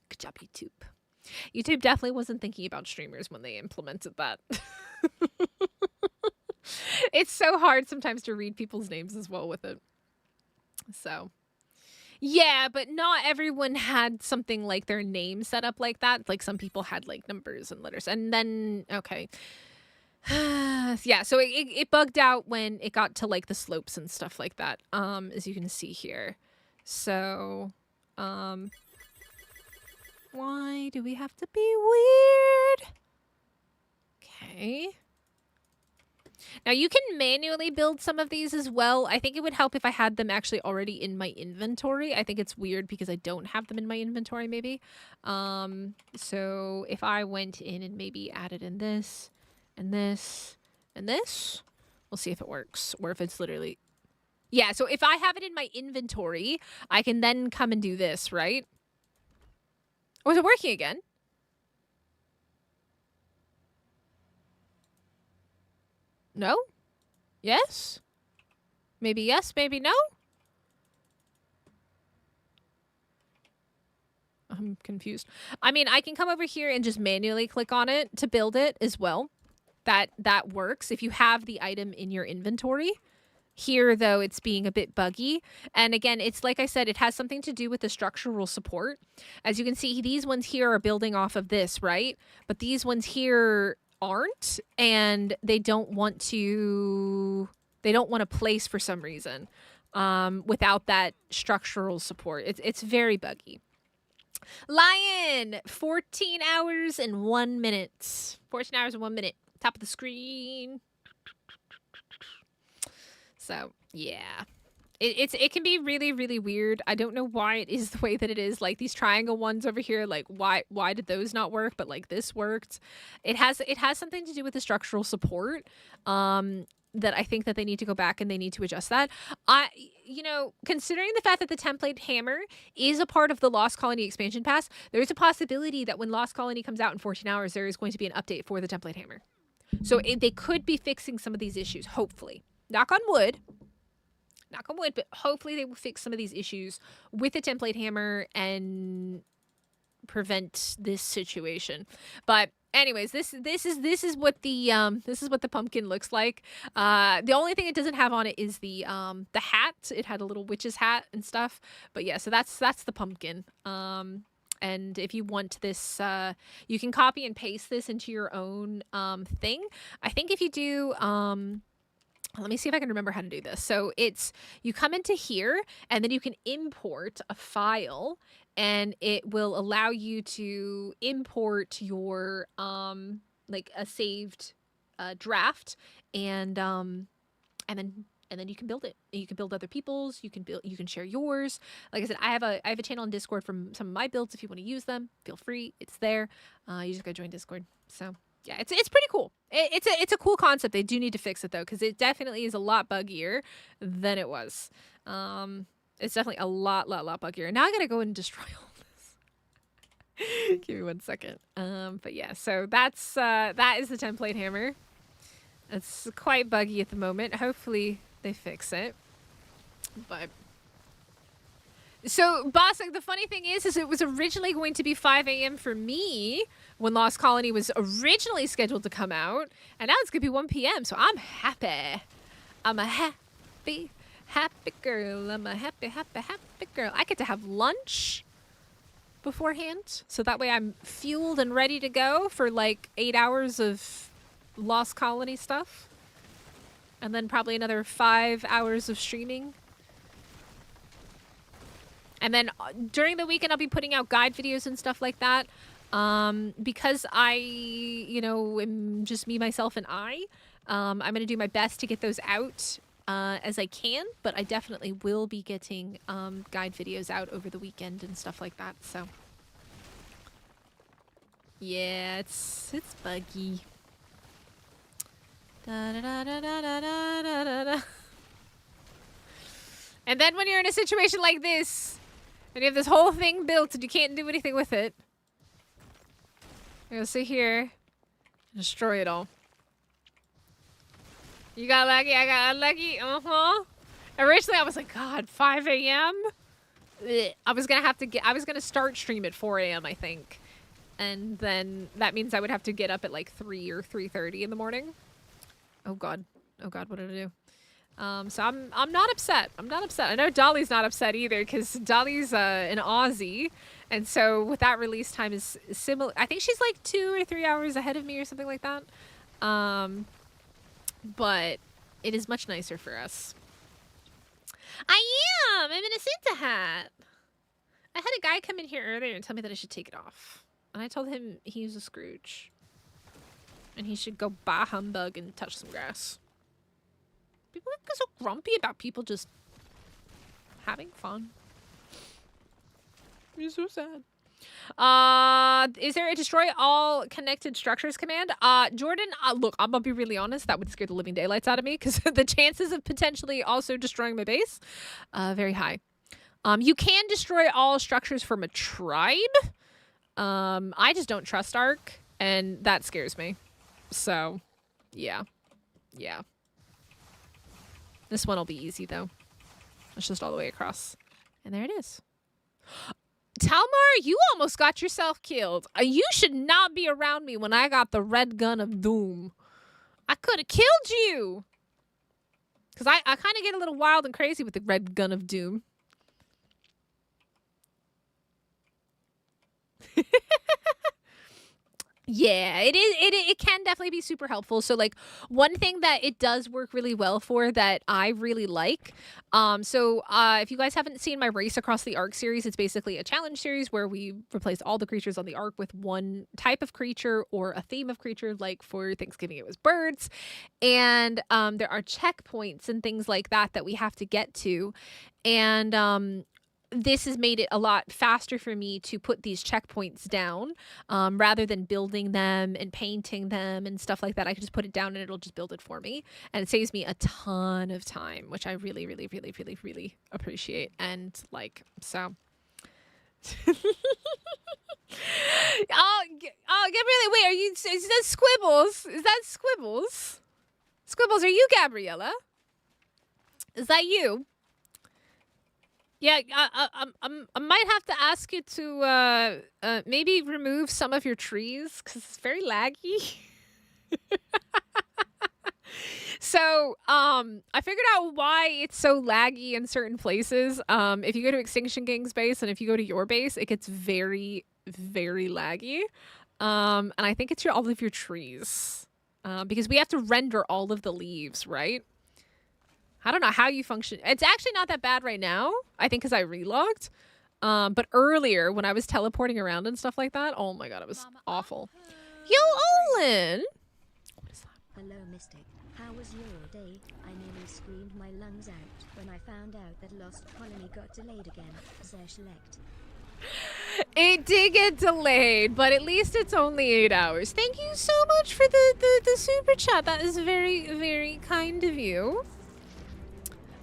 Good job, YouTube. YouTube definitely wasn't thinking about streamers when they implemented that. It's so hard sometimes to read people's names as well with it. So, yeah, but not everyone had something like their name set up like that. Like some people had like numbers and letters. And then, okay. Yeah, so it bugged out when it got to like the slopes and stuff like that, as you can see here. So, why do we have to be weird? Okay. Now you can manually build some of these as well. I think it would help if I had them actually already in my inventory. I think it's weird because I don't have them in my inventory maybe. So if I went in and maybe added in this and this and this, we'll see if it works or if it's literally... Yeah, so if I have it in my inventory, I can then come and do this, right? Or is it working again? No? Yes? Maybe yes, maybe no? I'm confused. I mean, I can come over here and just manually click on it to build it as well. That works if you have the item in your inventory. Here, though, it's being a bit buggy. And again, it's like I said, it has something to do with the structural support. As you can see, these ones here are building off of this, right? But these ones here aren't, and they don't want to place for some reason without that structural support. It's very buggy. Lion, 14 hours and 1 minute. 14 hours and 1 minute. Top of the screen. So, yeah. It can be really, really weird. I don't know why it is the way that it is. Like these triangle ones over here, like why did those not work? But like this worked. It has something to do with the structural support. That I think that they need to go back and they need to adjust that. Considering the fact that the template hammer is a part of the Lost Colony expansion pass, there's a possibility that when Lost Colony comes out in 14 hours, there is going to be an update for the template hammer. So they could be fixing some of these issues, hopefully. Knock on wood, but hopefully they will fix some of these issues with the template hammer and prevent this situation. But anyways, this is what the pumpkin looks like. The only thing it doesn't have on it is the hat. It had a little witch's hat and stuff. But yeah, so that's the pumpkin. And if you want this, you can copy and paste this into your own thing. I think if you do, let me see if I can remember how to do this. So you come into here and then you can import a file and it will allow you to import your, like a saved draft and then you can build it. You can build other people's. You can share yours. Like I said, I have a channel in Discord from some of my builds. If you want to use them, feel free. It's there. You just gotta join Discord. So yeah, it's pretty cool. It's a cool concept. They do need to fix it though, because it definitely is a lot buggier than it was. It's definitely a lot buggier. Now I gotta go and destroy all this. Give me 1 second. But yeah, so that is the template hammer. It's quite buggy at the moment. Hopefully they fix it. But so, boss, like, the funny thing is it was originally going to be 5 a.m. for me when Lost Colony was originally scheduled to come out, and now it's gonna be 1 p.m. So I'm happy. I'm a happy girl. I'm a happy girl. I get to have lunch beforehand, so that way I'm fueled and ready to go for like 8 hours of Lost Colony stuff. And then probably another 5 hours of streaming. And then during the weekend, I'll be putting out guide videos and stuff like that. Because I, you know, am just me, myself, and I. I'm going to do my best to get those out as I can. But I definitely will be getting guide videos out over the weekend and stuff like that. So, yeah, it's buggy. Da, da, da, da, da, da, da, da. And then when you're in a situation like this, and you have this whole thing built and you can't do anything with it, you're gonna sit here and destroy it all. You got lucky, I got unlucky. Originally I was like, God, 5 a.m. I was gonna start stream at 4 a.m. I think. And then that means I would have to get up at like 3 or 3:30 in the morning. Oh God, what did I do? So I'm not upset. I'm not upset. I know Dolly's not upset either because Dolly's an Aussie, and so with that release time is similar. I think she's like 2 or 3 hours ahead of me or something like that. But it is much nicer for us. I am. I'm in a Santa hat. I had a guy come in here earlier and tell me that I should take it off, and I told him he was a Scrooge, and he should go bah humbug and touch some grass. People get so grumpy about people just having fun. It's so sad. Is there a destroy all connected structures command? Jordan, look, I'm gonna be really honest. That would scare the living daylights out of me because the chances of potentially also destroying my base, very high. You can destroy all structures from a tribe. I just don't trust ARK, and that scares me. So, yeah. This one will be easy, though. It's just all the way across. And there it is. Talmar, you almost got yourself killed. You should not be around me when I got the red gun of doom. I could have killed you. Because I kind of get a little wild and crazy with the red gun of doom. Yeah, it can definitely be super helpful. So like one thing that it does work really well for that I really like. If you guys haven't seen my Race Across the Ark series, it's basically a challenge series where we replace all the creatures on the Ark with one type of creature or a theme of creature. Like for Thanksgiving, it was birds. And there are checkpoints and things like that we have to get to. And this has made it a lot faster for me to put these checkpoints down rather than building them and painting them and stuff like that. I can just put it down and it'll just build it for me. And it saves me a ton of time, which I really, really, really, really, really appreciate. And like, so. Gabriella, wait, are you, is that Squibbles? Is that Squibbles? Squibbles, are you Gabriella? Is that you? Yeah, I might have to ask you to maybe remove some of your trees because it's very laggy. So, I figured out why it's so laggy in certain places. If you go to Extinction Gang's base and if you go to your base, it gets very, very laggy. And I think it's all of your trees. Because we have to render all of the leaves, right? I don't know how you function. It's actually not that bad right now, I think, because I relogged. But earlier, when I was teleporting around and stuff like that, oh my god, it was awful. Yo, Olin! What is that? Hello, Mystic. How was your day? I nearly screamed my lungs out when I found out that Lost Colony got delayed again. Sehr schlecht. It did get delayed, but at least it's only 8 hours. Thank you so much for the super chat. That is very, very kind of you.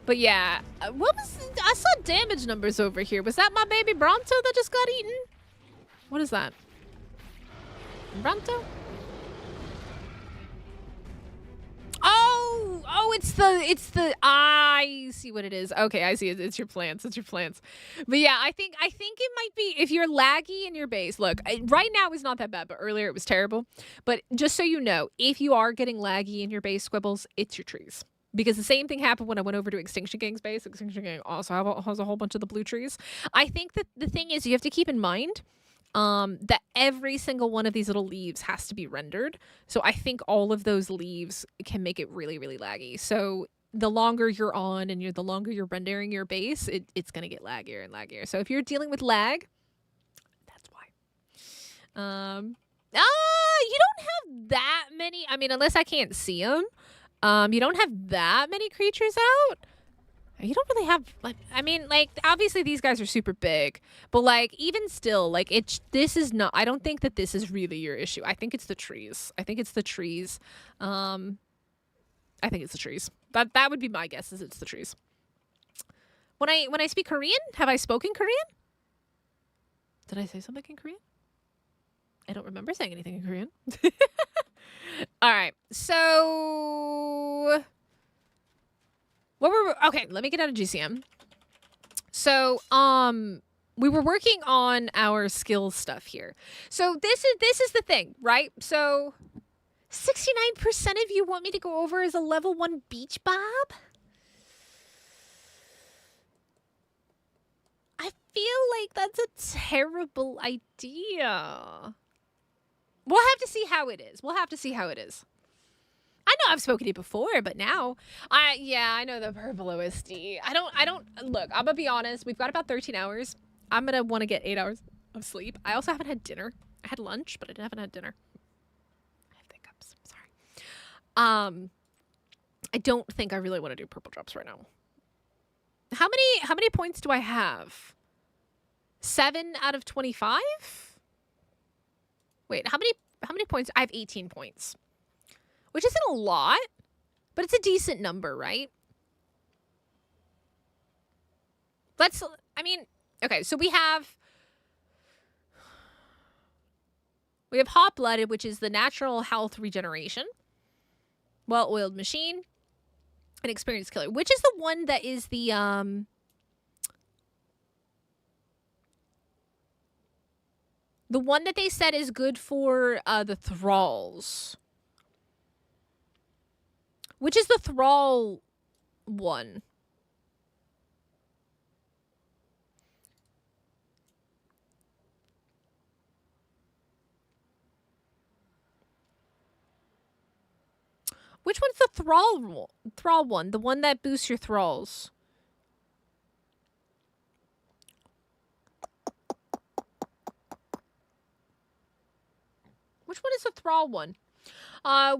But yeah, what was... I saw damage numbers over here. Was that my baby Bronto that just got eaten? What is that? Bronto? Oh, it's the... I see what it is. Okay, I see it. It's your plants. It's your plants. But yeah, I think it might be... If you're laggy in your base... Look, right now it's not that bad, but earlier it was terrible. But just so you know, if you are getting laggy in your base, Squibbles, it's your trees. Because the same thing happened when I went over to Extinction Gang's base. Extinction Gang also has a whole bunch of the blue trees. I think that the thing is you have to keep in mind that every single one of these little leaves has to be rendered. So I think all of those leaves can make it really, really laggy. So the longer you're on and the longer you're rendering your base, it's going to get laggier and laggier. So if you're dealing with lag, that's why. You don't have that many. I mean, unless I can't see them, you don't have that many creatures out. You don't really have, like, I mean, like, obviously these guys are super big, but, like, even still, like, this is not, I don't think that this is really your issue. I think it's the trees. I think it's the trees. I think it's the trees. That would be my guess, is it's the trees. When I speak Korean, have I spoken Korean? Did I say something in Korean? I don't remember saying anything in Korean. All right, so... Okay, let me get out of GCM. So, we were working on our skill stuff here. So this is the thing, right? So 69% of you want me to go over as a level 1 beach bob? I feel like that's a terrible idea. We'll have to see how it is. I know I've spoken to you before, but now I know the purple OSD. I don't look, I'm gonna be honest, we've got about 13 hours. I'm gonna want to get 8 hours of sleep. I also haven't had dinner. I had lunch, but I haven't had dinner. I have hiccups. Sorry. I don't think I really want to do purple drops right now. How many points do I have? 7 out of 25? Wait, how many points? I have 18 points. Which isn't a lot, but it's a decent number, right? Okay, so we have hot-blooded, which is the natural health regeneration. Well-oiled machine. An experienced killer, which is the one that is the one that they said is good for the thralls. Which is the thrall one? Which one's the thrall one? The one that boosts your thralls. Which one is the thrall one?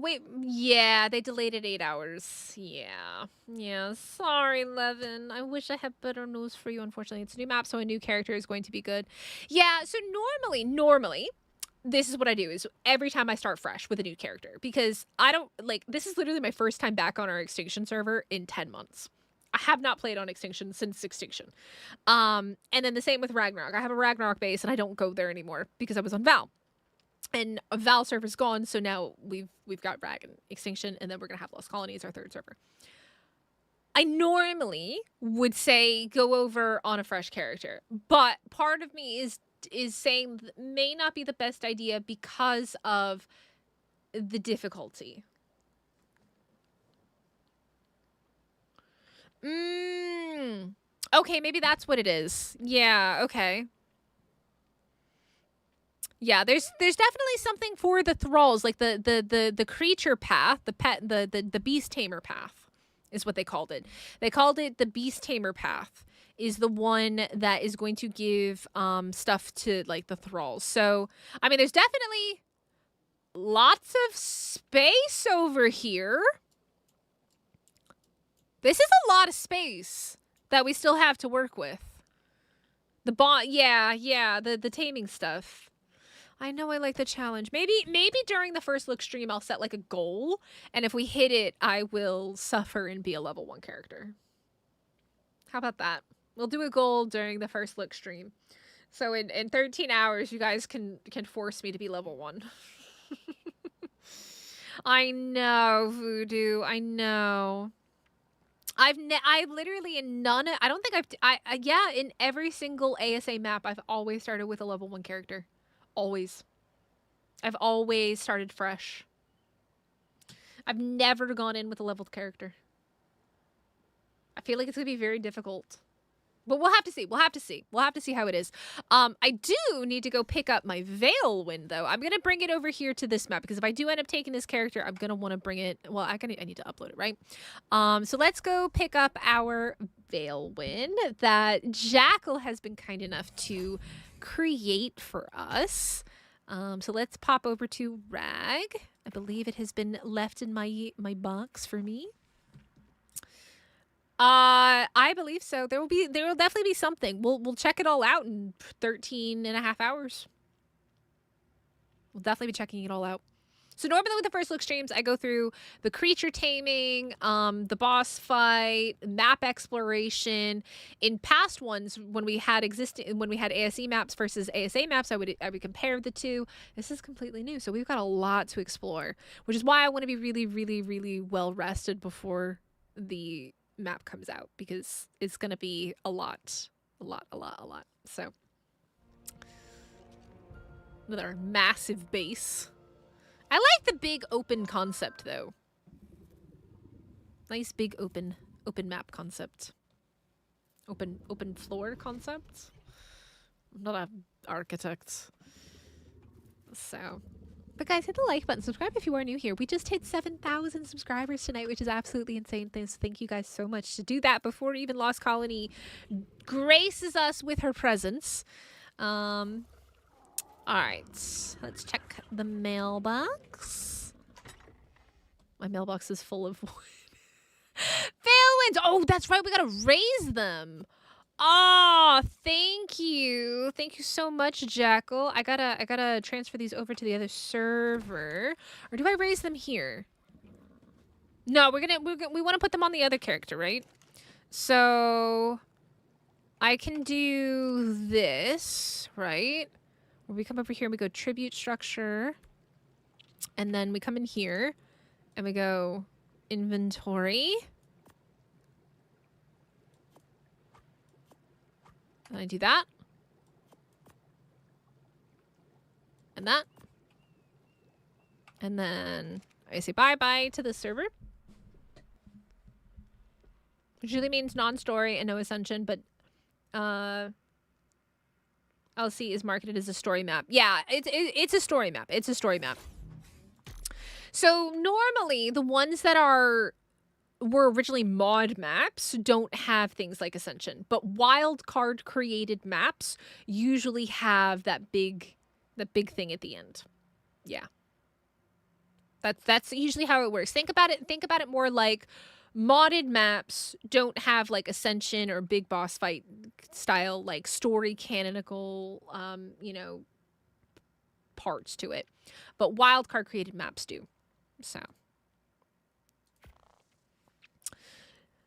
Wait, yeah, they delayed it 8 hours. Yeah, sorry, Levin. I wish I had better news for you. Unfortunately, it's a new map, so a new character is going to be good. Yeah, so normally, this is what I do, is every time I start fresh with a new character, because I don't, like, this is literally my first time back on our Extinction server in 10 months. I have not played on Extinction since Extinction. And then the same with Ragnarok. I have a Ragnarok base, and I don't go there anymore because I was on Val. And Val server's gone, so now we've got Rag and Extinction, and then we're gonna have Lost Colonies, our third server. I normally would say go over on a fresh character, but part of me is saying that may not be the best idea because of the difficulty. Okay, maybe that's what it is. Yeah, okay. Yeah, there's definitely something for the thralls, like the creature path, the beast tamer path is what they called it. They called it the beast tamer path, is the one that is going to give stuff to, like, the thralls. So, I mean, there's definitely lots of space over here. This is a lot of space that we still have to work with. The the taming stuff. I know I like the challenge. Maybe during the first look stream I'll set like a goal, and if we hit it, I will suffer and be a level 1 character. How about that? We'll do a goal during the first look stream. So in 13 hours you guys can force me to be level 1. I know, Voodoo. I know. I've literally in none of, I don't think in every single ASA map I've always started with a level 1 character. Always. I've always started fresh. I've never gone in with a leveled character. I feel like it's going to be very difficult. But we'll have to see. We'll have to see. We'll have to see how it is. I do need to go pick up my Veilwind, though. I'm going to bring it over here to this map, because if I do end up taking this character, I'm going to want to bring it... Well, I need to upload it, right? So let's go pick up our Veilwind that Jackal has been kind enough to create for us. So let's pop over to Rag. I believe it has been left in my box for me. I believe so. There will definitely be something. We'll check it all out in 13.5 hours. We'll definitely be checking it all out. So normally with the first look streams, I go through the creature taming, the boss fight, map exploration. In past ones, when we had ASE maps versus ASA maps, I would compare the two. This is completely new, so we've got a lot to explore, which is why I want to be really, really, really well rested before the map comes out, because it's gonna be a lot. So with our massive base, I like the big open concept though. Nice big open map concept. Open floor concept. I'm not an architect, so. But guys, hit the like button, subscribe if you are new here. We just hit 7,000 subscribers tonight, which is absolutely insane. Thank you guys so much to do that before even Lost Colony graces us with her presence. All right, let's check the mailbox. My mailbox is full of wood. Veilwinds! Oh, that's right, we gotta raise them. Oh, thank you. Thank you so much, Jackal. I gotta transfer these over to the other server. Or do I raise them here? No, we want to put them on the other character, right? So I can do this, right? Where we come over here and we go tribute structure. And then we come in here and we go inventory. And I do that. And that. And then I say bye-bye to the server. Which really means non-story and no ascension, but LC is marketed as a story map. Yeah, it's a story map. It's a story map. So normally the ones that were originally mod maps don't have things like Ascension, but wildcard created maps usually have that big thing at the end. Yeah. That's usually how it works. Think about it more like modded maps don't have like Ascension or big boss fight style like story canonical parts to it. But wildcard created maps do. So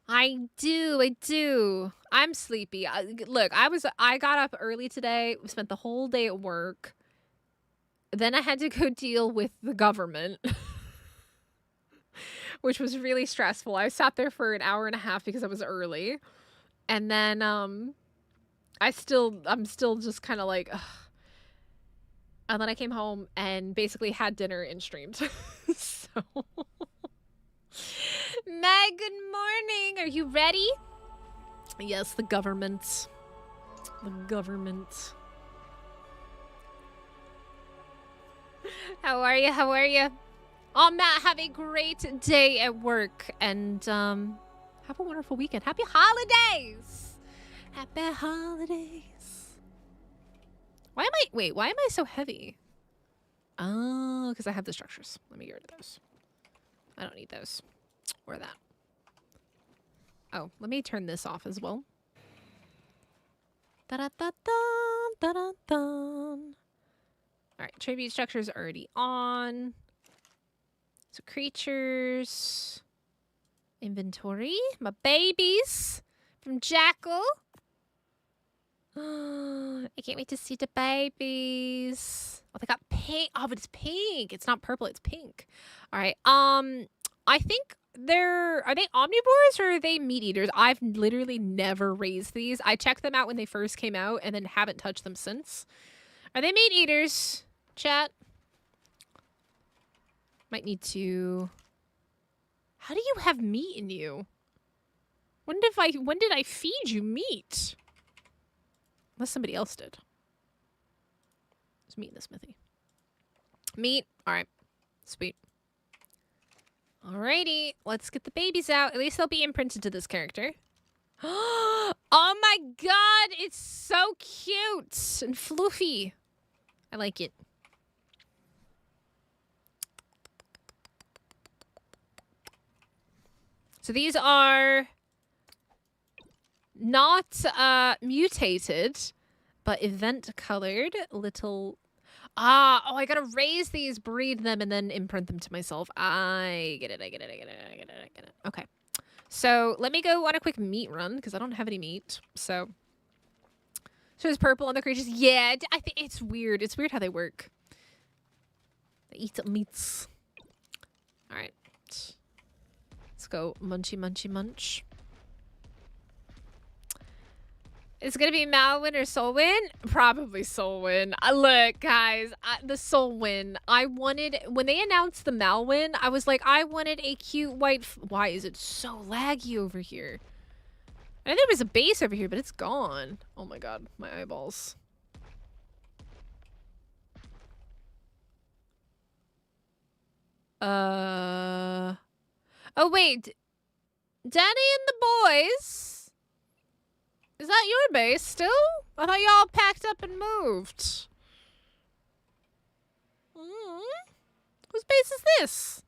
I do. I'm sleepy. Look, I got up early today, spent the whole day at work. Then I had to go deal with the government, which was really stressful. I sat there for an hour and a half because I was early. And then I'm still just kind of like, ugh. And then I came home and basically had dinner and streamed. So Meg, good morning. Are you ready? Yes, the government. The government. How are you? How are you? Oh, Matt, have a great day at work. And have a wonderful weekend. Happy holidays. Happy holidays. Why am I so heavy? Oh, because I have the structures. Let me get rid of those. I don't need those. Or that. Oh, let me turn this off as well. Da-da-da-dun, da-da-dun. Alright, tribute structure is already on. So creatures. Inventory. My babies. From Jackal. I can't wait to see the babies. Oh, they got pink. Oh, but it's pink. It's not purple, it's pink. Alright, I think are they omnivores or are they meat eaters? I've literally never raised these. I checked them out when they first came out and then haven't touched them since. Are they meat eaters? Chat. Might need to... How do you have meat in you? When did I feed you meat? Unless somebody else did. There's meat in the smithy. Meat. All right. Sweet. Alrighty. Let's get the babies out. At least they'll be imprinted to this character. Oh my god. It's so cute and fluffy. I like it. So these are not mutated, but event colored little. Oh, I gotta raise these, breed them, and then imprint them to myself. I get it. Okay. So let me go on a quick meat run because I don't have any meat. So there's purple on the creatures. Yeah, I think it's weird. It's weird how they work. They eat meats. All right. Let's go munchy munch. It's gonna be Malwyn or Solwyn? Probably Solwyn. Look, guys, the Solwyn. I wanted, when they announced the Malwyn, I was like, I wanted a cute white. Why is it so laggy over here? I know there was a base over here, but it's gone. Oh my god, my eyeballs. Oh wait, Danny and the boys. Is that your base still? I thought y'all packed up and moved. Whose base is this?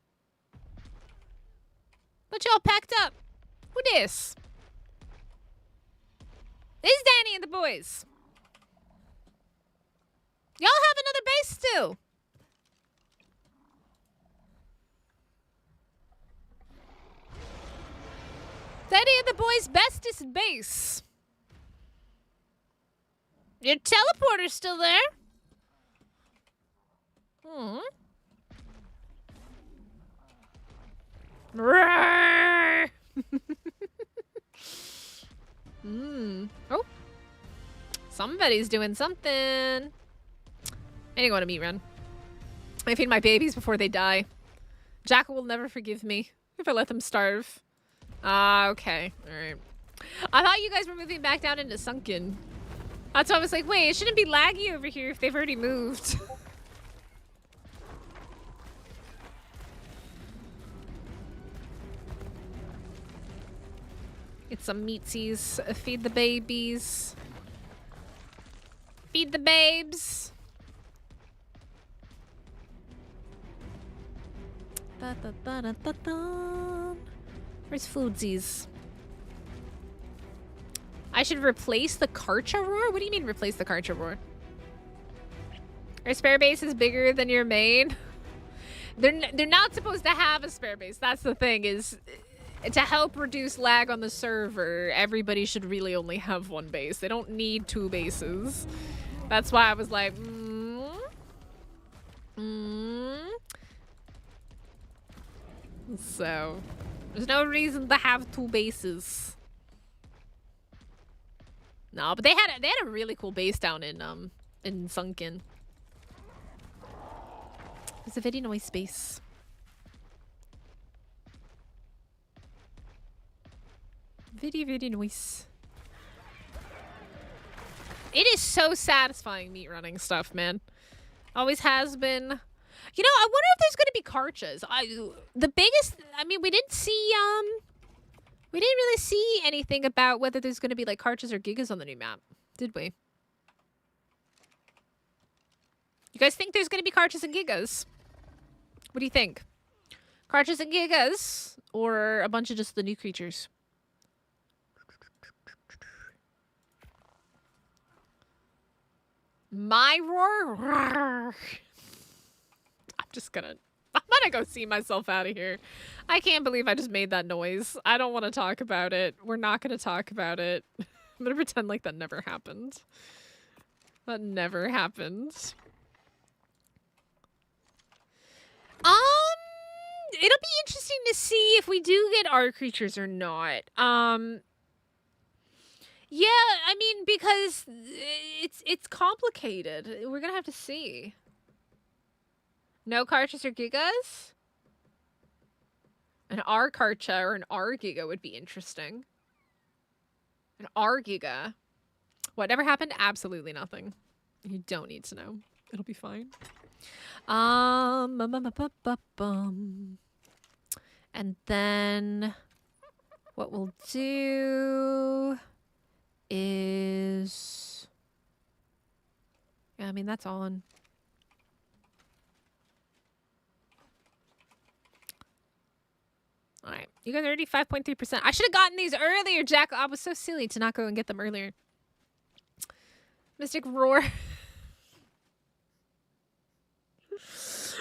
But y'all packed up. Who this? This is Danny and the boys. Y'all have another base still. Danny and the boys' bestest base. Your teleporter's still there? Oh. Somebody's doing something. I need to go on a meat run. I feed my babies before they die. Jackal will never forgive me if I let them starve. Okay. Alright. I thought you guys were moving back down into Sunken. That's why I was like, wait, it shouldn't be laggy over here if they've already moved. Get some meatsies. Feed the babies. Feed the babes. Where's foodsies? I should replace the Karcha Roar? What do you mean replace the Karcha Roar? Our spare base is bigger than your main. They're not supposed to have a spare base. That's the thing, is to help reduce lag on the server, everybody should really only have one base. They don't need two bases. That's why I was like, So, there's no reason to have two bases. No, but they had a really cool base down in Sunken. It's a very nice base. Very, very nice. It is so satisfying meat running stuff, man. Always has been. You know, I wonder if there's gonna be Karchas. The biggest, I mean, we didn't really see anything about whether there's going to be like Karchas or Gigas on the new map, did we? You guys think there's going to be Karchas and Gigas? What do you think? Karchas and Gigas, or a bunch of just the new creatures? My roar? I'm gonna go see myself out of here. I can't believe I just made that noise. I don't want to talk about it. We're not gonna talk about it. I'm gonna pretend like that never happened. That never happened. It'll be interesting to see if we do get our creatures or not. Yeah, I mean, because it's complicated. We're gonna have to see. No Karchas or Gigas? An R Karcha or an R Giga would be interesting. An R Giga. Whatever happened? Absolutely nothing. You don't need to know. It'll be fine. And then what we'll do is, yeah, I mean, that's on. All right, you guys are already 5.3%. I should have gotten these earlier, Jack. I was so silly to not go and get them earlier. Mystic Roar.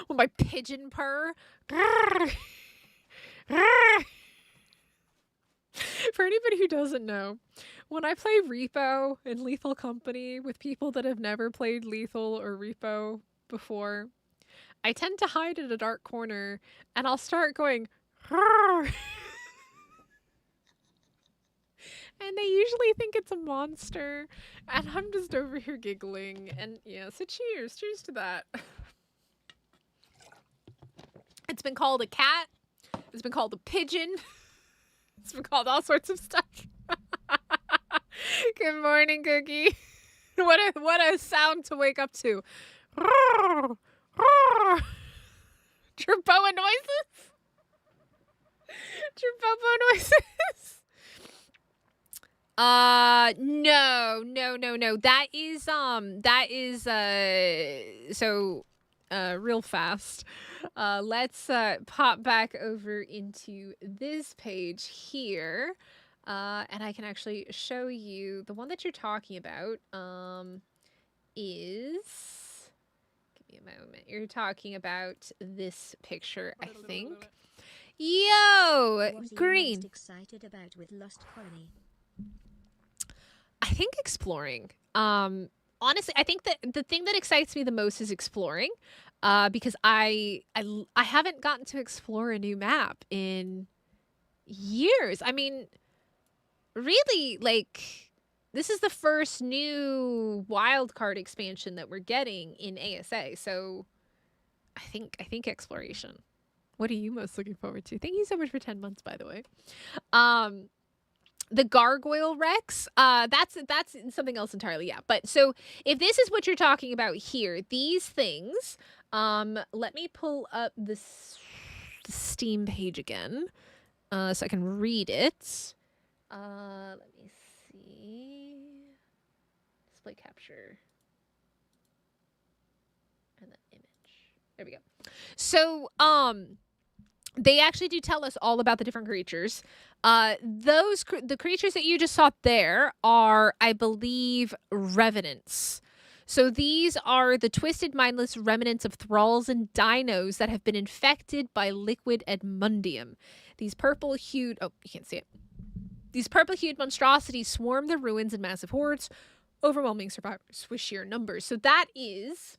With my pigeon purr. For anybody who doesn't know, when I play Repo in Lethal Company with people that have never played Lethal or Repo before, I tend to hide in a dark corner and I'll start going, and they usually think it's a monster, and I'm just over here giggling. And yeah, so cheers to that. It's been called a cat. It's been called a pigeon. It's been called all sorts of stuff. Good morning, Cookie. What a sound to wake up to. Jerboa noises. Jerboa noises. No. That is so real fast. Let's pop back over into this page here. And I can actually show you the one that you're talking about. Is, give me a moment. You're talking about this picture, I think. Yo, What Green. Are you most excited about with Lost Colony? I think exploring. Honestly, I think that the thing that excites me the most is exploring. Because I haven't gotten to explore a new map in years. I mean, really, like, this is the first new wildcard expansion that we're getting in ASA. So I think exploration. What are you most looking forward to? Thank you so much for 10 months, by the way. The Gargoyle Rex, that's something else entirely, yeah. But so if this is what you're talking about here, these things, let me pull up this Steam page again, so I can read it. Let me see. Display capture. And then image. There we go. So, they actually do tell us all about the different creatures. The creatures that you just saw there are, I believe, revenants. So these are the twisted, mindless remnants of thralls and dinos that have been infected by liquid Edmundium. These purple-hued... Oh, you can't see it. These purple-hued monstrosities swarm the ruins in massive hordes, overwhelming survivors with sheer numbers. So that is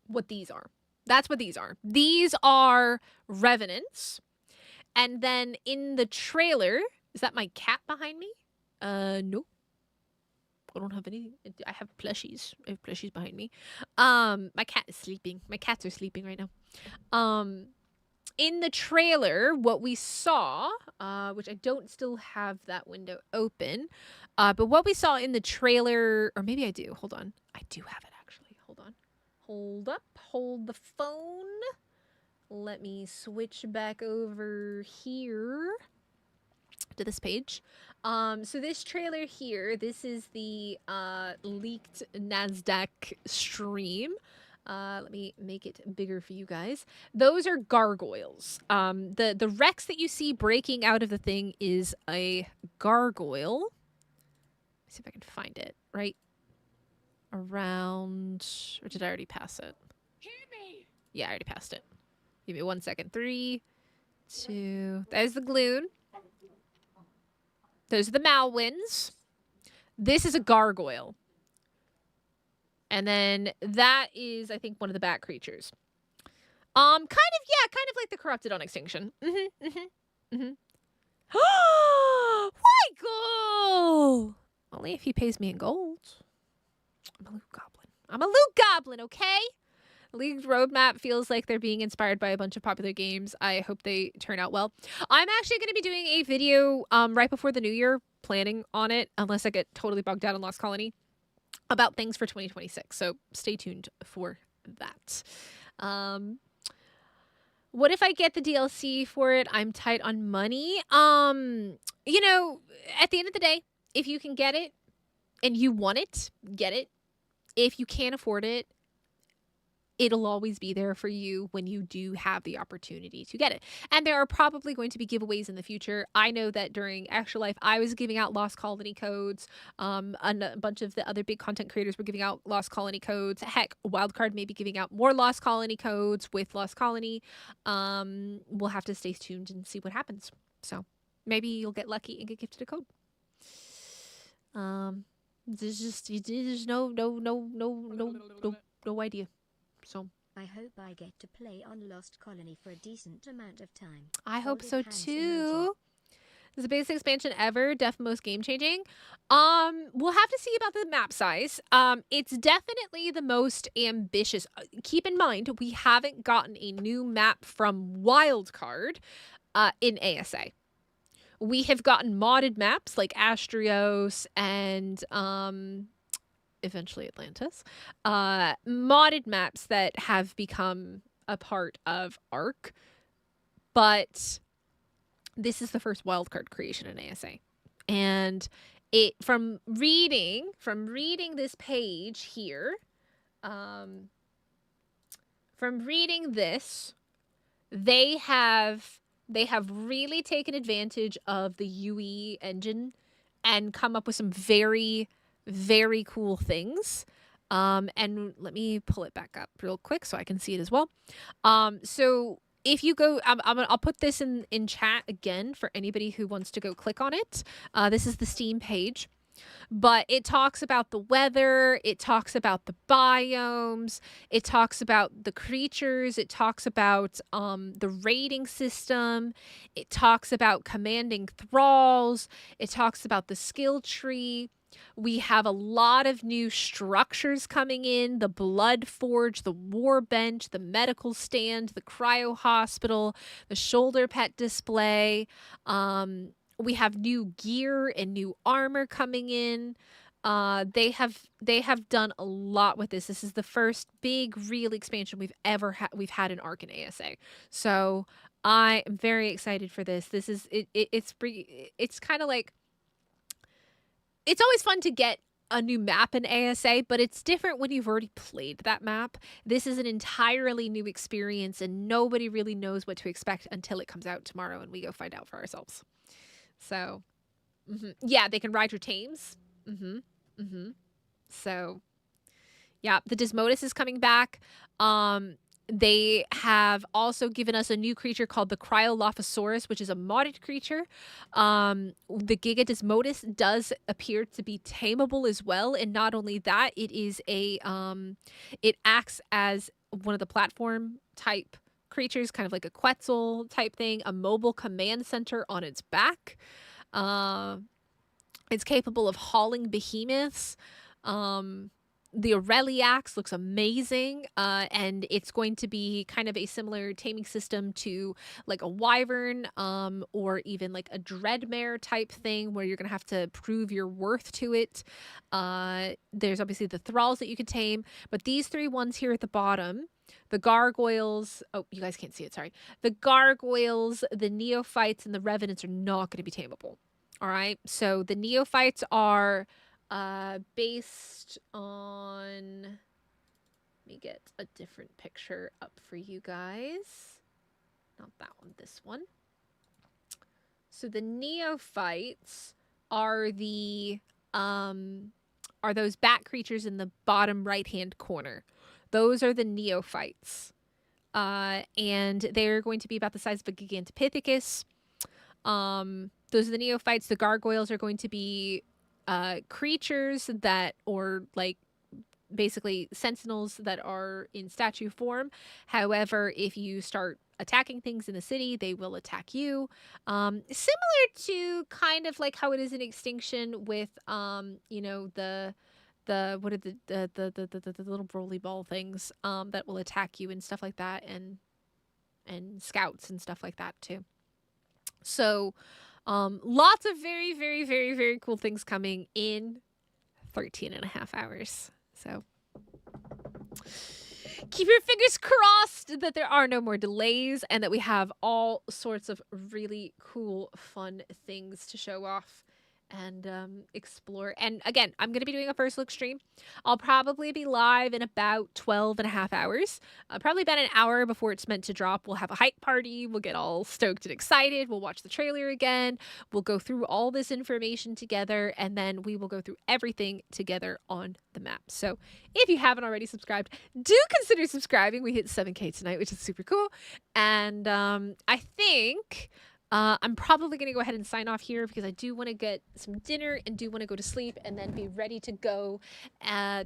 what these are. That's what these are. These are revenants. And then in the trailer, is that my cat behind me? No. I don't have any. I have plushies. I have plushies behind me. My cat is sleeping. My cats are sleeping right now. In the trailer, what we saw, which I don't still have that window open, but what we saw in the trailer, or maybe I do. Hold on. I do have it actually. Hold on. Hold up. Hold the phone. Let me switch back over here to this page. So this trailer here, this is the leaked NASDAQ stream. Let me make it bigger for you guys. Those are gargoyles. The Rex that you see breaking out of the thing is a gargoyle. Let me see if I can find it right around, or did I already pass it? Hear me. Yeah, I already passed it. Give me 1 second. 3, 2. There's the Gloon. Those are the Malwins. This is a gargoyle. And then that is, I think, one of the bat creatures. Kind of like the corrupted on Extinction. Michael! Only if he pays me in gold. I'm a loot goblin. Okay? League roadmap feels like they're being inspired by a bunch of popular games. I hope they turn out well. I'm actually going to be doing a video right before the new year, planning on it, unless I get totally bogged down in Lost Colony, about things for 2026. So stay tuned for that. What if I get the DLC for it? I'm tight on money. You know, at the end of the day, if you can get it and you want it, get it. If you can't afford it, it'll always be there for you when you do have the opportunity to get it. And there are probably going to be giveaways in the future. I know that during Extra Life, I was giving out Lost Colony codes. And a bunch of the other big content creators were giving out Lost Colony codes. Heck, Wildcard may be giving out more Lost Colony codes with Lost Colony. We'll have to stay tuned and see what happens. So maybe you'll get lucky and get gifted a code. There's no idea. So I hope I get to play on Lost Colony for a decent amount of time. I hope so Folded hands too. It's the biggest expansion ever, def most game changing. We'll have to see about the map size. It's definitely the most ambitious. Keep in mind, we haven't gotten a new map from Wildcard in ASA. We have gotten modded maps like Astrios and eventually Atlantis, modded maps that have become a part of ARK, but this is the first wildcard creation in ASA. And it from reading this page here, from reading this, they have really taken advantage of the UE engine and come up with some very, very cool things. And let me pull it back up real quick so I can see it as well. So if you go, I'll put this in chat again for anybody who wants to go click on it. This is the Steam page. But it talks about the weather, it talks about the biomes, it talks about the creatures, it talks about the rating system, it talks about commanding thralls, it talks about the skill tree. We have a lot of new structures coming in, the blood forge, the war bench, the medical stand, the cryo hospital, the shoulder pet display. We have new gear and new armor coming in. They have done a lot with this. This is the first big real expansion we've had in ARK and ASA. So I am very excited for this. This is it's kind of like, it's always fun to get a new map in ASA, but it's different when you've already played that map. This is an entirely new experience and nobody really knows what to expect until it comes out tomorrow and we go find out for ourselves. So, yeah, they can ride your tames. So, yeah, the Desmodus is coming back. They have also given us a new creature called the Cryolophosaurus, which is a modded creature. The Giga Desmodus does appear to be tameable as well. And not only that, it is it acts as one of the platform type creatures, kind of like a Quetzal type thing, a mobile command center on its back. It's capable of hauling behemoths. The Aureliax looks amazing, and it's going to be kind of a similar taming system to like a Wyvern or even like a Dreadmare type thing where you're going to have to prove your worth to it. There's obviously the Thralls that you could tame, but these three ones here at the bottom, the Gargoyles, oh, you guys can't see it, sorry. The Gargoyles, the Neophytes, and the Revenants are not going to be tameable. All right, so the Neophytes are based on, let me get a different picture up for you guys. Not that one, this one. So the Neophytes are the are those bat creatures in the bottom right hand corner. Those are the Neophytes. And they're going to be about the size of a Gigantopithecus. Those are the Neophytes. The Gargoyles are going to be creatures that, or like basically sentinels that are in statue form. However, if you start attacking things in the city, they will attack you. Similar to kind of like how it is in Extinction with, you know, the what are the little broly ball things that will attack you and stuff like that, and scouts and stuff like that too. So lots of very, very, very, very cool things coming in 13 and a half hours. So keep your fingers crossed that there are no more delays and that we have all sorts of really cool, fun things to show off and explore. And again, I'm going to be doing a first look stream. I'll probably be live in about 12 and a half hours. Probably about an hour before it's meant to drop. We'll have a hype party. We'll get all stoked and excited. We'll watch the trailer again. We'll go through all this information together, and then we will go through everything together on the map. So if you haven't already subscribed, do consider subscribing. We hit 7K tonight, which is super cool. And I think I'm probably going to go ahead and sign off here because I do want to get some dinner and do want to go to sleep and then be ready to go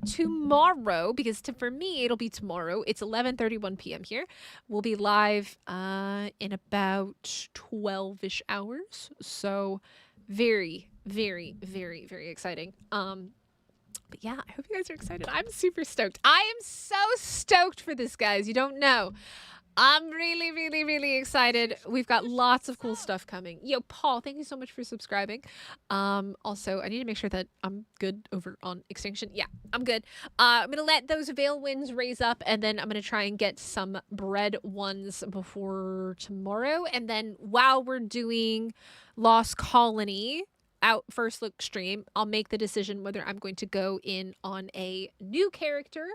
tomorrow, because for me, it'll be tomorrow. It's 11:31 p.m. here. We'll be live in about 12-ish hours. So very, very, very, very exciting. But yeah, I hope you guys are excited. I'm super stoked. I am so stoked for this, guys. You don't know. I'm really, really, really excited. We've got lots of cool stuff coming. Yo, Paul, thank you so much for subscribing. Also, I need to make sure that I'm good over on Extinction. Yeah, I'm good. I'm going to let those Veil Winds raise up, and then I'm going to try and get some bread ones before tomorrow. And then while we're doing Lost Colony out first look stream, I'll make the decision whether I'm going to go in on a new character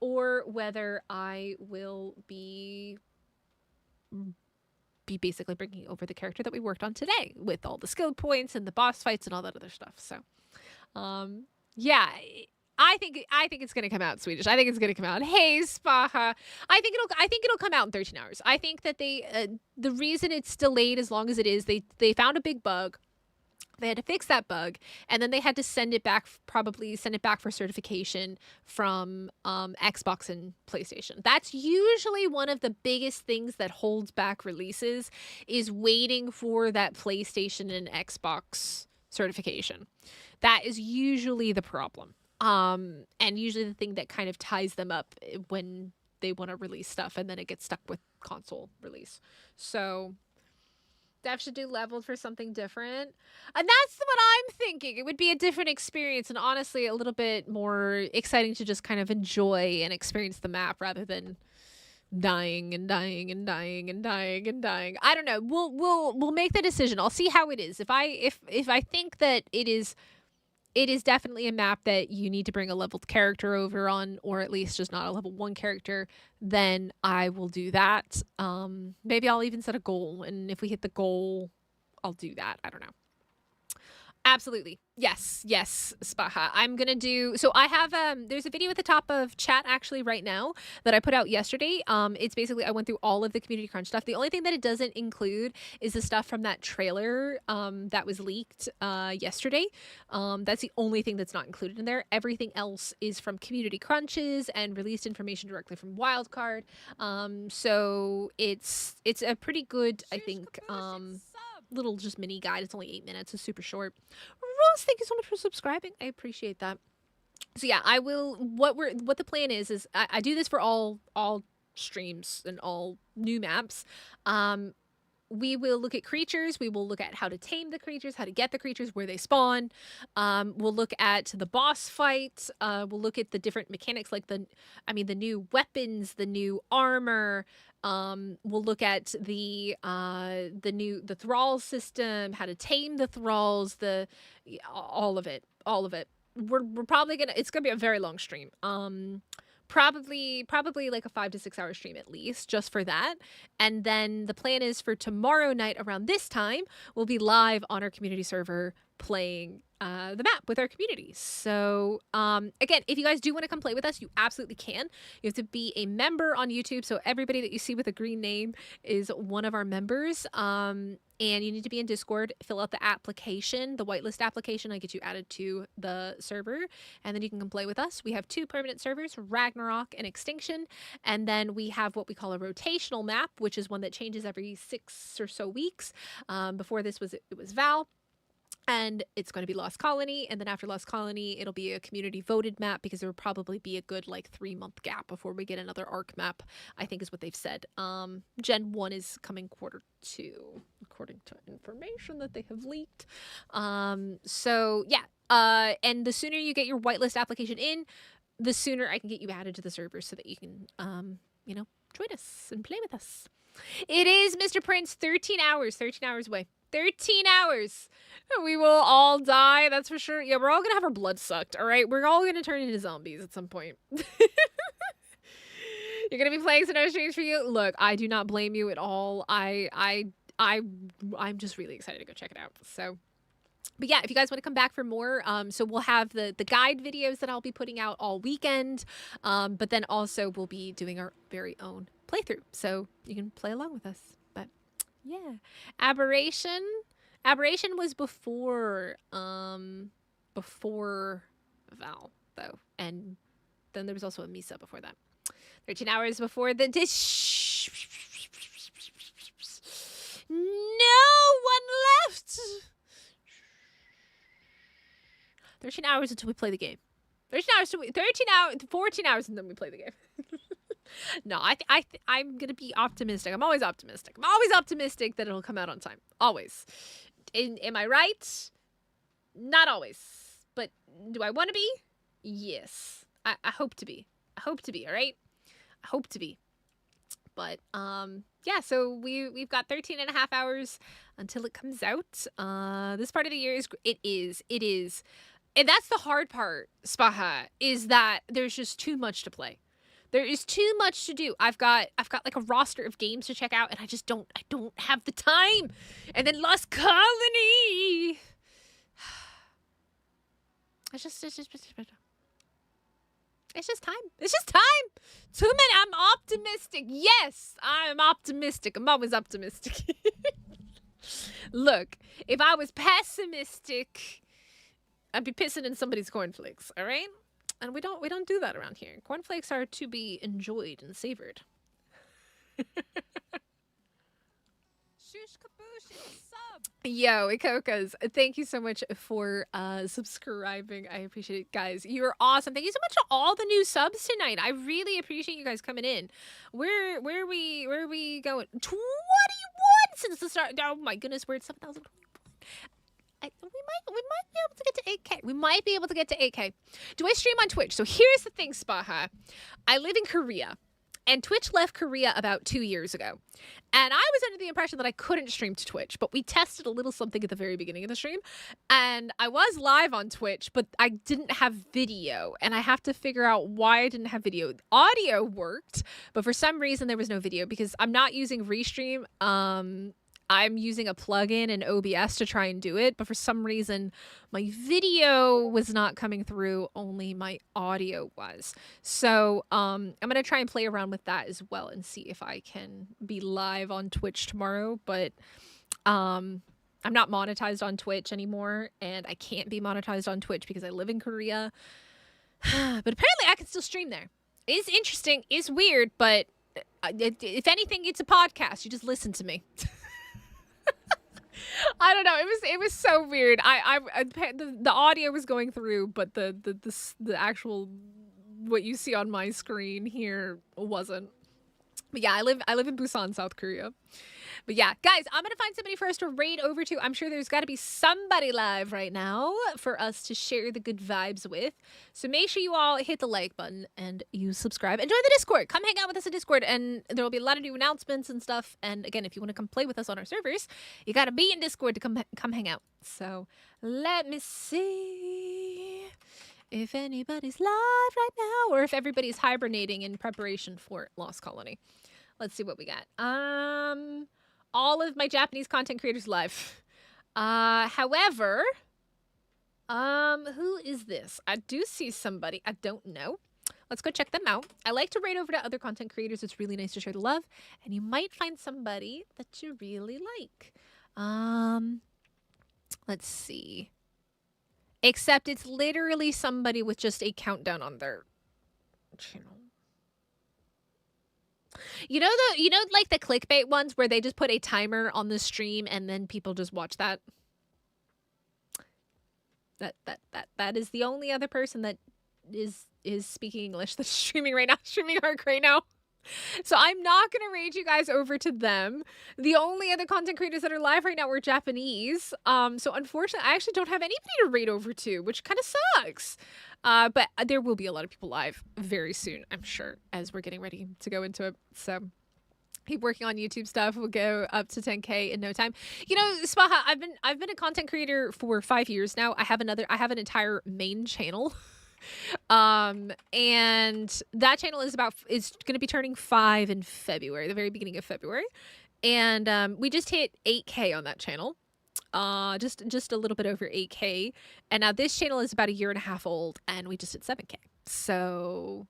or whether I will be basically bringing over the character that we worked on today with all the skill points and the boss fights and all that other stuff. So, yeah, I think it's gonna come out Swedish. I think it's gonna come out. Hey, Spaha. I think it'll come out in 13 hours. I think that the reason it's delayed as long as it is, they found a big bug. They had to fix that bug, and then they had to send it back for certification from Xbox and PlayStation. That's usually one of the biggest things that holds back releases, is waiting for that PlayStation and Xbox certification. That is usually the problem. And usually the thing that kind of ties them up when they want to release stuff, and then it gets stuck with console release. So Dev should do leveled for something different. And that's what I'm thinking. It would be a different experience, and honestly a little bit more exciting to just kind of enjoy and experience the map rather than dying and dying and dying and dying and dying. I don't know. We'll make the decision. I'll see how it is. If I think that it is definitely a map that you need to bring a leveled character over on, or at least just not a level 1 character, then I will do that. Maybe I'll even set a goal, and if we hit the goal, I'll do that. I don't know. Absolutely. Yes, Spaha. I'm going to do... So I have... there's a video at the top of chat actually right now that I put out yesterday. It's basically... I went through all of the Community Crunch stuff. The only thing that it doesn't include is the stuff from that trailer that was leaked yesterday. That's the only thing that's not included in there. Everything else is from Community Crunches and released information directly from Wildcard. So it's a pretty good, I think... little just mini guide. It's only 8 minutes. It's super short. Rose, thank you so much for subscribing. I appreciate that. So yeah, I will. What the plan is I do this for all streams and all new maps. We will look at creatures. We will look at how to tame the creatures, how to get the creatures, where they spawn. We'll look at the boss fight. We'll look at the different mechanics, like the new weapons, the new armor. We'll look at the thrall system, how to tame the thralls, all of it. We're probably it's gonna be a very long stream. Probably like a 5 to 6 hour stream at least, just for that. And then the plan is for tomorrow night around this time, we'll be live on our community server playing the map with our community. So again, if you guys do want to come play with us, you absolutely can. You have to be a member on YouTube. So everybody that you see with a green name is one of our members. And you need to be in Discord, fill out the application, the whitelist application. I get you added to the server, and then you can come play with us. We have 2 permanent servers, Ragnarok and Extinction. And then we have what we call a rotational map, which is one that changes every 6 or so weeks. Before this it was Val. And it's going to be Lost Colony, and then after Lost Colony, it'll be a community voted map because there will probably be a good 3-month gap before we get another ARK map, I think is what they've said. Gen 1 is coming Q2, according to information that they have leaked. So yeah, and the sooner you get your whitelist application in, the sooner I can get you added to the server so that you can, join us and play with us. It is, Mr. Prince, 13 hours away. 13 hours. We will all die, that's for sure. Yeah, we're all gonna have our blood sucked, all right? We're all gonna turn into zombies at some point. You're gonna be playing some No Streams for You? Look, I do not blame you at all. I'm just really excited to go check it out. So, but yeah, if you guys want to come back for more, so we'll have the guide videos that I'll be putting out all weekend, but then also we'll be doing our very own playthrough, so you can play along with us. But yeah, Aberration was before Val though, and then there was also a Misa before that. 13 hours before the dish. No one left. 13 hours until we play the game. 14 hours and then we play the game. No, I'm gonna be optimistic. I'm always optimistic. I'm always optimistic that it'll come out on time. Always. Am I right? Not always. But do I want to be? Yes. I hope to be. I hope to be, all right? I hope to be. But yeah, so we've got 13 and a half hours until it comes out. This part of the year is and that's the hard part, Spaha, is that there's just too much to play. There is too much to do. I've got like a roster of games to check out, and I don't have the time. And then Lost Colony. It's just time. It's just time. Too many. I'm optimistic. Yes, I'm optimistic. I'm always optimistic. Look, if I was pessimistic, I'd be pissing in somebody's cornflakes, all right? And we don't do that around here. Cornflakes are to be enjoyed and savored. Shush kaboosh, it's a sub. Yo, Ikokas, thank you so much for subscribing. I appreciate it, guys. You're awesome. Thank you so much to all the new subs tonight. I really appreciate you guys coming in. Where are we going? 21 since the start. Oh my goodness, we're at 7,000. We might be able to get to 8K. We might be able to get to 8K. Do I stream on Twitch? So here's the thing, Spaha. I live in Korea, and Twitch left Korea about 2 years ago. And I was under the impression that I couldn't stream to Twitch, but we tested a little something at the very beginning of the stream, and I was live on Twitch, but I didn't have video, and I have to figure out why I didn't have video. Audio worked, but for some reason there was no video because I'm not using Restream. I'm using a plugin in OBS to try and do it, but for some reason my video was not coming through, only my audio was. So I'm going to try and play around with that as well and see if I can be live on Twitch tomorrow, but I'm not monetized on Twitch anymore, and I can't be monetized on Twitch because I live in Korea. But apparently I can still stream there. It's interesting, it's weird, but if anything, it's a podcast. You just listen to me. I don't know. It was so weird. The audio was going through, but the actual what you see on my screen here wasn't. But yeah, I live in Busan, South Korea. But yeah, guys, I'm gonna find somebody for us to raid over to. I'm sure there's got to be somebody live right now for us to share the good vibes with. So make sure you all hit the like button and you subscribe and join the Discord. Come hang out with us in Discord, and there will be a lot of new announcements and stuff. And again, if you want to come play with us on our servers, you got to be in Discord to come hang out. So let me see if anybody's live right now, or if everybody's hibernating in preparation for Lost Colony. Let's see what we got. All of my Japanese content creators live. However, who is this? I do see somebody. I don't know. Let's go check them out. I like to raid over to other content creators. It's really nice to share the love, and you might find somebody that you really like. Let's see. Except it's literally somebody with just a countdown on their channel. You know like the clickbait ones where they just put a timer on the stream and then people just watch that? That is the only other person that is speaking English that's streaming right now, streaming ARK right now. So I'm not going to raid you guys over to them. The only other content creators that are live right now are Japanese. So unfortunately, I actually don't have anybody to raid over to, which kind of sucks. But there will be a lot of people live very soon, I'm sure, as we're getting ready to go into it. So keep working on YouTube stuff. We'll go up to 10K in no time. You know, Spaha, I've been a content creator for 5 years now. I have an entire main channel. And that channel is going to be turning 5 in February, the very beginning of February. And we just hit 8K on that channel. Just a little bit over 8K. And now this channel is about a year and a half old, and we just hit 7K. So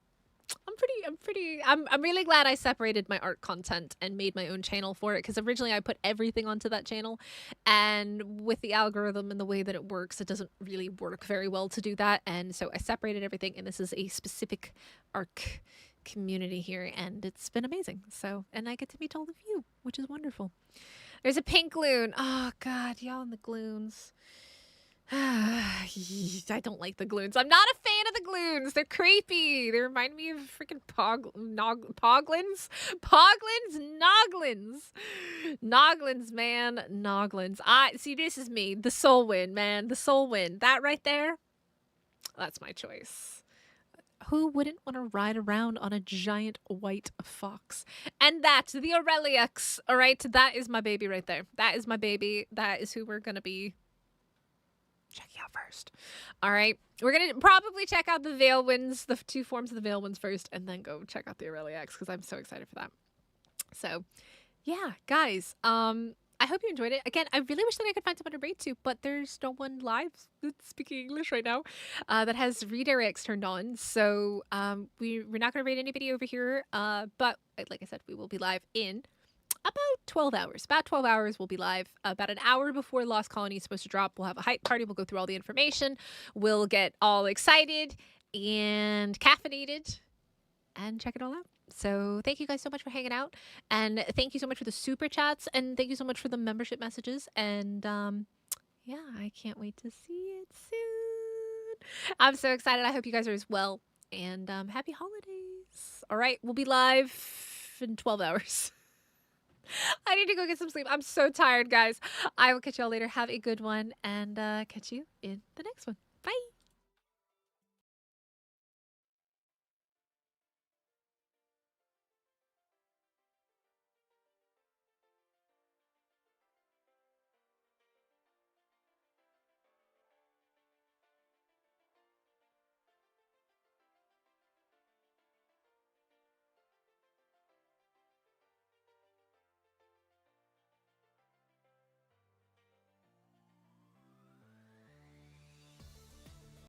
I'm really glad I separated my art content and made my own channel for it, because originally I put everything onto that channel, and with the algorithm and the way that it works, it doesn't really work very well to do that. And so I separated everything, and this is a specific ARK community here, and it's been amazing. So, and I get to meet all of you, which is wonderful. There's a pink gloon. Oh god, y'all and the gloons. I don't like the gloons. I'm not a fan of the gloons. They're creepy. They remind me of freaking poglins. Noglins, man. Noglins. See, this is me. The soul wind, man. The soul wind. That right there, that's my choice. Who wouldn't want to ride around on a giant white fox? And that's the Aureliax. All right, that is my baby right there. That is my baby. That is who we're going to be checking out first. All right, we're gonna probably check out the Veil Winds, the 2 forms of the Veil Winds first, and then go check out the Aureliax, because I'm so excited for that. So yeah, guys, I hope you enjoyed it. Again, I really wish that I could find someone to raid to, but there's no one live that's speaking English right now that has redirects turned on. So we're not going to raid anybody over here, but like I said, we will be live in about 12 hours. About 12 hours we'll be live. About an hour before Lost Colony is supposed to drop, we'll have a hype party. We'll go through all the information. We'll get all excited and caffeinated and check it all out. So thank you guys so much for hanging out. And thank you so much for the super chats. And thank you so much for the membership messages. And yeah, I can't wait to see it soon. I'm so excited. I hope you guys are as well. And happy holidays. All right, we'll be live in 12 hours. I need to go get some sleep. I'm so tired, guys. I will catch y'all later. Have a good one, and catch you in the next one.